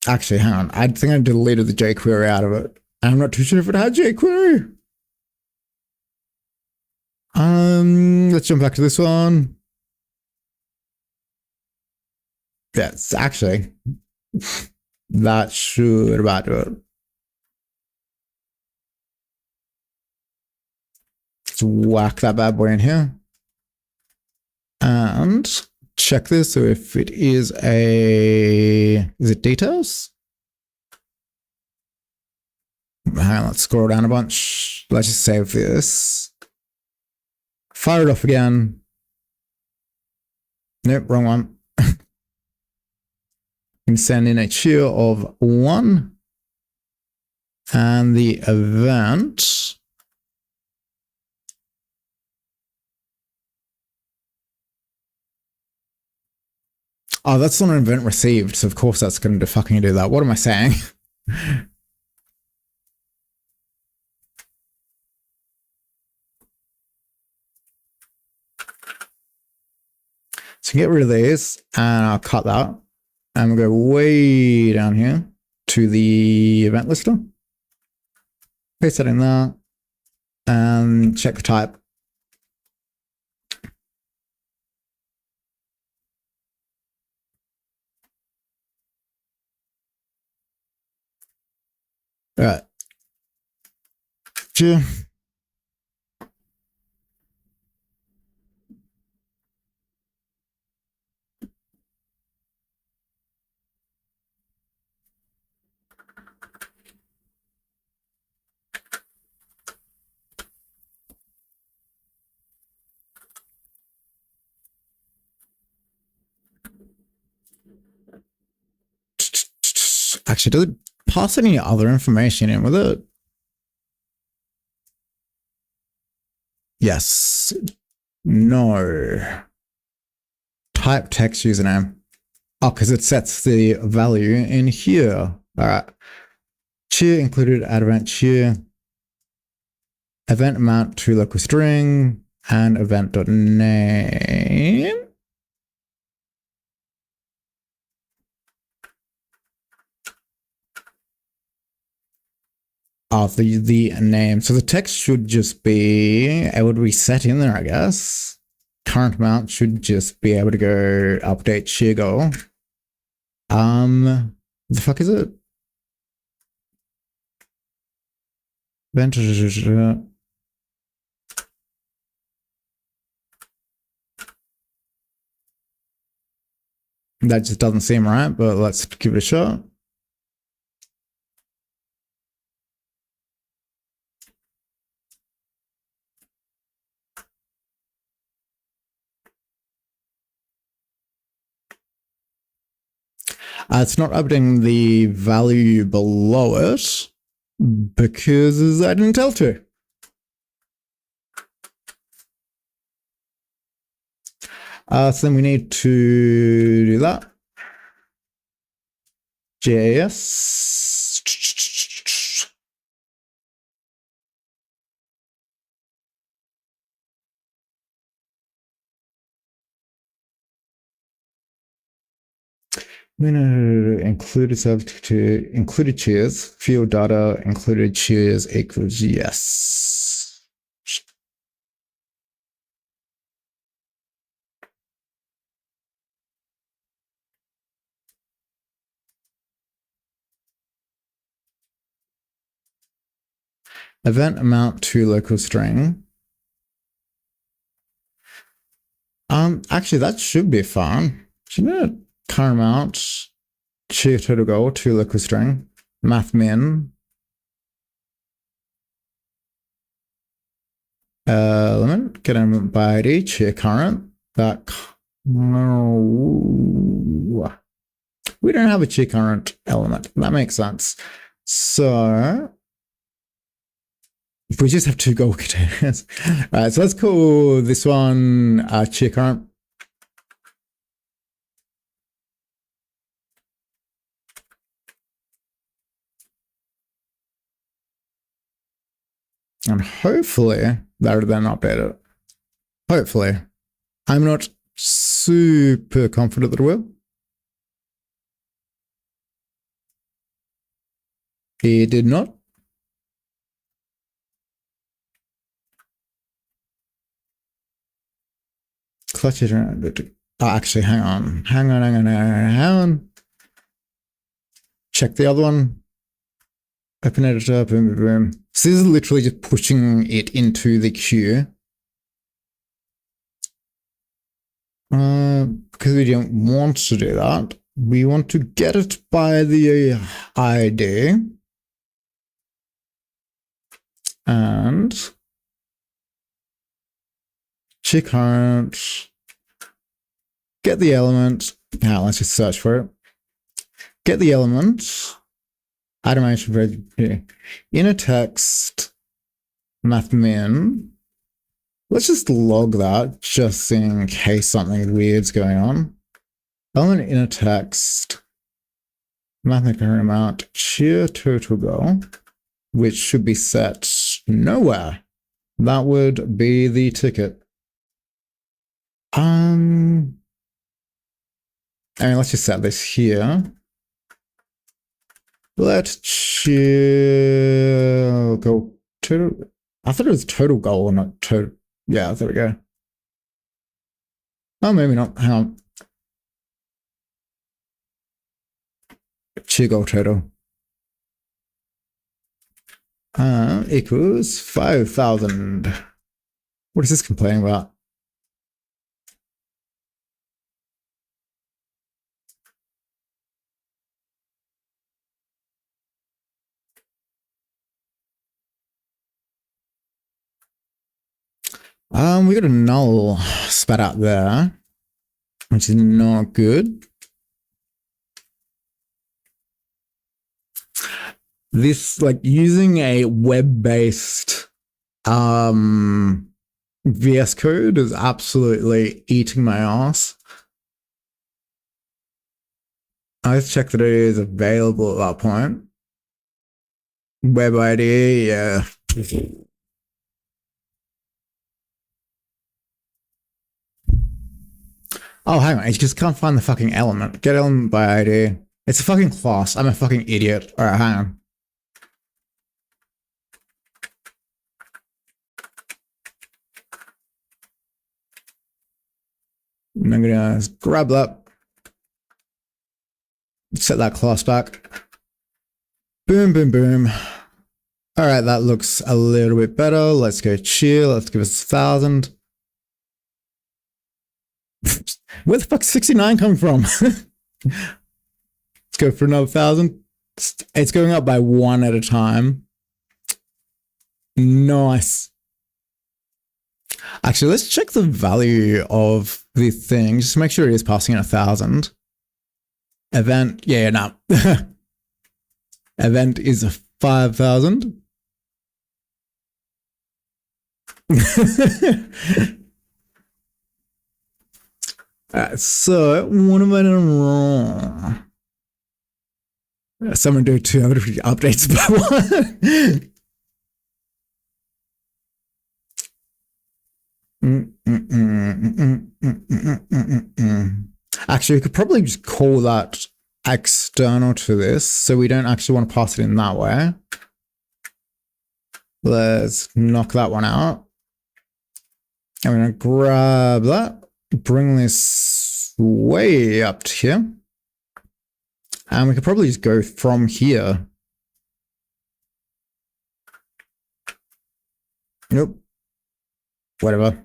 Actually, hang on. I think I deleted the jQuery out of it. I'm not too sure if it had jQuery. Let's jump back to this one. Yes, actually, that should about do it. Let's whack that bad boy in here. And check this. So if it is it details? Hang on, let's scroll down a bunch. Let's just save this. Fire it off again. Nope, wrong one. And send in a cheer of 1. And the event. Oh, that's not an event received, so of course that's going to fucking do that. What am I saying? So get rid of these, and I'll cut that. And we'll go way down here to the event lister. Paste that in there, and check the type. All right. Cheer. Actually, does it pass any other information in with it? Yes. No. Type text username. Oh, because it sets the value in here. All right. Cheer included add event cheer. Event amount to local string and event.name. Oh, the name. So the text should just be able to be set in there, I guess. Current amount should just be able to go update cheer goal. The fuck is it? That just doesn't seem right, but let's give it a shot. It's not updating the value below it because I didn't tell to. So then we need to do that. JS. I'm going to include it to included cheers, field data, included cheers equals yes. Event amount to local string. Actually, that should be fine. Shouldn't it? Current amount, cheer total goal to local string, math min, element, get element by ID, cheer current. That no, we don't have a cheer current element. That makes sense. So if we just have two goal containers. All right, so let's call this one cheer current. And hopefully that'll then update it. Hopefully. I'm not super confident that it will. It did not. Clutch it around. Oh, actually, hang on. Check the other one. Open editor, boom, boom, boom. So this is literally just pushing it into the queue. Because we don't want to do that. We want to get it by the ID. And check current. Get the element. Now let's just search for it. Get the element. Automation for inner text math min. Let's just log that just in case something weird's going on. Element inner text math current amount cheer total goal, which should be set nowhere. That would be the ticket. I mean, let's just set this here. Let cheer go total. I thought it was total goal, not total. Yeah, there we go. Oh, maybe not. Hang on. Cheer goal total. Equals 5,000. What is this complaining about? We got a null spat out there, which is not good. This, like, using a web-based VS Code is absolutely eating my ass. Let's check that it is available at that point. Web ID, yeah. Oh, hang on. I just can't find the fucking element. Get element by ID. It's a fucking class. I'm a fucking idiot. All right, hang on. I'm gonna grab that. Set that class back. Boom, boom, boom. All right, that looks a little bit better. Let's go cheer. Let's give us 1,000. Where the fuck's 69 coming from? Let's go for another 1,000. It's going up by one at a time. Nice. Actually, let's check the value of the thing. Just to make sure it is passing in 1,000. Event, yeah, no. Event is 5,000. So what am I doing wrong? Someone do 250 updates per one. Actually, we could probably just call that external to this, so we don't actually want to pass it in that way. Let's knock that one out. I'm going to grab that, bring this way up to here. And we could probably just go from here. Nope. Whatever.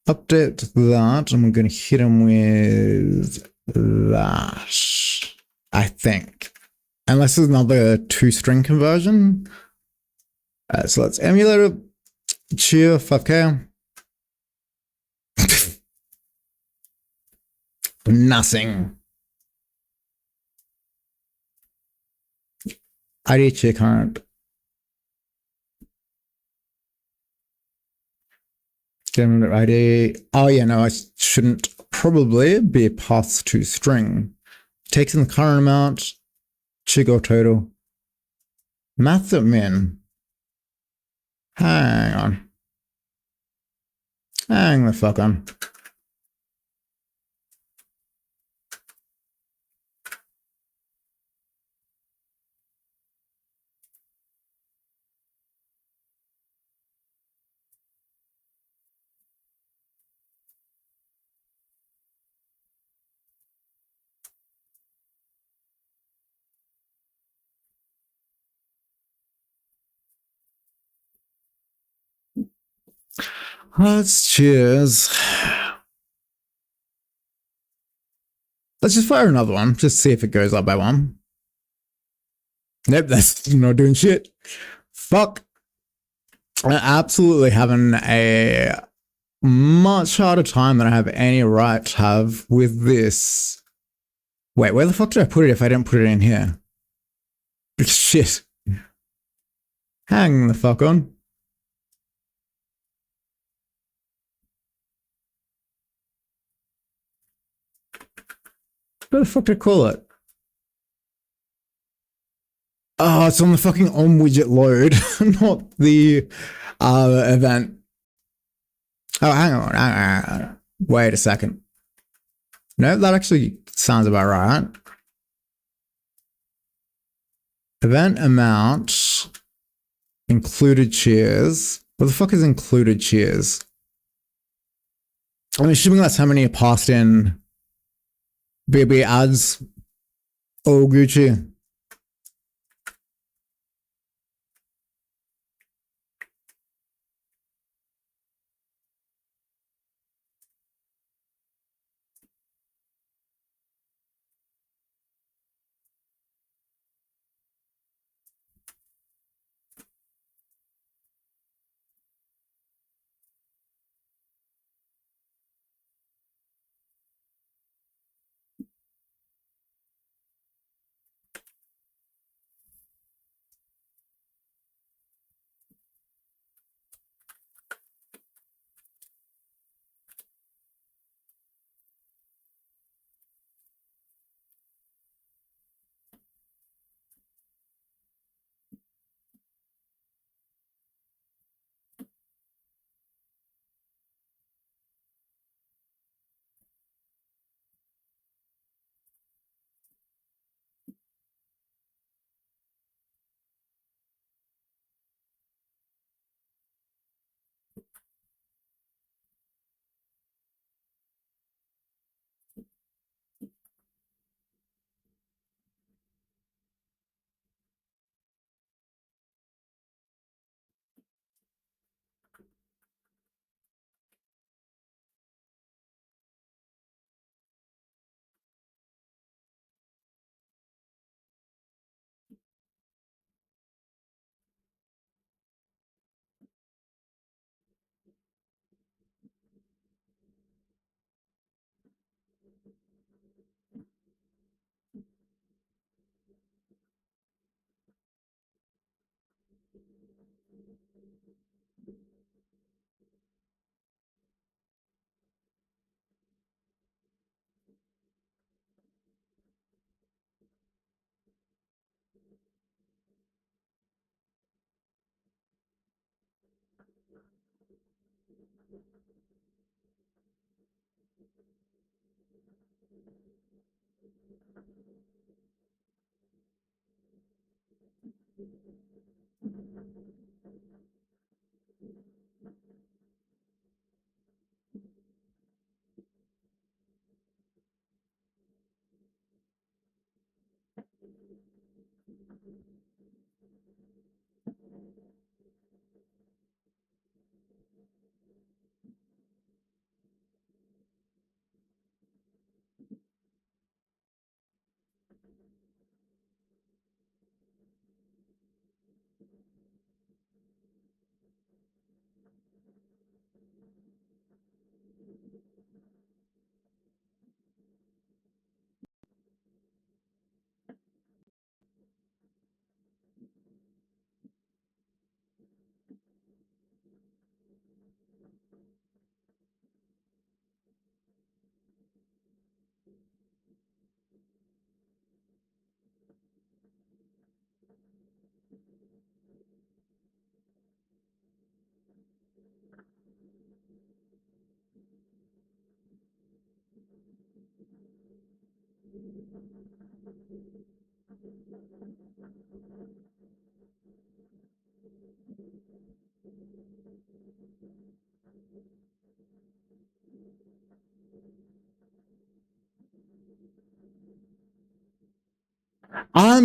Update that, and we're going to hit him with that, I think. Unless there's another 2-string conversion. So let's emulate it. Cheer, fuck yeah. Nothing. ID cheer current. ID. Oh yeah, no, I shouldn't probably be passed to string. Takes in the current amount. Chigo total. Math at min. Hang on. Hang the fuck on. Let's cheers. Let's just fire another one. Just see if it goes up by one. Nope, that's not doing shit. Fuck. I'm absolutely having a much harder time than I have any right to have with this. Wait, where the fuck did I put it if I didn't put it in here? Shit. Hang the fuck on. Where the fuck did I call it? Oh, it's on the fucking on widget load, not the event. Oh, hang on. Wait a second. No, that actually sounds about right. Event amount included cheers. What the fuck is included cheers? I'm assuming that's how many are passed in BB ads. Oh, Gucci.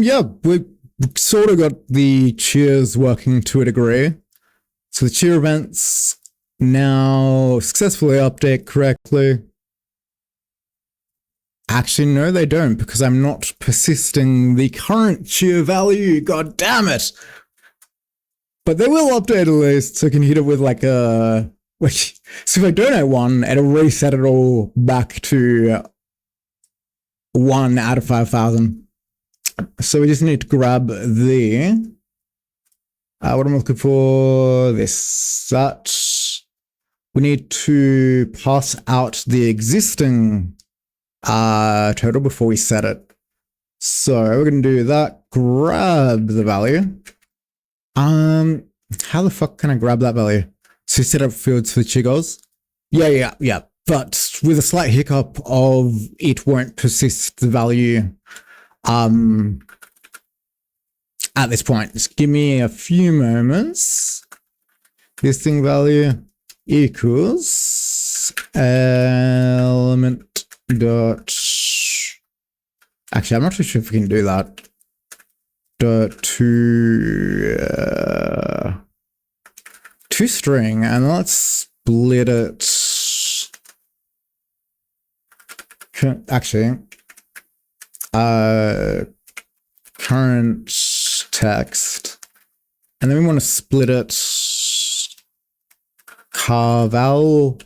Yeah, we sort of got the cheers working to a degree. So the cheer events now successfully update correctly. Actually, no, they don't, because I'm not persisting the current cheer value. God damn it! But they will update at least, so I can hit it with like a... So if I donate one, it'll reset it all back to 1 out of 5,000. So we just need to grab the... what am I looking for? This. That. We need to pass out the existing total before we set it. So we're going to do that. Grab the value. How the fuck can I grab that value? So set up fields for chiggles. Yeah. But with a slight hiccup of it won't persist the value at this point. Just give me a few moments. This thing value equals element dot... Actually, I'm not too sure if we can do that. To string, and let's split it. Actually, current text, and then we want to split it. Carval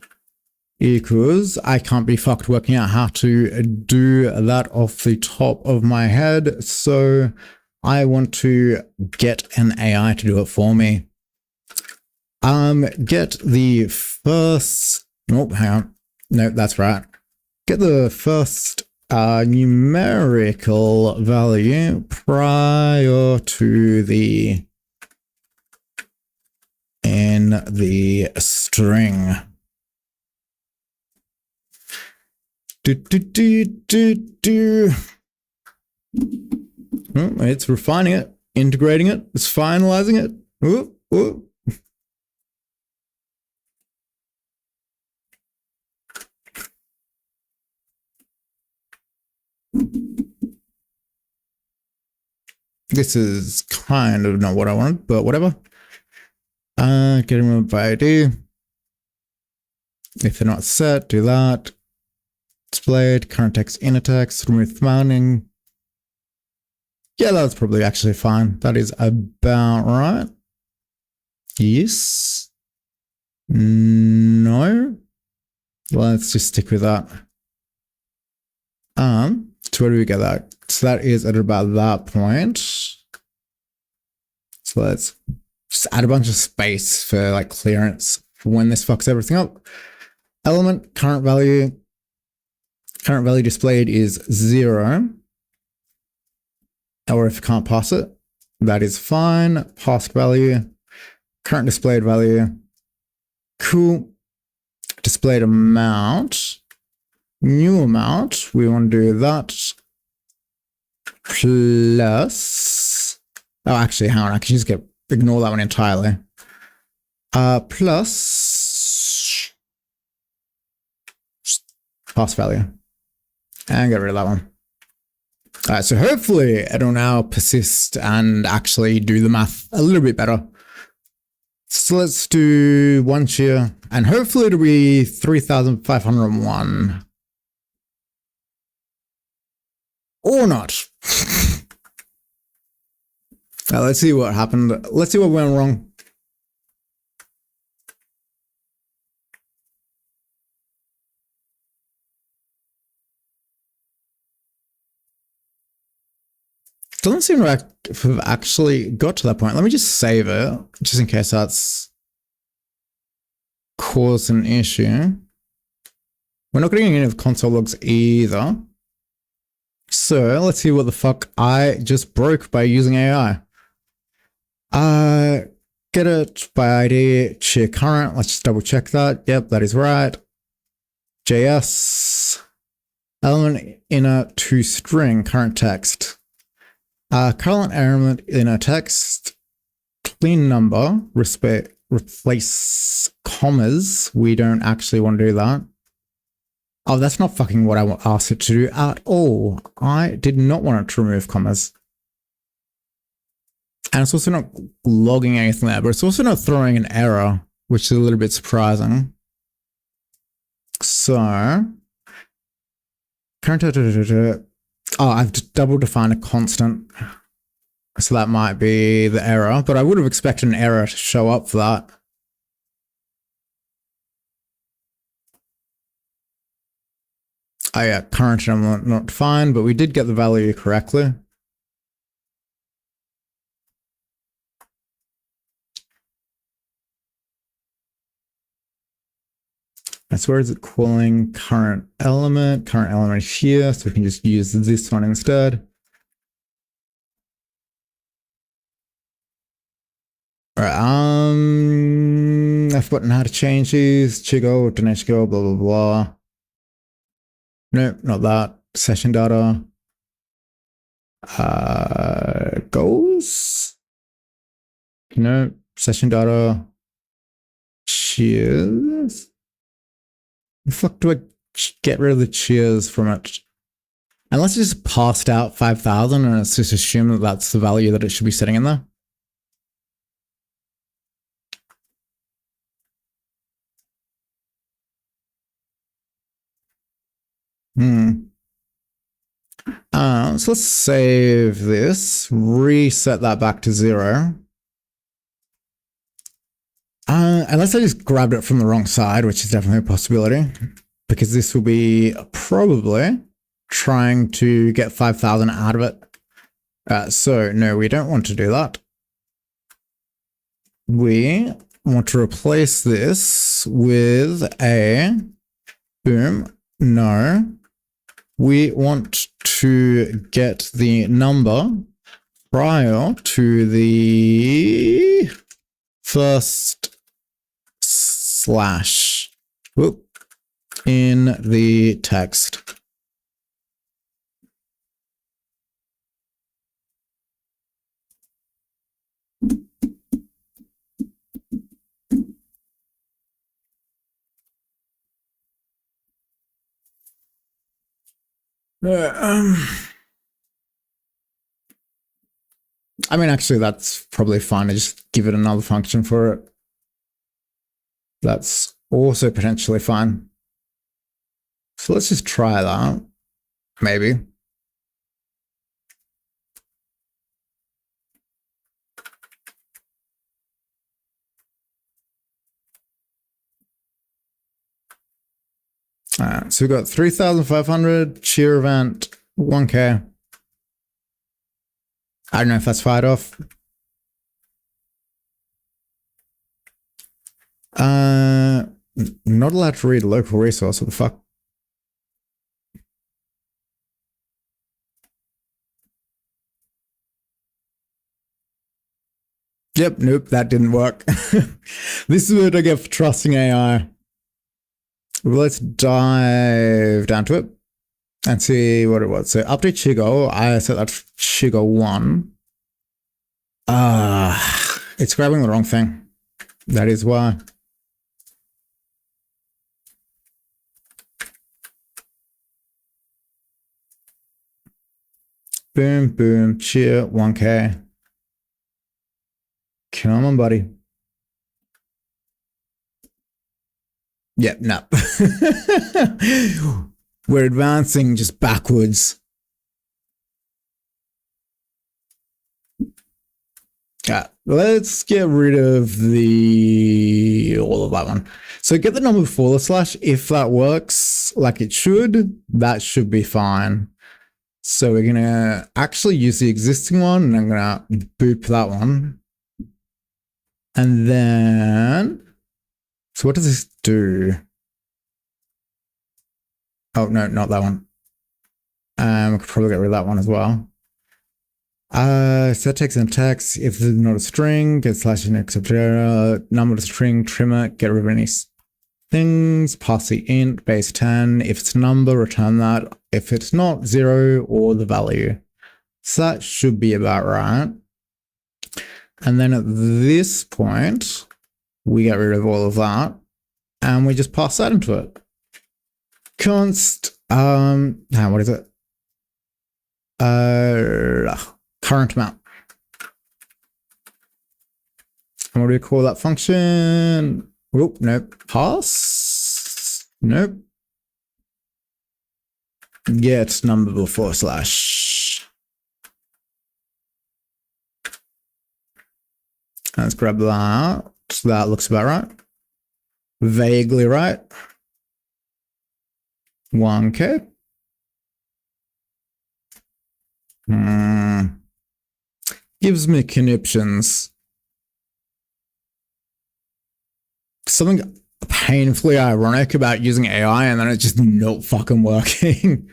equals, I can't be fucked working out how to do that off the top of my head, so I want to get an AI to do it for me. Get the first... Oh, hang on. No, that's right. Get the first numerical value prior to the... in the string. It's refining it, integrating it, it's finalizing it. Ooh. This is kind of not what I wanted, but whatever. Getting rid of ID. If they're not set, do that. Displayed, current text, inner text, remove mounting. Yeah, that's probably actually fine. That is about right. Yes. No. Let's just stick with that. So where do we get that? So that is at about that point. So let's just add a bunch of space for like clearance for when this fucks everything up. Element, current value displayed is 0. Or if you can't pass it, that is fine. Past value, current displayed value. Cool. Displayed amount, new amount. We want to do that. Plus, oh, actually, hang on. I can just ignore that one entirely. Plus past value, and get rid of that one. All right, so hopefully it'll now persist and actually do the math a little bit better. So let's do 1 cheer, and hopefully it'll be 3,501. Or not. Let's see what happened. Let's see what went wrong. Doesn't seem like we've actually got to that point. Let me just save it, just in case that's caused an issue. We're not getting any of the console logs either. So let's see what the fuck I just broke by using AI. Get it by ID, cheer current. Let's just double check that. Yep, that is right. JS, element inner to string, current text. Current element inner text, clean number, replace commas. We don't actually want to do that. Oh, that's not fucking what I asked it to do at all. I did not want it to remove commas. And it's also not logging anything there, but it's also not throwing an error, which is a little bit surprising. So, current, oh, I've double defined a constant. So that might be the error, but I would have expected an error to show up for that. Oh yeah, current element not defined, but we did get the value correctly. That's where is it calling current element here, so we can just use this one instead. All right, I've forgotten how to change these. Chigo, donation go, blah blah blah. Nope, not that. Session data. Goals. Nope. Session data. Cheers. The fuck do I get rid of the cheers from it? Unless it's just passed out 5,000 and it's just assumed that that's the value that it should be sitting in there. So let's save this, reset that back to 0. Unless I just grabbed it from the wrong side, which is definitely a possibility, because this will be probably trying to get 5,000 out of it. So no, we don't want to do that. We want to replace this with a boom. No, we want to get the number prior to the first slash in the text. I mean, actually, that's probably fine. I just give it another function for it. That's also potentially fine. So let's just try that. Maybe. So we've got 3,500, cheer event, 1K. I don't know if that's fired off. Not allowed to read local resource. What the fuck? Yep, nope, that didn't work. This is what I get for trusting AI. Let's dive down to it and see what it was. So update Chigo, I set that for Chigo 1. It's grabbing the wrong thing. That is why. Boom, boom, cheer, 1K. Come on, buddy. Yep, no. We're advancing just backwards. Let's get rid of all of that one. So get the number / if that works like it should, that should be fine. So we're gonna actually use the existing one and I'm gonna boop that one. And then, so what does this do? Oh, no, not that one. We could probably get rid of that one as well. Set text and text. If there's not a string, get / except number to string, trim it, get rid of any things, pass the int, base 10. If it's a number, return that. If it's not, 0 or the value. So that should be about right. And then at this point, we get rid of all of that and we just pass that into it. Const, what is it? Current amount. And what do we call that function? Oh, nope. Pass. Nope. Get number / Let's grab that. So that looks about right. Vaguely right. 1K. Gives me conniptions. Something painfully ironic about using AI and then it's just not fucking working.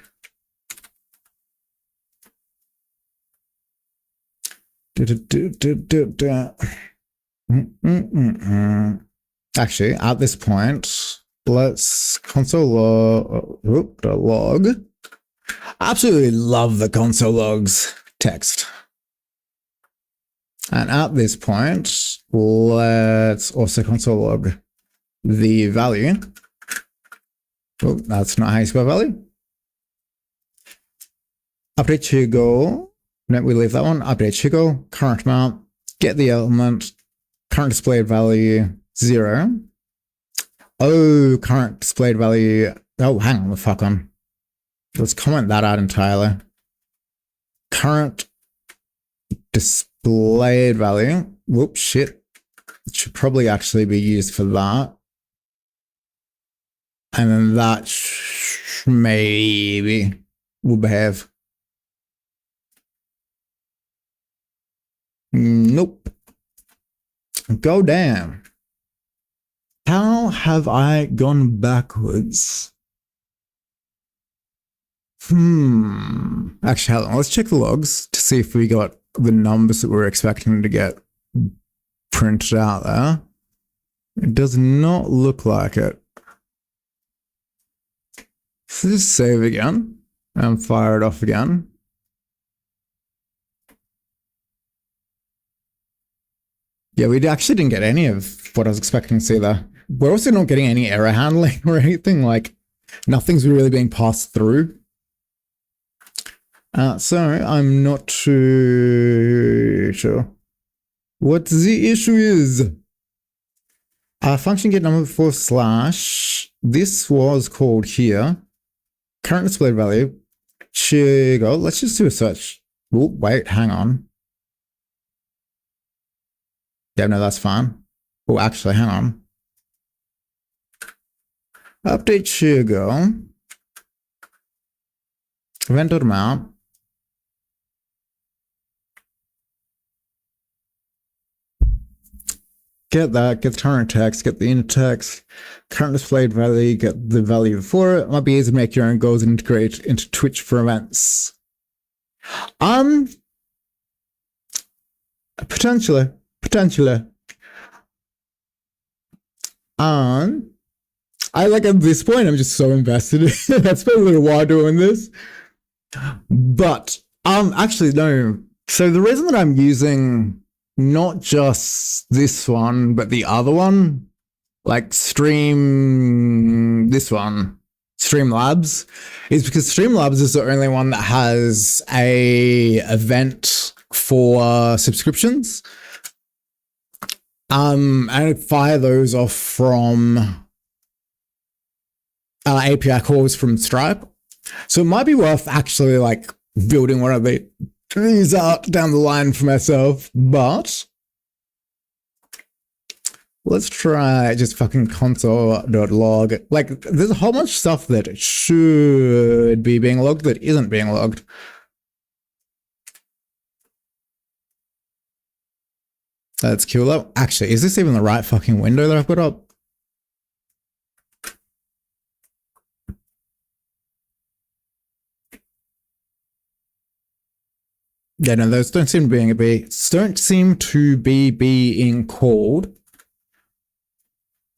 Actually, at this point, let's console log. I absolutely love the console logs text. And at this point, let's also console log the value. Oh, that's not how you spell value. Update to goal. No, we leave that one. Update to goal. Current amount. Get the element. Current displayed value 0. Oh, current displayed value. Oh, hang on the fuck on. Let's comment that out entirely. Current displayed value. Whoops, shit. It should probably actually be used for that. And then that maybe will behave. Nope. Go damn. How have I gone backwards? Actually, hold on. Let's check the logs to see if we got the numbers that we're expecting to get printed out there. It does not look like it. So just save again and fire it off again. Yeah, we actually didn't get any of what I was expecting to see there. We're also not getting any error handling or anything, like nothing's really being passed through. So I'm not too sure what the issue is. Function get number / this was called here. Current displayed value. Chigo. Let's just do a search. Oh, wait, hang on. Yeah, no, that's fine. Oh, actually, hang on. Update Chigo. Vendor amount. get that, get the current text, get the inner text, current displayed value, get the value for it. Might be easy to make your own goals and integrate into Twitch for events. Potentially. I like at this point, I'm just so invested. I've spent a little while doing this. But, actually, no. So the reason that I'm using not just this one, but the other one, like Streamlabs, is because Streamlabs is the only one that has a event for subscriptions. And I fire those off from API calls from Stripe. So it might be worth actually like building one of these out down the line for myself, but let's try just fucking console.log. Like there's a whole bunch of stuff that should be being logged that isn't being logged. That's cool though. Actually, is this even the right fucking window that I've got up? Yeah, no, those don't seem to be being called.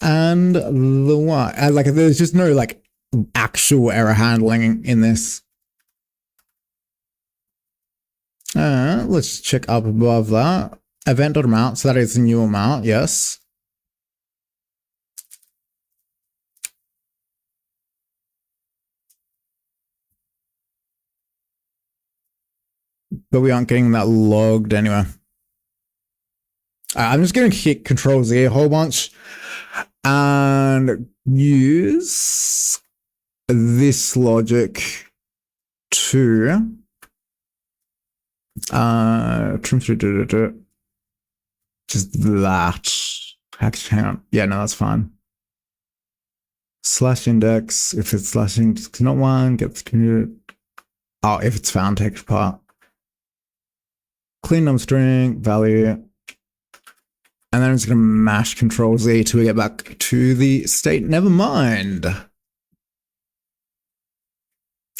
And the what? Like, there's just no like actual error handling in this. Let's check up above that. Event.amount, so that is the new amount, yes. But we aren't getting that logged anyway. I'm just going to hit Control-Z a whole bunch and use this logic to just that. Actually, hang on. Yeah, no, that's fine. Slash index. If it's slash index not one, get the if it's found, take it apart. Clean num string value. And then it's going to mash Control-Z to get back to the state. Never mind.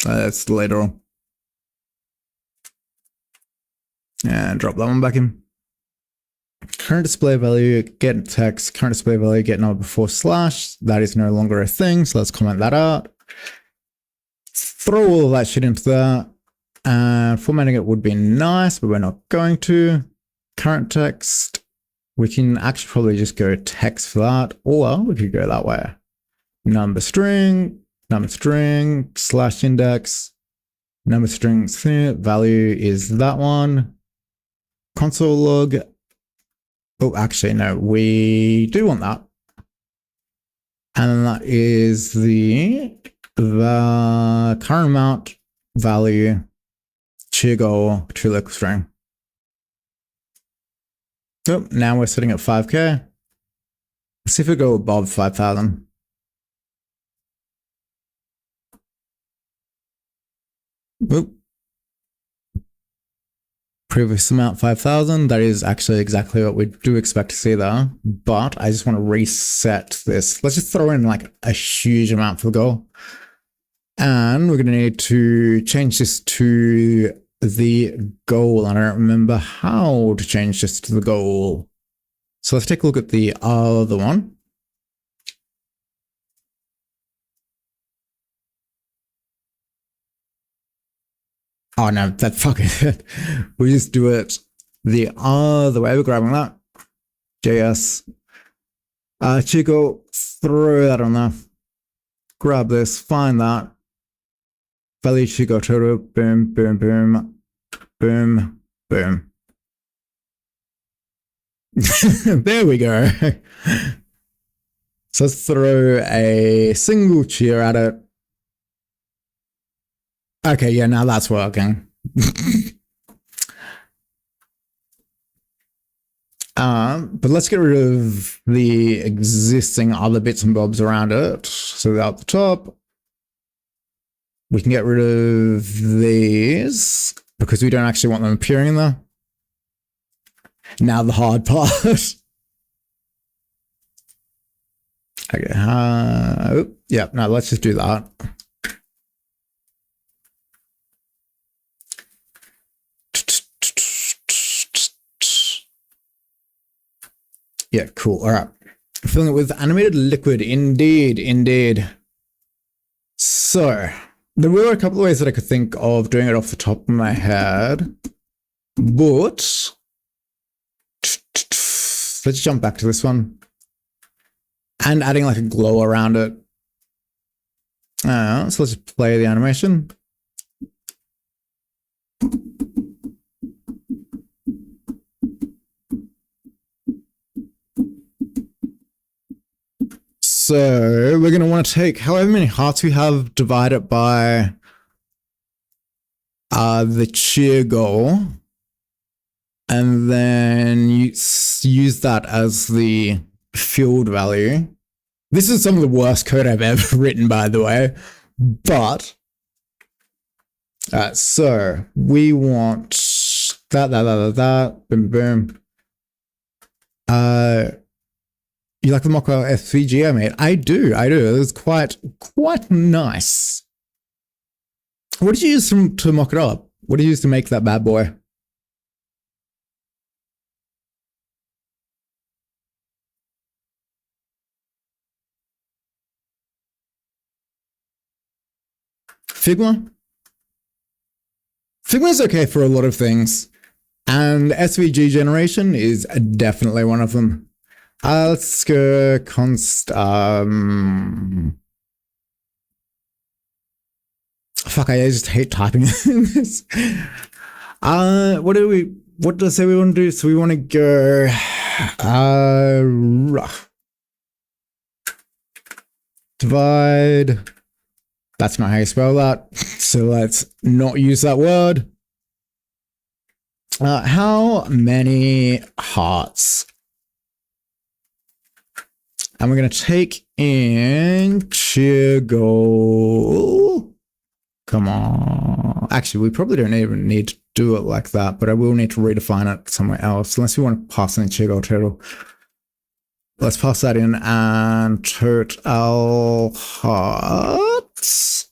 That's later on. And drop that one back in. Current display value, get text, current display value, get number before slash. That is no longer a thing, so let's comment that out. Throw all of that shit into that. Formatting it would be nice, but we're not going to. Current text. We can actually probably just go text for that, or we could go that way. Number string, slash index, number string value is that one. Console log. Oh, actually, no, we do want that. And then that is the current amount value to go to local string. Oh, now we're sitting at 5K. Let's see if we go above 5,000. Oop. Previous amount 5,000. That is actually exactly what we do expect to see there. But I just want to reset this. Let's just throw in like a huge amount for the goal. And we're going to need to change this to the goal. I don't remember how to change this to the goal. So let's take a look at the other one. Oh no, that fucking it. We just do it the other way. We're grabbing that. JS. Chico, throw that on there. Grab this, find that. Value Chico total. Boom, boom, boom. Boom, boom. There we go. So let's throw a single cheer at it. Okay, yeah, now that's working. But let's get rid of the existing other bits and bobs around it. So at the top, we can get rid of these because we don't actually want them appearing there. Now the hard part. Okay, yeah, no, let's just do that. Yeah, cool. All right. Filling it with animated liquid. Indeed, indeed. So, there were a couple of ways that I could think of doing it off the top of my head, but let's jump back to this one and adding like a glow around it. So let's just play the animation. So we're going to want to take however many hearts we have, divide it by the cheer goal, and then use that as the field value. This is some of the worst code I've ever written, by the way, but so we want that, boom, boom. You like the mock SVG I made? I do. It was quite nice. What did you use to mock it up? What did you use to make that bad boy? Figma? Figma is okay for a lot of things, and SVG generation is definitely one of them. Let's go const. Fuck, I just hate typing this. What do I say we want to do? So we want to go divide. That's not how you spell that. So let's not use that word. How many hearts? And we're going to take in cheer goal. Come on. Actually, we probably don't even need to do it like that, but I will need to redefine it somewhere else, unless we want to pass in cheer goal total. Let's pass that in and total hearts.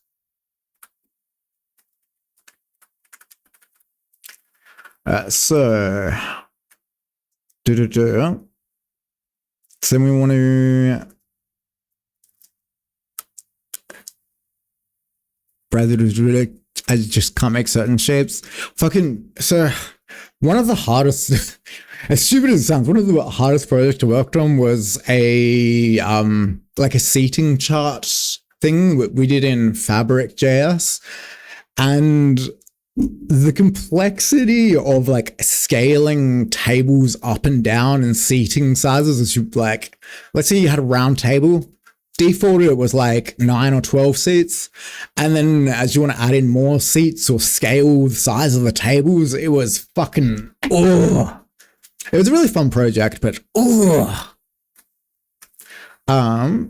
So then we want to I just can't make certain shapes. So one of the hardest, as stupid as it sounds, one of the hardest projects I worked on was like a seating chart thing we did in Fabric.js, and the complexity of like scaling tables up and down and seating sizes is like, let's say you had a round table, defaulted it was like 9 or 12 seats, and then as you want to add in more seats or scale the size of the tables, it was fucking it was a really fun project, but I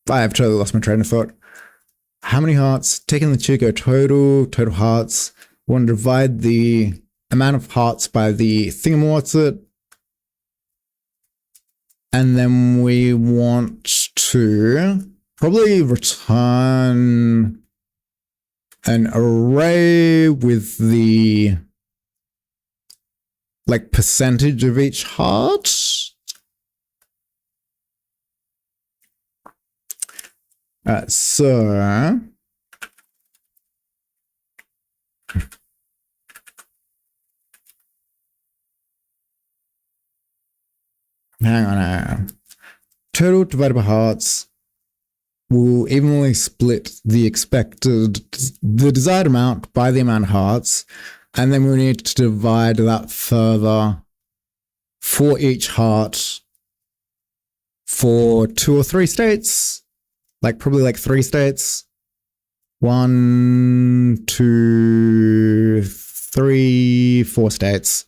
have totally lost my train of thought. How many hearts? Taking the Chico total hearts. We want to divide the amount of hearts by the thingamawhatsit. And then we want to probably return an array with the like percentage of each heart. So hang on. Total divided by hearts will evenly split the desired amount by the amount of hearts, and then we need to divide that further for each heart for 2 or 3 states. Like probably like 3 states. 1, 2, 3, 4 states.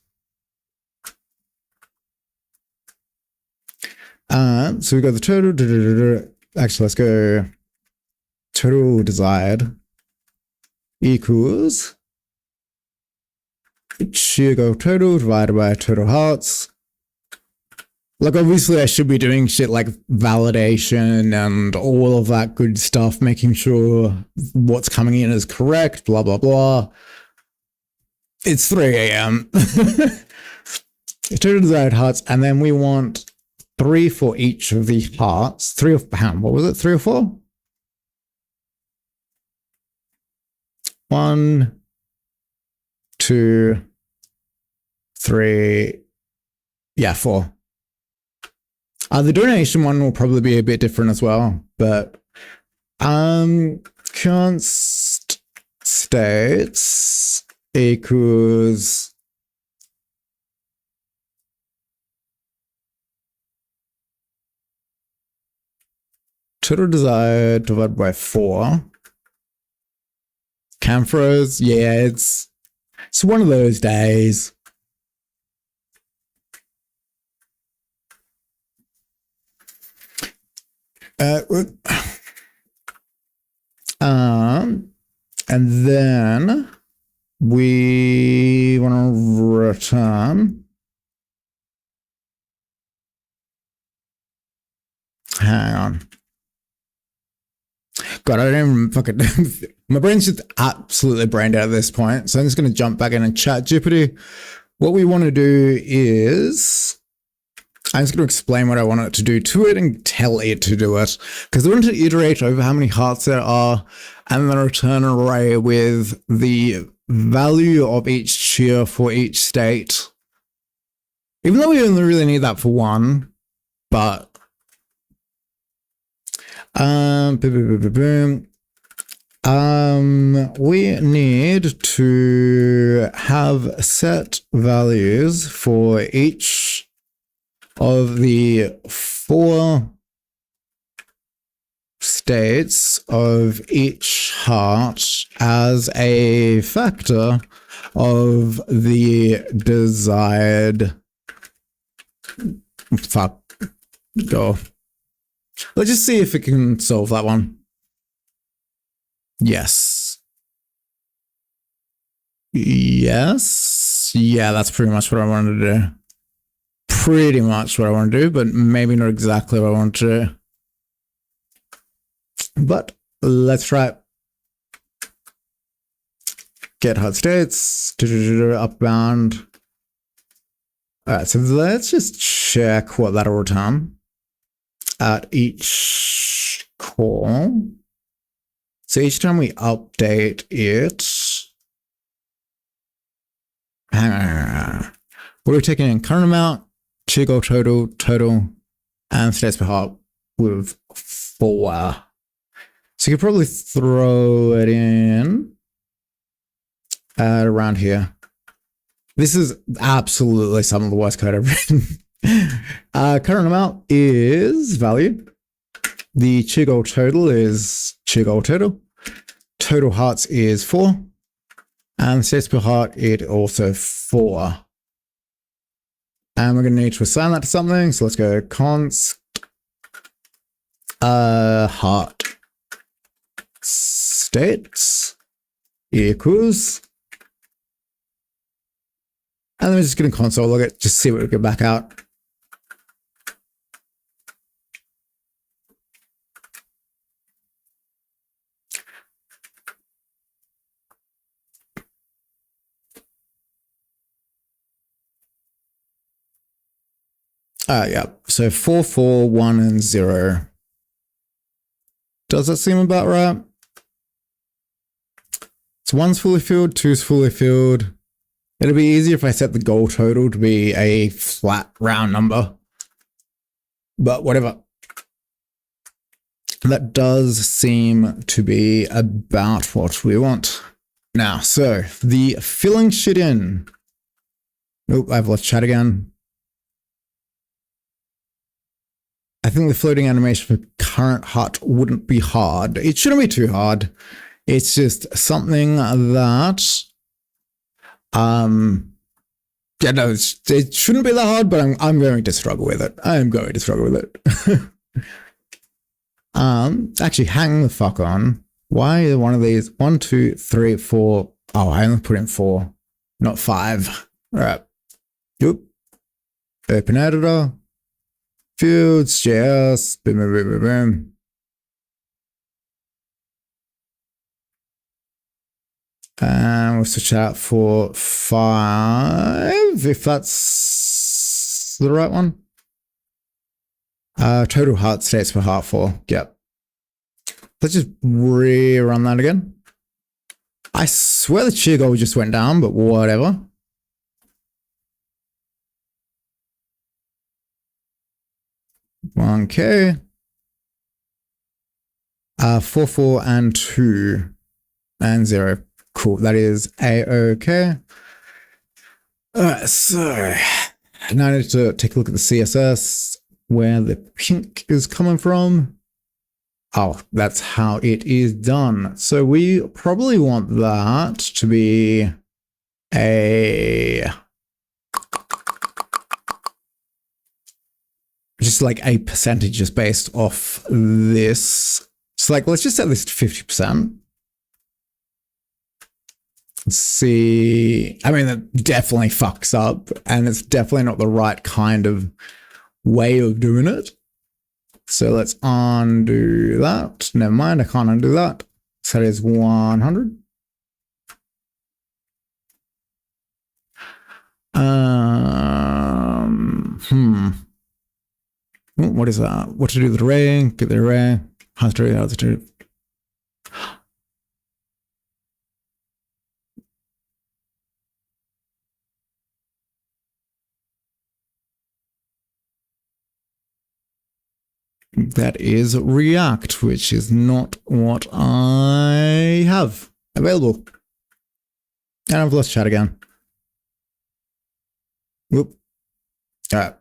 So we got the total. Actually, let's go total desired equals Chico total divided by total hearts. Like, obviously I should be doing shit like validation and all of that good stuff, making sure what's coming in is correct, blah, blah, blah. It's 3 a.m. Two desired hearts, and then we want 3 for each of the hearts. 3 of pound. What was it? 3 or 4? 1, 2, 3. Yeah, 4. The donation one will probably be a bit different as well, but const states equals total desired divided by 4. Camphors, yeah, it's one of those days. And then we want to return. Hang on. God, I don't even fucking. My brain's just absolutely brained out at this point. So I'm just going to jump back in and chat Jupiter. What we want to do is, I'm just going to explain what I want it to do to it and tell it to do it. Because I want to iterate over how many hearts there are and then return an array with the value of each cheer for each state. Even though we only really need that for one, but we need to have set values for each of the 4 states of each heart as a factor of the desired. Fuck. Go. Let's just see if it can solve that one. Yes. Yes. Yeah, that's pretty much what I wanted to do. Pretty much what I want to do, but maybe not exactly what I want to do. But let's try it. Get hot states, up bound. All right, so let's just check what that'll return at each call. So each time we update it, what are we taking in? Current amount, cheer goal total, and states per heart with 4. So you could probably throw it in around here. This is absolutely some of the worst code I've written. Current amount is value. The cheer goal total is cheer goal total. Total hearts is 4. And states per heart, it also 4. And we're going to need to assign that to something. So let's go const heart states equals, and then we're just going to console log it, just see what we get back out. Yeah, so 4, 4, 1, and 0. Does that seem about right? So 1's fully filled, 2's fully filled. It'll be easier if I set the goal total to be a flat round number. But whatever. That does seem to be about what we want. Now, so the filling shit in. Nope, I've lost chat again. I think the floating animation for current heart wouldn't be hard. It shouldn't be too hard. It's just something that, yeah, no, it shouldn't be that hard, but I'm going to struggle with it. I am going to struggle with it. Actually, hang the fuck on. Why one of these? 1, 2, 3, 4. Oh, I only put in 4, not 5. All right. Yep. Open editor. Fields, JS, boom, boom, boom, boom, boom. And we'll switch out for 5, if that's the right one. Total heart states per heart for, yep. Let's just rerun that again. I swear the cheer goal just went down, but whatever. $1K. 4, 4, and 2, and 0. Cool, that is A-OK. Alright, so now I need to take a look at the CSS, where the pink is coming from. Oh, that's how it is done. So we probably want that to be just like a percentage just based off this. So like, let's just set this to 50%. Let's see. I mean, that definitely fucks up, and it's definitely not the right kind of way of doing it. So let's undo that. Never mind, I can't undo that. So that is 100. What is that? What to do with the array? Get the array. How to do it. That is React, which is not what I have available. And I've lost chat again. Whoop. All right.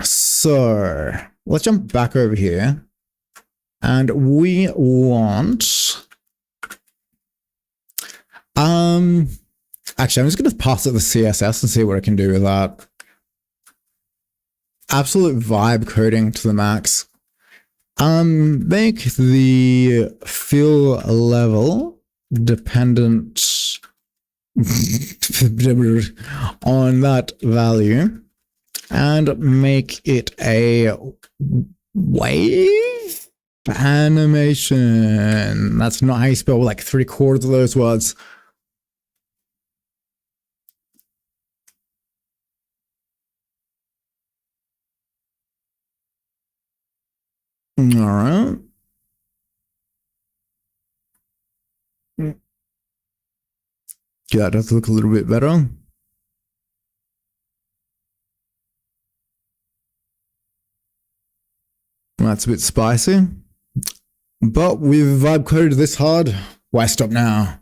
So let's jump back over here. And we want... Actually, I'm just going to pass it the CSS and see what I can do with that. Absolute vibe coding to the max. Make the fill level dependent on that value, and make it a wave animation. That's not how you spell like 3/4 of those words. All right. Yeah, that does look a little bit better. That's a bit spicy. But we've vibe coded this hard. Why stop now?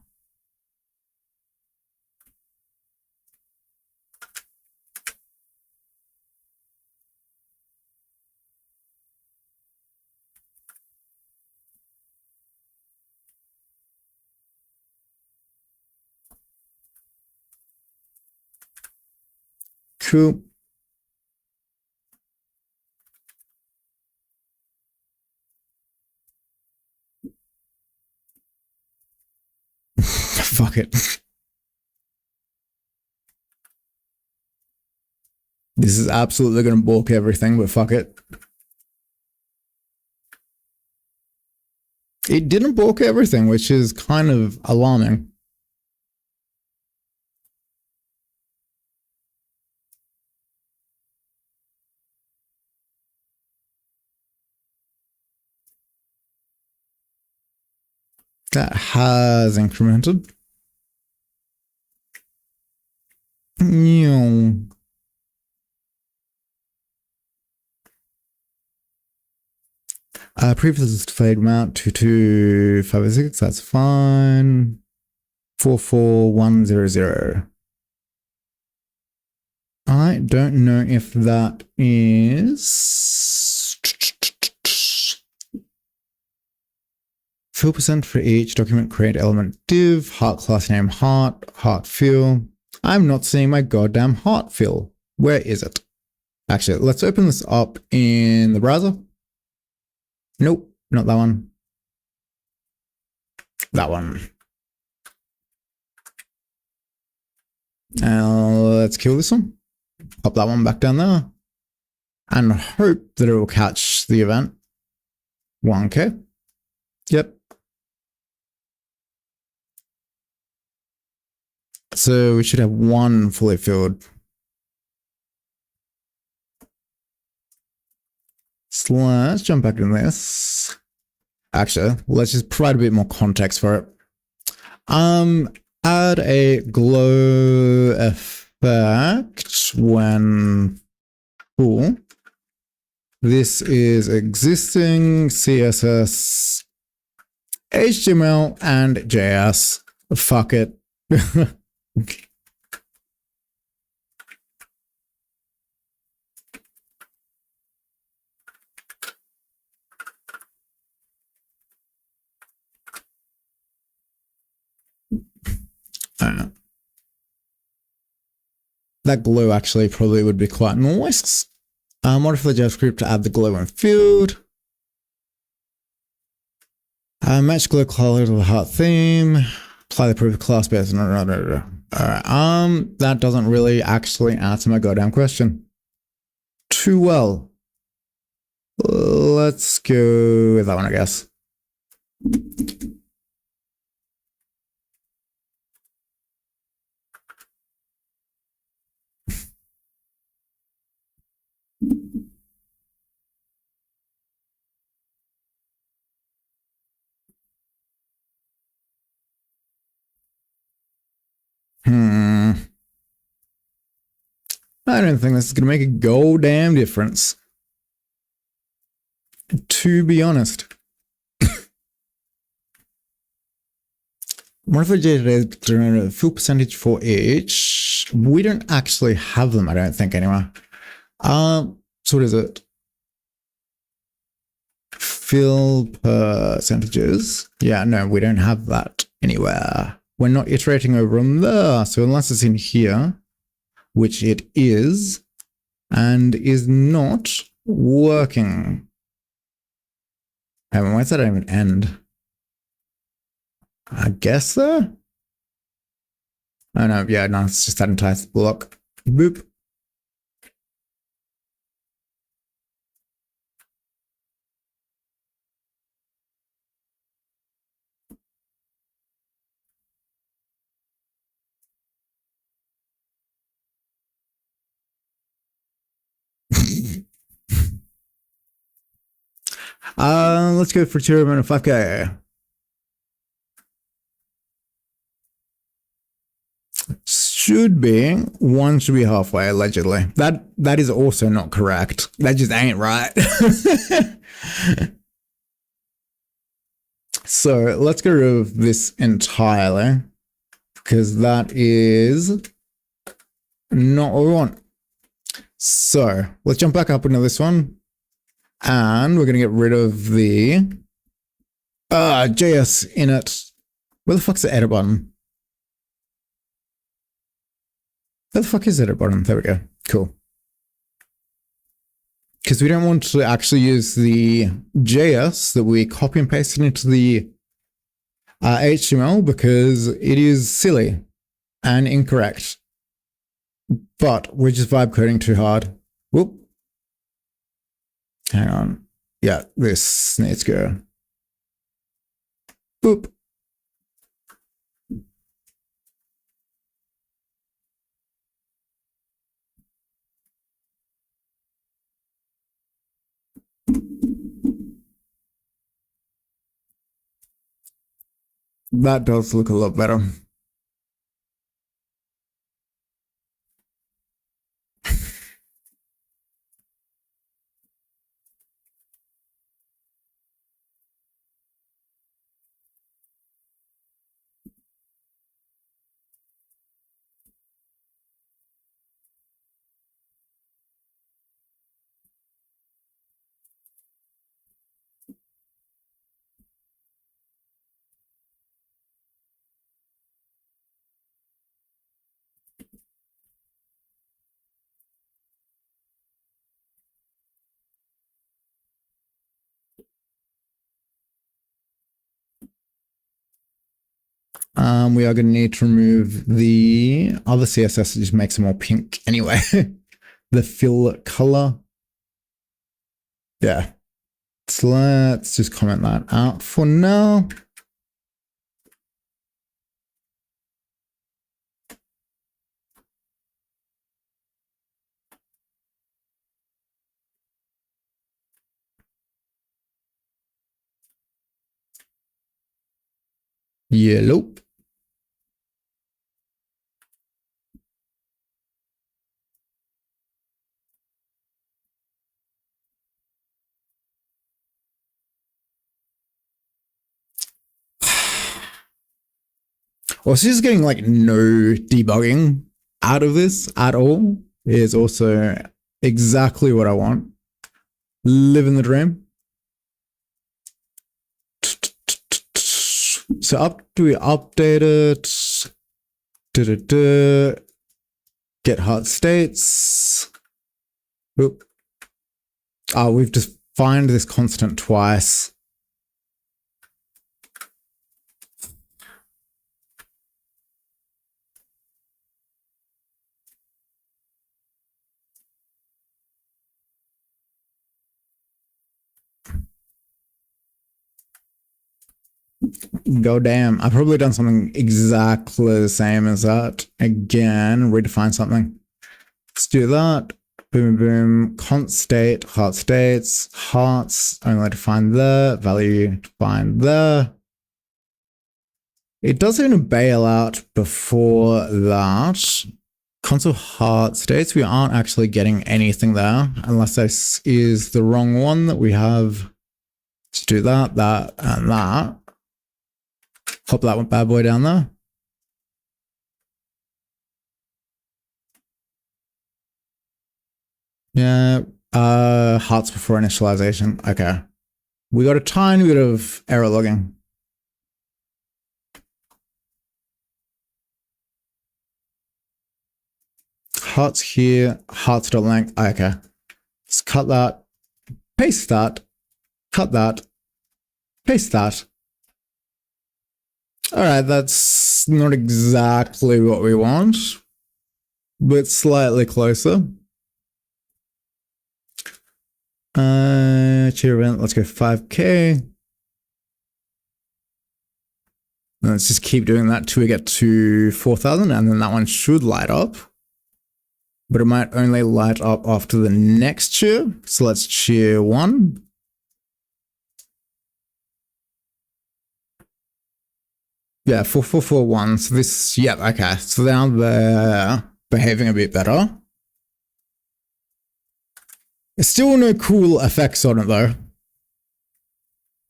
Cool. Fuck it. This is absolutely going to balk everything, but fuck it. It didn't balk everything, which is kind of alarming. That has incremented. Previous fade amount 22506. That's fine. 44100. I don't know if that is fill percent for each document create element div, heart class name heart fill. I'm not seeing my goddamn heart fill. Where is it? Actually, let's open this up in the browser. Nope, not that one. That one. Let's kill this one. Pop that one back down there. and hope that it will catch the event. 1K. Yep. So we should have one fully filled. So let's jump back in this. Actually, let's just provide a bit more context for it. Add a glow effect when full. This is existing CSS, HTML, and JS. Fuck it. That glow actually probably would be quite nice. Modify the JavaScript to add the glow when filled. Match glow color to the heart theme. Apply the proof class based. Alright. That doesn't really actually answer my goddamn question too well. Let's go with that one, I guess. I don't think this is going to make a goddamn difference, to be honest. Modify full percentage for each. We don't actually have them, I don't think, anyway. So what is it? Fill percentages. Yeah, no, we don't have that anywhere. We're not iterating over them there. So unless it's in here, which it is, and is not working. Why does that even end? I guess so. Oh no, yeah, no, it's just that entire block. Boop. Let's go for 2.5K. Should be one should be halfway, allegedly. That is also not correct. That just ain't right. So let's get rid of this entirely, because that is not what we want. So let's jump back up into this one, and we're gonna get rid of the JS in it. Where the fuck's the edit button? Where the fuck is it at bottom? There we go. Cool. Because we don't want to actually use the JS that we copy and pasted into the HTML, because it is silly and incorrect. But we're just vibe coding too hard. Whoop. Hang on. Yeah, this needs to go. Boop. That does look a lot better. We are going to need to remove the other CSS to just make some more pink anyway. The fill color. Yeah. So let's just comment that out for now. Yellow. Also, just getting like no debugging out of this at all is also exactly what I want. Living the dream. So do we update it? Get hot states. Oop. Oh, we've defined this constant twice. Go damn. I've probably done something exactly the same as that. Again, redefine something. Let's do that. Boom, boom. Const state, heart states, hearts only defined there, value defined there. It does even bail out before that. Console heart states, we aren't actually getting anything there unless this is the wrong one that we have. Let's do that, that, and that. Pop that one bad boy down there. Yeah, hearts before initialization. Okay. We got a tiny bit of error logging. Hearts here, hearts.length. Okay. Let's cut that, paste that, cut that, paste that. All right, that's not exactly what we want, but slightly closer. Cheer event, let's go 5K. Let's just keep doing that till we get to 4,000, and then that one should light up. But it might only light up after the next cheer. So let's cheer 1. Yeah, 4441. So this, yeah, okay. So now they're behaving a bit better. There's still no cool effects on it though.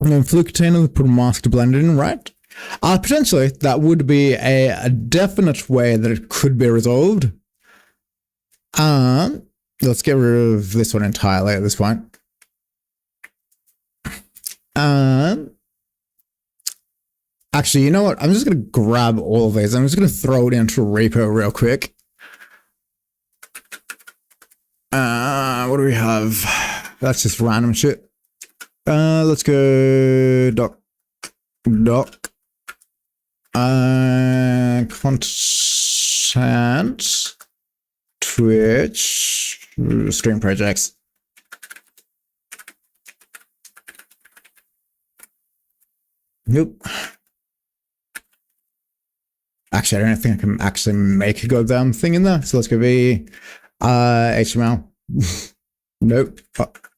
And then flip container, put a mask to blend it in, right? Potentially, that would be a definite way that it could be resolved. Let's get rid of this one entirely at this point. Actually, you know what? I'm just going to grab all of these. I'm just going to throw it into a repo real quick. What do we have? That's just random shit. Let's go doc. Content. Twitch. Stream projects. Nope. Actually, I don't think I can actually make a goddamn thing in there. So let's go be HTML. Nope. Fuck.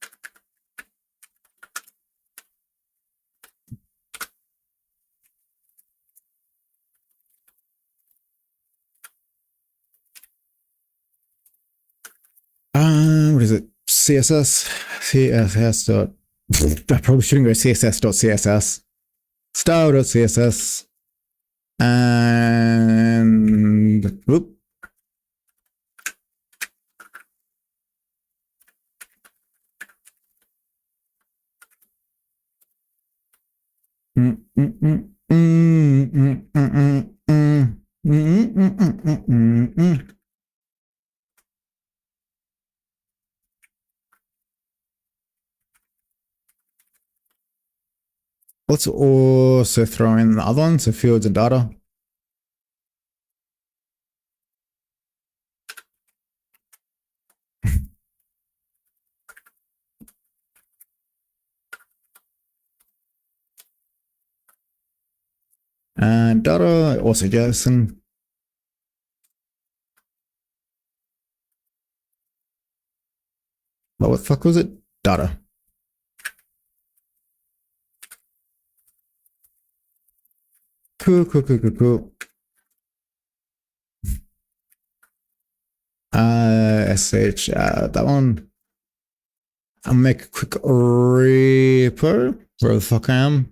What is it? CSS dot. I probably shouldn't go CSS.css. Style.css. And whoop. Let's also throw in the other one, so fields and data. And data, also Jason. What the fuck was it? Data. Cool. SH, that one. I'll make a quick repo. Where the fuck I am.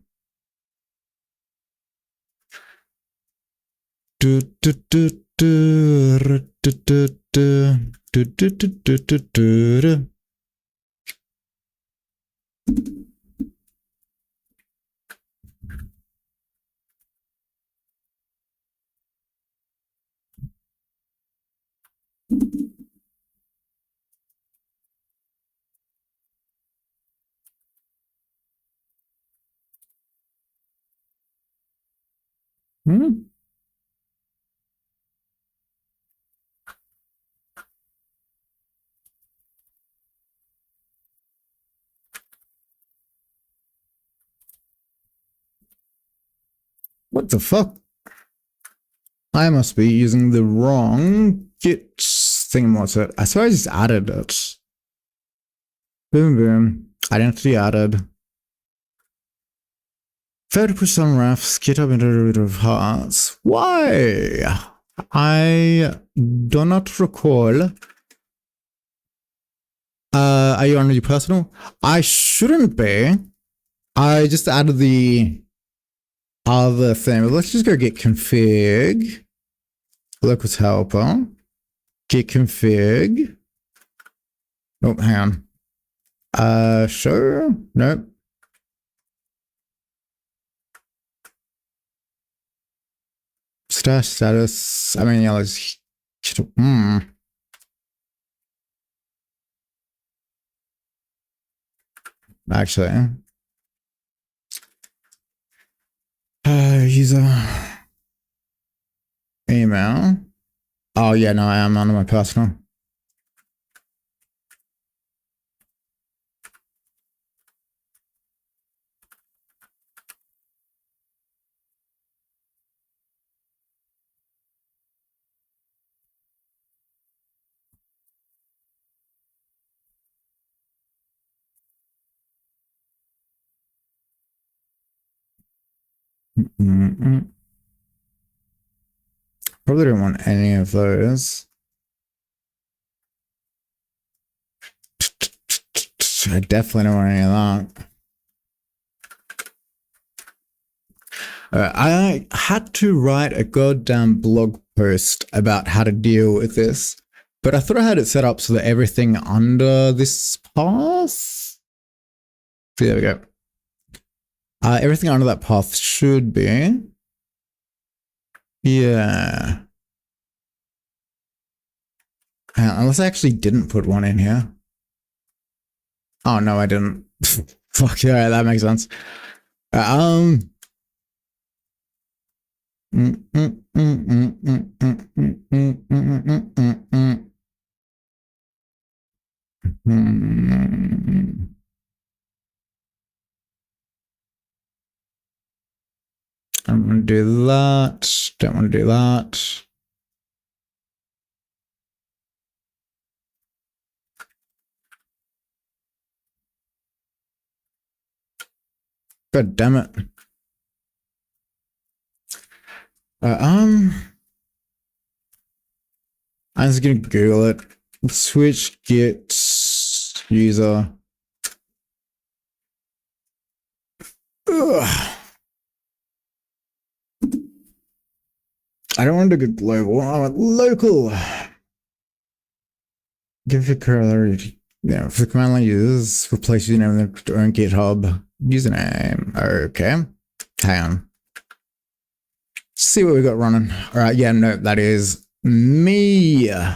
What the fuck? I must be using the wrong git thing. What's it? I swear I just added it. Boom. Identity added. 30% refs, GitHub iterative hearts. Why? I do not recall. Are you on your personal? I shouldn't be. I just added the other thing. Let's just go get config. Locals helper. Git config. Oh, hang on. Sure. Nope. Status. I mean, yeah, let's. Actually. User. Email. Oh, yeah, no, I am on my personal. Probably don't want any of those. I definitely don't want any of that. I had to write a goddamn blog post about how to deal with this, but I thought I had it set up so that everything under this path. There we go. Everything under that path should be. Yeah. Unless I actually didn't put one in here. Oh, no, I didn't. Fuck, yeah, that makes sense. I'm going to do that. Don't want to do that. God damn it. I'm just going to Google it. Switch git user. Ugh. I don't want to go global. I want local. Give it corollary. Yeah, for the command line users, replace username with their own GitHub username. Okay. Hang on. See what we got running. All right. Yeah, no, that is me. All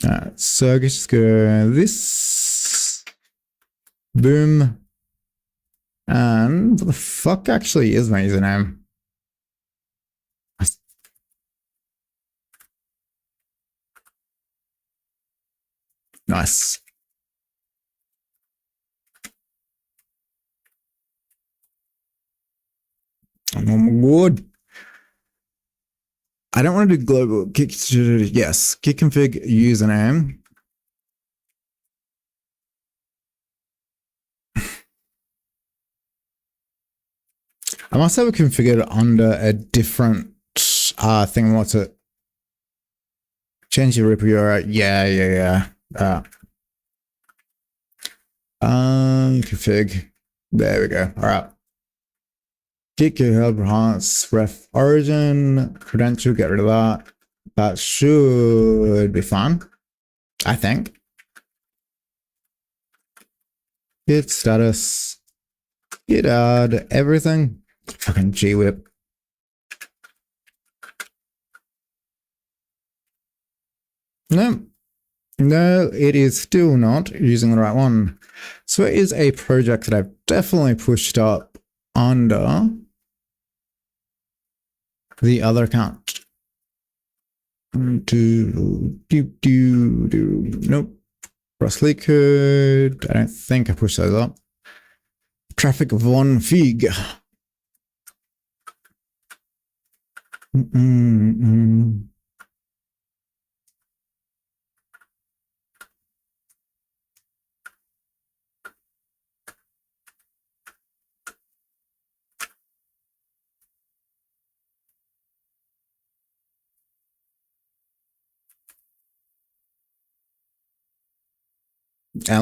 right. So I guess go this. Boom. And what the fuck actually is my username? Nice. Oh my god. I don't want to do global git. Yes, git config username. I must have it configured under a different thing. What's it? Change your repo URL. Yeah. Config. There we go. All right. Git GitHub enhance ref origin credential. Get rid of that. That should be fun, I think. Git status. Git add everything. Fucking gwhip. No, it is still not using the right one. So it is a project that I've definitely pushed up under the other account. Nope. Cross-leak code. I don't think I pushed those up. Traffic von Fig. And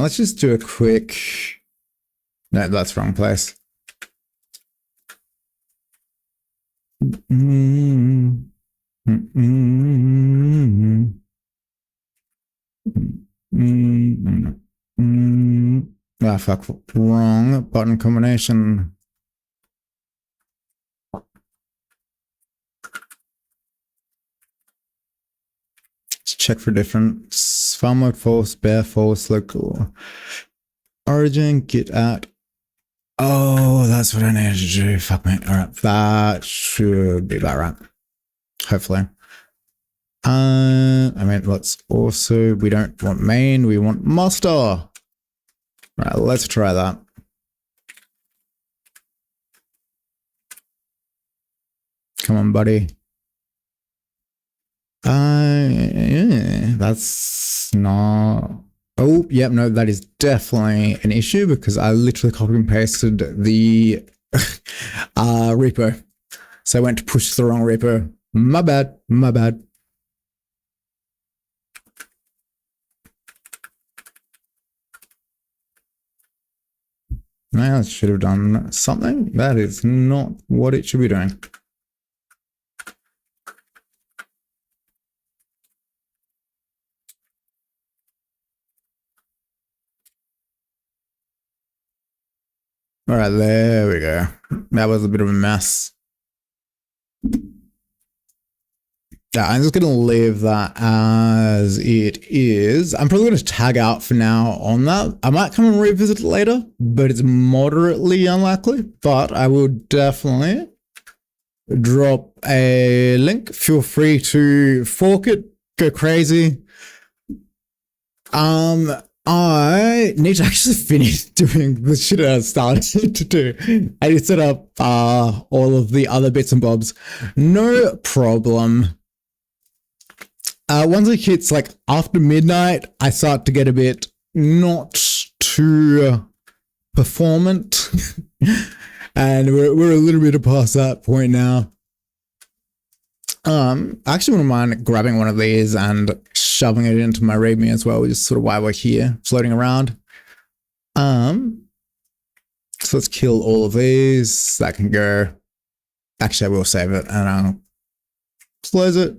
let's just do a quick. No, that's wrong place. Ah, fuck, wrong button combination. Let's check for difference. File mode false, bare false, local origin, git at. Oh, that's what I needed to do. Fuck me. All right, that should be about right. Hopefully. I mean, let's also, we don't want main, we want master. All right, let's try that. Come on, buddy. Yeah, that's not. Oh, yep, no, that is definitely an issue because I literally copied and pasted the repo. So I went to push the wrong repo. My bad. Now it should have done something. That is not what it should be doing. All right, there we go. That was a bit of a mess. Yeah, I'm just going to leave that as it is. I'm probably going to tag out for now on that. I might come and revisit it later, but it's moderately unlikely. But I will definitely drop a link. Feel free to fork it, go crazy. I need to actually finish doing the shit I started to do. I need to set up all of the other bits and bobs. No problem. Once it hits like after midnight, I start to get a bit not too performant. And we're a little bit past that point now. I actually wouldn't mind grabbing one of these and shoving it into my README as well, which is sort of why we're here, floating around. So let's kill all of these. That can go. Actually, I will save it and I'll close it.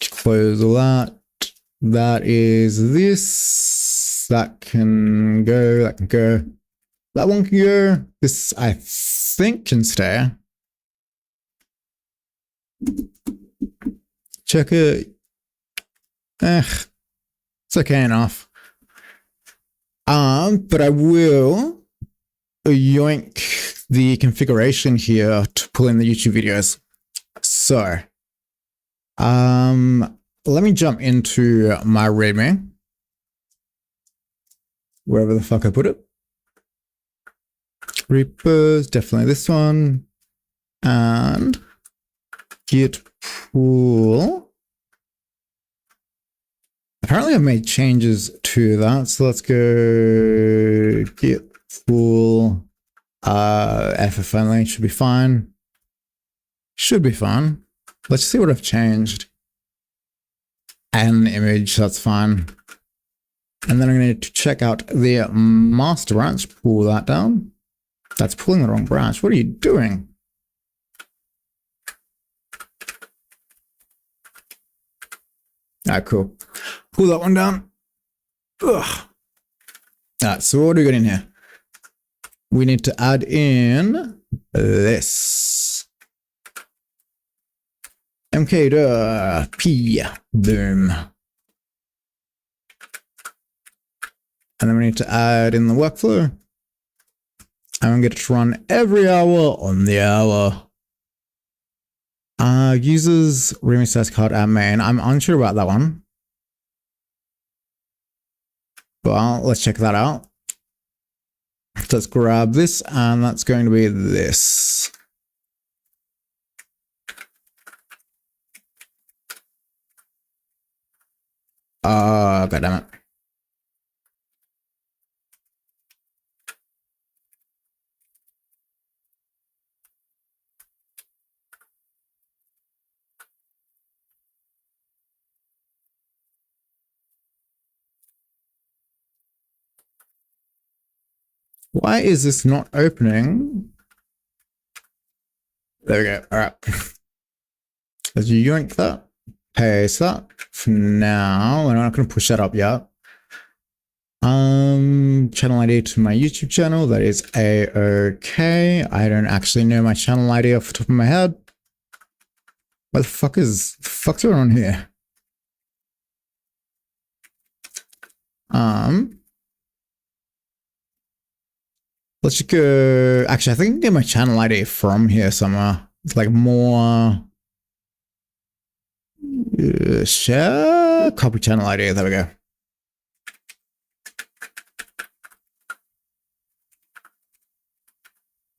Close all that. That is this. That can go. That can go. That one can go. This, I think, can stay. Check it. It's okay enough. But I will yoink the configuration here to pull in the YouTube videos. So, let me jump into my README, wherever the fuck I put it. repos, definitely this one, and git pull. Apparently I've made changes to that, so let's go git pull ff only, should be fine. Should be fine. Let's see what I've changed. An image, that's fine. And then I'm going to check out the master branch, pull that down. That's pulling the wrong branch. What are you doing? Cool. Pull that one down. Ugh. So what do we got in here? We need to add in this. P. Boom. And then we need to add in the workflow. I'm going to get it to run every hour on the hour. Users README status card at main. I'm unsure about that one. Well, let's check that out. Let's grab this, and that's going to be this. God damn it. Why is this not opening? There we go. All right. Let's yoink that. Paste that. For now, we're not going to push that up yet. Channel ID to my YouTube channel. That is A-OK. I don't actually know my channel ID off the top of my head. What the fuck's going on here? Let's just go. Actually, I think I can get my channel ID from here somewhere. It's like more. Share. Copy channel ID. There we go.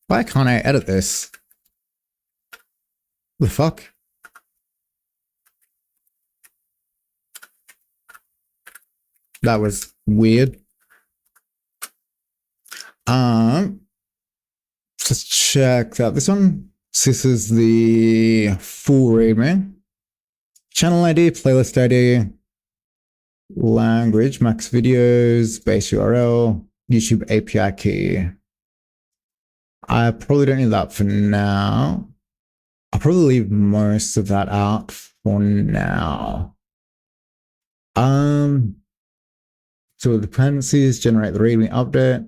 Why can't I edit this? The fuck? That was weird. Let's check out this one. This is the full README. Channel ID, playlist ID, language, max videos, base URL, YouTube API key. I probably don't need that for now. I'll probably leave most of that out for now. So the dependencies generate the README update.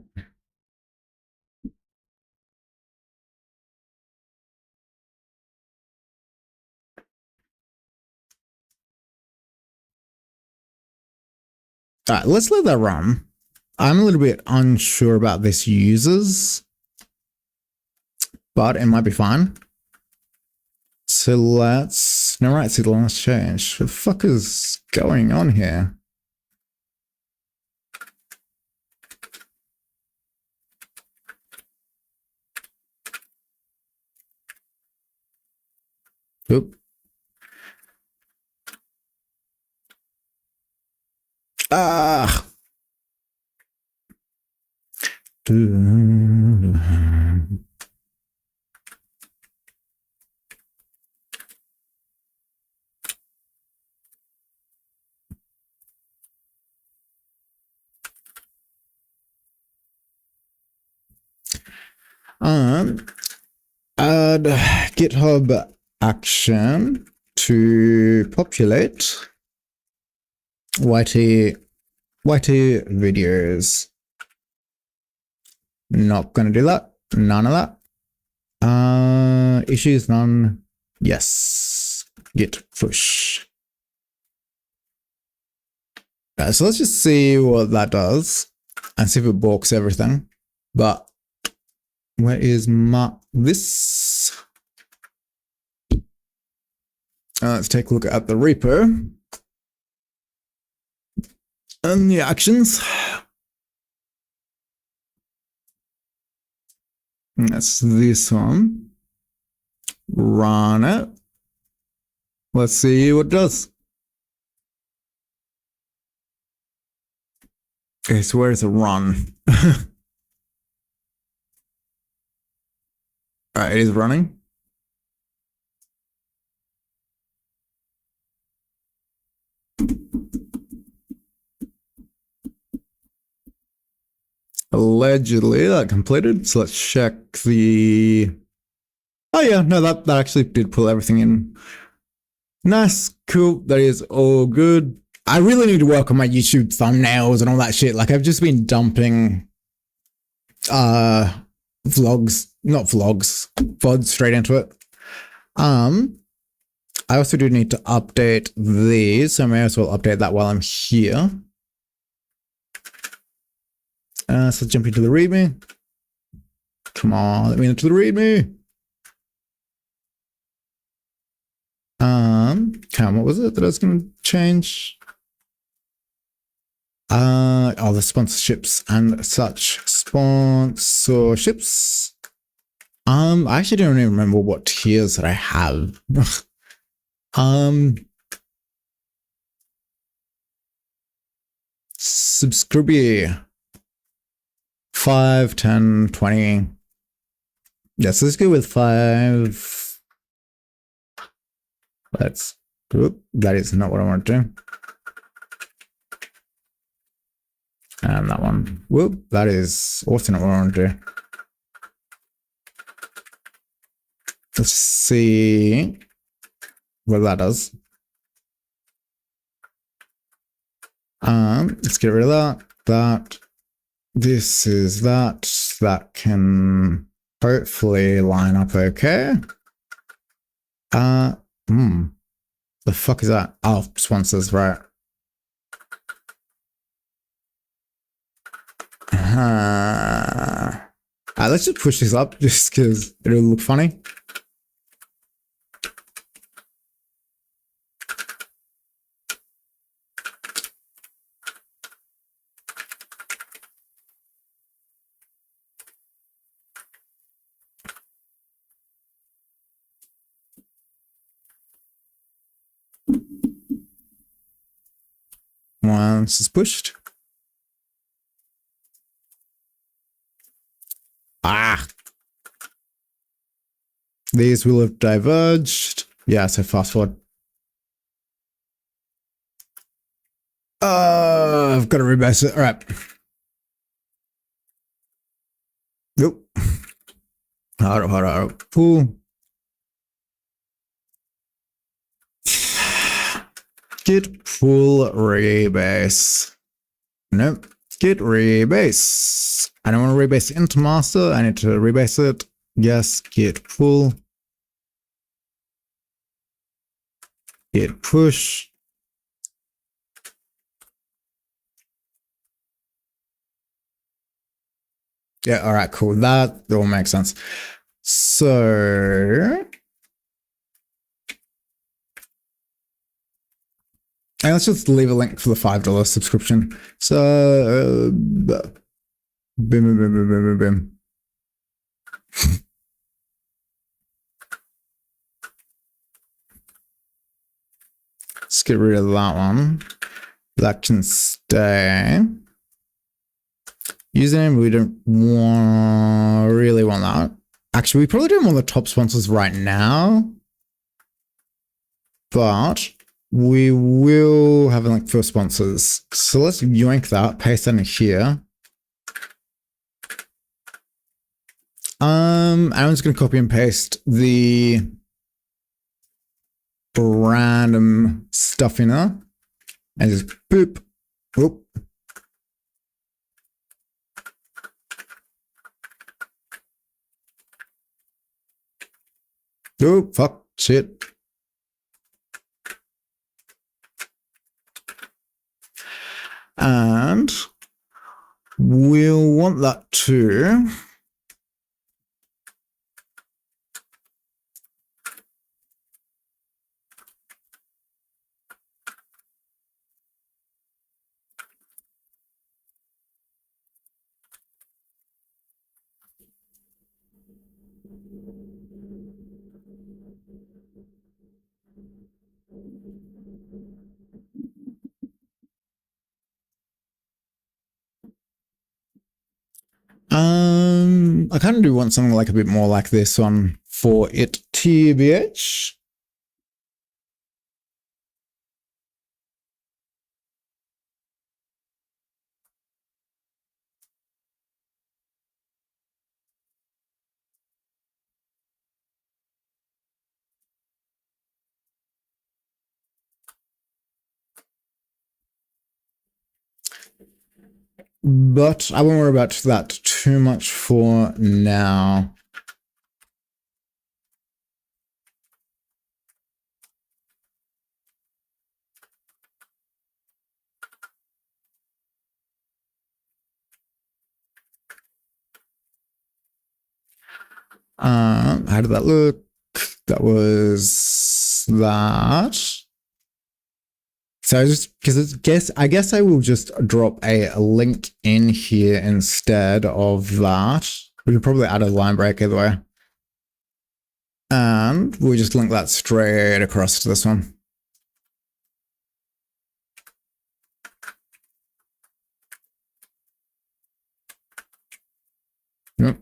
All right, let's let that run. I'm a little bit unsure about this users, but it might be fine. So let's, no, right, see the last change. What the fuck is going on here? Oop. Ah. Add GitHub action to populate YT videos. Not gonna do that. None of that. Issues none. Yes. Git push. So let's just see what that does and see if it balks everything. But where is this? Let's take a look at the repo and the actions. That's this one. Run it. Let's see what it does. Okay, so where's the run? Alright, it is running. Allegedly that completed. So let's check the. Oh yeah, no, that actually did pull everything in. Nice, cool. That is all good. I really need to work on my YouTube thumbnails and all that shit. Like I've just been dumping vlogs, not vlogs, VODs straight into it. I also do need to update these, so I may as well update that while I'm here. So let's jump into the README. Come on, let me into the README. What was it that I was going to change? Oh, the sponsorships and such. Sponsorships. I actually don't even remember what tiers that I have. Subscribe. 5, 10, 20. Yes, let's go with 5. Let's. Oop, that is not what I want to do. And that one. Whoop, that is also not what I want to do. Let's see what that does. Let's get rid of that. That. This is that. That can hopefully line up okay. The fuck is that? Oh, sponsors, right. Let's just push this up just because it'll look funny. Once it's pushed. These will have diverged. Yeah, so fast forward. I've got to rebase it. All right. Nope. Hold up. Pull. Git pull rebase. Nope. Git rebase. I don't want to rebase into master. I need to rebase it. Yes, git pull. Git push. Yeah, all right, cool. That all makes sense. So, and let's just leave a link for the $5 subscription. So, boom. Let's get rid of that one. That can stay. Username, we don't really want that. Actually, we probably don't want the top sponsors right now. But we will have a link for sponsors. So let's yoink that, paste that in here. I'm just going to copy and paste the random stuff in there. And just boop. Whoop. Oh, fuck, shit. And we'll want that to I kind of do want something like a bit more like this one for it, TBH. But I won't worry about that too much for now. How did that look? That was that. So I guess I will just drop a link in here instead of that. We could probably add a line break either way. And we'll just link that straight across to this one. Yep.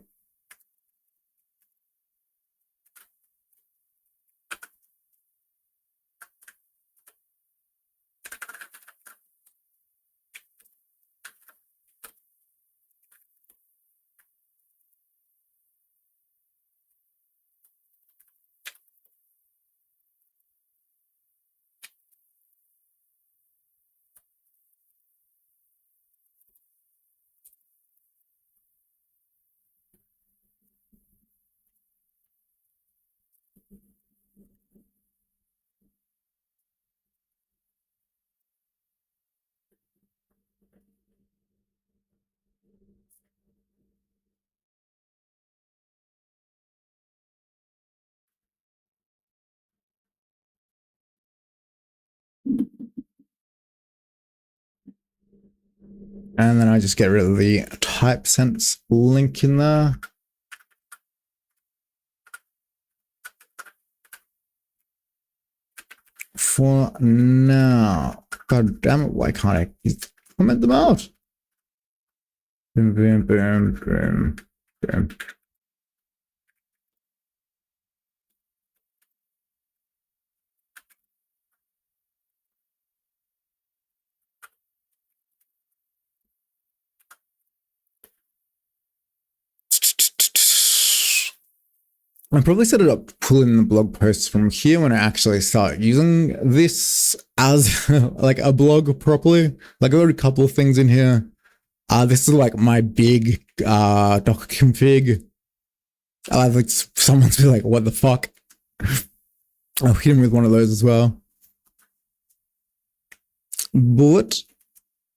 And then I just get rid of the TypeSense link in there. For now. God damn it, why can't I comment them out? Boom, boom, boom, boom, boom. I probably set it up pulling the blog posts from here when I actually start using this as like a blog properly. Like I've got a couple of things in here. This is like my big Docker config. Like someone's be like, what the fuck? I'll hit him with one of those as well. But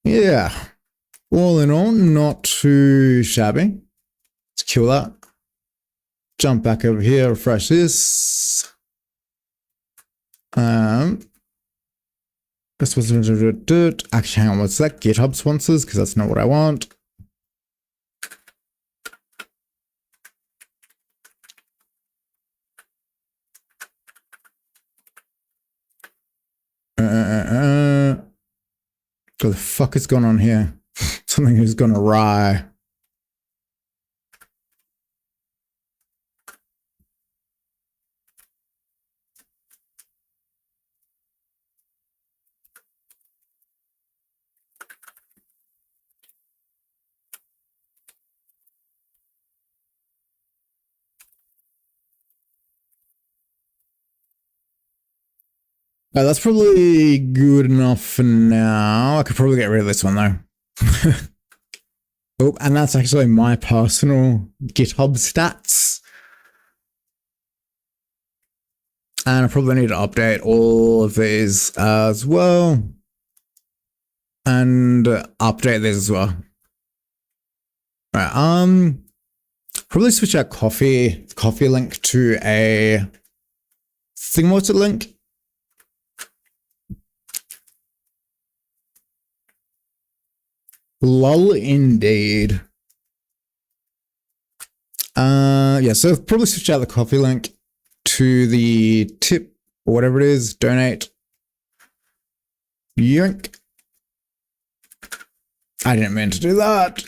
yeah, all in all, not too shabby. Let's kill that. Jump back over here, refresh this. This was actually, hang on, what's that? GitHub sponsors, because that's not what I want. What the fuck is going on here? Something has gone awry. That's probably good enough for now. I could probably get rid of this one though. Oh, and that's actually my personal GitHub stats. And I probably need to update all of these as well. And update these as well. All right, probably switch our coffee link to a Thingwater link. Lol indeed. Yeah, so probably switch out the coffee link to the tip or whatever it is, donate. Yoink. I didn't mean to do that.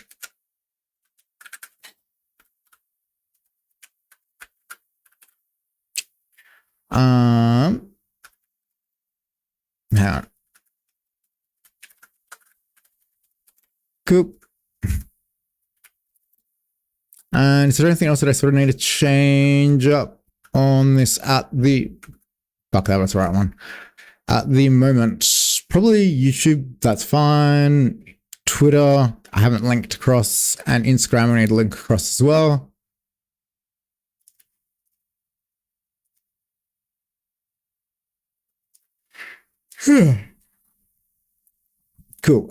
Hang on. Cool. And is there anything else that I sort of need to change up on this at the... Fuck, that was the right one. At the moment, probably YouTube, that's fine. Twitter, I haven't linked across, and Instagram, I need to link across as well. Cool.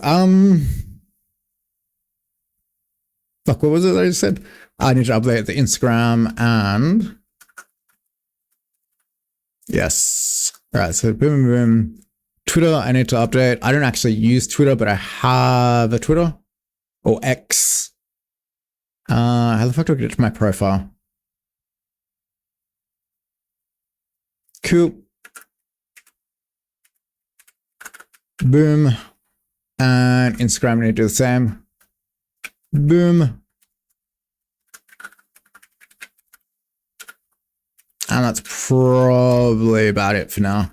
Fuck, what was it that I just said? I need to update the Instagram and... Yes. All right, so boom, boom. Twitter, I need to update. I don't actually use Twitter, but I have a Twitter. Or X. How the fuck do I get to my profile? Cool. Boom. And Instagram, I need to do the same. Boom. And that's probably about it for now.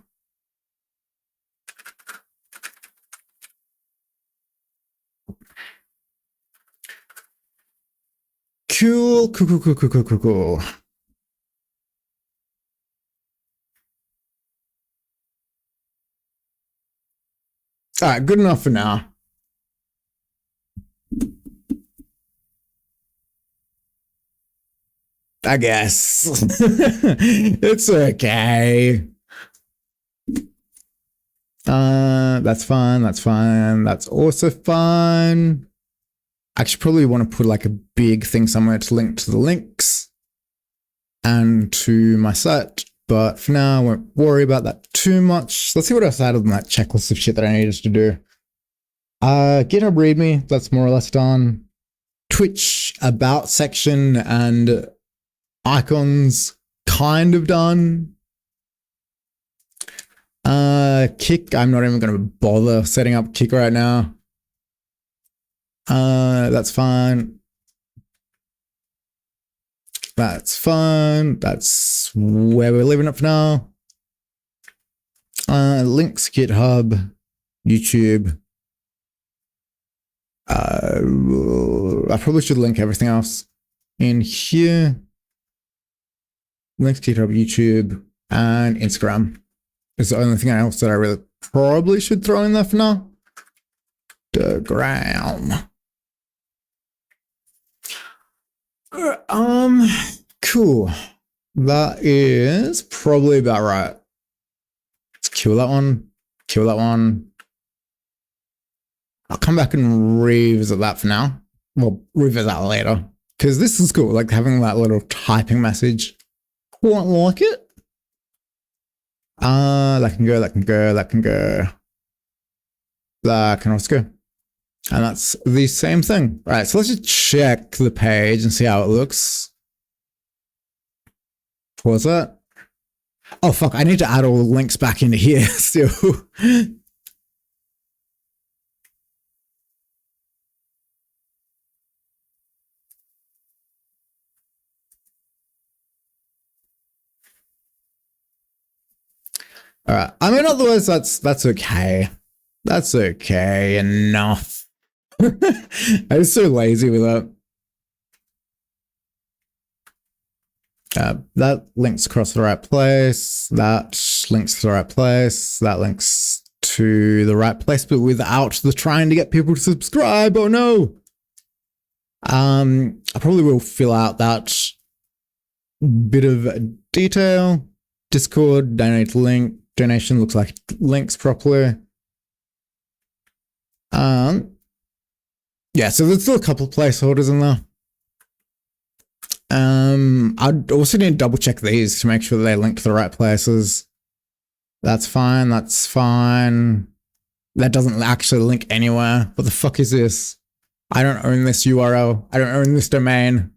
Cool. All right, good enough for now. I guess. It's okay. That's fine. That's fine. That's also fine. I actually probably want to put like a big thing somewhere to link to the links and to my site. But for now, I won't worry about that too much. Let's see what else added on that checklist of shit that I needed to do. GitHub README, that's more or less done. Twitch about section and icons, kind of done. Kick, I'm not even going to bother setting up Kick right now. That's fine. That's fine. That's where we're leaving it for now. Links, GitHub, YouTube. I probably should link everything else in here. Links, GitHub, YouTube, and Instagram is the only thing else that I really probably should throw in there for now. Instagram. Cool. That is probably about right. Let's kill that one. Kill that one. I'll come back and revisit that for now. Well, revisit that later. Because this is cool, like having that little typing message. Quite like it. That can go, that can go, that can go. That can also go. And that's the same thing. All right, so let's just check the page and see how it looks. Pause that. Oh, fuck, I need to add all the links back into here still. All right, I mean, otherwise, that's okay. That's okay enough. I was so lazy with that. That links across the right place. That links to the right place. That links to the right place, but without the trying to get people to subscribe. Oh no. I probably will fill out that bit of detail. Discord, donate link. Donation looks like it links properly. Yeah, so there's still a couple of placeholders in there. I'd also need to double check these to make sure that they link to the right places. That's fine, that's fine. That doesn't actually link anywhere. What the fuck is this? I don't own this URL. I don't own this domain.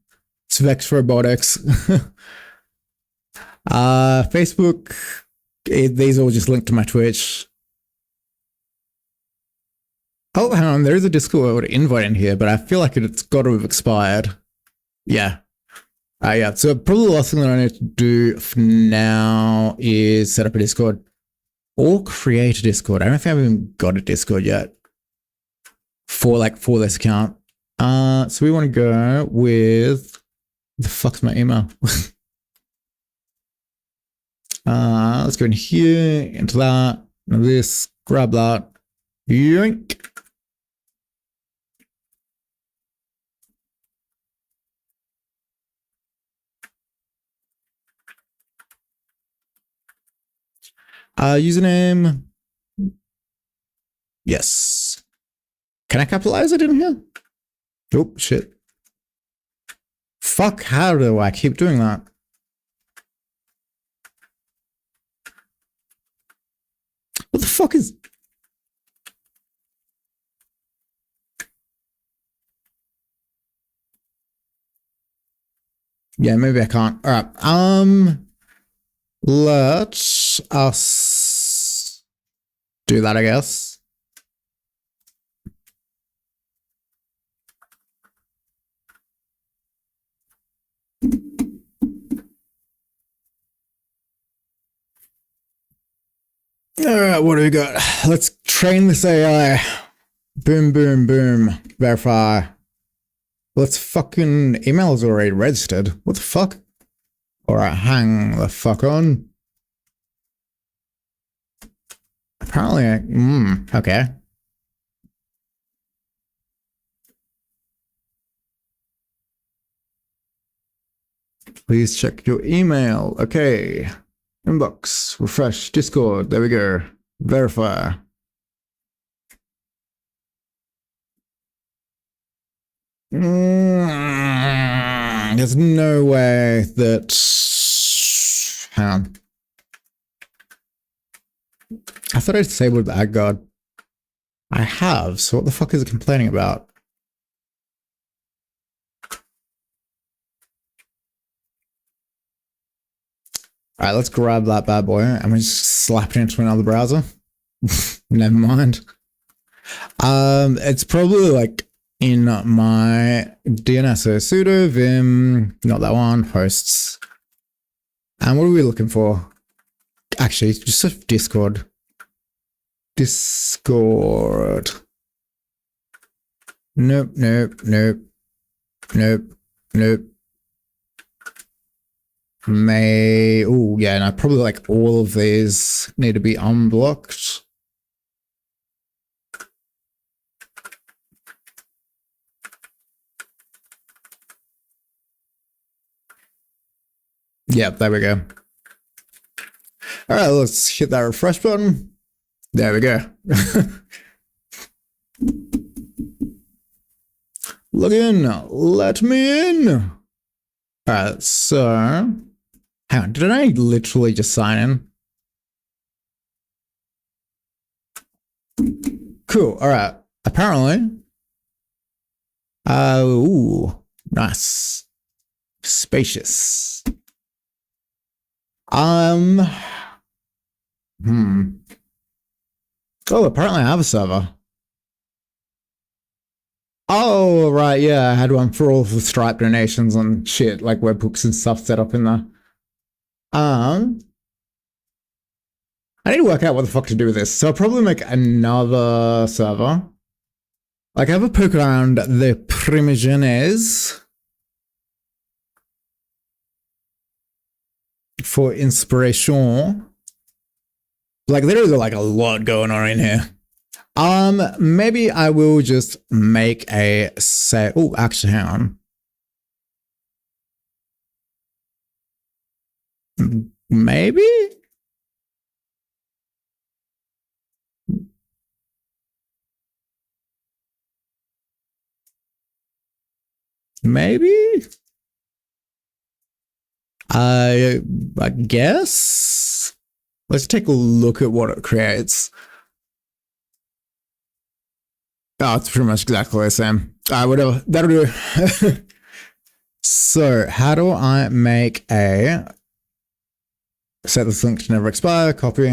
Svex Robotics. Facebook, these all just link to my Twitch. Oh, hang on, there is a Discord invite in here, but I feel like it's got to have expired. Yeah. Yeah, so probably the last thing that I need to do for now is set up a Discord or create a Discord. I don't think I've even got a Discord yet for this account. So we want to go with, the fuck's my email? Let's go in here, into that, into this, grab that, yoink. Username. Yes. Can I capitalize it in here? Oh, shit. Fuck, how do I keep doing that? What the fuck is... Yeah, maybe I can't. All right. Let us do that, I guess. All right, what do we got? Let's train this AI. Boom, boom, boom. Verify. Let's fucking... Email is already registered. What the fuck? All right, hang the fuck on. Apparently, okay. Please check your email. Okay. Inbox, refresh, Discord. There we go. Verify. There's no way that... Hang on. I thought I disabled the ad guard. I have, so what the fuck is it complaining about? Alright, let's grab that bad boy and we just slap it into another browser. Never mind. It's probably like in my DNS, so sudo vim, not that one, hosts. And what are we looking for? Actually, just a Discord. Discord. Nope, nope, nope. Nope, nope. Oh yeah, no, probably like all of these need to be unblocked. Yep, there we go. All right, let's hit that refresh button. There we go. Log in, let me in. All right, so hang on, did I literally just sign in? Cool, all right. Apparently, ooh, nice. Spacious. Oh, apparently I have a server. Oh, right, yeah, I had one for all the Stripe donations and shit, like webhooks and stuff set up in there. I need to work out what the fuck to do with this, so I'll probably make another server. Like, have a poke around the Primogenes for inspiration. Like, literally like a lot going on in here. Maybe I will just make a say. Oh, actually, hang on. Maybe. I guess. Let's take a look at what it creates. Oh, it's pretty much exactly the same. Whatever. That'll do. So how do I make a set this link to never expire, copy.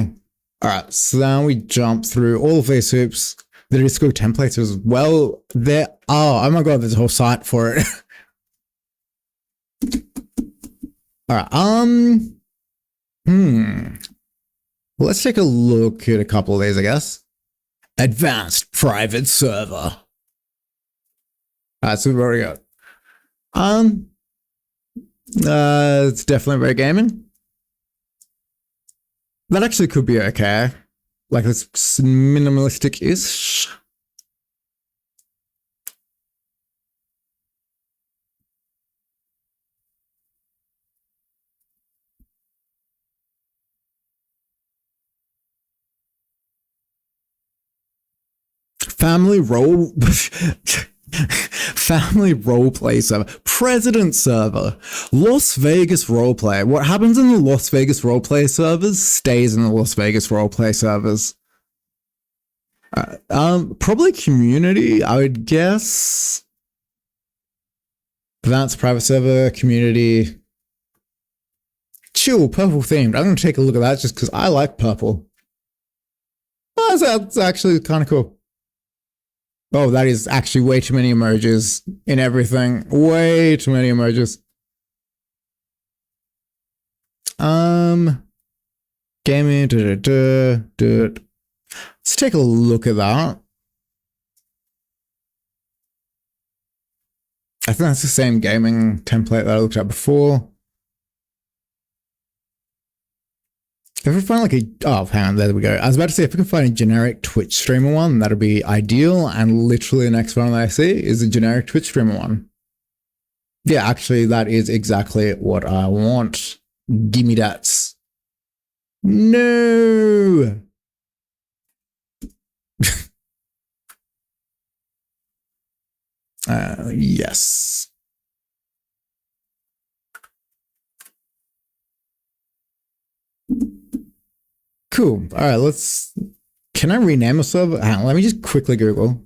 All right, so now we jump through all of these hoops. The Discord templates as well. There are, oh my God, there's a whole site for it. All right, let's take a look at a couple of these, I guess. Advanced private server. All right, so we've already got. It's definitely very gaming. That actually could be okay. Like it's minimalistic-ish. Family role family roleplay server, president server, Las Vegas roleplay. What happens in the Las Vegas roleplay servers stays in the Las Vegas roleplay servers. Probably community, I would guess. Advanced private server, community. Chill, purple themed. I'm gonna take a look at that just because I like purple. Oh, that's actually kind of cool. Oh, that is actually way too many emojis in everything. Way too many emojis. Gaming. Let's take a look at that. I think that's the same gaming template that I looked at before. If we find like a, oh, hang on, there we go. I was about to say, if we can find a generic Twitch streamer one, that'd be ideal. And literally the next one that I see is a generic Twitch streamer one. Yeah, actually, that is exactly what I want. Gimme that. No. Yes. Cool. All right, can I rename a server? Hang on, let me just quickly Google.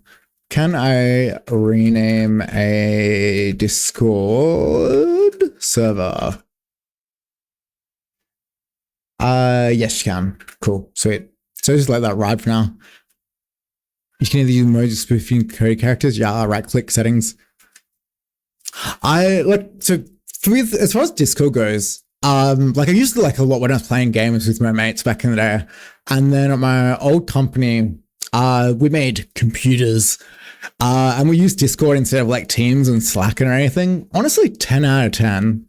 Can I rename a Discord server? Yes, you can. Cool, sweet. So just let that ride for now. You can either use emoji spoofing code characters. Yeah, right click settings. So as far as Discord goes, like I used to like a lot when I was playing games with my mates back in the day. And then at my old company, we made computers, and we used Discord instead of like Teams and Slack or anything. Honestly, 10 out of 10.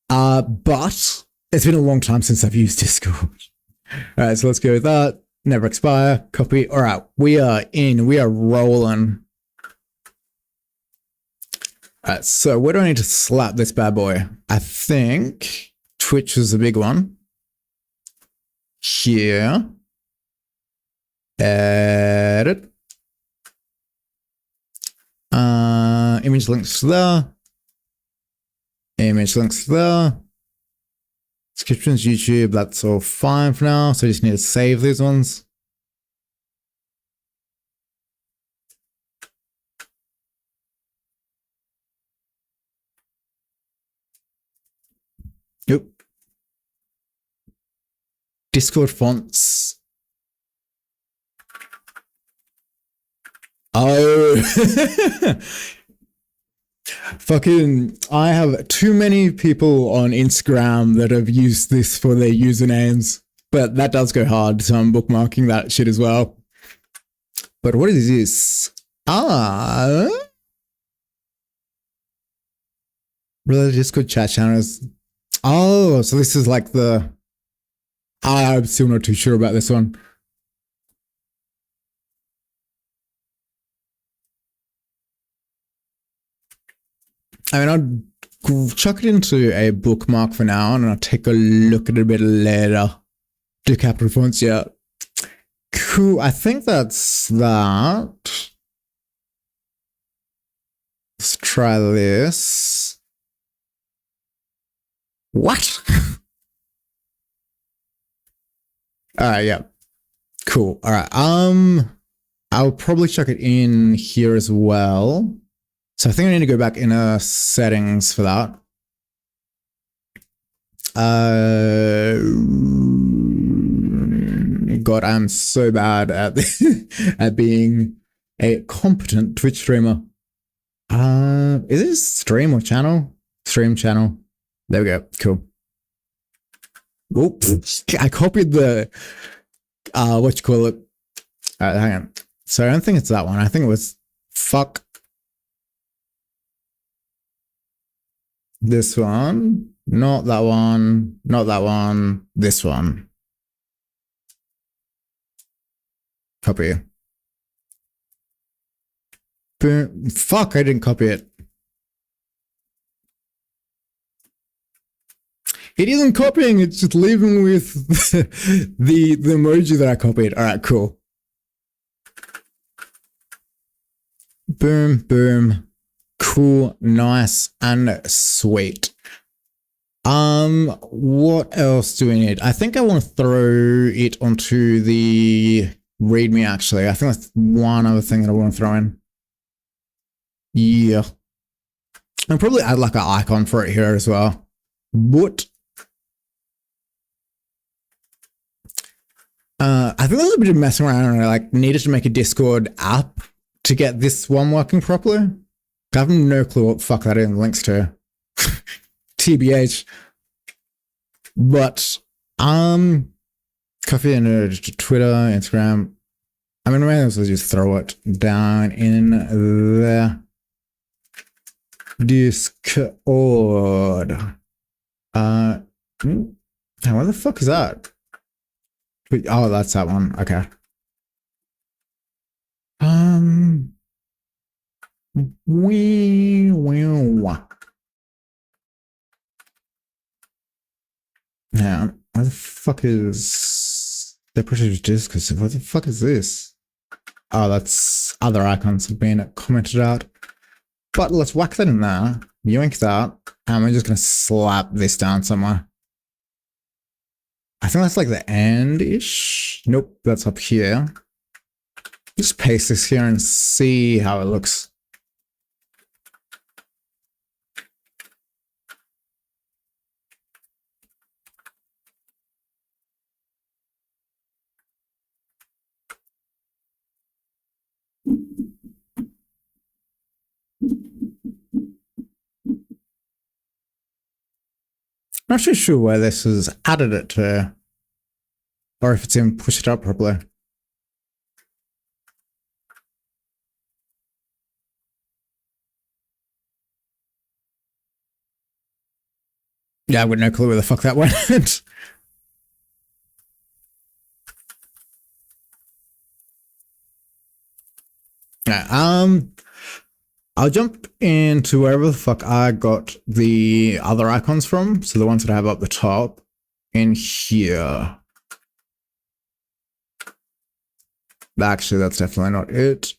But it's been a long time since I've used Discord. All right, so let's go with that. Never expire, copy. All right, we are rolling. All right, so where do I need to slap this bad boy? I think Twitch is a big one. Here. Edit. Image links there. Image links there. Descriptions, YouTube, that's all fine for now. So I just need to save these ones. Yep. Discord fonts. Oh. Fucking, I have too many people on Instagram that have used this for their usernames, but that does go hard, so I'm bookmarking that shit as well. But what is this? Really, Discord chat channels. Oh, so this is like I'm still not too sure about this one. I mean, I'll chuck it into a bookmark for now, and I'll take a look at it a bit later. Do capital fonts, yeah. Cool, I think that's that. Let's try this. What? Alright, yeah. Cool. Alright, I'll probably chuck it in here as well. So I think I need to go back in settings for that. God, I'm so bad at at being a competent Twitch streamer. Is it stream or channel? Stream channel. There we go. Cool. Oops. I copied the what you call it. Hang on. So I don't think it's that one. I think it was fuck this one. Not that one. Not that one. This one. Copy. Boom. Fuck, I didn't copy it. It isn't copying, it's just leaving with the emoji that I copied. All right, cool. Boom, boom. Cool, nice, and sweet. What else do we need? I think I want to throw it onto the README, actually. I think that's one other thing that I want to throw in. Yeah. I'll probably add like an icon for it here as well. But I think there's a bit of messing around and I like needed to make a Discord app to get this one working properly. I have no clue what the fuck that links to. TBH. But copy into Twitter, Instagram. I mean, I might as well just throw it down in the Discord. What the fuck is that? Oh, that's that one. Okay. Yeah, what the fuck is the British Discord? What the fuck is this? Oh, that's other icons have been commented out. But let's whack that in there, yoink that, and we're just gonna slap this down somewhere. I think that's like the end-ish. Nope, that's up here. Just paste this here and see how it looks. Not too sure where this has added it to, or if it's even pushed it up properly. Yeah, I've got no clue where the fuck that went. Yeah, I'll jump into wherever the fuck I got the other icons from. So the ones that I have up the top in here. Actually, that's definitely not it.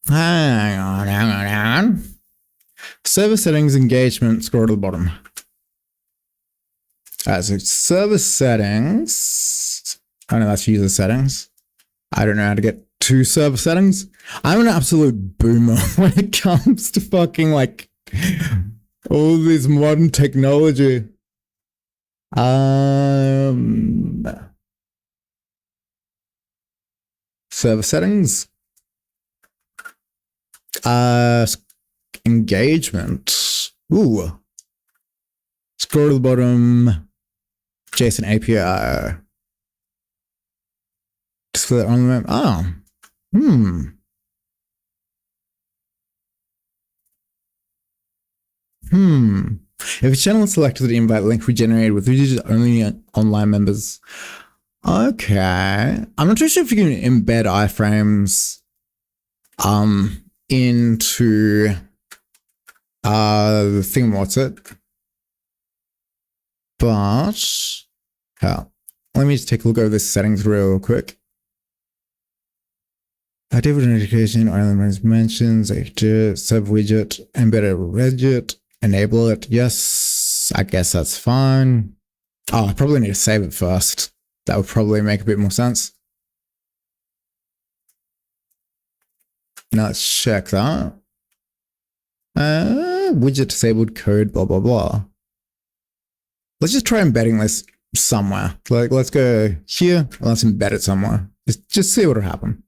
Hang on. Server settings, engagement, scroll to the bottom. So server settings. I know that's user settings. I don't know how to get to server settings. I'm an absolute boomer when it comes to fucking like all this modern technology. Server settings. Engagement. Ooh. Scroll to the bottom. JSON API. Display on the map. Oh. If a channel is selected, the invite link we generated with widgets only online members. Okay. I'm not too sure if you can embed iframes into the thing what's it. But let me just take a look over the settings real quick. Active notification, island mentions, sub widget, embedded widget, enable it. Yes, I guess that's fine. Oh, I probably need to save it first. That would probably make a bit more sense. Now let's check that. Widget disabled code, blah, blah, blah. Let's just try embedding this somewhere. Like, let's go here and let's embed it somewhere. Just see what will happen.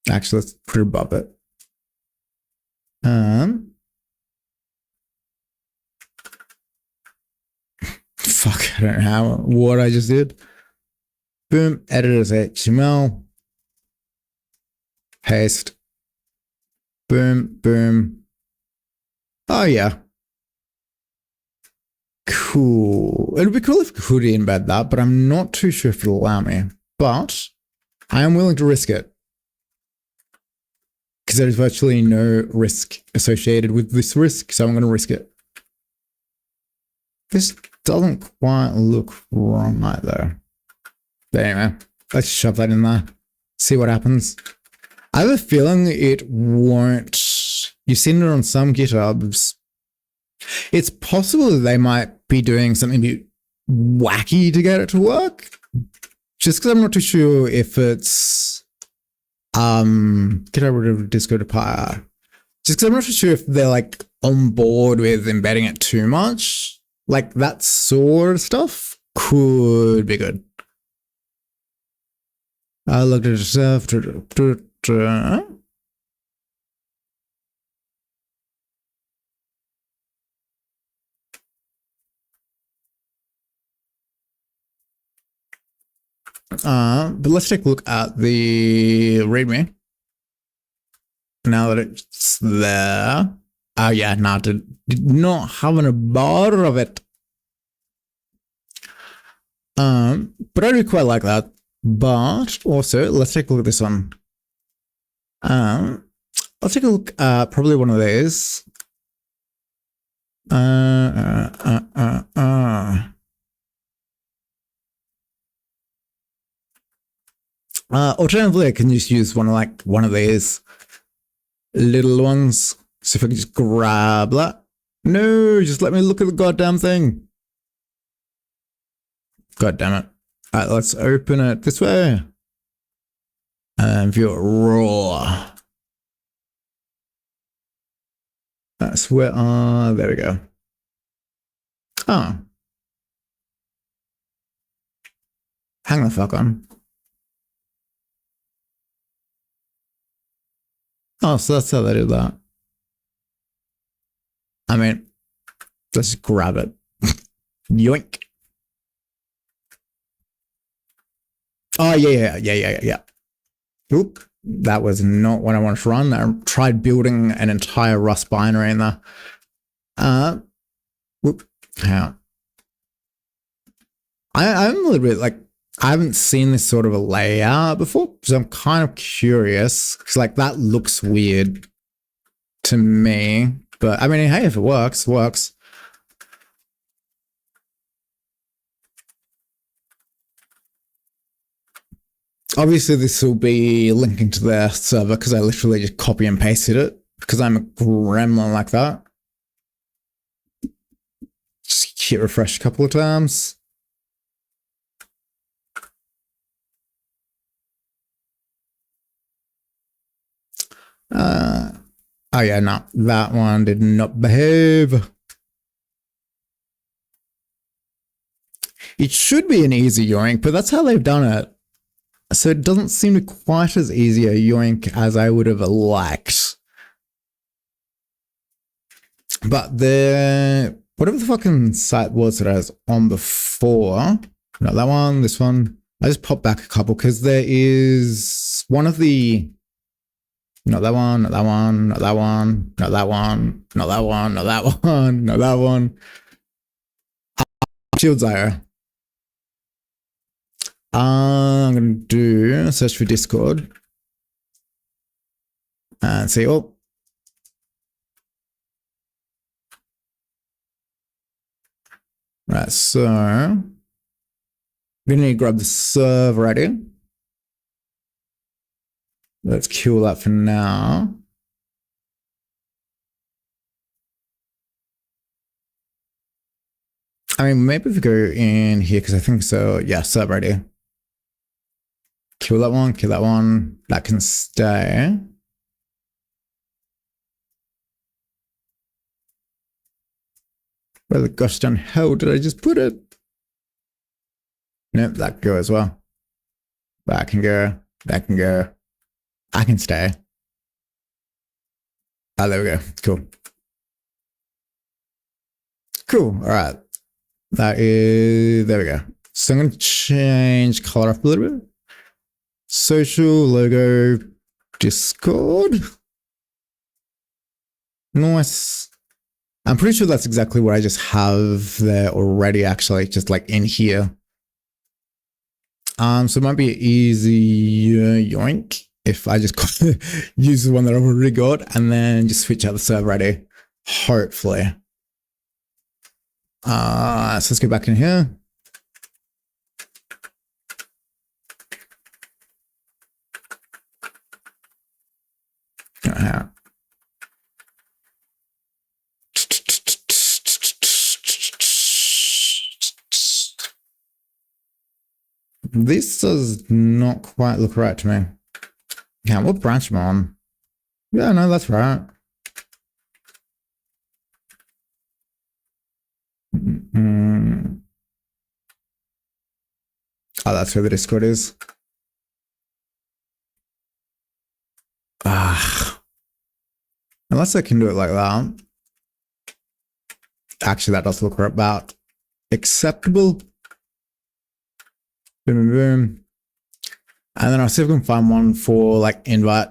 Actually, let's put it above it. Fuck, I don't know what I just did. Boom, edit as HTML. Paste. Boom, boom. Oh, yeah. Cool. It'd be cool if I could embed that, but I'm not too sure if it'll allow me. But I am willing to risk it. Because there's virtually no risk associated with this risk, so I'm going to risk it. This doesn't quite look right though. But anyway, let's shove that in there. See what happens. I have a feeling it won't. You've seen it on some GitHubs. It's possible that they might be doing something a bit wacky to get it to work. Just because I'm not too sure if it's get rid of Disco to Pyre. Just because I'm not too sure if they're like on board with embedding it too much. Like that sort of stuff could be good. I looked at stuff. But let's take a look at the README. Now that it's there. Oh yeah, no, did not having a bar of it. But I do quite like that. But also, let's take a look at this one. I'll take a look at probably one of these. Alternatively, I can just use one of these little ones. So if I can just grab that. No, just let me look at the goddamn thing. God damn it. Alright, let's open it this way. And view it raw. That's where, there we go. Oh. Hang the fuck on. Oh, so that's how they do that. I mean, let's just grab it. Yoink. Oh, yeah. Oop, that was not what I wanted to run. I tried building an entire Rust binary in there. Whoop, hang on. I'm a little bit like, I haven't seen this sort of a layout before, so I'm kind of curious. Because like that looks weird to me. But I mean, hey, if it works, works. Obviously, this will be linking to their server because I literally just copy and pasted it because I'm a gremlin like that. Just hit refresh a couple of times. Oh yeah, no, that one did not behave. It should be an easy yoink, but that's how they've done it. So it doesn't seem to quite as easy a yoink as I would have liked. But the whatever the fucking site was that I was on before, not that one, this one. I just popped back a couple because there is one of the not that one, not that one, not that one, not that one, not that one, not that one, not that one. Shield Zyre. I'm gonna do search for Discord and see. Oh, Right, so we need to grab the server ready. Let's kill that for now. I mean, maybe if we go in here, because I think so. Yeah, server ready. Kill that one, kill that one. That can stay. Where the gosh darn hell did I just put it? Nope, that can go as well. That can go. That can go. I can stay. Ah, there we go. Cool. Cool. All right. That is, there we go. So I'm going to change color up a little bit. Social, logo, Discord. Nice. I'm pretty sure that's exactly what I just have there already, actually, just like in here. So it might be an easy yoink if I just use the one that I've already got and then just switch out the server ready. Hopefully. So let's go back in here. This does not quite look right to me. Yeah, what branch am I on? Yeah, no, that's right. Oh, that's where the Discord is. Unless I can do it like that. Actually, that does look about acceptable. Boom, boom, boom. And then I'll see if I can find one for like invite.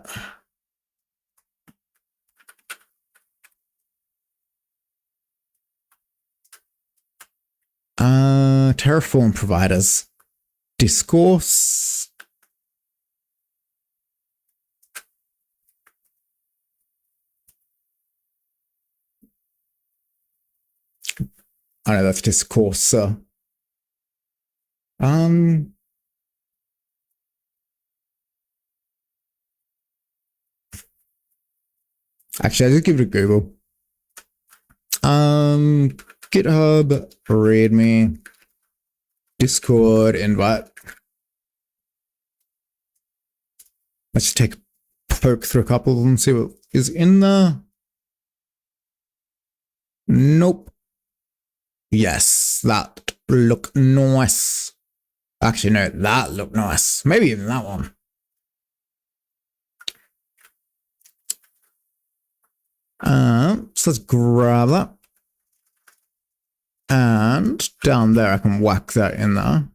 Terraform providers. Discourse. Oh no, that's Discourse. Actually, I just give it a Google. GitHub, README, Discord, invite. Let's just take a poke through a couple of them and see what is in there. Nope. Yes, that look nice. Actually, no, that looked nice. Maybe even that one. So let's grab that. And down there, I can whack that in there.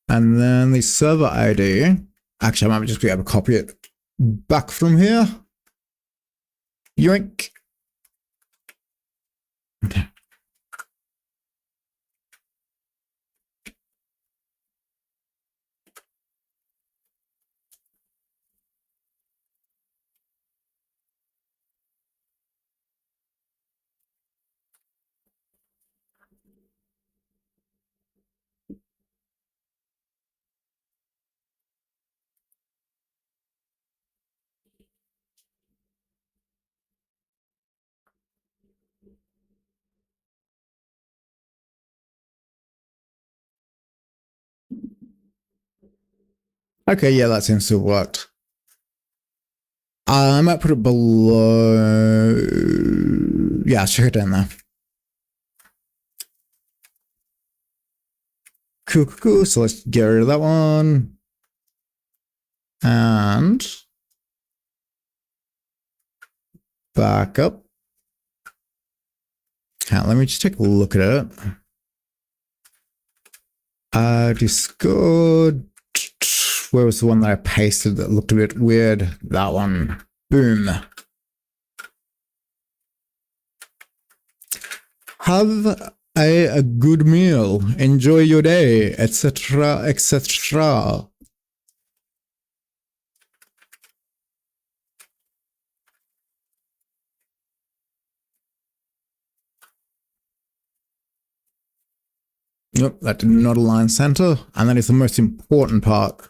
And then the server ID. Actually, I might just be able to copy it back from here. Yoink. Okay. Okay, yeah, that seems to have worked. I might put it below. Yeah, check it down there. Cool, cool, cool. So let's get rid of that one. And back up. Okay, let me just take a look at it. Discord. Where was the one that I pasted that looked a bit weird? That one. Boom. Have a good meal. Enjoy your day, etc., etc. Yep, that did not align center, and that is the most important part.